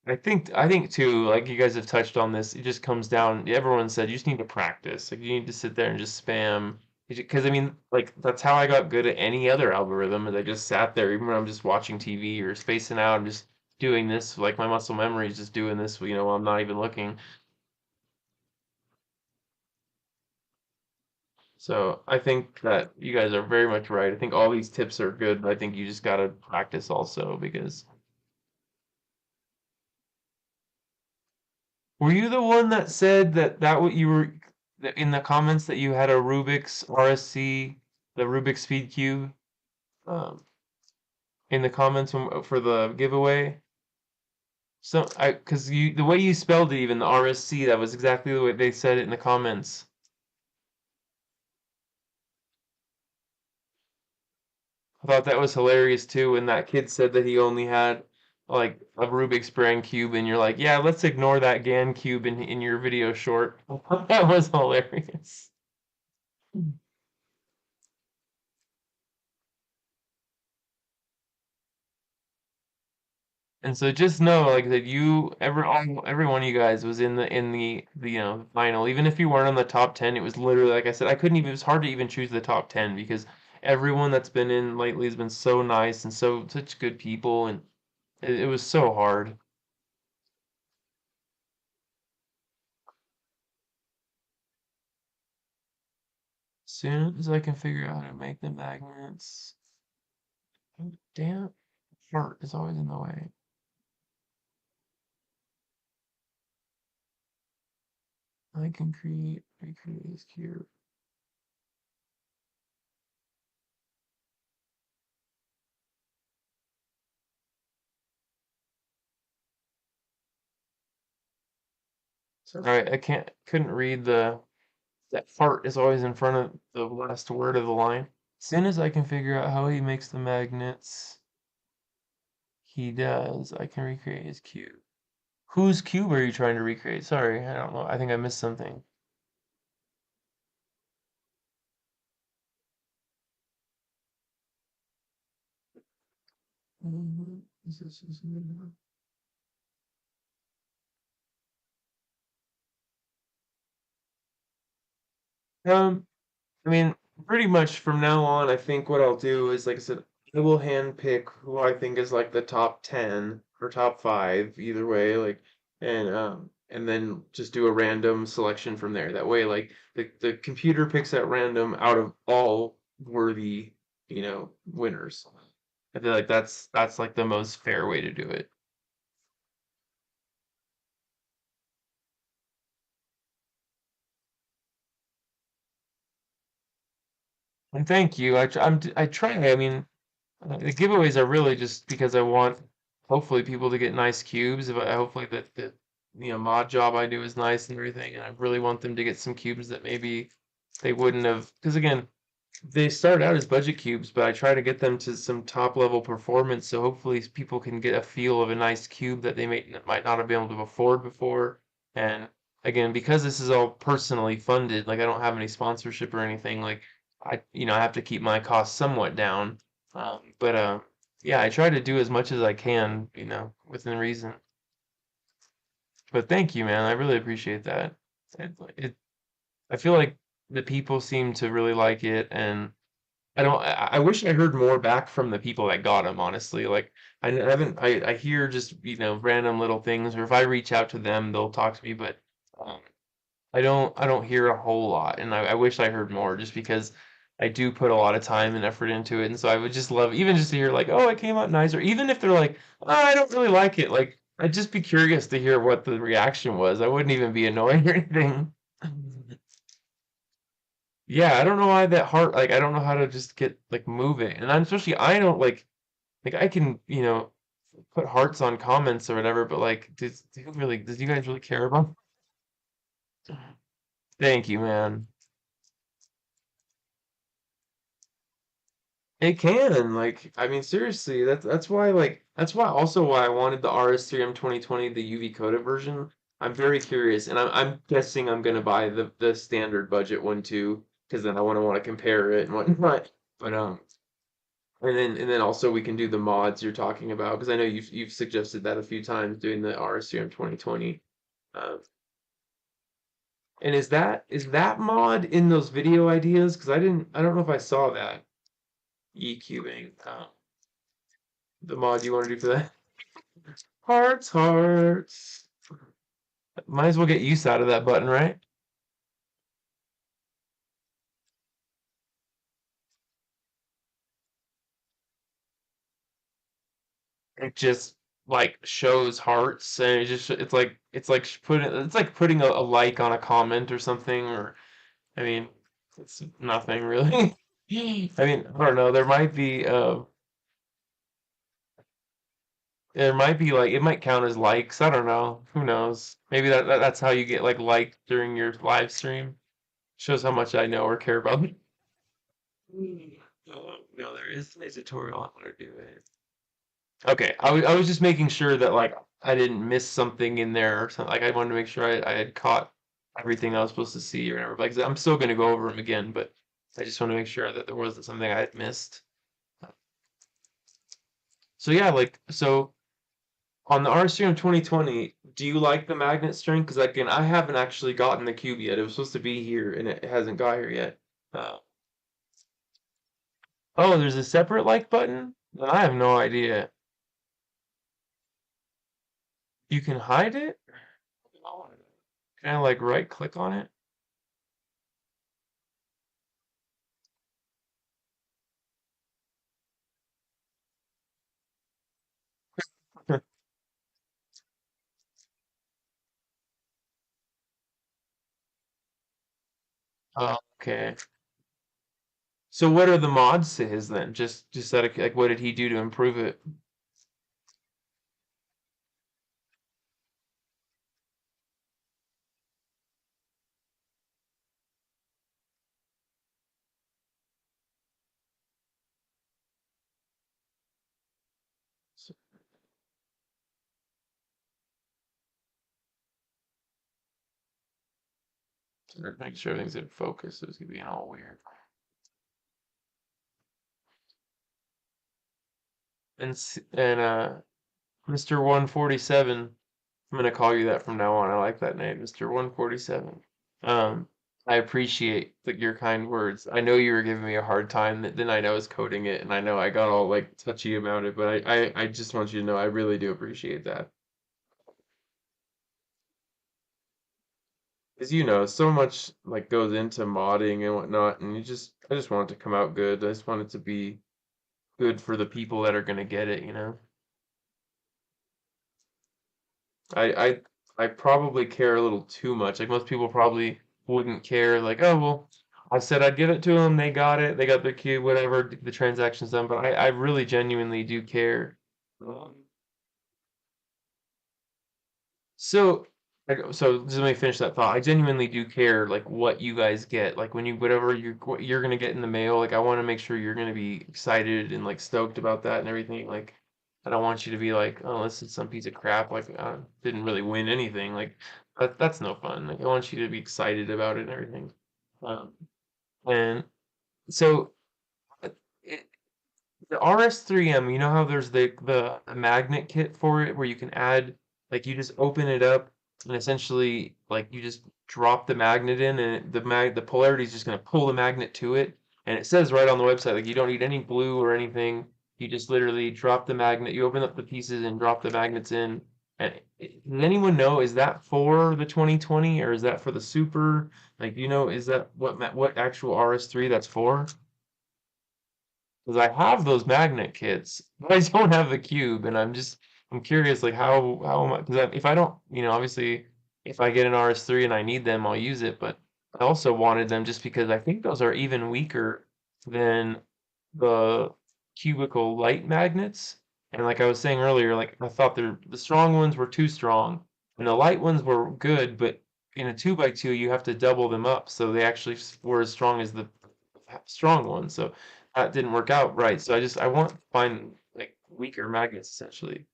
I think too, like you guys have touched on this, it just comes down, everyone said you just need to practice. Like you need to sit there and just spam. Because I mean, like that's how I got good at any other algorithm, is I just sat there, even when I'm just watching TV or spacing out, I'm just doing this, like my muscle memory is just doing this, while I'm not even looking. So I think that you guys are very much right. I think all these tips are good, but I think you just gotta practice also because were you the one that said that what you were that in the comments that you had a Rubik's RSC, the Rubik's Speed Cube, um, in the comments for the giveaway? So because the way you spelled it, even the RSC, that was exactly the way they said it in the comments. I thought that was hilarious too when that kid said that he only had like a Rubik's brand cube, and you're like, yeah, let's ignore that GAN cube in your video short. That was hilarious. And so just know like that every one of you guys was in the final. Even if you weren't on the top 10, it was literally like I said, I couldn't even it was hard to even choose the top 10 because everyone that's been in lately has been so nice and such good people, and it was so hard. Soon as I can figure out how to make the magnets. Damn, fart is always in the way. I can recreate this cube. Sorry, I couldn't read that fart is always in front of the last word of the line. As soon as I can figure out how he makes the magnets, he does. I can recreate his cube. Whose cube are you trying to recreate? Sorry, I don't know. I think I missed something. Um, I mean, pretty much from now on, I think what I'll do is, like I said, I will hand pick who I think is like the top 10 or top 5, either way, like, and then just do a random selection from there. That way, like the computer picks at random out of all worthy, winners. I feel like that's like the most fair way to do it. And thank you. I try. I mean, the giveaways are really just because I want hopefully people to get nice cubes. If I hopefully that the mod job I do is nice and everything, and I really want them to get some cubes that maybe they wouldn't have. Because again, they start out as budget cubes, but I try to get them to some top level performance, so hopefully people can get a feel of a nice cube that they might not have been able to afford before. And again, because this is all personally funded, like I don't have any sponsorship or anything, like I have to keep my costs somewhat down. But yeah, I try to do as much as I can, within reason. But thank you, man. I really appreciate that. I feel like the people seem to really like it, and I don't. I wish I heard more back from the people that got them. Honestly, like I haven't. I hear just random little things, or if I reach out to them, they'll talk to me. But um, I don't hear a whole lot, and I wish I heard more, just because I do put a lot of time and effort into it, and so I would just love even just to hear like, oh, it came out nice, or even if they're like, oh, I don't really like it, like I'd just be curious to hear what the reaction was. I wouldn't even be annoyed or anything. Yeah, I don't know why that heart, like I don't know how to just get like move it. And I'm especially I don't like I can, put hearts on comments or whatever, but like does you guys really care about? Thank you, man. It can, like I mean seriously, that's why also why I wanted the RS3M 2020, the UV coated version. I'm very curious, and I'm guessing I'm gonna buy the standard budget one too, because then I want to compare it and whatnot. But And then also we can do the mods you're talking about because I know you've suggested that a few times doing the RS3M 2020. Um, and is that mod in those video ideas? Because I don't know if I saw that EQing. The mod you want to do for that? Hearts, hearts. Might as well get use out of that button, right? It just like shows hearts and it's like putting a like on a comment or something or I mean it's nothing really. I mean, I don't know, there might be like it might count as likes. I don't know. Who knows? Maybe that's how you get like liked during your live stream. Shows how much I know or care about. No, there is a tutorial on how to do it. Okay, I was just making sure that like I didn't miss something in there or something. Like I wanted to make sure I had caught everything I was supposed to see or whatever. Like I'm still gonna go over them again, but I just want to make sure that there wasn't something I had missed. So yeah, so on the RCM 2020, do you like the magnet string? Because again, I haven't actually gotten the cube yet. It was supposed to be here and it hasn't got here yet. Uh, oh, there's a separate like button? Then I have no idea. You can hide it? Can I like right click on it? Oh, okay. So what are the mods to his then? Just that like what did he do to improve it? So, to make sure everything's in focus. It's gonna be all weird. And Mr. 147, I'm gonna call you that from now on. I like that name, Mr. 147. I appreciate your kind words. I know you were giving me a hard time the night I was coding it, and I know I got all like touchy about it, but I just want you to know I really do appreciate that. Because so much like goes into modding and whatnot, and I just want it to come out good. I just want it to be good for the people that are gonna get it. I I I probably care a little too much. Like most people probably wouldn't care. Like, oh well, I said I'd give it to them. They got it. They got the cube. Whatever. The transaction's done. But I really genuinely do care. Um, so just let me finish that thought. I genuinely do care, like what you guys get, like when whatever what you're gonna get in the mail. Like I want to make sure you're gonna be excited and like stoked about that and everything. Like I don't want you to be like, oh, this is some piece of crap. Like I didn't really win anything. Like that's no fun. Like I want you to be excited about it and everything. Um, and so uh, it, the RS3M, you know how there's the magnet kit for it where you can add like you just open it up and essentially like you just drop the magnet in and the polarity is just going to pull the magnet to it and it says right on the website like you don't need any glue or anything. You just literally drop the magnet, you open up the pieces and drop the magnets in. And does anyone know is that for the 2020 or is that for the Super? Like, is that what actual RS3 that's for? Because I have those magnet kits, but I don't have the cube, and I'm curious like how am I? Because if I don't, obviously if I get an RS3 and I need them, I'll use it. But I also wanted them just because I think those are even weaker than the cubicle light magnets. And like I was saying earlier, like I thought the strong ones were too strong, and the light ones were good, but in a 2x2 you have to double them up, so they actually were as strong as the strong ones. So that didn't work out right. So I want to find like weaker magnets essentially.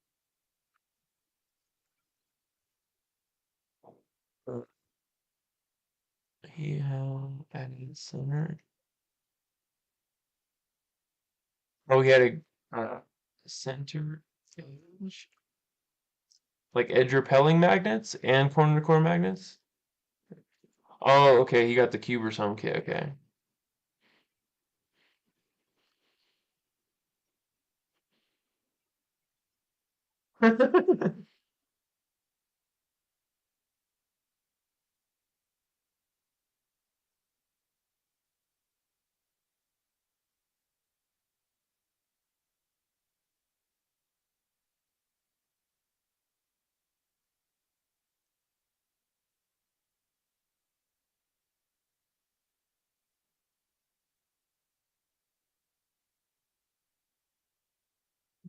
Uh, Yeah, added center. Oh, he had a center edge, like edge repelling magnets and corner to core magnets. Oh, okay, he got the cube or some kit. Okay.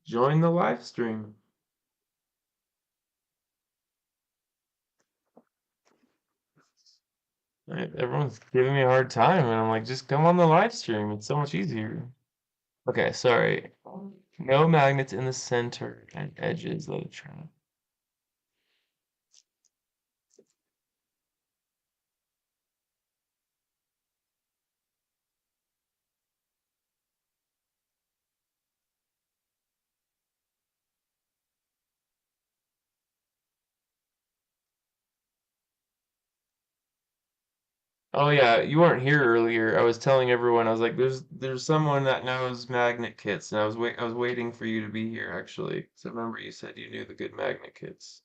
Join the live stream. Everyone's giving me a hard time, and I'm like, just come on the live stream. It's so much easier. Okay, sorry. No magnets in the center and edges of the trap. Oh yeah, you weren't here earlier. I was telling everyone, I was like, there's someone that knows magnet kits, and I was waiting for you to be here actually. So remember you said you knew the good magnet kits.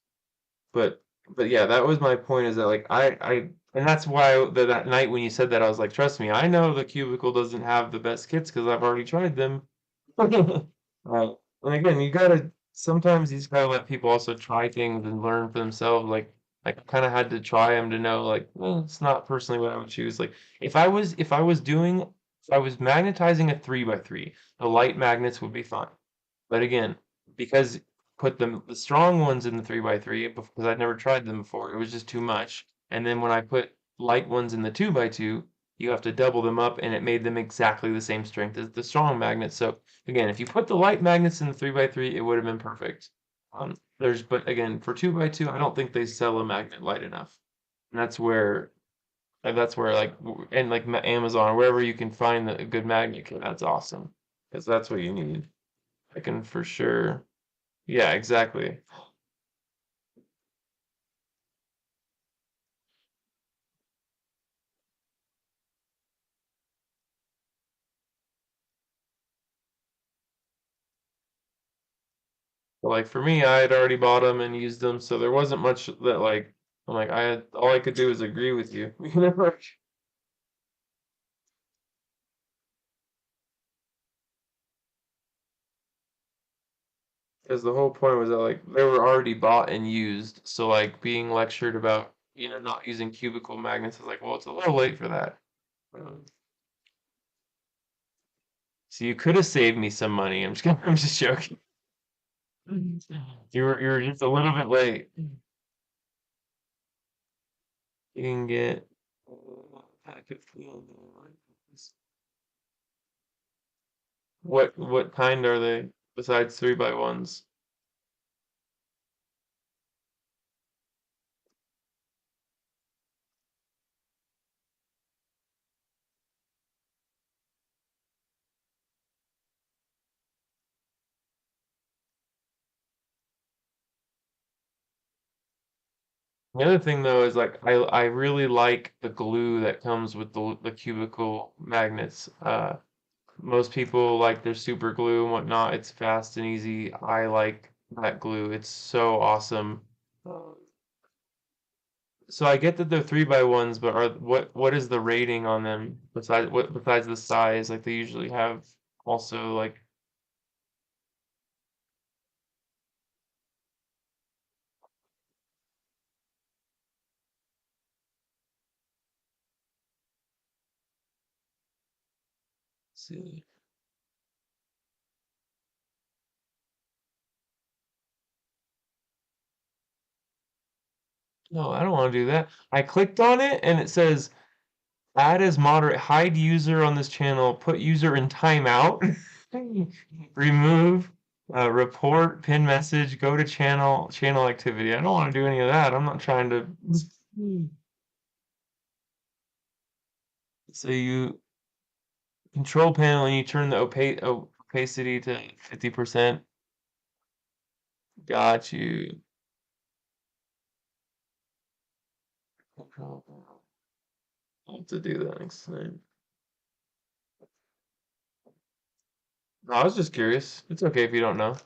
But but yeah, that was my point is that like I and that's why that night when you said that I was like, trust me, I know the cubicle doesn't have the best kits because I've already tried them. Right. And again, you gotta sometimes you just gotta let people also try things and learn for themselves. Like I kind of had to try them to know like, well, it's not personally what I would choose. Like if I was magnetizing a 3x3, the light magnets would be fine. But again, because put the strong ones in the 3x3 because I'd never tried them before, it was just too much. And then when I put light ones in the 2x2, you have to double them up, and it made them exactly the same strength as the strong magnets. So again, if you put the light magnets in the 3x3, it would have been perfect. But again, for 2x2, I don't think they sell a magnet light enough. And that's where like and like Amazon or wherever you can find a good magnet kit, that's awesome because that's what you need. I can for sure. Yeah, exactly. But like for me, I had already bought them and used them, so there wasn't much that like I'm like I had all I could do was agree with you. You know, because the whole point was that like they were already bought and used, so like being lectured about not using cubicle magnets is like, well, it's a little late for that. Um, So you could have saved me some money. I'm just joking. You were just a little bit late. You can get a pack of what kind are they besides 3x1s? The other thing though is like I really like the glue that comes with the cubicle magnets. Most people like their super glue and whatnot. It's fast and easy. I like that glue. It's so awesome. Uh, So I get that they're 3x1s, but are what is the rating on them besides the size? Like they usually have also like see. No, I don't want to do that. I clicked on it and it says add as moderate, hide user on this channel, put user in timeout, remove, report, pin message, go to channel activity. I don't want to do any of that. I'm not trying to. So you control panel and you turn the opacity to 50%. Got you. I'll have to do that next time. No, I was just curious. It's okay if you don't know.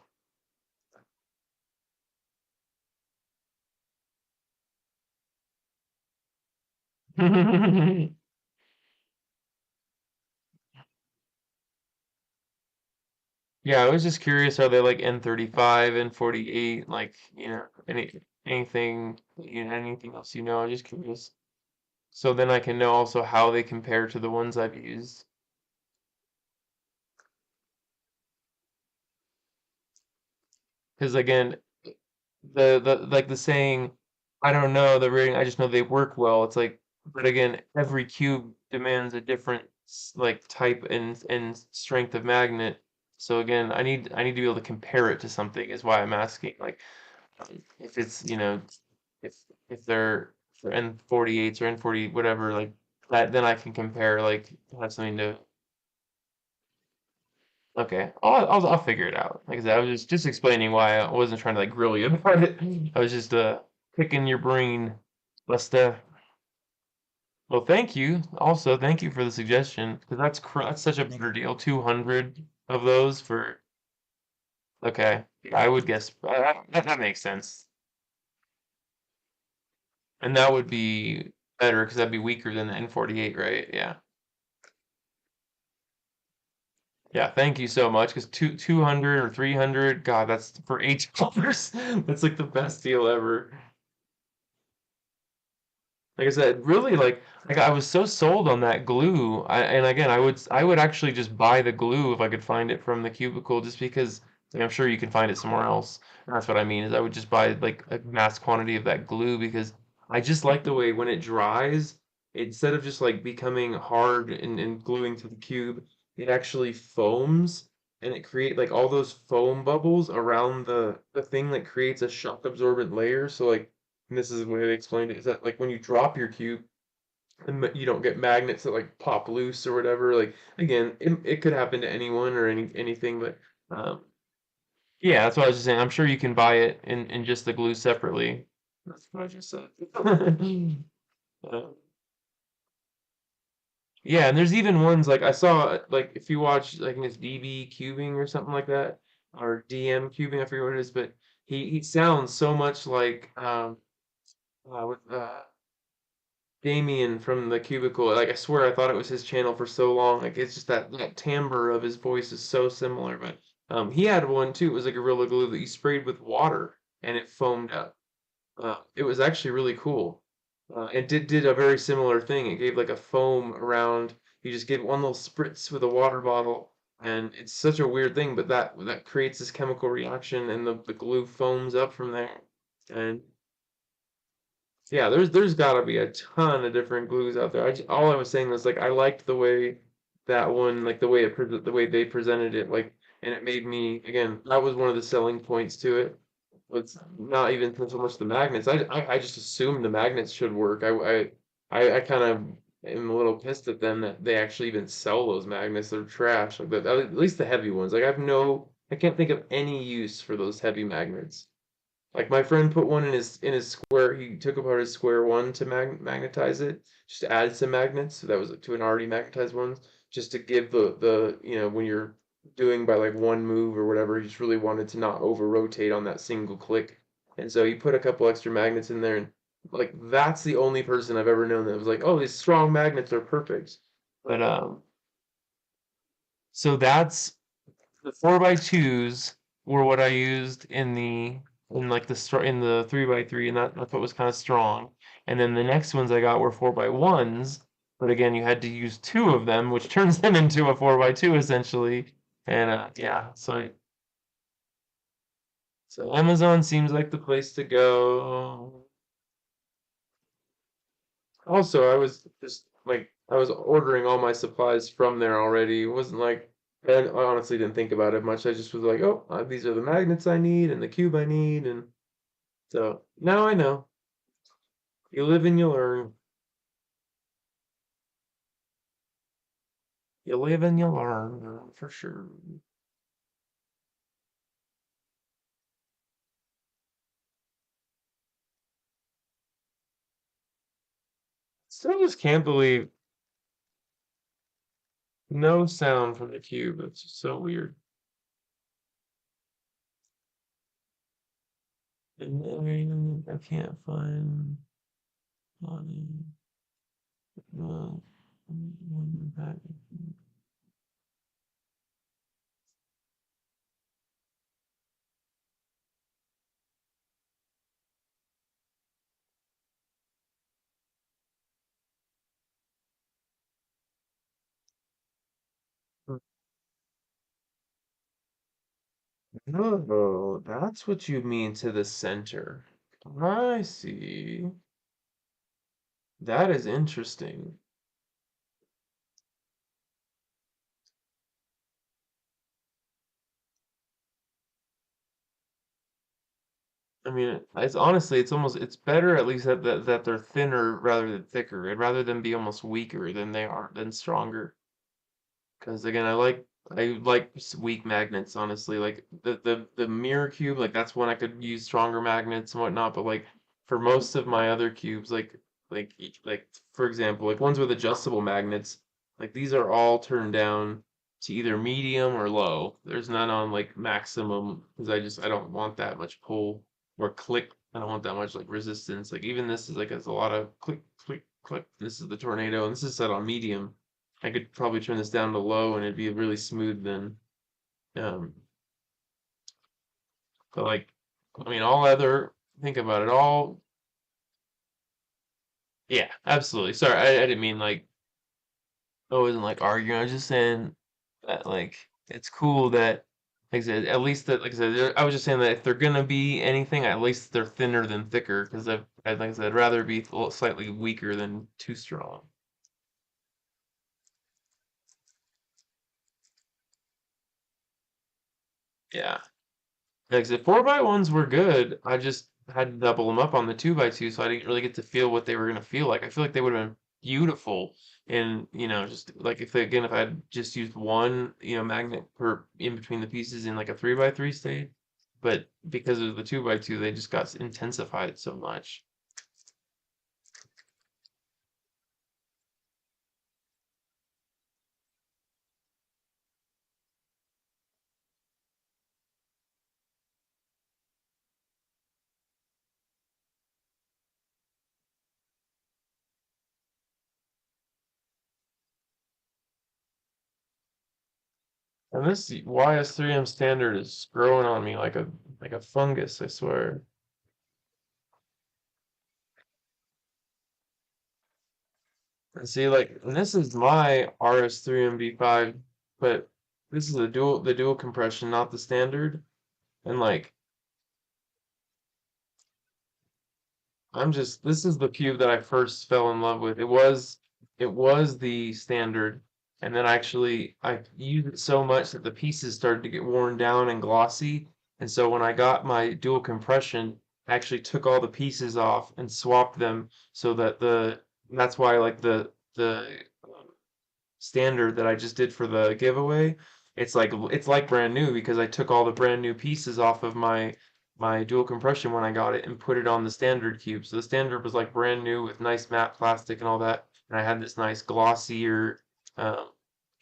Yeah, I was just curious, are they like N35, N48, like, anything, anything else I'm just curious. So then I can know also how they compare to the ones I've used. Because again, the like the saying, I don't know the rating, I just know they work well. It's like, but again, every cube demands a different like type and strength of magnet. So again, I need to be able to compare it to something is why I'm asking. Like if it's, if if they're N48s or N40 whatever, like that, then I can compare, like have something to. Okay, I'll figure it out. Like I said, I was just explaining why I wasn't trying to like grill you about it. I was just picking your brain. But well, thank you. Also, thank you for the suggestion because that's such a better deal. 200 of those for. Okay, I would guess that makes sense, and that would be better because that'd be weaker than the N48, right? Yeah. Yeah, thank you so much. Because 200 or 300, God, that's for $8. That's like the best deal ever. Like I said, really, like I was so sold on that glue. And again, I would actually just buy the glue if I could find it from the cubicle, just because like, I'm sure you can find it somewhere else. And that's what I mean is I would just buy like a mass quantity of that glue because I just like the way when it dries, instead of just like becoming hard and gluing to the cube, it actually foams and it create like all those foam bubbles around the thing that creates a shock absorbent layer. So like, and this is the way they explained it, is that like when you drop your cube and you don't get magnets that like pop loose or whatever, like again, it could happen to anyone or anything, but um yeah, that's what I was just saying. I'm sure you can buy it in just the glue separately. That's what I just said. Uh, yeah, and there's even ones like I saw, like if you watch, like, I think it's DB cubing or something like that, or DM cubing, I forget what it is, but he sounds so much like with Damien from the Cubicle. Like I swear I thought it was his channel for so long. Like it's just that timbre of his voice is so similar. But he had one too. It was like a Gorilla Glue that you sprayed with water and it foamed up. It was actually really cool. It did a very similar thing. It gave like a foam around. You just give one little spritz with a water bottle, and it's such a weird thing, but that creates this chemical reaction, and the glue foams up from there. And yeah, there's got to be a ton of different glues out there. All I was saying was like I liked the way that one, like the way they presented it, like, and it made me again. That was one of the selling points to it. It's not even so much the magnets. I just assumed the magnets should work. I kind of am a little pissed at them that they actually even sell those magnets. They're trash. Like at least the heavy ones. Like I can't think of any use for those heavy magnets. Like my friend put one in his square. He took apart his square one to magnetize it, just to add some magnets. So that was to an already magnetized one, just to give the when you're doing by like one move or whatever, he just really wanted to not over rotate on that single click. And so he put a couple extra magnets in there, and like that's the only person I've ever known that was like, oh, these strong magnets are perfect. But so that's the 4x2s were what I used in like in the 3x3, and that's what was kind of strong. And then the next ones I got were 4x1s, but again, you had to use two of them, which turns them into a 4x2 essentially. And yeah, so Amazon seems like the place to go. Also, I was just like I was ordering all my supplies from there already. It wasn't like I honestly didn't think about it much. I just was like, oh, these are the magnets I need and the cube I need, and so now I know. You live and you learn. You live and you learn for sure. Still just can't believe no sound from the cube. It's just so weird. And then I can't find on the Oh, that's what you mean to the center. I see. That is interesting. I mean, it's honestly, it's almost, it's better at least that they're thinner rather than thicker. I'd rather them be almost weaker than they are than stronger. Because again, I like weak magnets, honestly. Like the mirror cube, like that's one I could use stronger magnets and whatnot. But like for most of my other cubes, like for example, like ones with adjustable magnets, like these are all turned down to either medium or low. There's none on like maximum because I don't want that much pull or click. I don't want that much like resistance. Like even this is like has a lot of click click click. This is the tornado, and this is set on medium. I could probably turn this down to low and it'd be really smooth then. Um, but like, I mean, all other, think about it, all, yeah, absolutely. Sorry, I didn't mean like, I wasn't like arguing. I was just saying that like, it's cool that, like I said, at least that, like I said, I was just saying that if they're gonna be anything, at least they're thinner than thicker, because like I said, I'd rather be a little slightly weaker than too strong. Yeah. Like I said, 4x1s were good. I just had to double them up on the 2x2, so I didn't really get to feel what they were gonna feel like. I feel like they would have been beautiful, and just like if I had just used one, magnet per in between the pieces in like a 3x3 state, but because of the 2x2, they just got intensified so much. And this YS3M standard is growing on me like a fungus, I swear. And see, like, and this is my RS3M V5, but this is the dual compression, not the standard. And like, this is the cube that I first fell in love with. It was the standard, and then I used it so much that the pieces started to get worn down and glossy. And so when I got my dual compression, I actually took all the pieces off and swapped them so that that's why like the standard that I just did for the giveaway, it's like brand new because I took all the brand new pieces off of my dual compression when I got it and put it on the standard cube. So the standard was like brand new with nice matte plastic and all that, and I had this nice glossier. Um,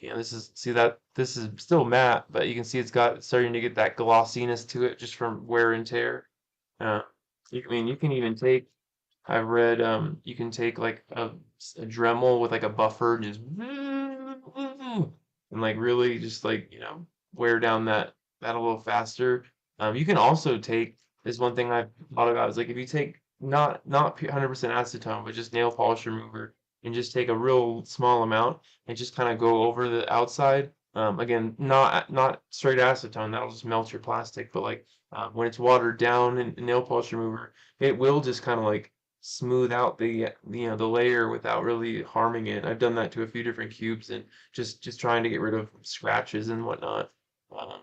this is see that this is still matte, but you can see it's starting to get that glossiness to it just from wear and tear. Uh, I mean, you can even take I've read you can take like a Dremel with like a buffer and just and like really just like wear down that a little faster. You can also take this one thing I've thought about is like if you take not 100% acetone but just nail polish remover and just take a real small amount and just kind of go over the outside. Again, not straight acetone, that'll just melt your plastic, but like when it's watered down in nail polish remover, it will just kind of like smooth out the layer without really harming it. I've done that to a few different cubes and just trying to get rid of scratches and whatnot. Um,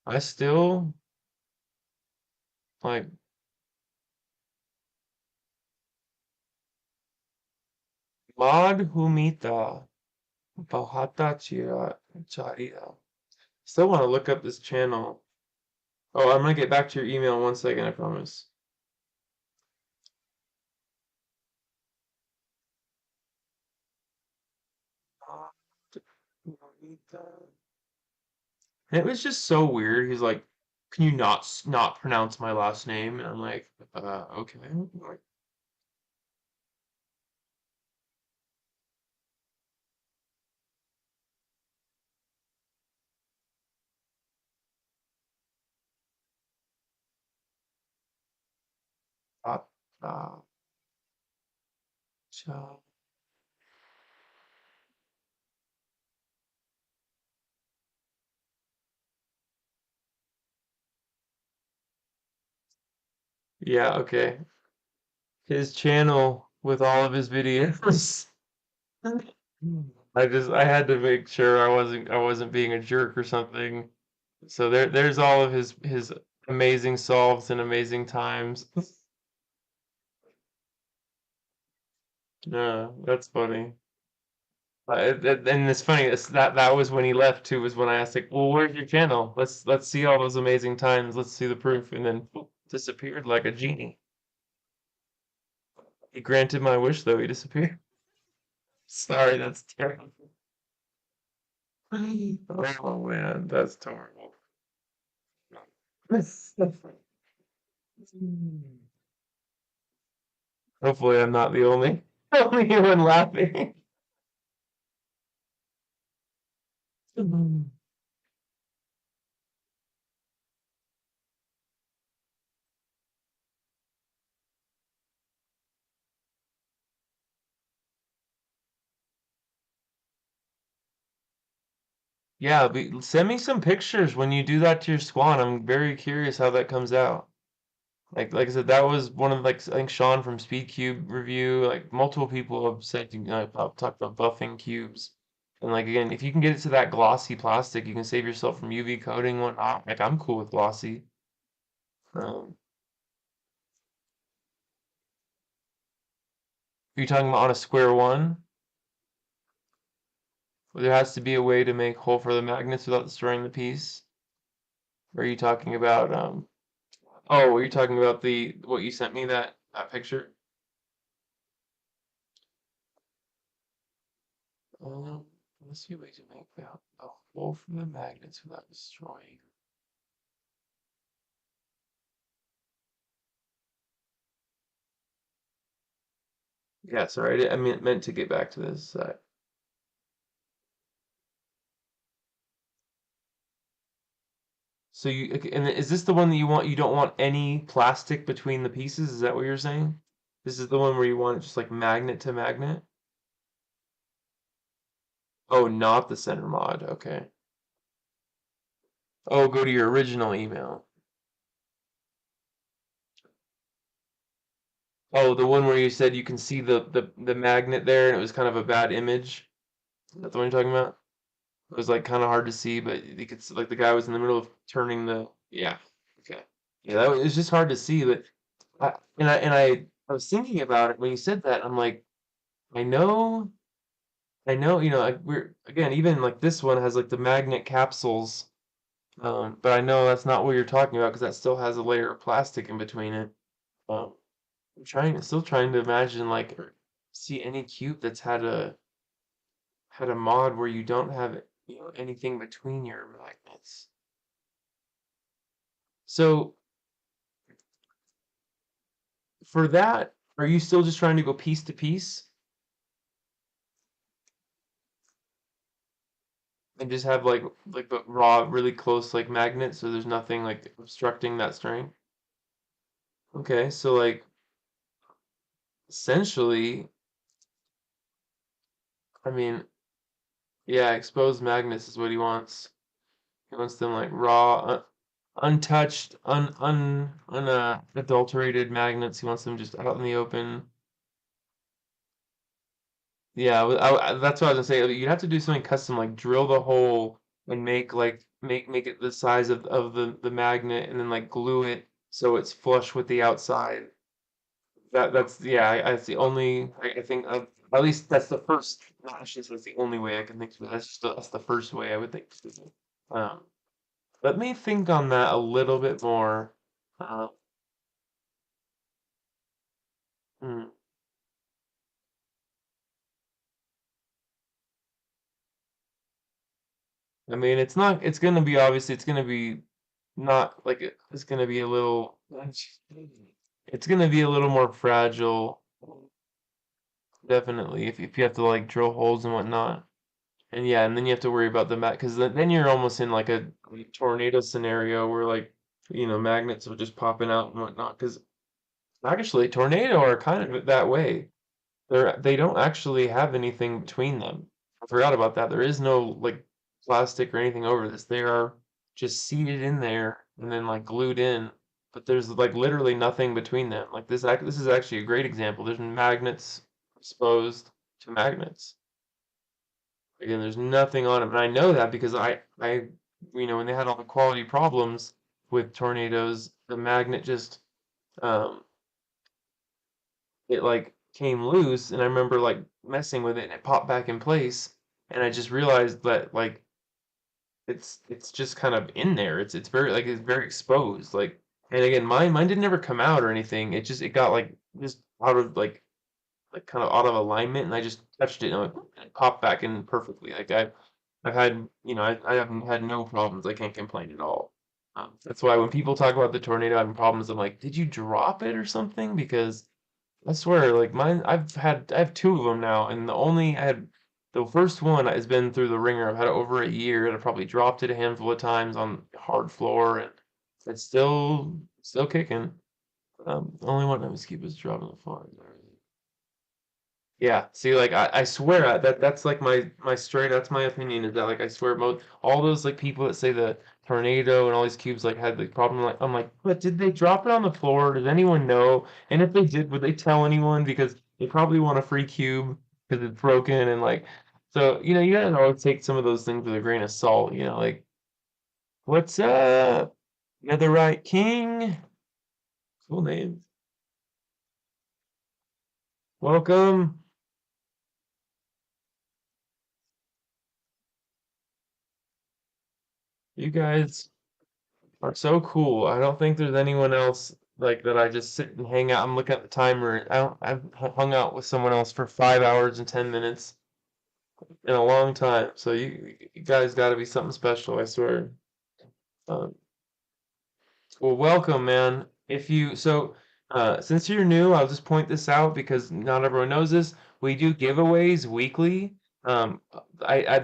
I still like Mod Humita Bahata Charia. Still want to look up this channel. Oh, I'm gonna get back to your email in 1 second, I promise. And it was just so weird. He's like, "Can you not pronounce my last name?" And I'm like, okay." Like, uh, uh, cha- yeah, okay. His channel with all of his videos. I had to make sure I wasn't being a jerk or something. So there's all of his amazing solves and amazing times. Yeah, that's funny. And it's funny, that was when he left too, was when I asked like, well, where's your channel? Let's see all those amazing times. Let's see the proof, and then poof, disappeared like a genie. He granted my wish though, he disappeared. Sorry, that's terrible. Oh man, that's terrible. Hopefully I'm not the only only one laughing. Yeah, send me some pictures when you do that to your squad. I'm very curious how that comes out. Like I said, that was one of like I think Sean from SpeedCube review. Like multiple people have said talked about buffing cubes, and like again, if you can get it to that glossy plastic, you can save yourself from UV coating and whatnot. Like I'm cool with glossy. Um, are you talking about on a square one? Where there has to be a way to make hole for the magnets without destroying the piece? Or are you talking about oh, are you talking about the what you sent me that picture? Let's see a way to make a hole for the magnets without destroying. Yeah, sorry, I meant to get back to this. So you okay, and is this the one that you want? You don't want any plastic between the pieces? Is that what you're saying? This is the one where you want it just like magnet to magnet? Oh, not the center mod. Okay. Oh, go to your original email. Oh, the one where you said you can see the magnet there and it was kind of a bad image. Is that the one you're talking about? It was like kind of hard to see, but you could see, like the guy was in the middle of turning the yeah. Okay. Yeah, that was, it was just hard to see, but I was thinking about it when you said that. I'm like, I know, I know, like we're again, even like this one has like the magnet capsules, but I know that's not what you're talking about because that still has a layer of plastic in between it. Um, still trying to imagine like see any cube that's had a mod where you don't have anything between your magnets. So for that, are you still just trying to go piece to piece and just have like the raw, really close like magnets, so there's nothing like obstructing that strength? Okay, so like essentially, I mean, yeah, exposed magnets is what he wants. He wants them like raw, untouched, unadulterated magnets. He wants them just out in the open. Yeah, that's what I was gonna say. You'd have to do something custom, like drill the hole and make like make it the size of the magnet and then like glue it so it's flush with the outside. That's yeah, that's the only I think of, at least that's the first. Not actually, that's the only way I can think of it. That's the first way I would think to do it. Um, Let me think on that a little bit more. Uh, hmm. I mean, it's not. It's gonna be obviously. It's gonna be not like it's gonna be a little. It's gonna be a little more fragile, definitely. If you have to like drill holes and whatnot. And yeah, and then you have to worry about the because then you're almost in like a tornado scenario where like magnets are just popping out and whatnot. Because actually, tornado are kind of that way. They don't actually have anything between them. I forgot about that. There is no like plastic or anything over this. They are just seated in there and then like glued in. But there's like literally nothing between them. Like this is actually a great example. There's magnets exposed to magnets. Again, there's nothing on them, and I know that because when they had all the quality problems with tornadoes, the magnet just, um, it like came loose, and I remember like messing with it, and it popped back in place, and I just realized that like it's just kind of in there. It's very like it's very exposed. Like, and again, mine didn't ever come out or anything. It got like just out of like kind of out of alignment, and I just touched it and it popped back in perfectly. Like I've had, I haven't had no problems. I can't complain at all. That's why when people talk about the tornado having problems, I'm like, did you drop it or something? Because I swear, like mine, I have two of them now, and the first one has been through the ringer. I've had it over a year, and I probably dropped it a handful of times on hard floor, and it's still kicking. The only one I was keep is dropping the floor. Yeah, see, like I swear that's like my straight. That's my opinion. Is that like I swear most all those like people that say the tornado and all these cubes like had the problem. Like I'm like, but did they drop it on the floor? Does anyone know? And if they did, would they tell anyone? Because they probably want a free cube because it's broken and like. So you gotta always take some of those things with a grain of salt. Like what's up, Netherite King? Cool name. Welcome, you guys. Are so cool. I don't think there's anyone else like that I just sit and hang out. I'm looking at the timer. I've hung out with someone else for 5 hours and 10 minutes in a long time. So you guys got to be something special, I swear. Um, well, welcome, man. Since you're new, I'll just point this out because not everyone knows this. We do giveaways weekly. Um,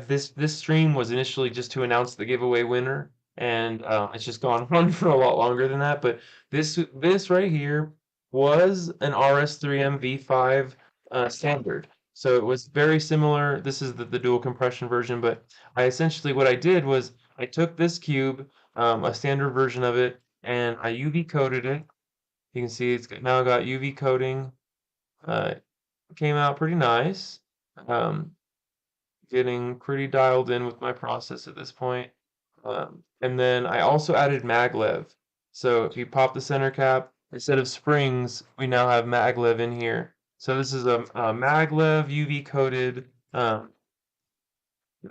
this stream was initially just to announce the giveaway winner, and it's just gone on for a lot longer than that. But this right here was an RS3M V5 standard, so it was very similar. This is the dual compression version, but what I did was I took this cube, a standard version of it and I UV coated it. You can see now got UV coating. It came out pretty nice. Um, Getting pretty dialed in with my process at this point. And then I also added maglev. So if you pop the center cap, instead of springs, we now have maglev in here. So this is a maglev UV coated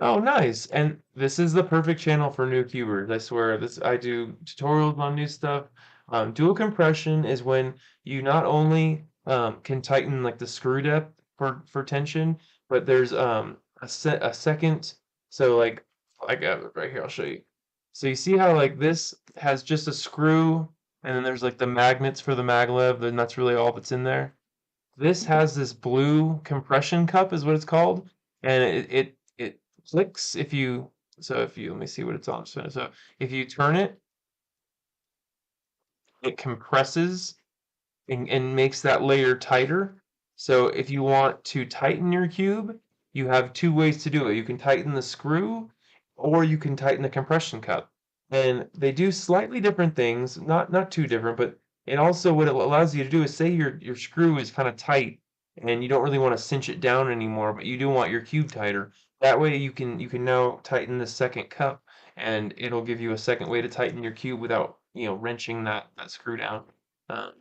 Oh, nice. And this is the perfect channel for new cubers. I swear. I do tutorials on new stuff. Dual compression is when you not only can tighten like the screw depth for tension, but there's a second. So like I got it right here. I'll show you. So you see how like this has just a screw, and then there's like the magnets for the maglev, and that's really all that's in there. This has this blue compression cup is what it's called, and it clicks if you let me see what it's on. So if you turn it, it compresses and makes that layer tighter. So if you want to tighten your cube, you have two ways to do it. You can tighten the screw or you can tighten the compression cup. And they do slightly different things, not too different, but it also what it allows you to do is say your screw is kind of tight and you don't really want to cinch it down anymore, but you do want your cube tighter. That way you can now tighten the second cup and it'll give you a second way to tighten your cube without, wrenching that screw down. Um,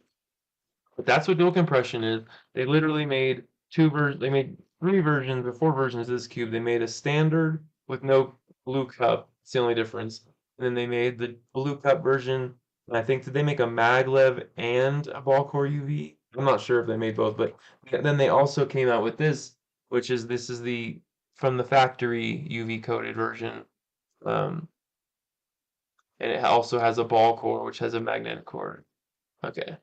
but that's what dual compression is. They literally made they made three versions or four versions of this cube. They made a standard with no blue cup. It's the only difference. And then they made the blue cup version. And I think did they make a maglev and a ball core UV? I'm not sure if they made both, but then they also came out with this is the from the factory UV coated version. Um, and it also has a ball core, which has a magnetic core. Okay.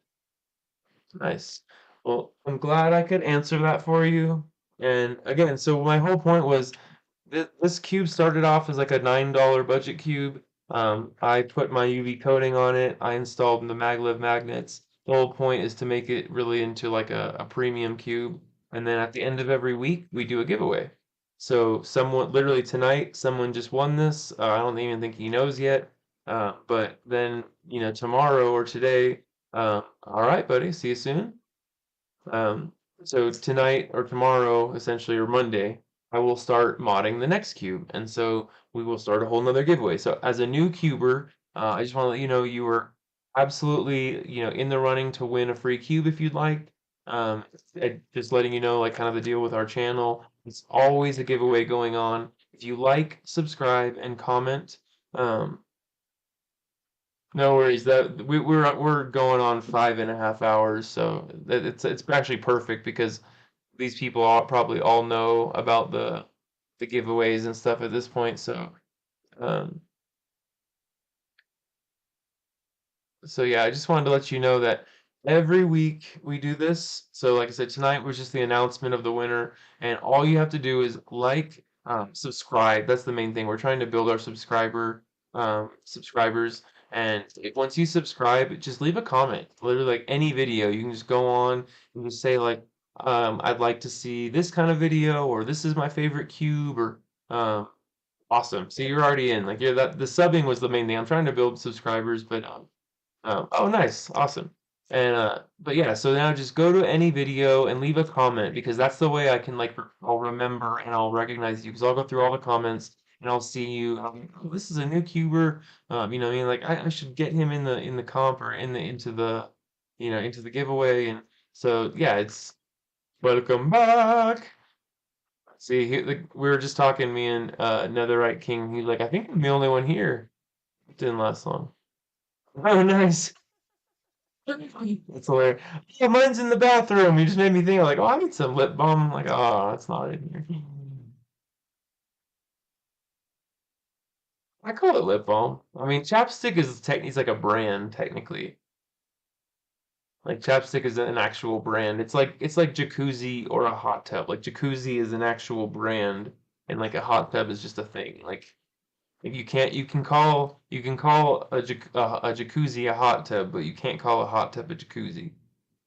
Nice. Well, I'm glad I could answer that for you. And again, so my whole point was this cube started off as like a $9 budget cube. I put my UV coating on it. I installed the maglev magnets. The whole point is to make it really into like a premium cube. And then at the end of every week, we do a giveaway. So someone, literally tonight, someone just won this. I don't even think he knows yet. But then, tomorrow or today, all right, buddy. See you soon. Um, so tonight or tomorrow, essentially, or Monday, I will start modding the next cube, and so we will start a whole nother giveaway. So as a new cuber, I just want to let you know you were absolutely, in the running to win a free cube if you'd like. Just letting you know, like, kind of the deal with our channel. It's always a giveaway going on. If you like, subscribe, and comment. Um, no worries. We're going on 5.5 hours, so it's actually perfect because these people probably all know about the giveaways and stuff at this point. Um, so yeah, I just wanted to let you know that every week we do this. So like I said, tonight was just the announcement of the winner, and all you have to do is like, subscribe. That's the main thing. We're trying to build our subscribers, and once you subscribe, just leave a comment. Literally, like any video, you can just go on and just say like, I'd like to see this kind of video, or this is my favorite cube, or awesome. So you're already in. Like you're that the subbing was the main thing. I'm trying to build subscribers, but oh, nice, awesome. And but yeah, so now just go to any video and leave a comment because that's the way I can like I'll remember and I'll recognize you because I'll go through all the comments and I'll see you. And I'll be, oh, this is a new cuber. What I mean, like I should get him in the comp or into the into the giveaway. And so yeah, it's welcome back. See, like, we were just talking, me and Netherite King. He's like, I think I'm the only one here. It didn't last long. Oh, nice. That's hilarious. Yeah, mine's in the bathroom. You just made me think, like, oh, I need some lip balm. Like, oh, it's not in here. I call it lip balm. I mean, chapstick is like a brand, technically. Like, chapstick is an actual brand. It's like jacuzzi or a hot tub. Like, jacuzzi is an actual brand, and like a hot tub is just a thing. Like you can call a jacuzzi a hot tub, but you can't call a hot tub a jacuzzi.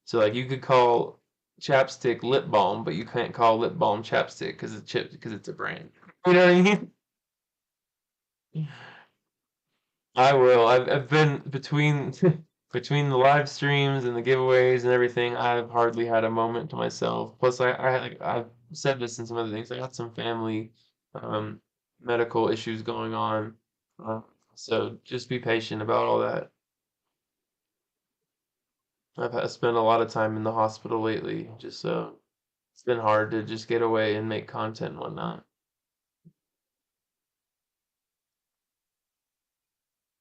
So like you could call chapstick lip balm, but you can't call lip balm chapstick because it's a brand. You know what I mean? I will. I've been between between the live streams and the giveaways and everything. I've hardly had a moment to myself. Plus, I've said this in some other things. I got some family um, medical issues going on, uh, so just be patient about all that. Spent a lot of time in the hospital lately, just so it's been hard to just get away and make content and whatnot.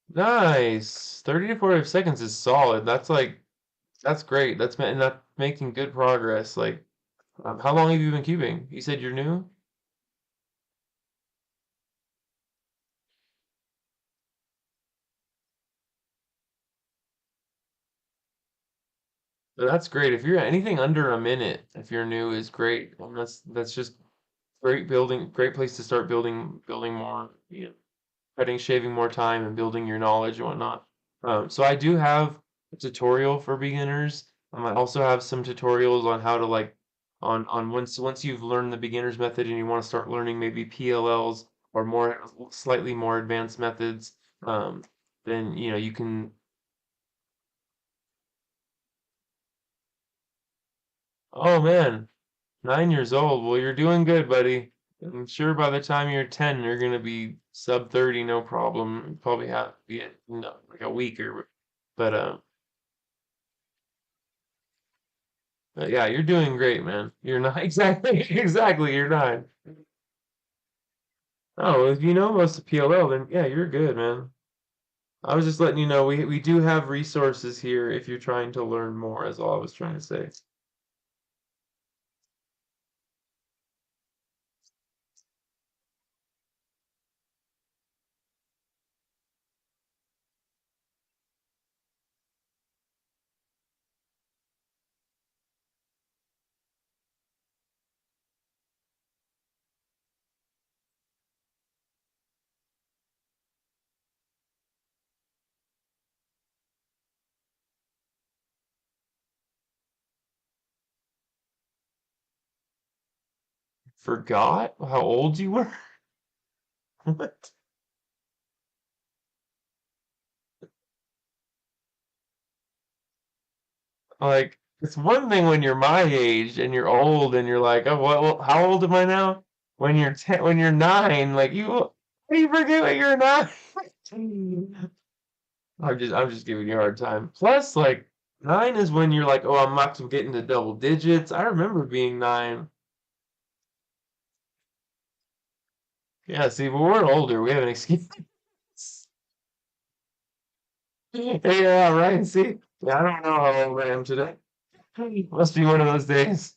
Nice. 30 to 45 seconds is solid. That's great. That's making good progress. Like, how long have you been cubing? You said you're new? So that's great. If you're anything under a minute, if you're new, is great. And that's just great place to start building more, cutting, shaving more time and building your knowledge and whatnot. So I do have a tutorial for beginners. I also have some tutorials on how to like on once you've learned the beginner's method and you want to start learning maybe PLLs or more slightly more advanced methods. Then you can. Oh man, 9 years old. Well, you're doing good, buddy. I'm sure by the time you're 10, you're gonna be sub 30, no problem. Probably have to be like a week or, but yeah, you're doing great, man. You're not exactly, exactly, you're not. Oh, if you know most of PLL, then yeah, you're good, man. I was just letting you know we do have resources here if you're trying to learn more, is all I was trying to say. Forgot how old you were? What? Like, it's one thing when you're my age and you're old and you're like, oh, how old am I now? When you're 10, when you're 9, like how do you forget when you're 9? I'm just giving you a hard time. Plus, like, 9 is when you're like, oh, I'm about to get into double digits. I remember being 9. Yeah, see, but we're older. We have an excuse. Yeah, right. See, yeah, I don't know how old I am today. Must be one of those days.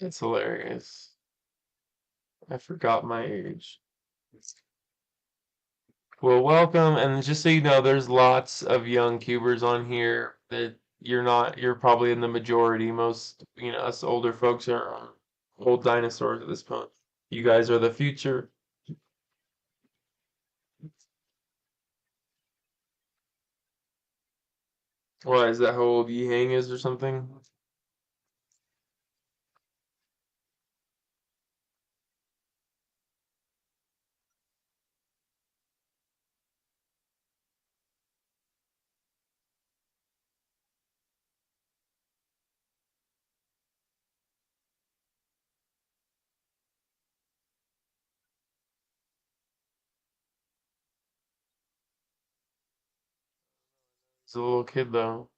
It's hilarious. I forgot my age. Well, welcome, and just so you know, there's lots of young cubers on here that you're probably in the majority. Most, us older folks are old dinosaurs at this point. You guys are the future. Why, is that how old Yi Hang is or something? He's a little kid though.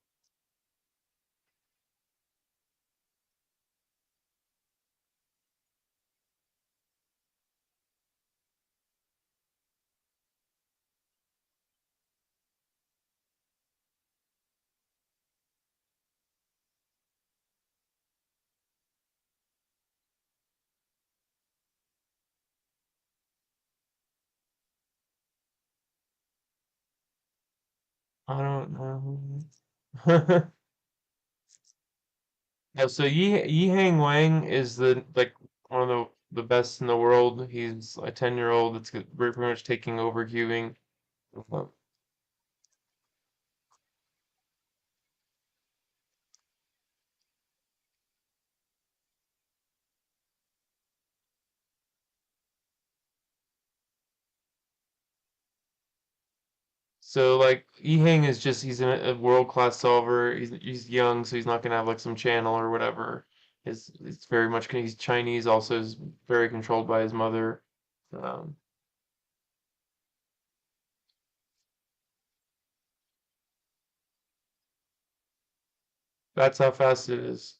I don't know. Yeah, so Yi Hang Wang is one of the best in the world. He's a 10-year-old that's pretty much taking over cubing. So like Ehang is just he's a world-class solver. He's young, so he's not gonna have like some channel or whatever. It's very much he's Chinese, also is very controlled by his mother. Um, that's how fast it is.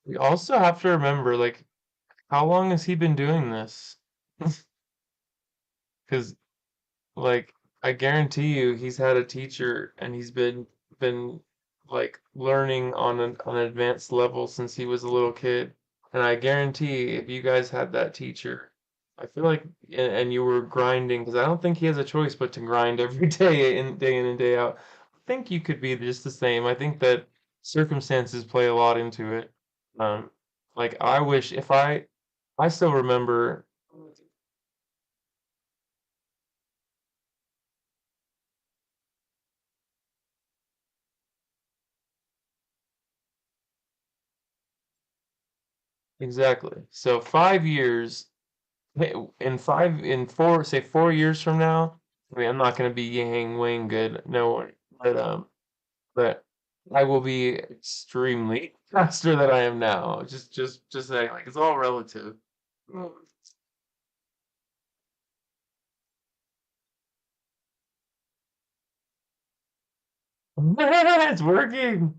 We also have to remember like how long has he been doing this? Because like I guarantee you he's had a teacher and he's been like learning on an advanced level since he was a little kid. And I guarantee if you guys had that teacher, I feel like and you were grinding because I don't think he has a choice but to grind every day in and day out. I think you could be just the same. I think that circumstances play a lot into it. Um, like I wish if I still remember Exactly. So 5 years, hey, in 4, say 4 years from now, I mean, I'm not gonna be Yang Wang good, no one, but I will be extremely faster than I am now. Just saying, like it's all relative. Mm. It's working.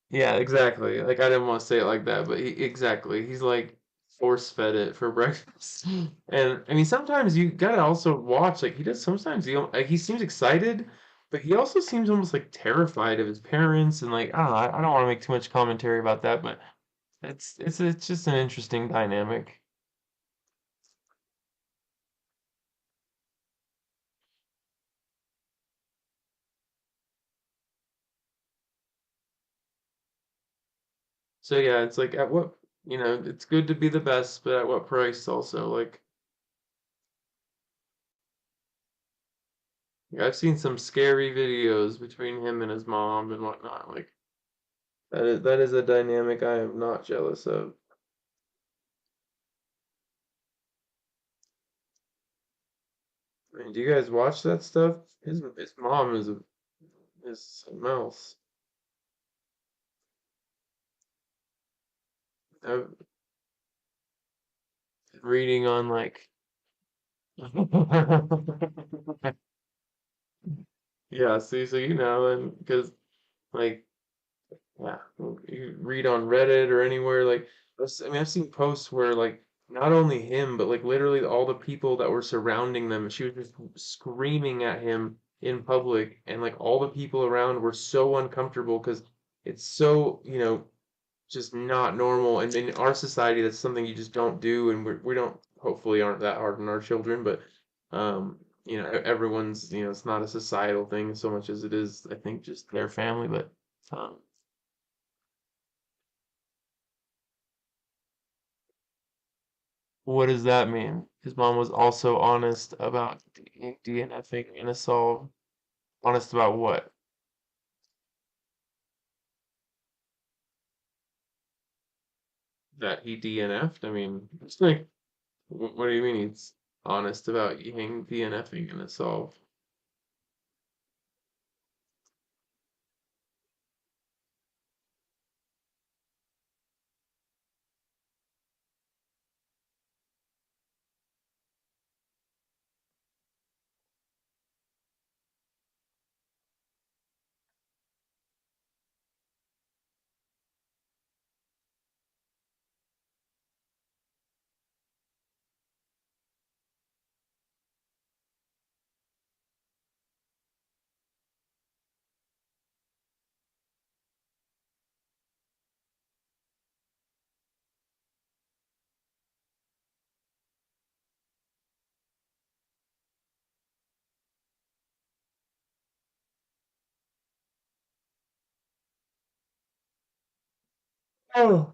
Yeah, exactly. Like I didn't want to say it like that, but exactly. He's like force fed it for breakfast. And I mean, sometimes you gotta also watch. Like he does. Sometimes like he seems excited, but he also seems almost like terrified of his parents. And like I don't know. I don't want to make too much commentary about that, but it's just an interesting dynamic. So yeah, it's like at what it's good to be the best, but at what price also? Like I've seen some scary videos between him and his mom and whatnot. Like that is a dynamic I am not jealous of. I mean, do you guys watch that stuff? His mom is something else. I'm reading on like yeah, see, so and because like yeah, you read on Reddit or anywhere like I mean I've seen posts where like not only him but like literally all the people that were surrounding them, she was just screaming at him in public and like all the people around were so uncomfortable because it's so, just not normal. And in our society, that's something you just don't do, and we don't hopefully aren't that hard on our children, but everyone's it's not a societal thing so much as it is, I think, just their family. But um, what does that mean? His mom was also honest about DNFing in a solve. Honest about what? That he DNF'd? I mean, it's like, what do you mean he's honest about him DNFing in a solve? Oh.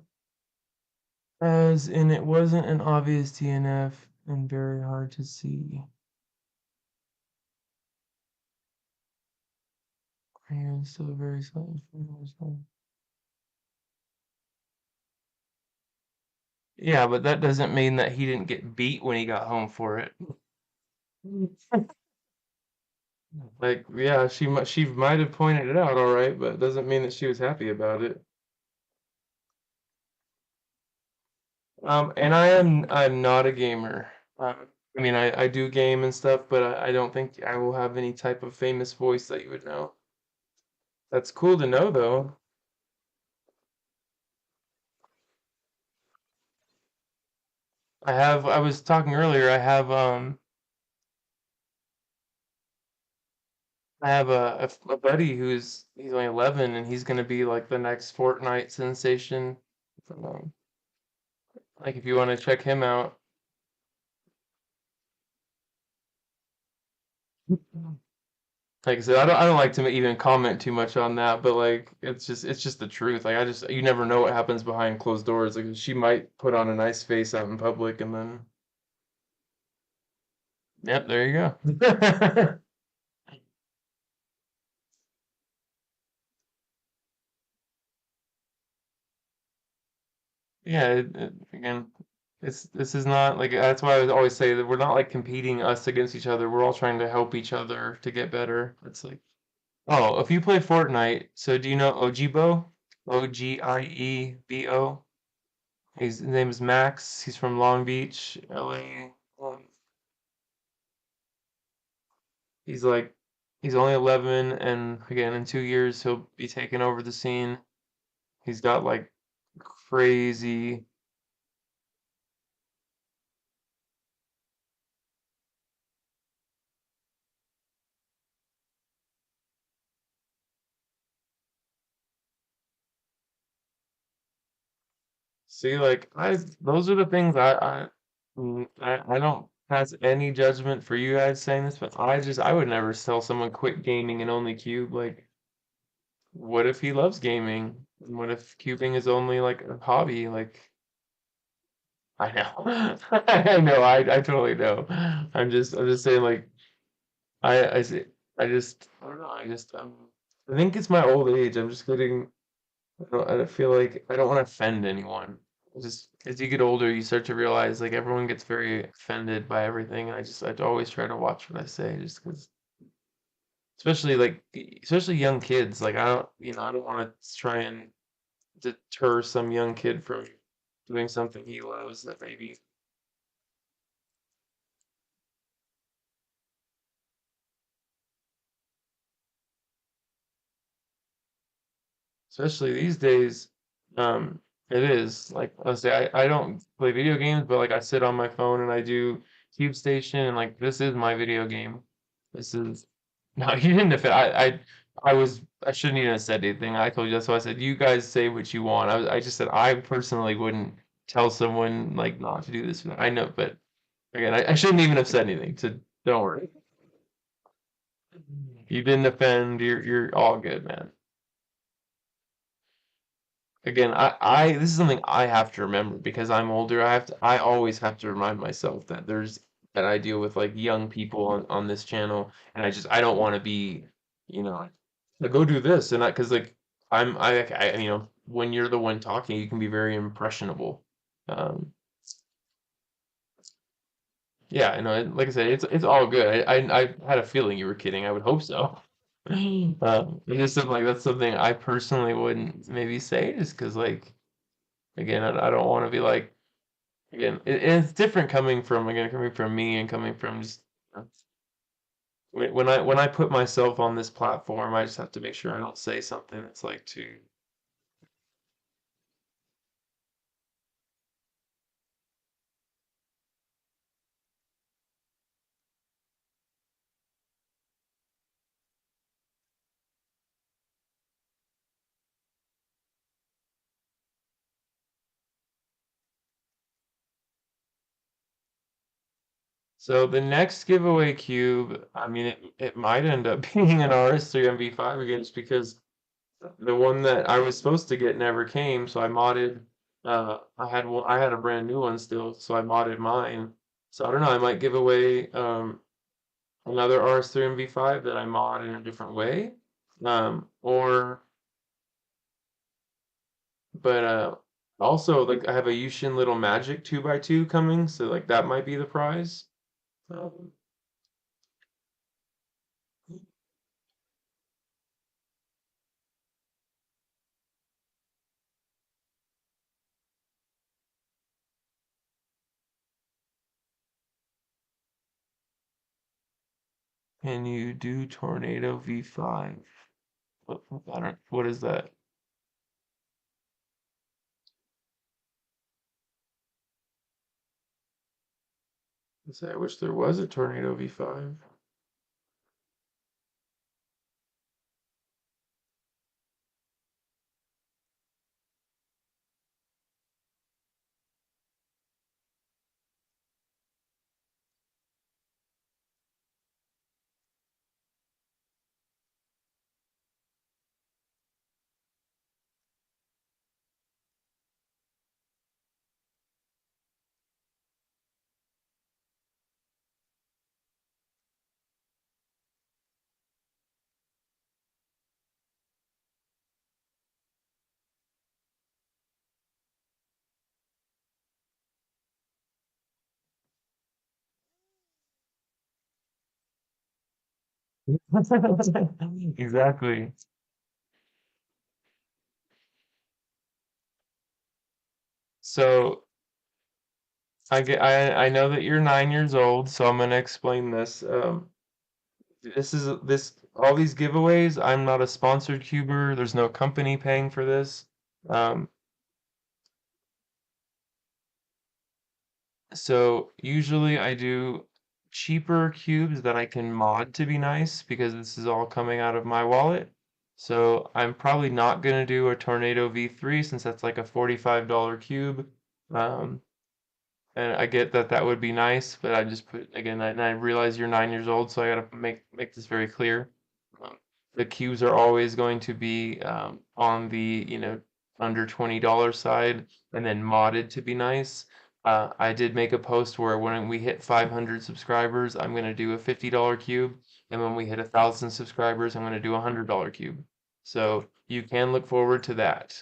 As in, it wasn't an obvious DNF and very hard to see. And still very slightly from. Yeah, but that doesn't mean that he didn't get beat when he got home for it. Like, yeah, she might have pointed it out, all right, but it doesn't mean that she was happy about it. And I'm not a gamer. I mean, I do game and stuff, but I don't think I will have any type of famous voice that you would know. That's cool to know, though. I was talking earlier, I have a buddy he's only 11 and he's gonna be like the next Fortnite sensation. Um, like if you want to check him out. Like I said, I don't like to even comment too much on that, but like it's just the truth. Like you never know what happens behind closed doors. Like she might put on a nice face out in public and then yep, there you go. Yeah, again, this is not like that's why I always say that we're not like competing us against each other. We're all trying to help each other to get better. It's like, oh, if you play Fortnite, so do you know Ojibo? Ogiebo? His name is Max. He's from Long Beach, LA. He's like, he's only 11, and again, in 2 years, he'll be taking over the scene. He's got like crazy. See, like those are the things I don't pass any judgment for you guys saying this, but I would never tell someone quit gaming and only cube. Like, what if he loves gaming? And what if cubing is only like a hobby? Like, I know, I know, I totally know. I'm just saying like I say I don't know, I think it's my old age. I'm just getting I don't feel like I don't want to offend anyone. Just as you get older, you start to realize like everyone gets very offended by everything, and I always try to watch what I say, just because, especially like especially young kids. Like I don't want to try and deter some young kid from doing something he loves that maybe. Especially these days, it is like I say, I don't play video games, but like I sit on my phone and I do Cube Station, and like this is my video game. This is no, you didn't offend. I shouldn't even have said anything. I told you that's why I said you guys say what you want. I just said I personally wouldn't tell someone like not to do this. I know, but again, I shouldn't even have said anything. So don't worry. You didn't offend. You're all good, man. Again, this is something I have to remember because I'm older. I always have to remind myself that that I deal with like young people on this channel, and I don't want to be, you know, like, go do this and because like when you're the one talking, you can be very impressionable. Um, yeah, I know. Like I said, it's all good. I had a feeling you were kidding. I would hope so. It's just something like that's something I personally wouldn't maybe say just because like. Again, I don't want to be like again. And it's different coming from me and coming from just when I put myself on this platform, I just have to make sure I don't say something that's like too. So the next giveaway cube, I mean, it might end up being an RS3M V5 again, just because the one that I was supposed to get never came. So I modded. I had a brand new one still, so I modded mine. So I don't know. I might give away another RS3 MV5 that I mod in a different way. Or but also like I have a Yushin Little Magic 2x2 coming, so like that might be the prize. Um, can you do Tornado V5? I don't, what is that? I wish there was a Tornado V5. Exactly. So I know that you're 9 years old, so I'm gonna explain this. This all these giveaways. I'm not a sponsored cuber. There's no company paying for this. Um, so usually I do cheaper cubes that I can mod to be nice because this is all coming out of my wallet. So I'm probably not gonna do a Tornado V3 since that's like a $45 cube. Um, and I get that that would be nice, but I just put again, and I realize you're 9 years old, so I gotta make this very clear. Um, the cubes are always going to be on the under $20 side, and then modded to be nice. I did make a post where when we hit 500 subscribers, I'm gonna do a $50 cube, and when we hit 1,000 subscribers, I'm gonna do a $100 cube. So you can look forward to that.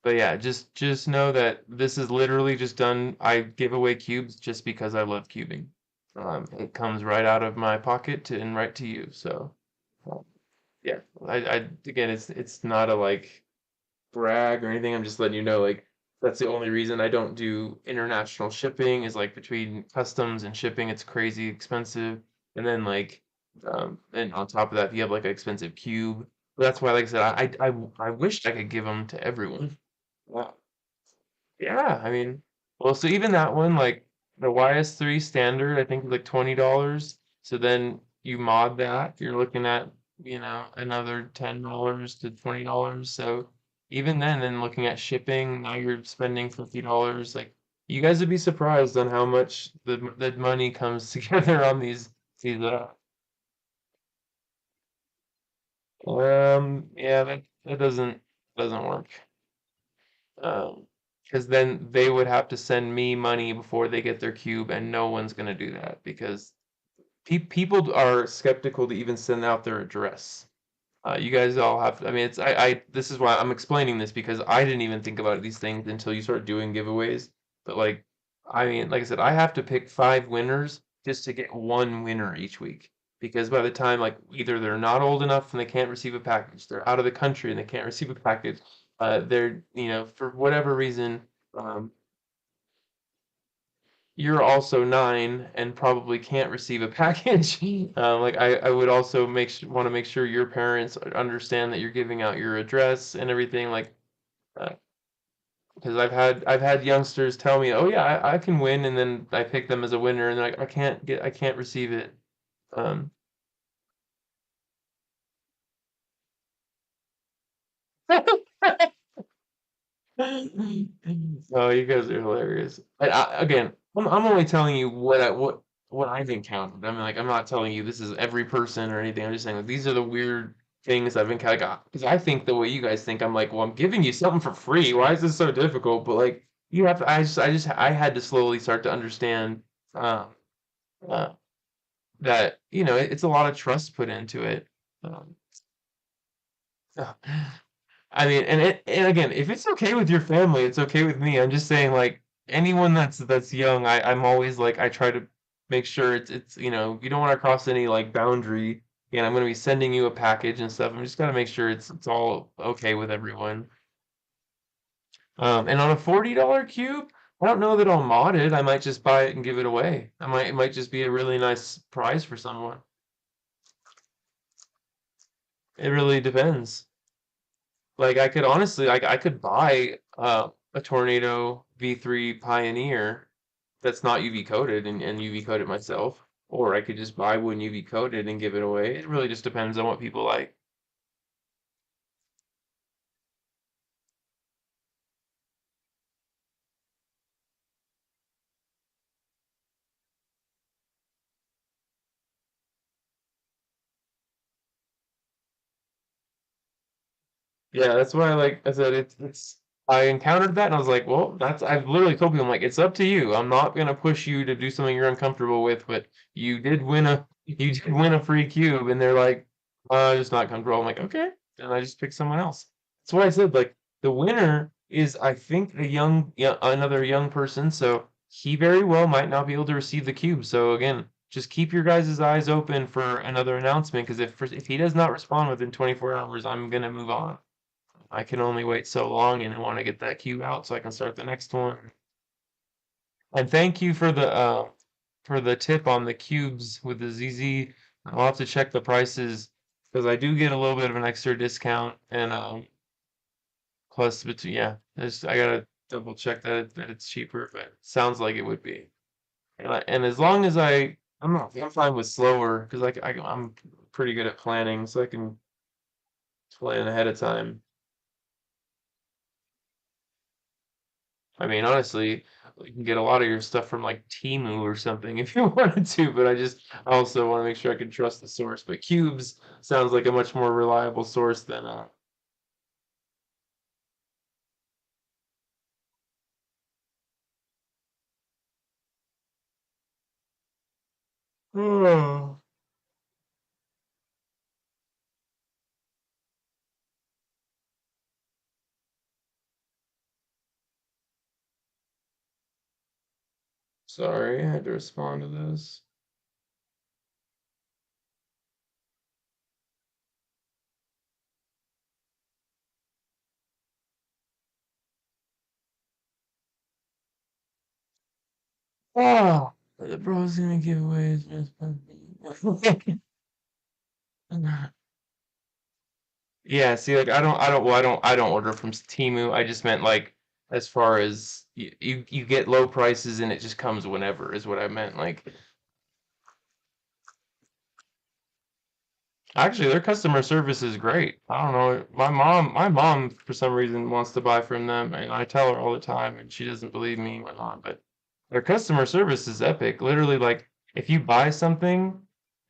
But yeah, just know that this is literally just done. I give away cubes just because I love cubing. It comes right out of my pocket to and right to you. So um, yeah, I again, it's not a like brag or anything. I'm just letting you know like that's the only reason I don't do international shipping is like between customs and shipping, it's crazy expensive. And then like and on top of that, if you have like an expensive cube, that's why, like I said, I wish I could give them to everyone. Yeah. Yeah, I mean, well, so even that one, like the YS3 standard, I think is like $20. So then you mod that, you're looking at, another $10 to $20. So even then looking at shipping, now you're spending $50. Like you guys would be surprised on how much the money comes together on these yeah, that doesn't work. Um, because then they would have to send me money before they get their cube, and no one's gonna do that because people are skeptical to even send out their address. You guys all have, I mean, this is why I'm explaining this because I didn't even think about these things until you start doing giveaways. But like, I mean, like I said, I have to pick 5 winners just to get one winner each week. Because by the time, like, either they're not old enough and they can't receive a package, they're out of the country and they can't receive a package, they're, for whatever reason, um, you're also 9 and probably can't receive a package. Like I would also want to make sure your parents understand that you're giving out your address and everything. Like, because I've had youngsters tell me, "Oh yeah, I can win," and then I pick them as a winner, and they're like, I can't receive it. Um, oh, you guys are hilarious. Again, I'm only telling you what I've encountered. I mean, like, I'm not telling you this is every person or anything. I'm just saying like these are the weird things I've encountered. Like, because I think the way you guys think, I'm like, well, I'm giving you something for free. Why is this so difficult? But like, you have to. I had to slowly start to understand um, uh, that it's a lot of trust put into it. Um, I mean, and again, if it's okay with your family, it's okay with me. I'm just saying, like anyone that's young, I'm always like I try to make sure it's you don't want to cross any like boundary. And I'm gonna be sending you a package and stuff. I'm just gotta make sure it's all okay with everyone. And on a $40 cube, I don't know that I'll mod it. I might just buy it and give it away. It might just be a really nice prize for someone. It really depends. Like I could honestly, like I could buy a Tornado V3 Pioneer that's not UV coated and UV coat it myself, or I could just buy one UV coated and give it away. It really just depends on what people like. Yeah, that's why like I said it's I encountered that and I was like, well, I've literally told people I'm like it's up to you. I'm not gonna push you to do something you're uncomfortable with, but you did win a free cube and they're like, just not comfortable. I'm like, okay. And I just picked someone else. That's why I said like the winner is I think another young person, so he very well might not be able to receive the cube. So again, just keep your guys' eyes open for another announcement because if he does not respond within 24 hours, I'm gonna move on. I can only wait so long and I want to get that cube out so I can start the next one. And thank you for the tip on the cubes with the ZZ. I'll have to check the prices because I do get a little bit of an extra discount and plus between yeah, I gotta double check that it's cheaper, but it sounds like it would be. And as long as I'm fine with slower because I'm pretty good at planning, so I can plan ahead of time. I mean, honestly, you can get a lot of your stuff from like Temu or something if you wanted to, but I also want to make sure I can trust the source. But Cubes sounds like a much more reliable source than Oh, sorry, I had to respond to this. Oh, the bro's gonna give away his best friend. Yeah, see, like I don't order from Temu. I just meant like as far as you get low prices and it just comes whenever is what I meant. Like actually, their customer service is great. I don't know. My mom for some reason wants to buy from them, and I tell her all the time, and she doesn't believe me and whatnot. But their customer service is epic. Literally, like if you buy something,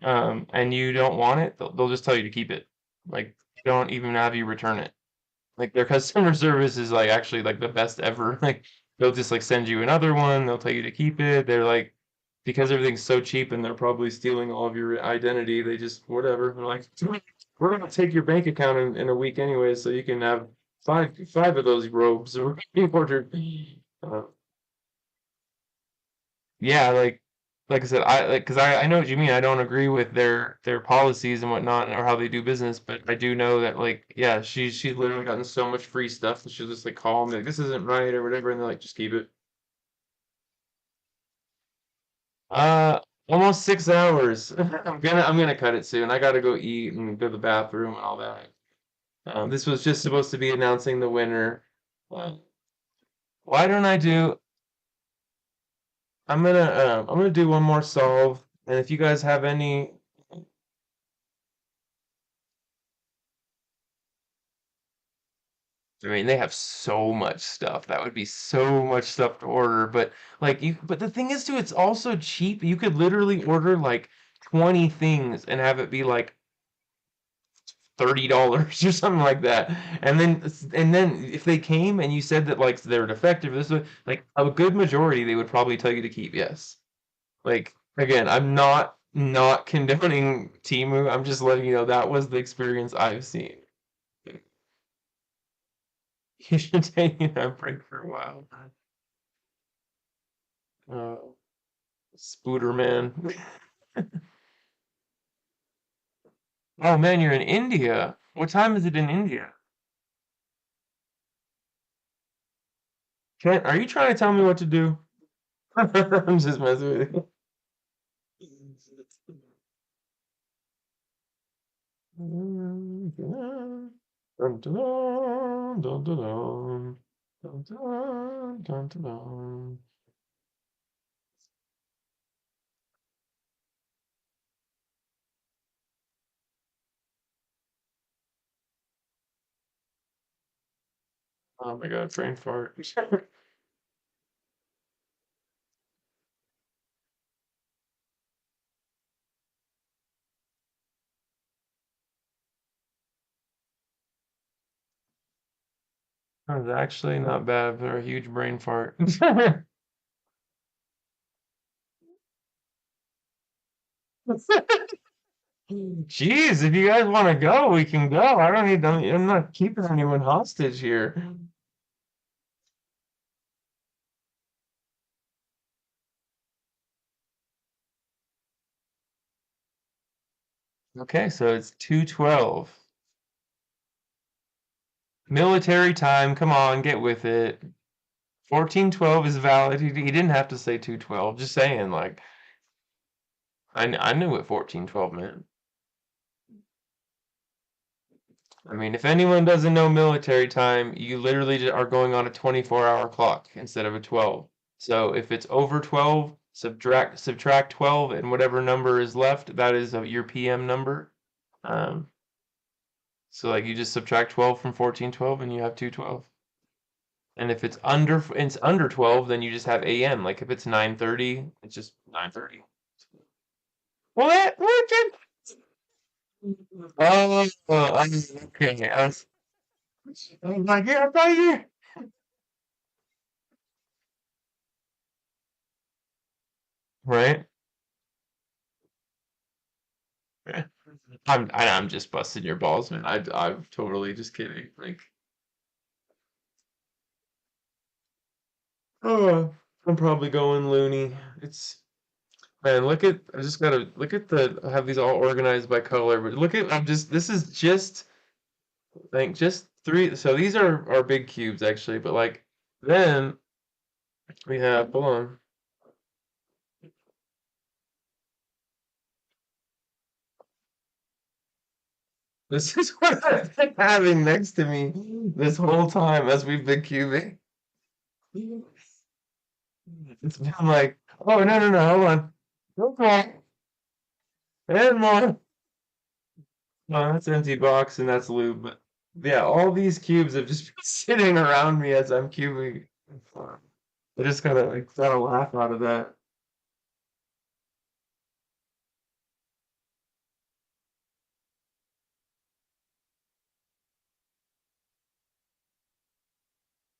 and you don't want it, they'll just tell you to keep it. Like they don't even have you return it. Like their customer service is like actually like the best ever. Like they'll just like send you another one. They'll tell you to keep it. They're like because everything's so cheap and they're probably stealing all of your identity. They just whatever. They're like we're gonna take your bank account in a week anyway, so you can have five of those robes or ordered. Uh, yeah, like I said, I like because I know what you mean. I don't agree with their policies and whatnot or how they do business, but I do know that like yeah, she's literally gotten so much free stuff that she'll just like call me like this isn't right or whatever, and they're like just keep it. Uh, almost 6 hours. I'm gonna cut it soon. I gotta go eat and go to the bathroom and all that. This was just supposed to be announcing the winner. Uh, why don't I do? I'm gonna do one more solve, and if you guys have any. I mean, they have so much stuff. That would be so much stuff to order. But but the thing is too, it's also cheap. You could literally order like 20 things and have it be like $30 or something like that. And then if they came and you said that like they're defective, this was like a good majority, they would probably tell you to keep. Yes. Like again, I'm not condoning Temu. I'm just letting you know that was the experience I've seen. You should take a break for a while. Uh, Spooderman. Oh man, you're in India. What time is it in India? Are you trying to tell me what to do? I'm just messing with you. Dun, dun, dun, dun, dun, dun. Dun, dun, dun, dun, dun. Oh my God, brain fart. That was actually not bad for a huge brain fart. Jeez, if you guys want to go, we can go. I don't need. I'm not keeping anyone hostage here. Okay, so it's 212. Military time, come on, get with it. 1412 is valid. He didn't have to say 212. Just saying, like, I knew what 1412 meant. I mean, if anyone doesn't know military time, you literally are going on a 24-hour clock instead of a 12. So if it's over 12, subtract 12, and whatever number is left, that is your PM number. Um, so like you just subtract 12 from 1412 and you have 212. And if it's under 12, then you just have AM. Like if it's 9:30, it's just 9:30. What did? Oh, okay. I was like, yeah, right here. Right? I'm just busting your balls, man. I'm totally just kidding. Like, oh, I'm probably going loony. It's Man, I just gotta look at I have these all organized by color, but look at this is just like just three. So these are our big cubes actually, but like then we have hold on. This is what I've been having next to me this whole time as we've been cubing. It's been like, oh no, hold on. Okay. And more. No, that's an empty box and that's lube. But yeah, all these cubes have just been sitting around me as I'm cubing. I just gotta laugh out of that.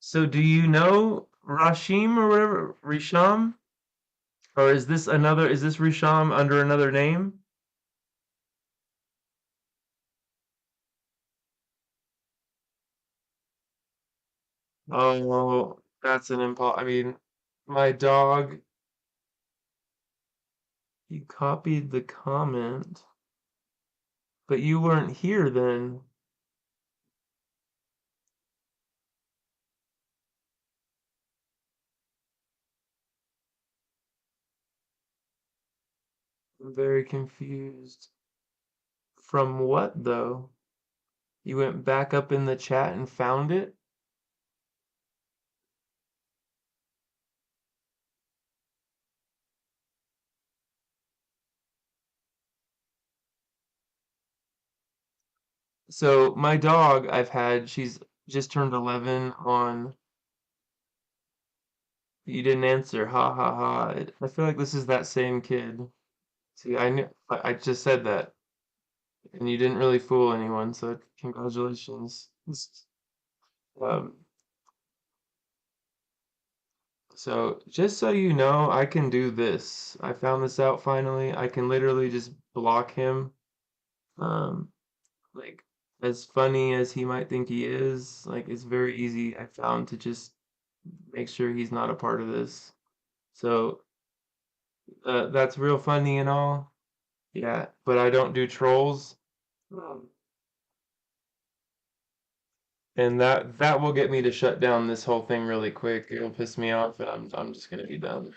So do you know Rashim or whatever? Risham? Or is this Risham under another name? Oh, that's an impulse. I mean, my dog, you copied the comment, but you weren't here then. I'm very confused. From what though? You went back up in the chat and found it? So my dog she's just turned 11 on, you didn't answer, ha ha ha. I feel like this is that same kid. See, I just said that, and you didn't really fool anyone, so congratulations. Um, so just so you know, I can do this. I found this out finally. I can literally just block him. Um, like as funny as he might think he is, like it's very easy, I found, to just make sure he's not a part of this. So that's real funny and all. Yeah, but I don't do trolls. Um, and that will get me to shut down this whole thing really quick. It'll piss me off, and I'm just gonna be done.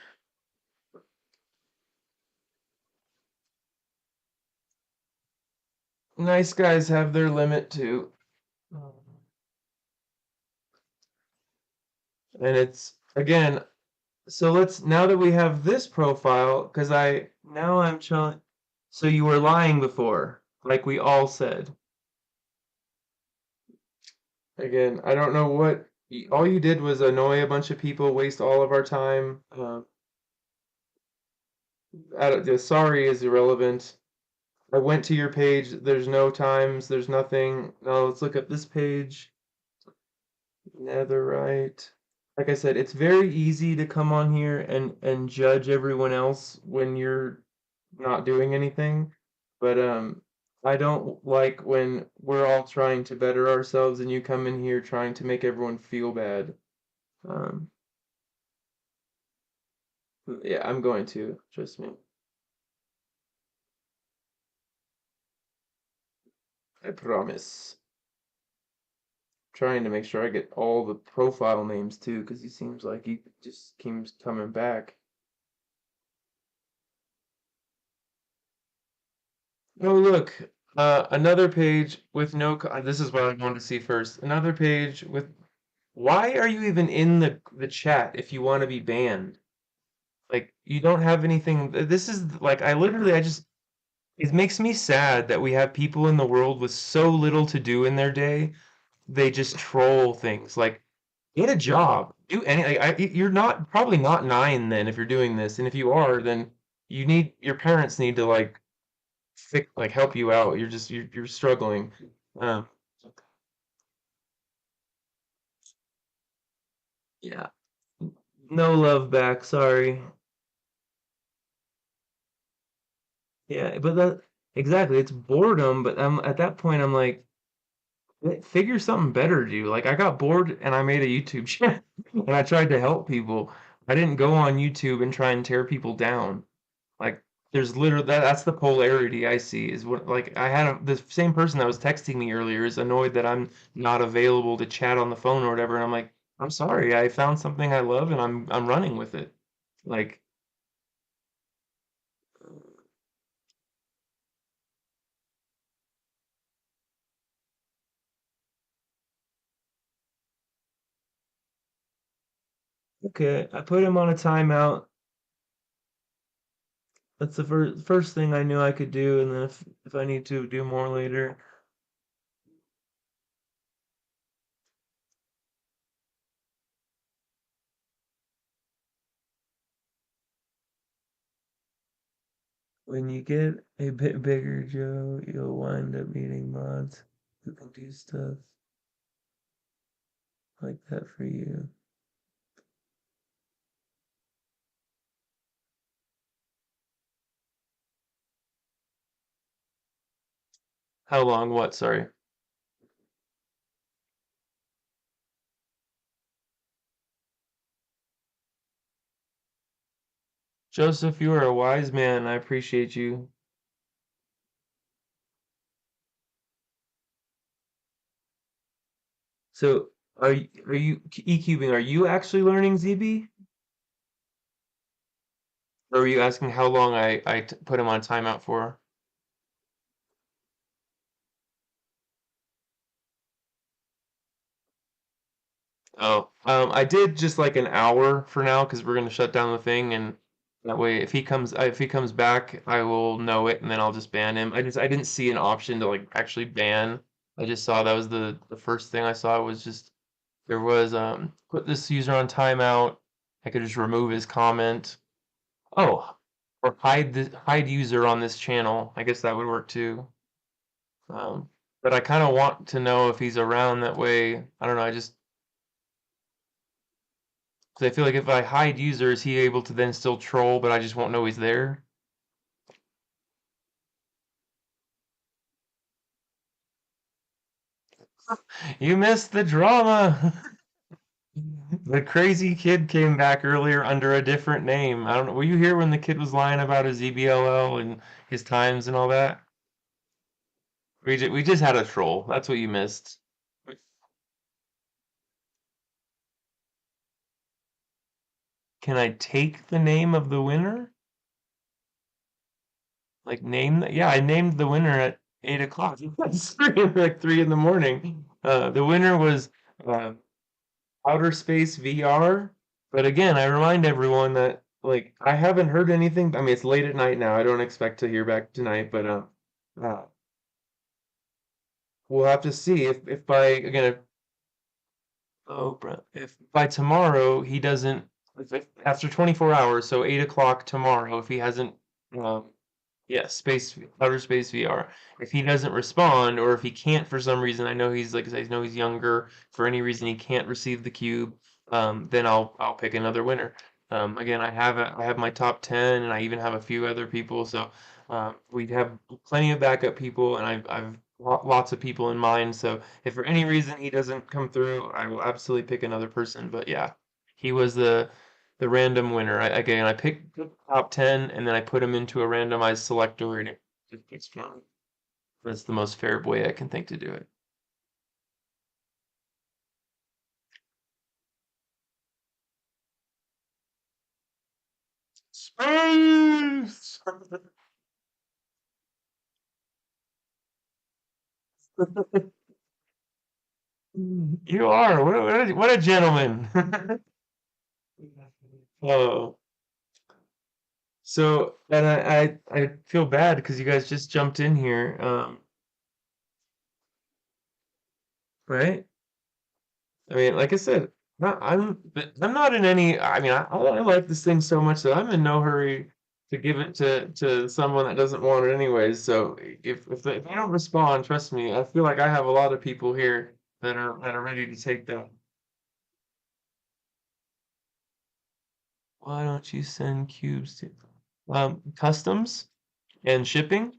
Nice guys have their limit too. And it's again, so let's now that we have this profile, because I'm chilling. So you were lying before, like we all said. Again, I don't know all you did was annoy a bunch of people, waste all of our time. The sorry is irrelevant. I went to your page. There's no times. There's nothing. Now let's look at this page. Netherite. Like I said, it's very easy to come on here and judge everyone else when you're not doing anything. But I don't like when we're all trying to better ourselves and you come in here trying to make everyone feel bad. Um, yeah, I'm going to, trust me. I promise. Trying to make sure I get all the profile names too, because he seems like he just keeps coming back. Oh, look, another page with no. This is what I wanted to see first. Another page with. Why are you even in the chat if you want to be banned? Like, you don't have anything. This is like I just. It makes me sad that we have people in the world with so little to do in their day. They just troll things. Like, get a job. Do any. You're not probably not nine then if you're doing this, and if you are, then your parents need to like help you out. You're struggling. Um, yeah. No love back. Sorry. Yeah, but that exactly. It's boredom. But at that point, I'm like, figure something better to do. Like I got bored and I made a YouTube channel and I tried to help people. I didn't go on YouTube and try and tear people down. Like there's literally that's the polarity I see is what like the same person that was texting me earlier is annoyed that I'm not available to chat on the phone or whatever and I'm like I'm sorry I found something I love and I'm running with it. Like okay, I put him on a timeout. That's the first thing I knew I could do and then if I need to do more later. When you get a bit bigger, Joe, you'll wind up needing mods who can do stuff like that for you. How long? What? Sorry. Joseph, you are a wise man. I appreciate you. So, are you E-cubing? Are you actually learning ZB? Or are you asking how long I put him on timeout for? Oh, I did just like an hour for now because we're gonna shut down the thing, and that way, if he comes back, I will know it, and then I'll just ban him. I didn't see an option to like actually ban. I just saw that was the first thing I saw was just there was put this user on timeout. I could just remove his comment. Oh, or hide user on this channel. I guess that would work too. But I kind of want to know if he's around that way. I don't know. I just Because I feel like if I hide user, is he able to then still troll, but I just won't know he's there? You missed the drama. The crazy kid came back earlier under a different name. I don't know. Were you here when the kid was lying about his EBLL and his times and all that? We just had a troll. That's what you missed. Can I take the name of the winner? Like yeah, I named the winner at 8 o'clock. It's like 3 in the morning. The winner was uh, Outer Space VR. But again, I remind everyone that like I haven't heard anything. I mean, it's late at night now. I don't expect to hear back tonight, but uh we'll have to see if by again if by tomorrow he doesn't if after 24 hours, so 8 o'clock tomorrow, if he hasn't um yeah, outer space VR. If he doesn't respond, or if he can't for some reason, I know he's like I know he's younger. For any reason he can't receive the cube, then I'll pick another winner. Again, I have my top 10, and I even have a few other people. So we have plenty of backup people, and I've lots of people in mind. So if for any reason he doesn't come through, I will absolutely pick another person. But yeah, he was the random winner. Again, I picked the top 10 and then I put them into a randomized selector and it just gets fun. That's the most fair way I can think to do it. Space! You are. What a gentleman. Oh, so and I feel bad because you guys just jumped in here, right? I mean, like I said, I'm not in any. I mean, I like this thing so much that I'm in no hurry to give it to someone that doesn't want it anyways. So if they don't respond, trust me, I feel like I have a lot of people here that are ready to take that. Why don't you send cubes to customs and shipping?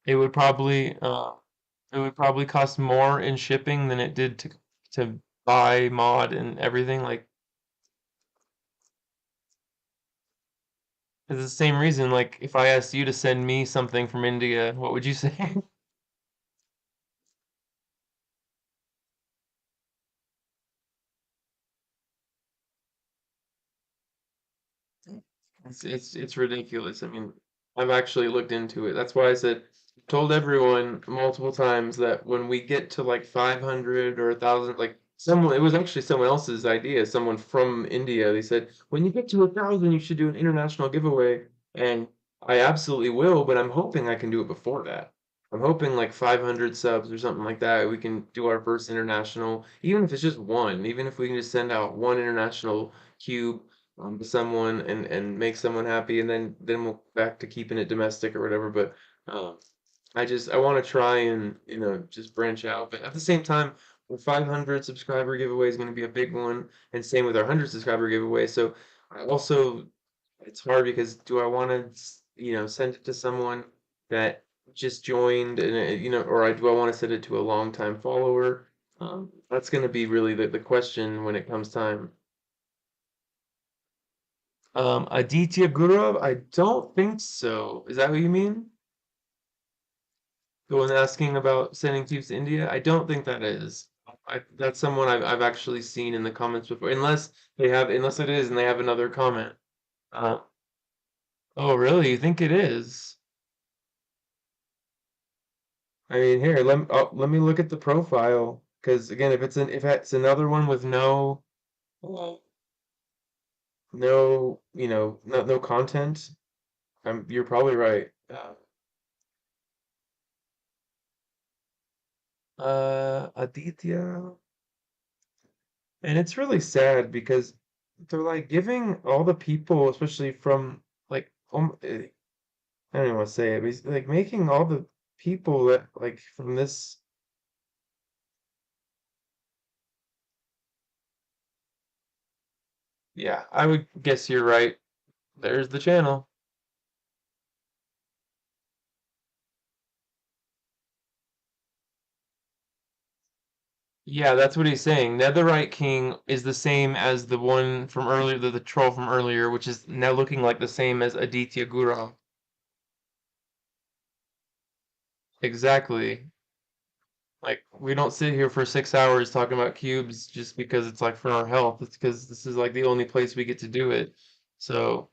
It would probably cost more in shipping than it did to buy mod and everything. Like it's the same reason. Like if I asked you to send me something from India, what would you say? It's ridiculous. I mean, I've actually looked into it. That's why I said told everyone multiple times that when we get to like 500 or 1,000, like someone it was actually someone else's idea, someone from India. They said when you get to 1,000, you should do an international giveaway, and I absolutely will. But I'm hoping I can do it before that. I'm hoping like 500 subs or something like that. We can do our first international, even if it's just one, even if we can just send out one international cube to someone and make someone happy, and then we'll back to keeping it domestic or whatever. But um, I want to try and just branch out. But at the same time, the 500 subscriber giveaway is going to be a big one, and same with our 100 subscriber giveaway. So I also it's hard because do I want to send it to someone that just joined and or do I want to send it to a longtime follower? That's going to be really the question when it comes time. Aditya Guru, I don't think so. Is that what you mean? The one asking about sending teams to India? I don't think that is. That's someone I've actually seen in the comments before. Unless it is and they have another comment. Uh, oh, really? You think it is? I mean, here, let me look at the profile. Because again, if it's another one with uh, no content, you're probably right. Aditya. And it's really sad because they're like giving all the people, especially from like I don't even want to say it, but he's like making all the people that like from this. Yeah, I would guess you're right. There's the channel. Yeah, that's what he's saying. Netherite King is the same as the one from earlier, the troll from earlier, which is now looking like the same as Aditya Guru. Exactly. Like we don't sit here for 6 hours talking about cubes just because it's like for our health. It's because this is like the only place we get to do it. So,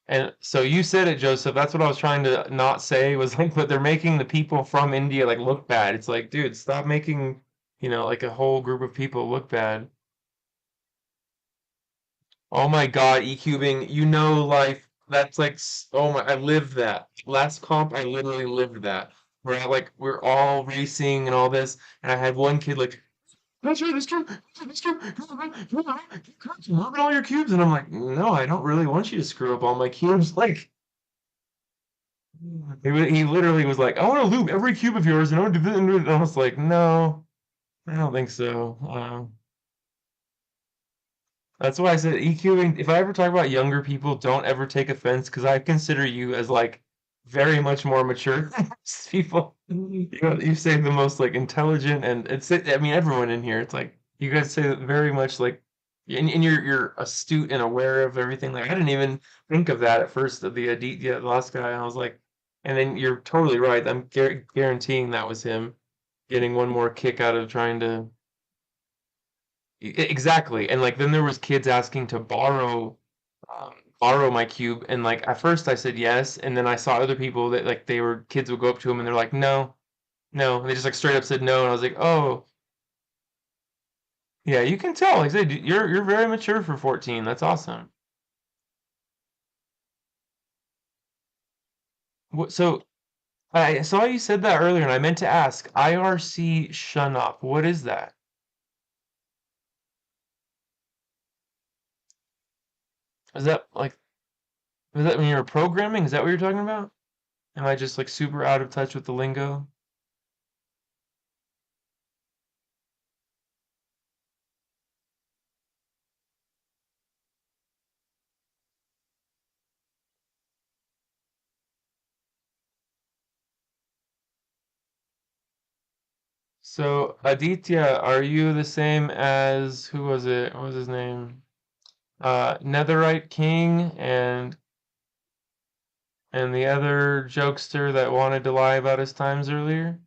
and so you said it, Joseph. That's what I was trying to not say was like, but they're making the people from India like look bad. It's like, dude, stop making, like a whole group of people look bad. Oh my God, e-cubing, life. That's like, oh my, I lived that. Last comp, I literally lived that. Where we're all racing and all this, and I had one kid like, that's right, this cube, this cube, look at all your cubes, and I'm like, no, I don't really want you to screw up all my cubes. Like, he literally was like, I want to loop every cube of yours, and I want to do this, and I was like, no, I don't think so. That's why I said EQing. If I ever talk about younger people, don't ever take offense because I consider you as like very much more mature than most people. You say the most like intelligent and I mean everyone in here. It's like you guys say very much like And you're astute and aware of everything. Like I didn't even think of that at first. The Aditya, the last guy, I was like, and then you're totally right. I'm guaranteeing that was him getting one more kick out of trying to exactly. And like then there was kids asking to borrow my cube, and like at first I said yes, and then I saw other people that like they were kids would go up to him and they're like no, no, and they just like straight up said no, and I was like oh yeah, you can tell. Like I said, you're very mature for 14. That's awesome. What so I saw you said that earlier, and I meant to ask. IRC shun up. What is that? Is that like is that when you were programming? Is that what you're talking about? Am I just like super out of touch with the lingo? So Aditya, are you the same as who was it? What was his name? Netherite King and the other jokester that wanted to lie about his times earlier?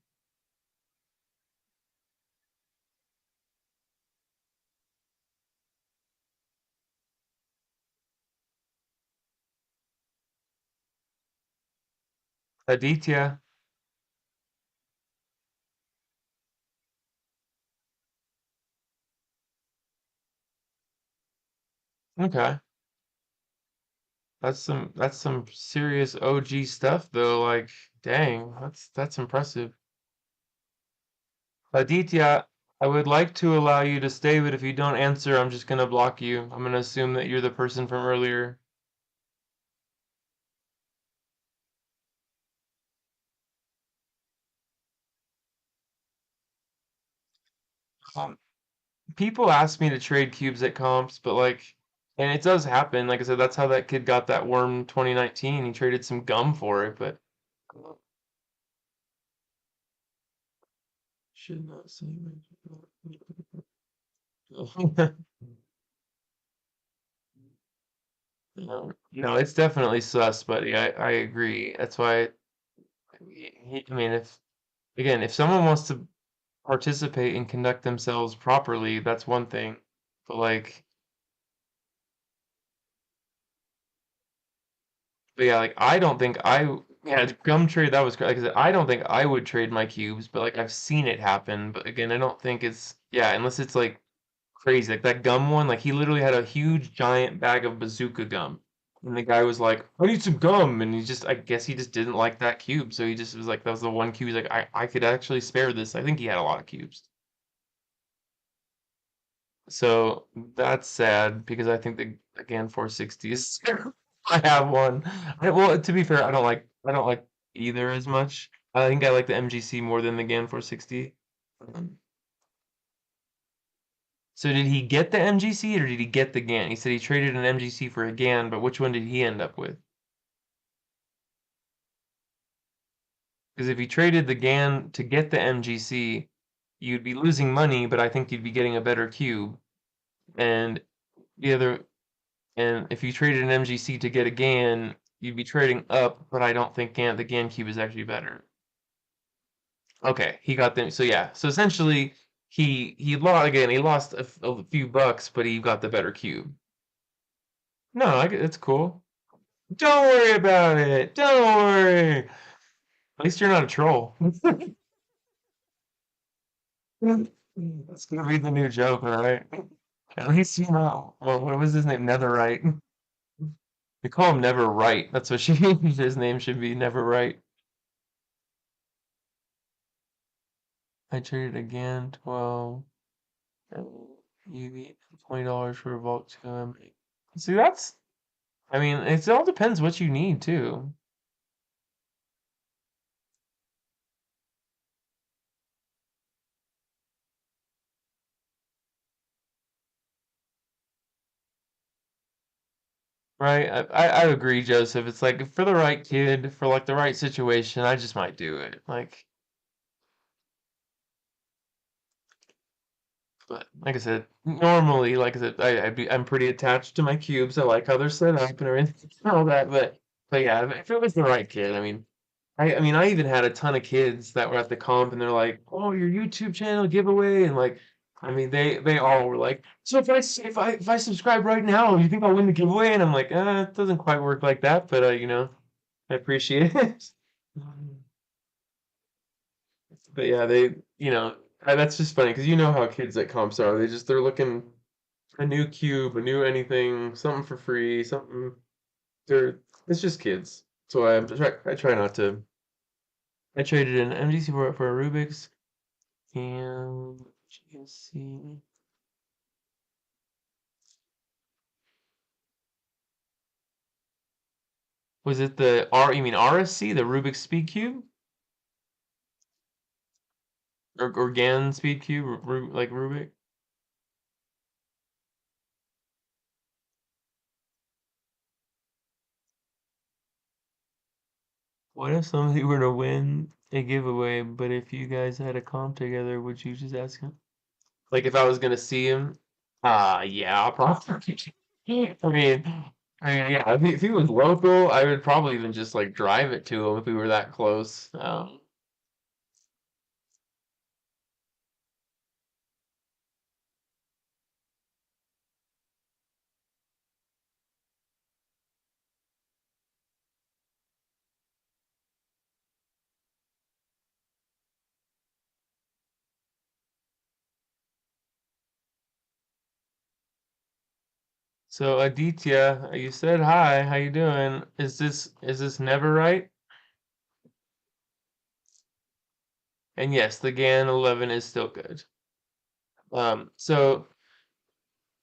Aditya. Okay. That's some serious OG stuff though. Like, dang, that's impressive. Aditya, I would like to allow you to stay, but if you don't answer, I'm just gonna block you. I'm gonna assume that you're the person from earlier. Um, People ask me to trade cubes at comps, but like, and it does happen. Like I said, that's how that kid got that worm 2019. He traded some gum for it, but should not say. No, no, it's definitely sus, buddy. I agree. That's why I mean, if again, if someone wants to participate and conduct themselves properly, that's one thing. But like, but yeah, like I don't think I yeah, gum trade that was like I said, I don't think I would trade my cubes, but like I've seen it happen. But again, I don't think it's yeah, unless it's like crazy. Like that gum one, like he literally had a huge giant bag of bazooka gum. And the guy was like, I need some gum. And he just, I guess he just didn't like that cube. So he just was like, that was the one cube. He's like, I could actually spare this. I think he had a lot of cubes. So that's sad because I think the again 460 is I have one. Well, to be fair, I don't like either as much. I think I like the MGC more than the GAN 460. Um, So did he get the MGC or did he get the GAN? He said he traded an MGC for a GAN, but which one did he end up with? Because if he traded the GAN to get the MGC, you'd be losing money, but I think you'd be getting a better cube. And the other, and if you traded an MGC to get a GAN, you'd be trading up, but I don't think the GAN cube is actually better. Okay, he got them. So yeah, so essentially he lost again. He lost a few bucks, but he got the better cube. No, it's cool. Don't worry about it. Don't worry. At least you're not a troll. That's gonna be the new joke, all right? At least you know. Well, what was his name? Netherite. They call him Never Right. That's what she his name should be. Never Right. I traded again. 12. You get $20 for a Vault 2. See, that's. I mean, it all depends what you need too. Right? I agree, Joseph. It's like for the right kid, for like the right situation, I just might do it. Like But like I said, normally, like I said, I'm pretty attached to my cubes. I like how they're set up and everything and all that. But yeah, if it was the right kid, I mean, I even had a ton of kids that were at the comp, and they're like, "Oh, your YouTube channel giveaway," and like, I mean, they all were like, "So if I subscribe right now, you think I'll win the giveaway?" And I'm like, it doesn't quite work like that, but I appreciate it. But yeah, that's just funny because you know how kids at comps are. They're looking a new cube, a new anything, something for free, something. They're it's just kids. So I try not to. I traded an MGC for a Rubik's and GNC. Was it the R? You mean RSC, the Rubik's Speed Cube, or GAN Speed Cube, like Rubik? What if somebody were to win a giveaway, but if you guys had a comp together, would you just ask him? Like if I was gonna see him, yeah, probably. I mean, yeah, if he was local, I would probably even just like drive it to him if we were that close. So Aditya, you said hi. How you doing? Is this never right? And yes, the GAN 11 is still good. So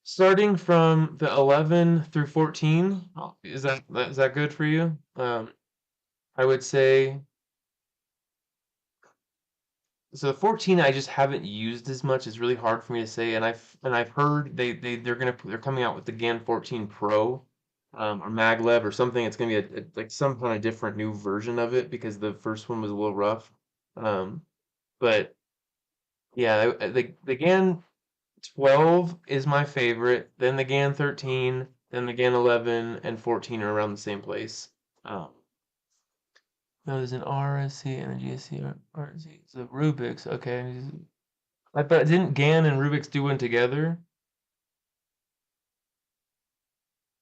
starting from the 11 through 14, is that good for you? I would say. So the 14 I just haven't used as much. It's really hard for me to say, and I've heard they're coming out with the GAN 14 Pro, or maglev or something. It's gonna be like some kind of different new version of it because the first one was a little rough. Um, but yeah, the GAN 12 is my favorite. Then the GAN 13, then the GAN 11 and 14 are around the same place. Um, no, there's an RSC and a GSC RSC. So Rubik's, okay. I bet didn't GAN and Rubik's do one together?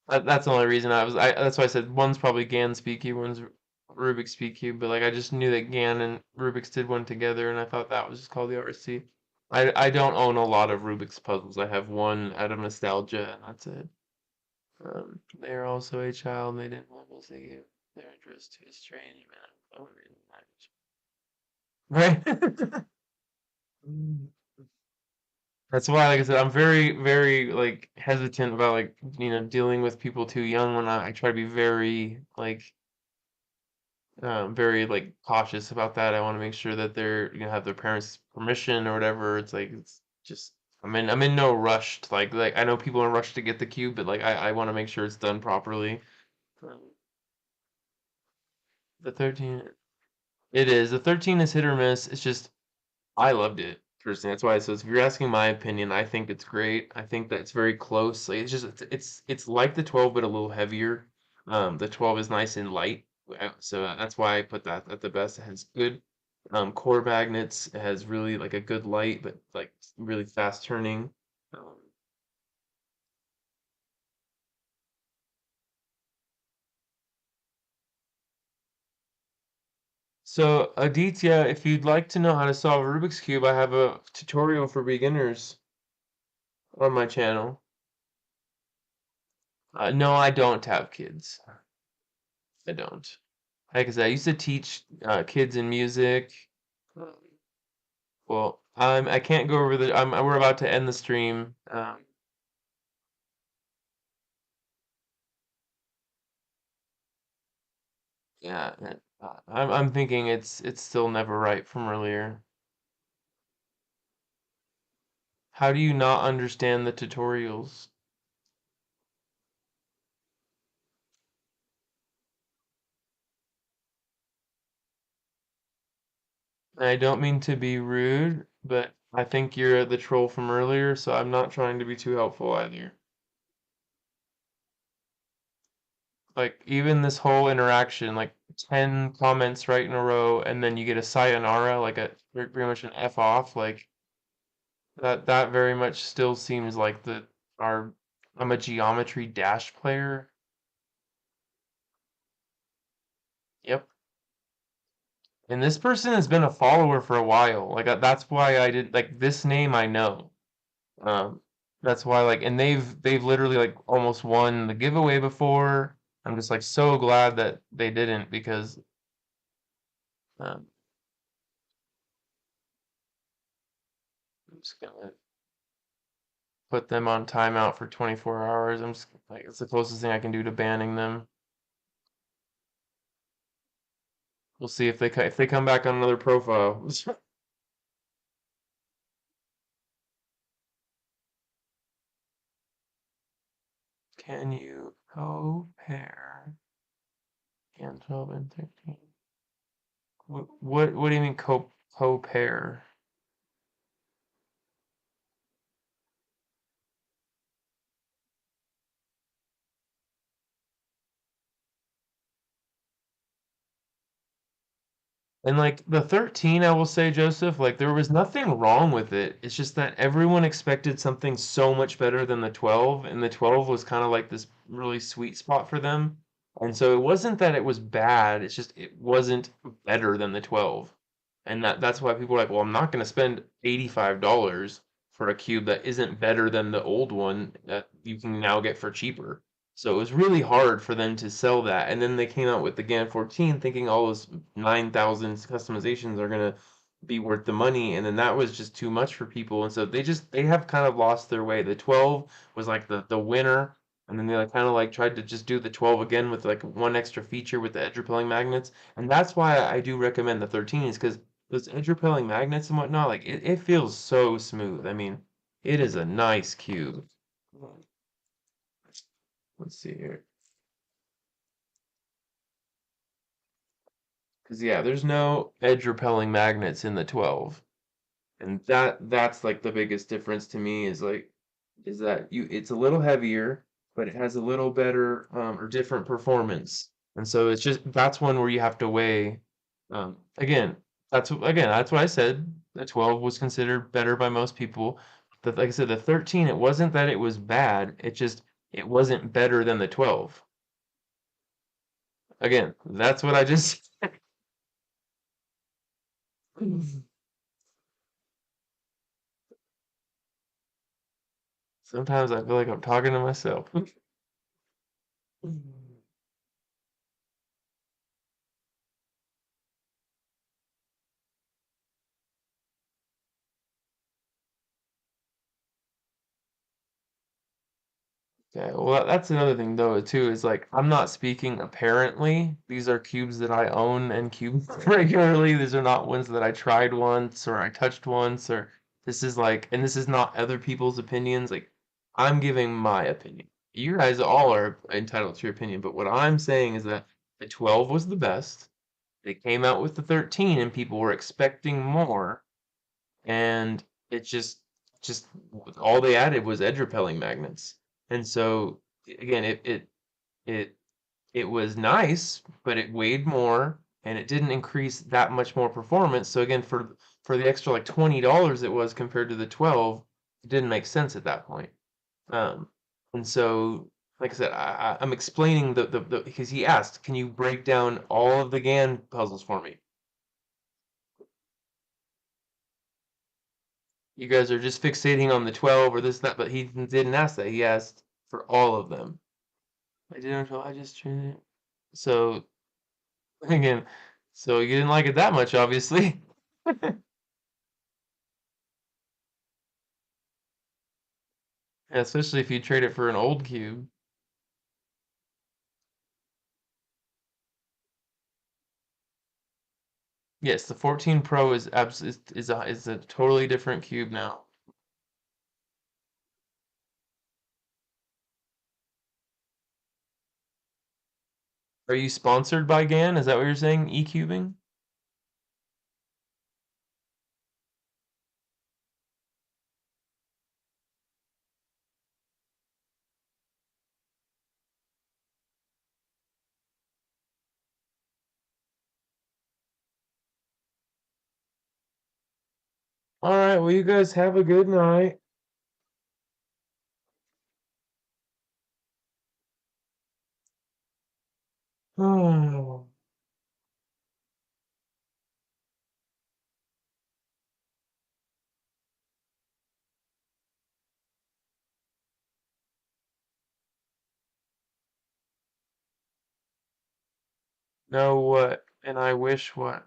That's the only reason that's why I said one's probably GAN Speed Cube, one's Rubik's Speed Cube, but like I just knew that GAN and Rubik's did one together and I thought that was just called the RSC. I don't own a lot of Rubik's puzzles. I have one out of nostalgia and that's it. They are also a child. They didn't want to say their interest to a strange man. Right? That's why, like I said, I'm very, very like hesitant about like dealing with people too young when I try to be very like cautious about that. I want to make sure that they're have their parents' permission or whatever. It's like it's just I'm in no rush to, like I know people are in a rush to get the cube, but like I want to make sure it's done properly. Um, The 13, it is. The 13 is hit or miss. It's just I loved it personally. That's why. So if you're asking my opinion, I think it's great. I think that it's very close. Like, it's like the 12 but a little heavier. The 12 is nice and light, so that's why I put that at the best. It has good core magnets. It has really like a good light, but like really fast turning. Um, so Aditya, if you'd like to know how to solve a Rubik's Cube, I have a tutorial for beginners on my channel. No, I don't have kids. I don't. Like I said, I used to teach kids in music. Um, Well, I can't go over the. We're about to end the stream. Yeah, I'm thinking it's still never right from earlier. How do you not understand the tutorials? And I don't mean to be rude, but I think you're the troll from earlier, so I'm not trying to be too helpful either. Like, even this whole interaction, like 10 comments right in a row, and then you get a sayonara, like a pretty much an F off, like that very much still seems like the our I'm a geometry dash player. Yep. And this person has been a follower for a while. Like that's why I did like this name I know. Um, that's why like and they've literally like almost won the giveaway before. I'm just like so glad that they didn't because um, I'm just gonna put them on timeout for 24 hours. I'm just like it's the closest thing I can do to banning them. We'll see if if they come back on another profile. Can you co-pair and 12 and 13? What do you mean co-pair? And like the 13, I will say, Joseph, like there was nothing wrong with it. It's just that everyone expected something so much better than the 12, and the 12 was kind of like this really sweet spot for them. And so it wasn't that it was bad, it's just it wasn't better than the 12. And that's why people are like, well, I'm not going to spend $85 for a cube that isn't better than the old one that you can now get for cheaper. So it was really hard for them to sell that. And then they came out with the GAN 14 thinking all those 9,000 customizations are going to be worth the money. And then that was just too much for people. And so they have kind of lost their way. The 12 was like the winner. And then they like kind of like tried to just do the 12 again with like one extra feature with the edge repelling magnets. And that's why I do recommend the 13 is because those edge repelling magnets and whatnot, like it feels so smooth. I mean, it is a nice cube. Let's see here. Because yeah, there's no edge repelling magnets in the 12. And that's like the biggest difference to me is that you it's a little heavier, but it has a little better or different performance. And so it's just that's one where you have to weigh again, that's what I said. The 12 was considered better by most people. But like I said, the 13, it wasn't that it was bad, it wasn't better than the 12. Again, that's what I just sometimes I feel like I'm talking to myself. Okay, well that's another thing though too is like I'm not speaking apparently. These are cubes that I own and cube regularly. These are not ones that I tried once or I touched once or this is like and this is not other people's opinions. Like I'm giving my opinion. You guys all are entitled to your opinion, but what I'm saying is that the 12 was the best. They came out with the 13 and people were expecting more and it just all they added was edge repelling magnets. And so again, it it was nice, but it weighed more and it didn't increase that much more performance. So again, for the extra like $20 it was compared to the 12, it didn't make sense at that point. Um, and so like I said, I'm explaining the because he asked, can you break down all of the GAN puzzles for me? You guys are just fixating on the 12 or this, that, but he didn't ask that. He asked for all of them. I didn't, I just turned it. So, again, so you didn't like it that much, obviously. Yeah, especially if you trade it for an old cube. Yes, the 14 Pro is a totally different cube now. Are you sponsored by GAN? Is that what you're saying? E-cubing? All right, well, you guys have a good night. Oh, know what? And I wish what?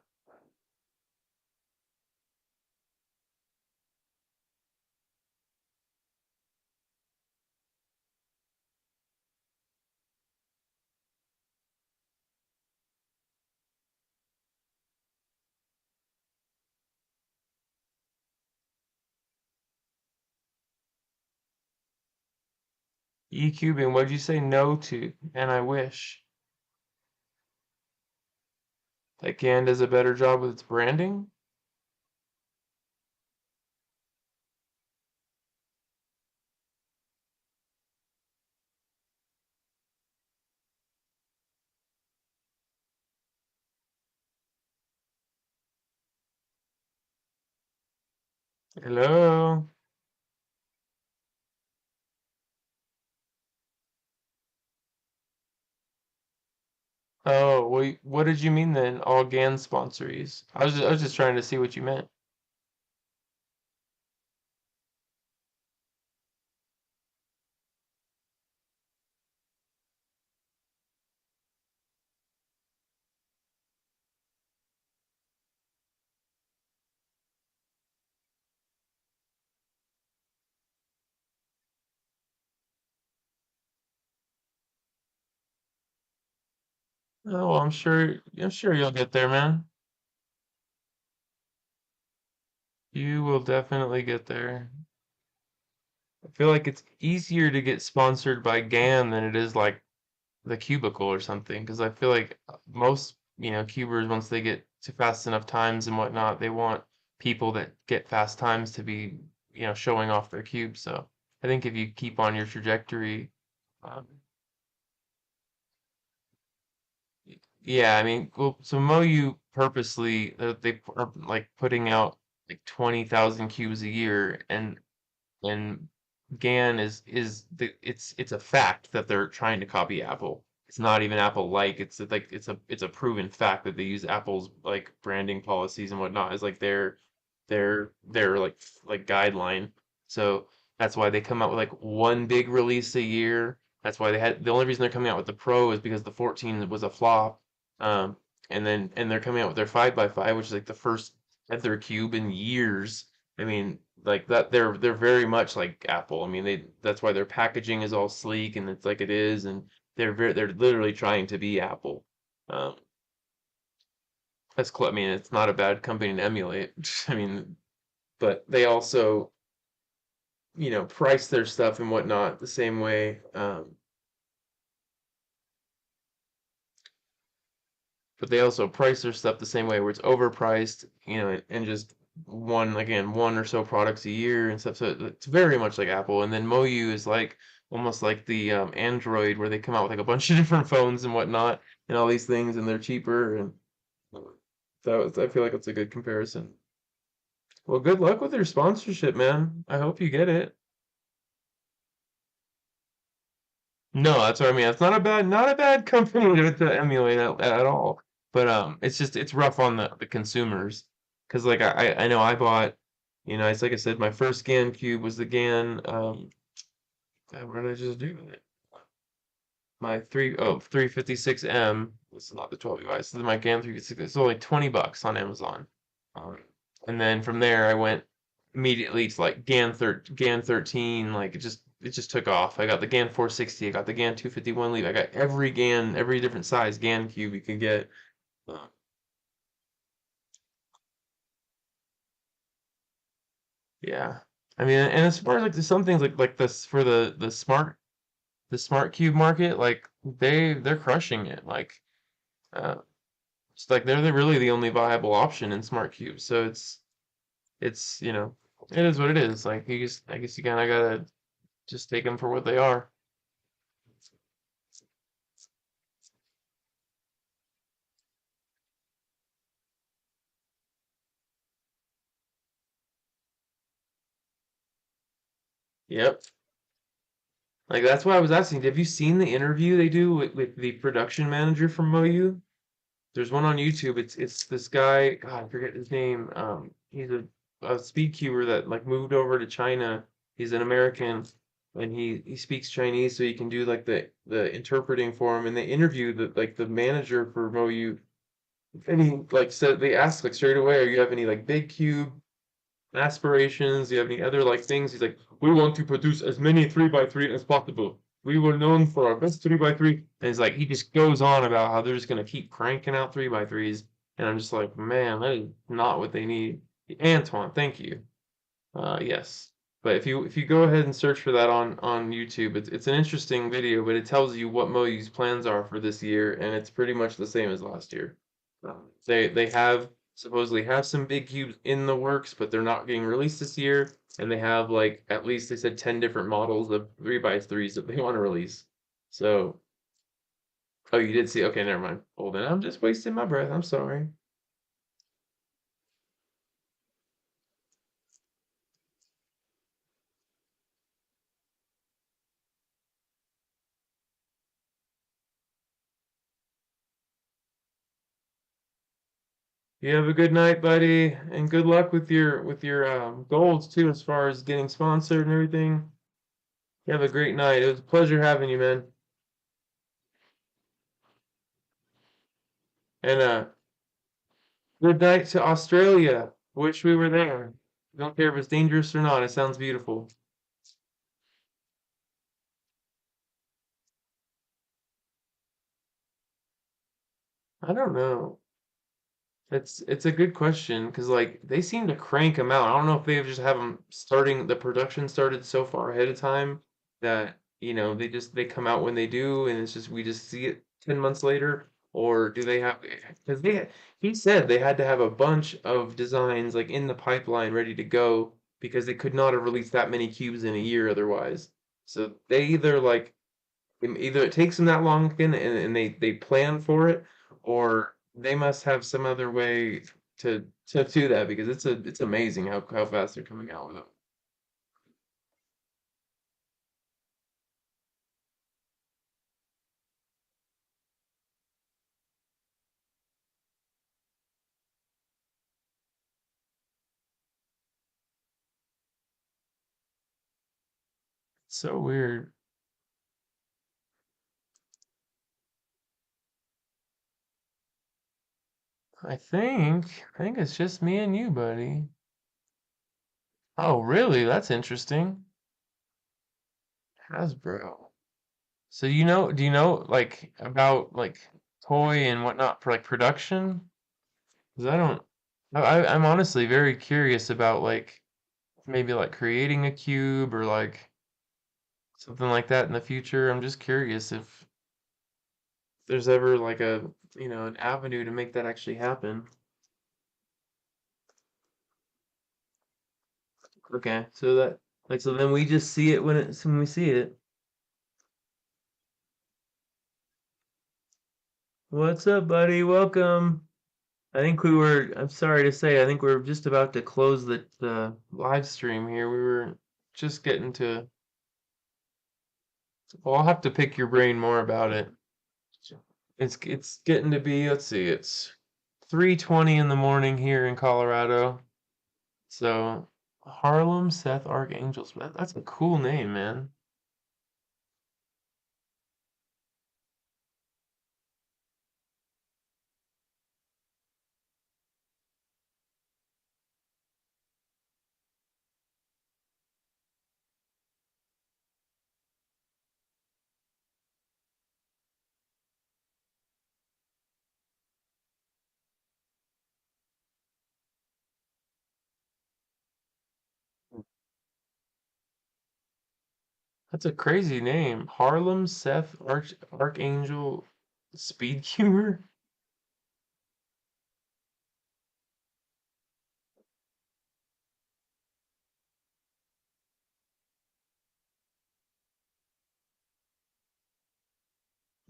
E-cubing, what'd you say no to? And I wish that GAN does a better job with its branding? Hello? Oh, wait, what did you mean then? All GAN sponsories? I was just trying to see what you meant. Oh, well, I'm sure you'll get there, man. You will definitely get there. I feel like it's easier to get sponsored by GAN than it is like the cubicle or something, because I feel like most, cubers, once they get to fast enough times and whatnot, they want people that get fast times to be, showing off their cube. So I think if you keep on your trajectory, um, yeah, I mean, well, so Moyu purposely, they are like putting out like 20,000 cubes a year, and GAN it's a fact that they're trying to copy Apple. It's not even Apple-like. It's a proven fact that they use Apple's like branding policies and whatnot as like their like guideline. So that's why they come out with like one big release a year. That's why the only reason they're coming out with the Pro is because the 14 was a flop. Um, and they're coming out with their 5x5, which is like the first Tether cube in years. I mean, like that they're very much like Apple. I mean, that's why their packaging is all sleek and it's like it is, and they're literally trying to be Apple. Um, I mean, it's not a bad company to emulate. I mean, but they also, price their stuff and whatnot the same way. But they also price their stuff the same way where it's overpriced, and just one or so products a year and stuff. So it's very much like Apple. And then Moyu is like almost like the Android where they come out with like a bunch of different phones and whatnot and all these things and they're cheaper and I feel like it's a good comparison. Well, good luck with your sponsorship, man. I hope you get it. No, that's what I mean. It's not a bad company to emulate at all. But it's just it's rough on the consumers because like I know I bought, it's like I said, my first GaN was the GaN. God, what did I just do with it? My 356M. This is not the 12 This is my GaN 356. It's only $20 on Amazon. Um, and then from there I went immediately to like GaN 13. Like it just took off. I got the GaN 460. I got the GaN 251 lead. I got every GaN, every different size GaN cube you could get. Uh, yeah. I mean, and as far as like some things like this for the smart cube market, like they're crushing it. Like uh, it's like they're really the only viable option in smart cubes. So it's it is what it is. Like I guess you kind of gotta just take them for what they are. Yep. Like that's why I was asking, have you seen the interview they do with the production manager from MoU? There's one on YouTube. It's this guy, God, I forget his name. He's a speed cuber that like moved over to China. He's an American and he speaks Chinese so he can do like the interpreting for him. And they interviewed the manager for MoU and he like said they asked like straight away, are you have any like big cube aspirations? Do you have any other like things? He's like, we want to produce as many 3x3 as possible. We were known for our best 3x3. And it's like he just goes on about how they're just gonna keep cranking out 3x3s. And I'm just like, man, that is not what they need. Antoine, thank you. Yes. But if you go ahead and search for that on YouTube, it's an interesting video, but it tells you what MoU's plans are for this year, and it's pretty much the same as last year. They have supposedly have some big cubes in the works, but they're not getting released this year, and they have like at least they said 10 different models of 3x3s that they want to release. So, oh, you did see? Okay, never mind. Hold on, I'm just wasting my breath. I'm sorry. You have a good night, buddy, and good luck with your goals too, as far as getting sponsored and everything. You have a great night. It was a pleasure having you, man. And good night to Australia. Wish we were there. Don't care if it's dangerous or not. It sounds beautiful. I don't know. It's a good question because like they seem to crank them out. I don't know if they just have them starting the production started so far ahead of time that they come out when they do and it's just we just see it 10 months later, or do they have because he said they had to have a bunch of designs like in the pipeline ready to go because they could not have released that many cubes in a year otherwise. So they either like either it takes them that long and they plan for it, or they must have some other way to do that because it's amazing how fast they're coming out with them. So weird. I think it's just me and you, buddy. Oh, really? That's interesting. Hasbro. So do you know like about like toy and whatnot for like production? 'Cause I'm honestly very curious about like maybe like creating a cube or like something like that in the future. I'm just curious if there's ever like an avenue to make that actually happen. Okay, so so then we just see it when we see it. What's up, buddy? Welcome. I'm sorry to say, I think we're just about to close the live stream here. We were just getting to, well, I'll have to pick your brain more about it. It's getting to be, let's see, it's 3:20 in the morning here in Colorado. So Harlem Seth Archangels. That's a cool name, man. That's a crazy name. Harlem Seth Archangel Speed Cure.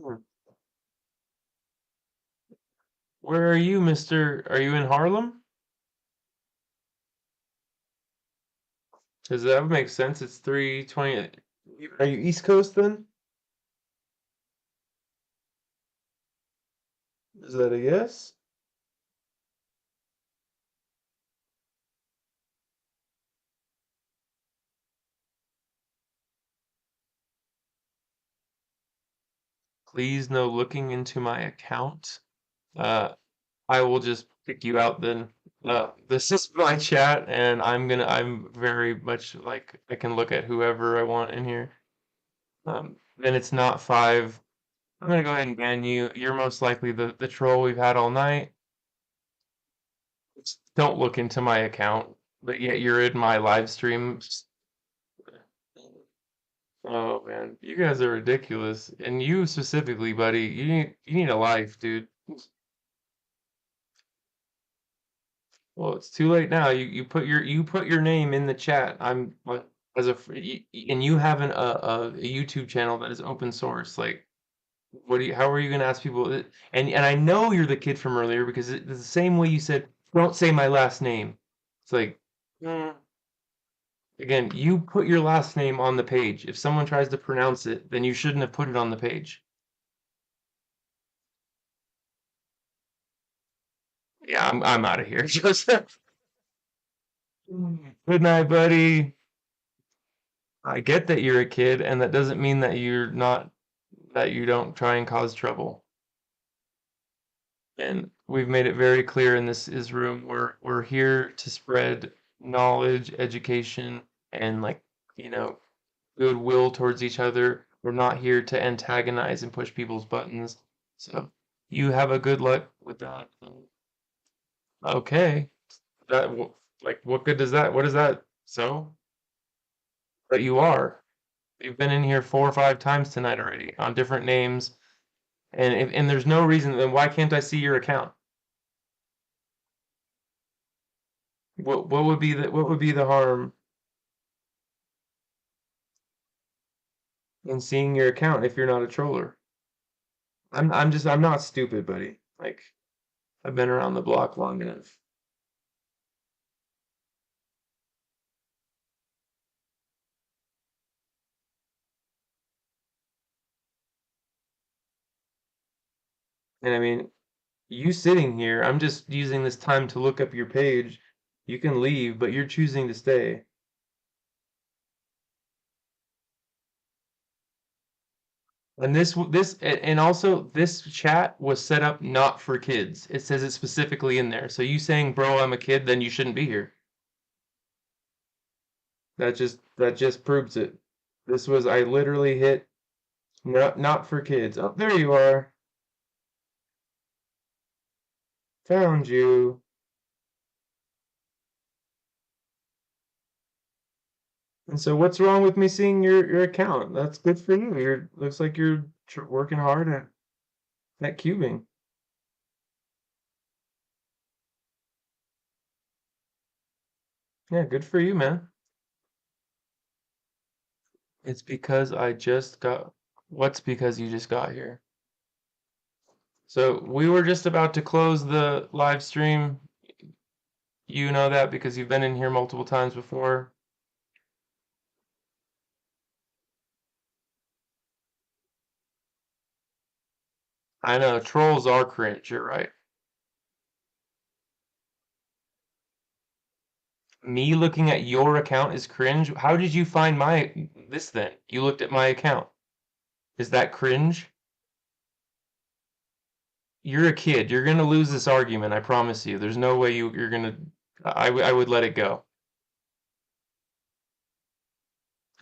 Hmm. Where are you, Mister? Are you in Harlem? Does that make sense? It's 3:20. Are you East Coast then? Is that a yes? Please no looking into my account. Uh, I will just pick you out then. This is my chat, and I'm very much like I can look at whoever I want in here. Then it's not five. I'm gonna go ahead and ban you. You're most likely the troll we've had all night. Just don't look into my account, but yet you're in my live stream. Oh man, you guys are ridiculous, and you specifically, buddy. You need a life, dude. Well, it's too late now. You put your name in the chat. I'm what as a and you have a YouTube channel that is open source. Like, how are you gonna ask people? And I know you're the kid from earlier because it's the same way you said, "Don't say my last name." It's like, mm, again, you put your last name on the page. If someone tries to pronounce it, then you shouldn't have put it on the page. Yeah, I'm out of here, Joseph. Good night, buddy. I get that you're a kid, and that doesn't mean that you don't try and cause trouble. And we've made it very clear in this room we're here to spread knowledge, education, and like, you know, goodwill towards each other. We're not here to antagonize and push people's buttons. So you have a good luck with that. Okay. That like what good does that? What is that? So? But you are. You've been in here 4 or 5 times tonight already on different names, and there's no reason. Then why can't I see your account? What would be the harm in seeing your account if you're not a troller? I'm not stupid, buddy. Like I've been around the block long enough. And I mean, you sitting here, I'm just using this time to look up your page. You can leave, but you're choosing to stay. And and also this chat was set up not for kids. It says it specifically in there. So you saying, "Bro, I'm a kid," then you shouldn't be here. That just proves it. I literally hit not for kids. Oh, there you are. Found you. And so what's wrong with me seeing your account? That's good for you. Looks like you're working hard at cubing. Yeah, good for you, man. It's because I just got What's because you just got here? So we were just about to close the live stream. You know that because you've been in here multiple times before. I know, trolls are cringe, you're right. Me looking at your account is cringe? How did you find this then? You looked at my account. Is that cringe? You're a kid. You're gonna lose this argument, I promise you. There's no way you're gonna. I would let it go.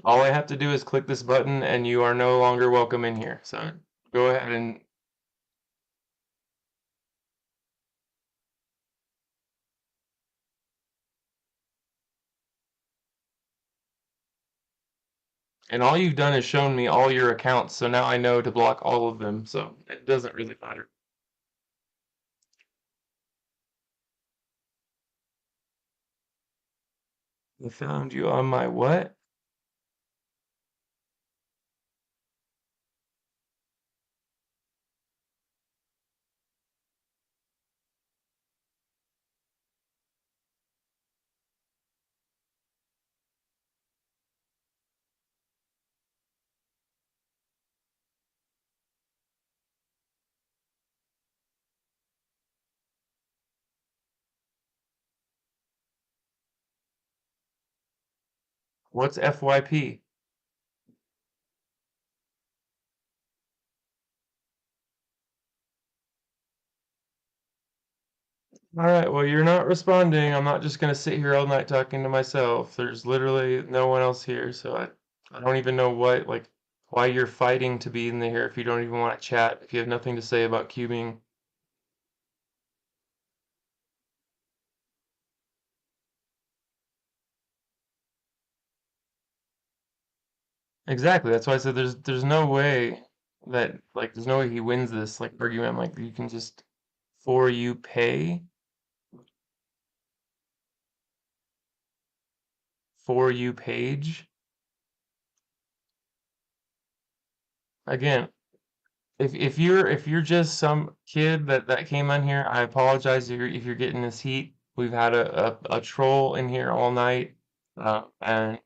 All I have to do is click this button, and you are no longer welcome in here. So go ahead and all you've done is shown me all your accounts, so now I know to block all of them. So it doesn't really matter. I found you on my what? What's FYP? All right, well, you're not responding. I'm not just gonna sit here all night talking to myself. There's literally no one else here, so I don't even know why you're fighting to be in here if you don't even want to chat, if you have nothing to say about cubing. Exactly. That's why I said there's no way that there's no way he wins this argument. Like you can just for you pay for you page. Again, if you're just some kid that came on here, I apologize if you're getting this heat. We've had a troll in here all night, and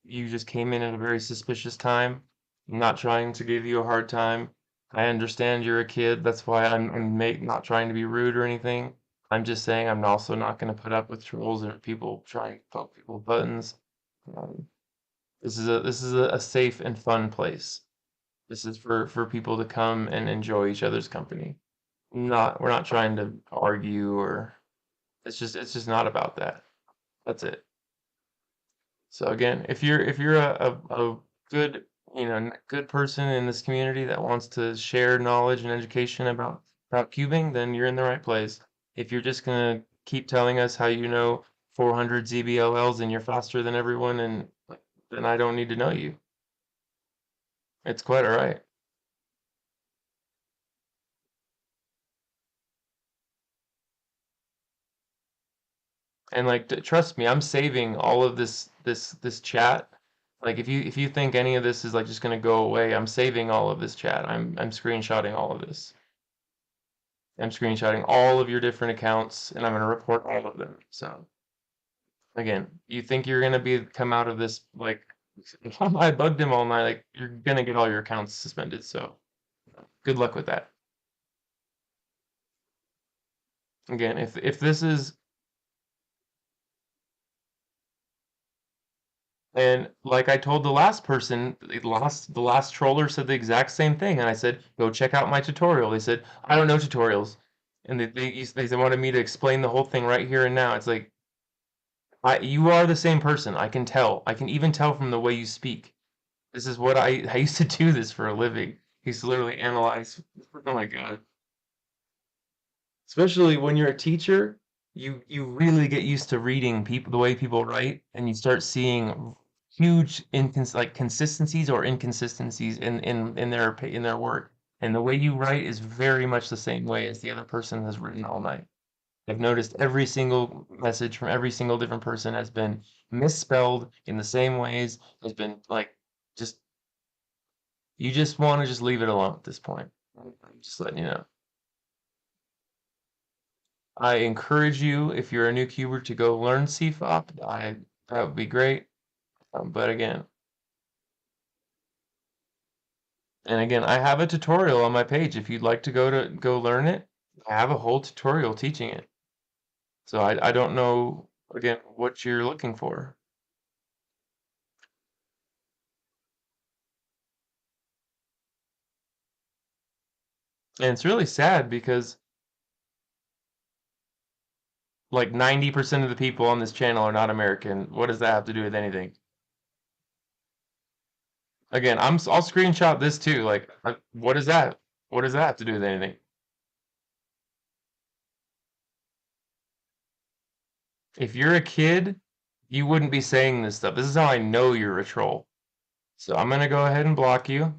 you just came in at a very suspicious time. I'm not trying to give you a hard time. I understand you're a kid. That's why I'm not trying to be rude or anything. I'm just saying I'm also not going to put up with trolls or people trying to poke people's buttons. Um, this is a safe and fun place. This is for people to come and enjoy each other's company. We're not trying to argue or it's just not about that. That's it. So again, if you're a good good person in this community that wants to share knowledge and education about cubing, then you're in the right place. If you're just gonna keep telling us how you know 400 ZBLLs and you're faster than everyone, and then I don't need to know you. It's quite all right. And trust me, I'm saving all of this chat. Like if you think any of this is just gonna go away, I'm saving all of this chat. I'm screenshotting all of this. I'm screenshotting all of your different accounts and I'm gonna report all of them. So again, you think you're gonna be come out of this I bugged him all night, you're gonna get all your accounts suspended, so good luck with that. Again, if this is And like I told the last person, the last troller said the exact same thing, and I said, "Go check out my tutorial." They said, "I don't know tutorials," and they wanted me to explain the whole thing right here and now. It's like, you are the same person. I can tell. I can even tell from the way you speak. This is what I used to do this for a living. I used to literally analyze. Oh my God. Especially when you're a teacher, you really get used to reading people the way people write, and you start seeing huge consistencies or inconsistencies in their work. And the way you write is very much the same way as the other person has written all night. I've noticed every single message from every single different person has been misspelled in the same ways, has been just you just want to just leave it alone at this point. I'm just letting you know. I encourage you, if you're a new cuber, to go learn CFOP. That would be great. But again, I have a tutorial on my page. If you'd like to go learn it, I have a whole tutorial teaching it. So I don't know again what you're looking for. And it's really sad because 90% of the people on this channel are not American. What does that have to do with anything? Again, I'll screenshot this too. What is that? What does that have to do with anything? If you're a kid, you wouldn't be saying this stuff. This is how I know you're a troll. So I'm gonna go ahead and block you.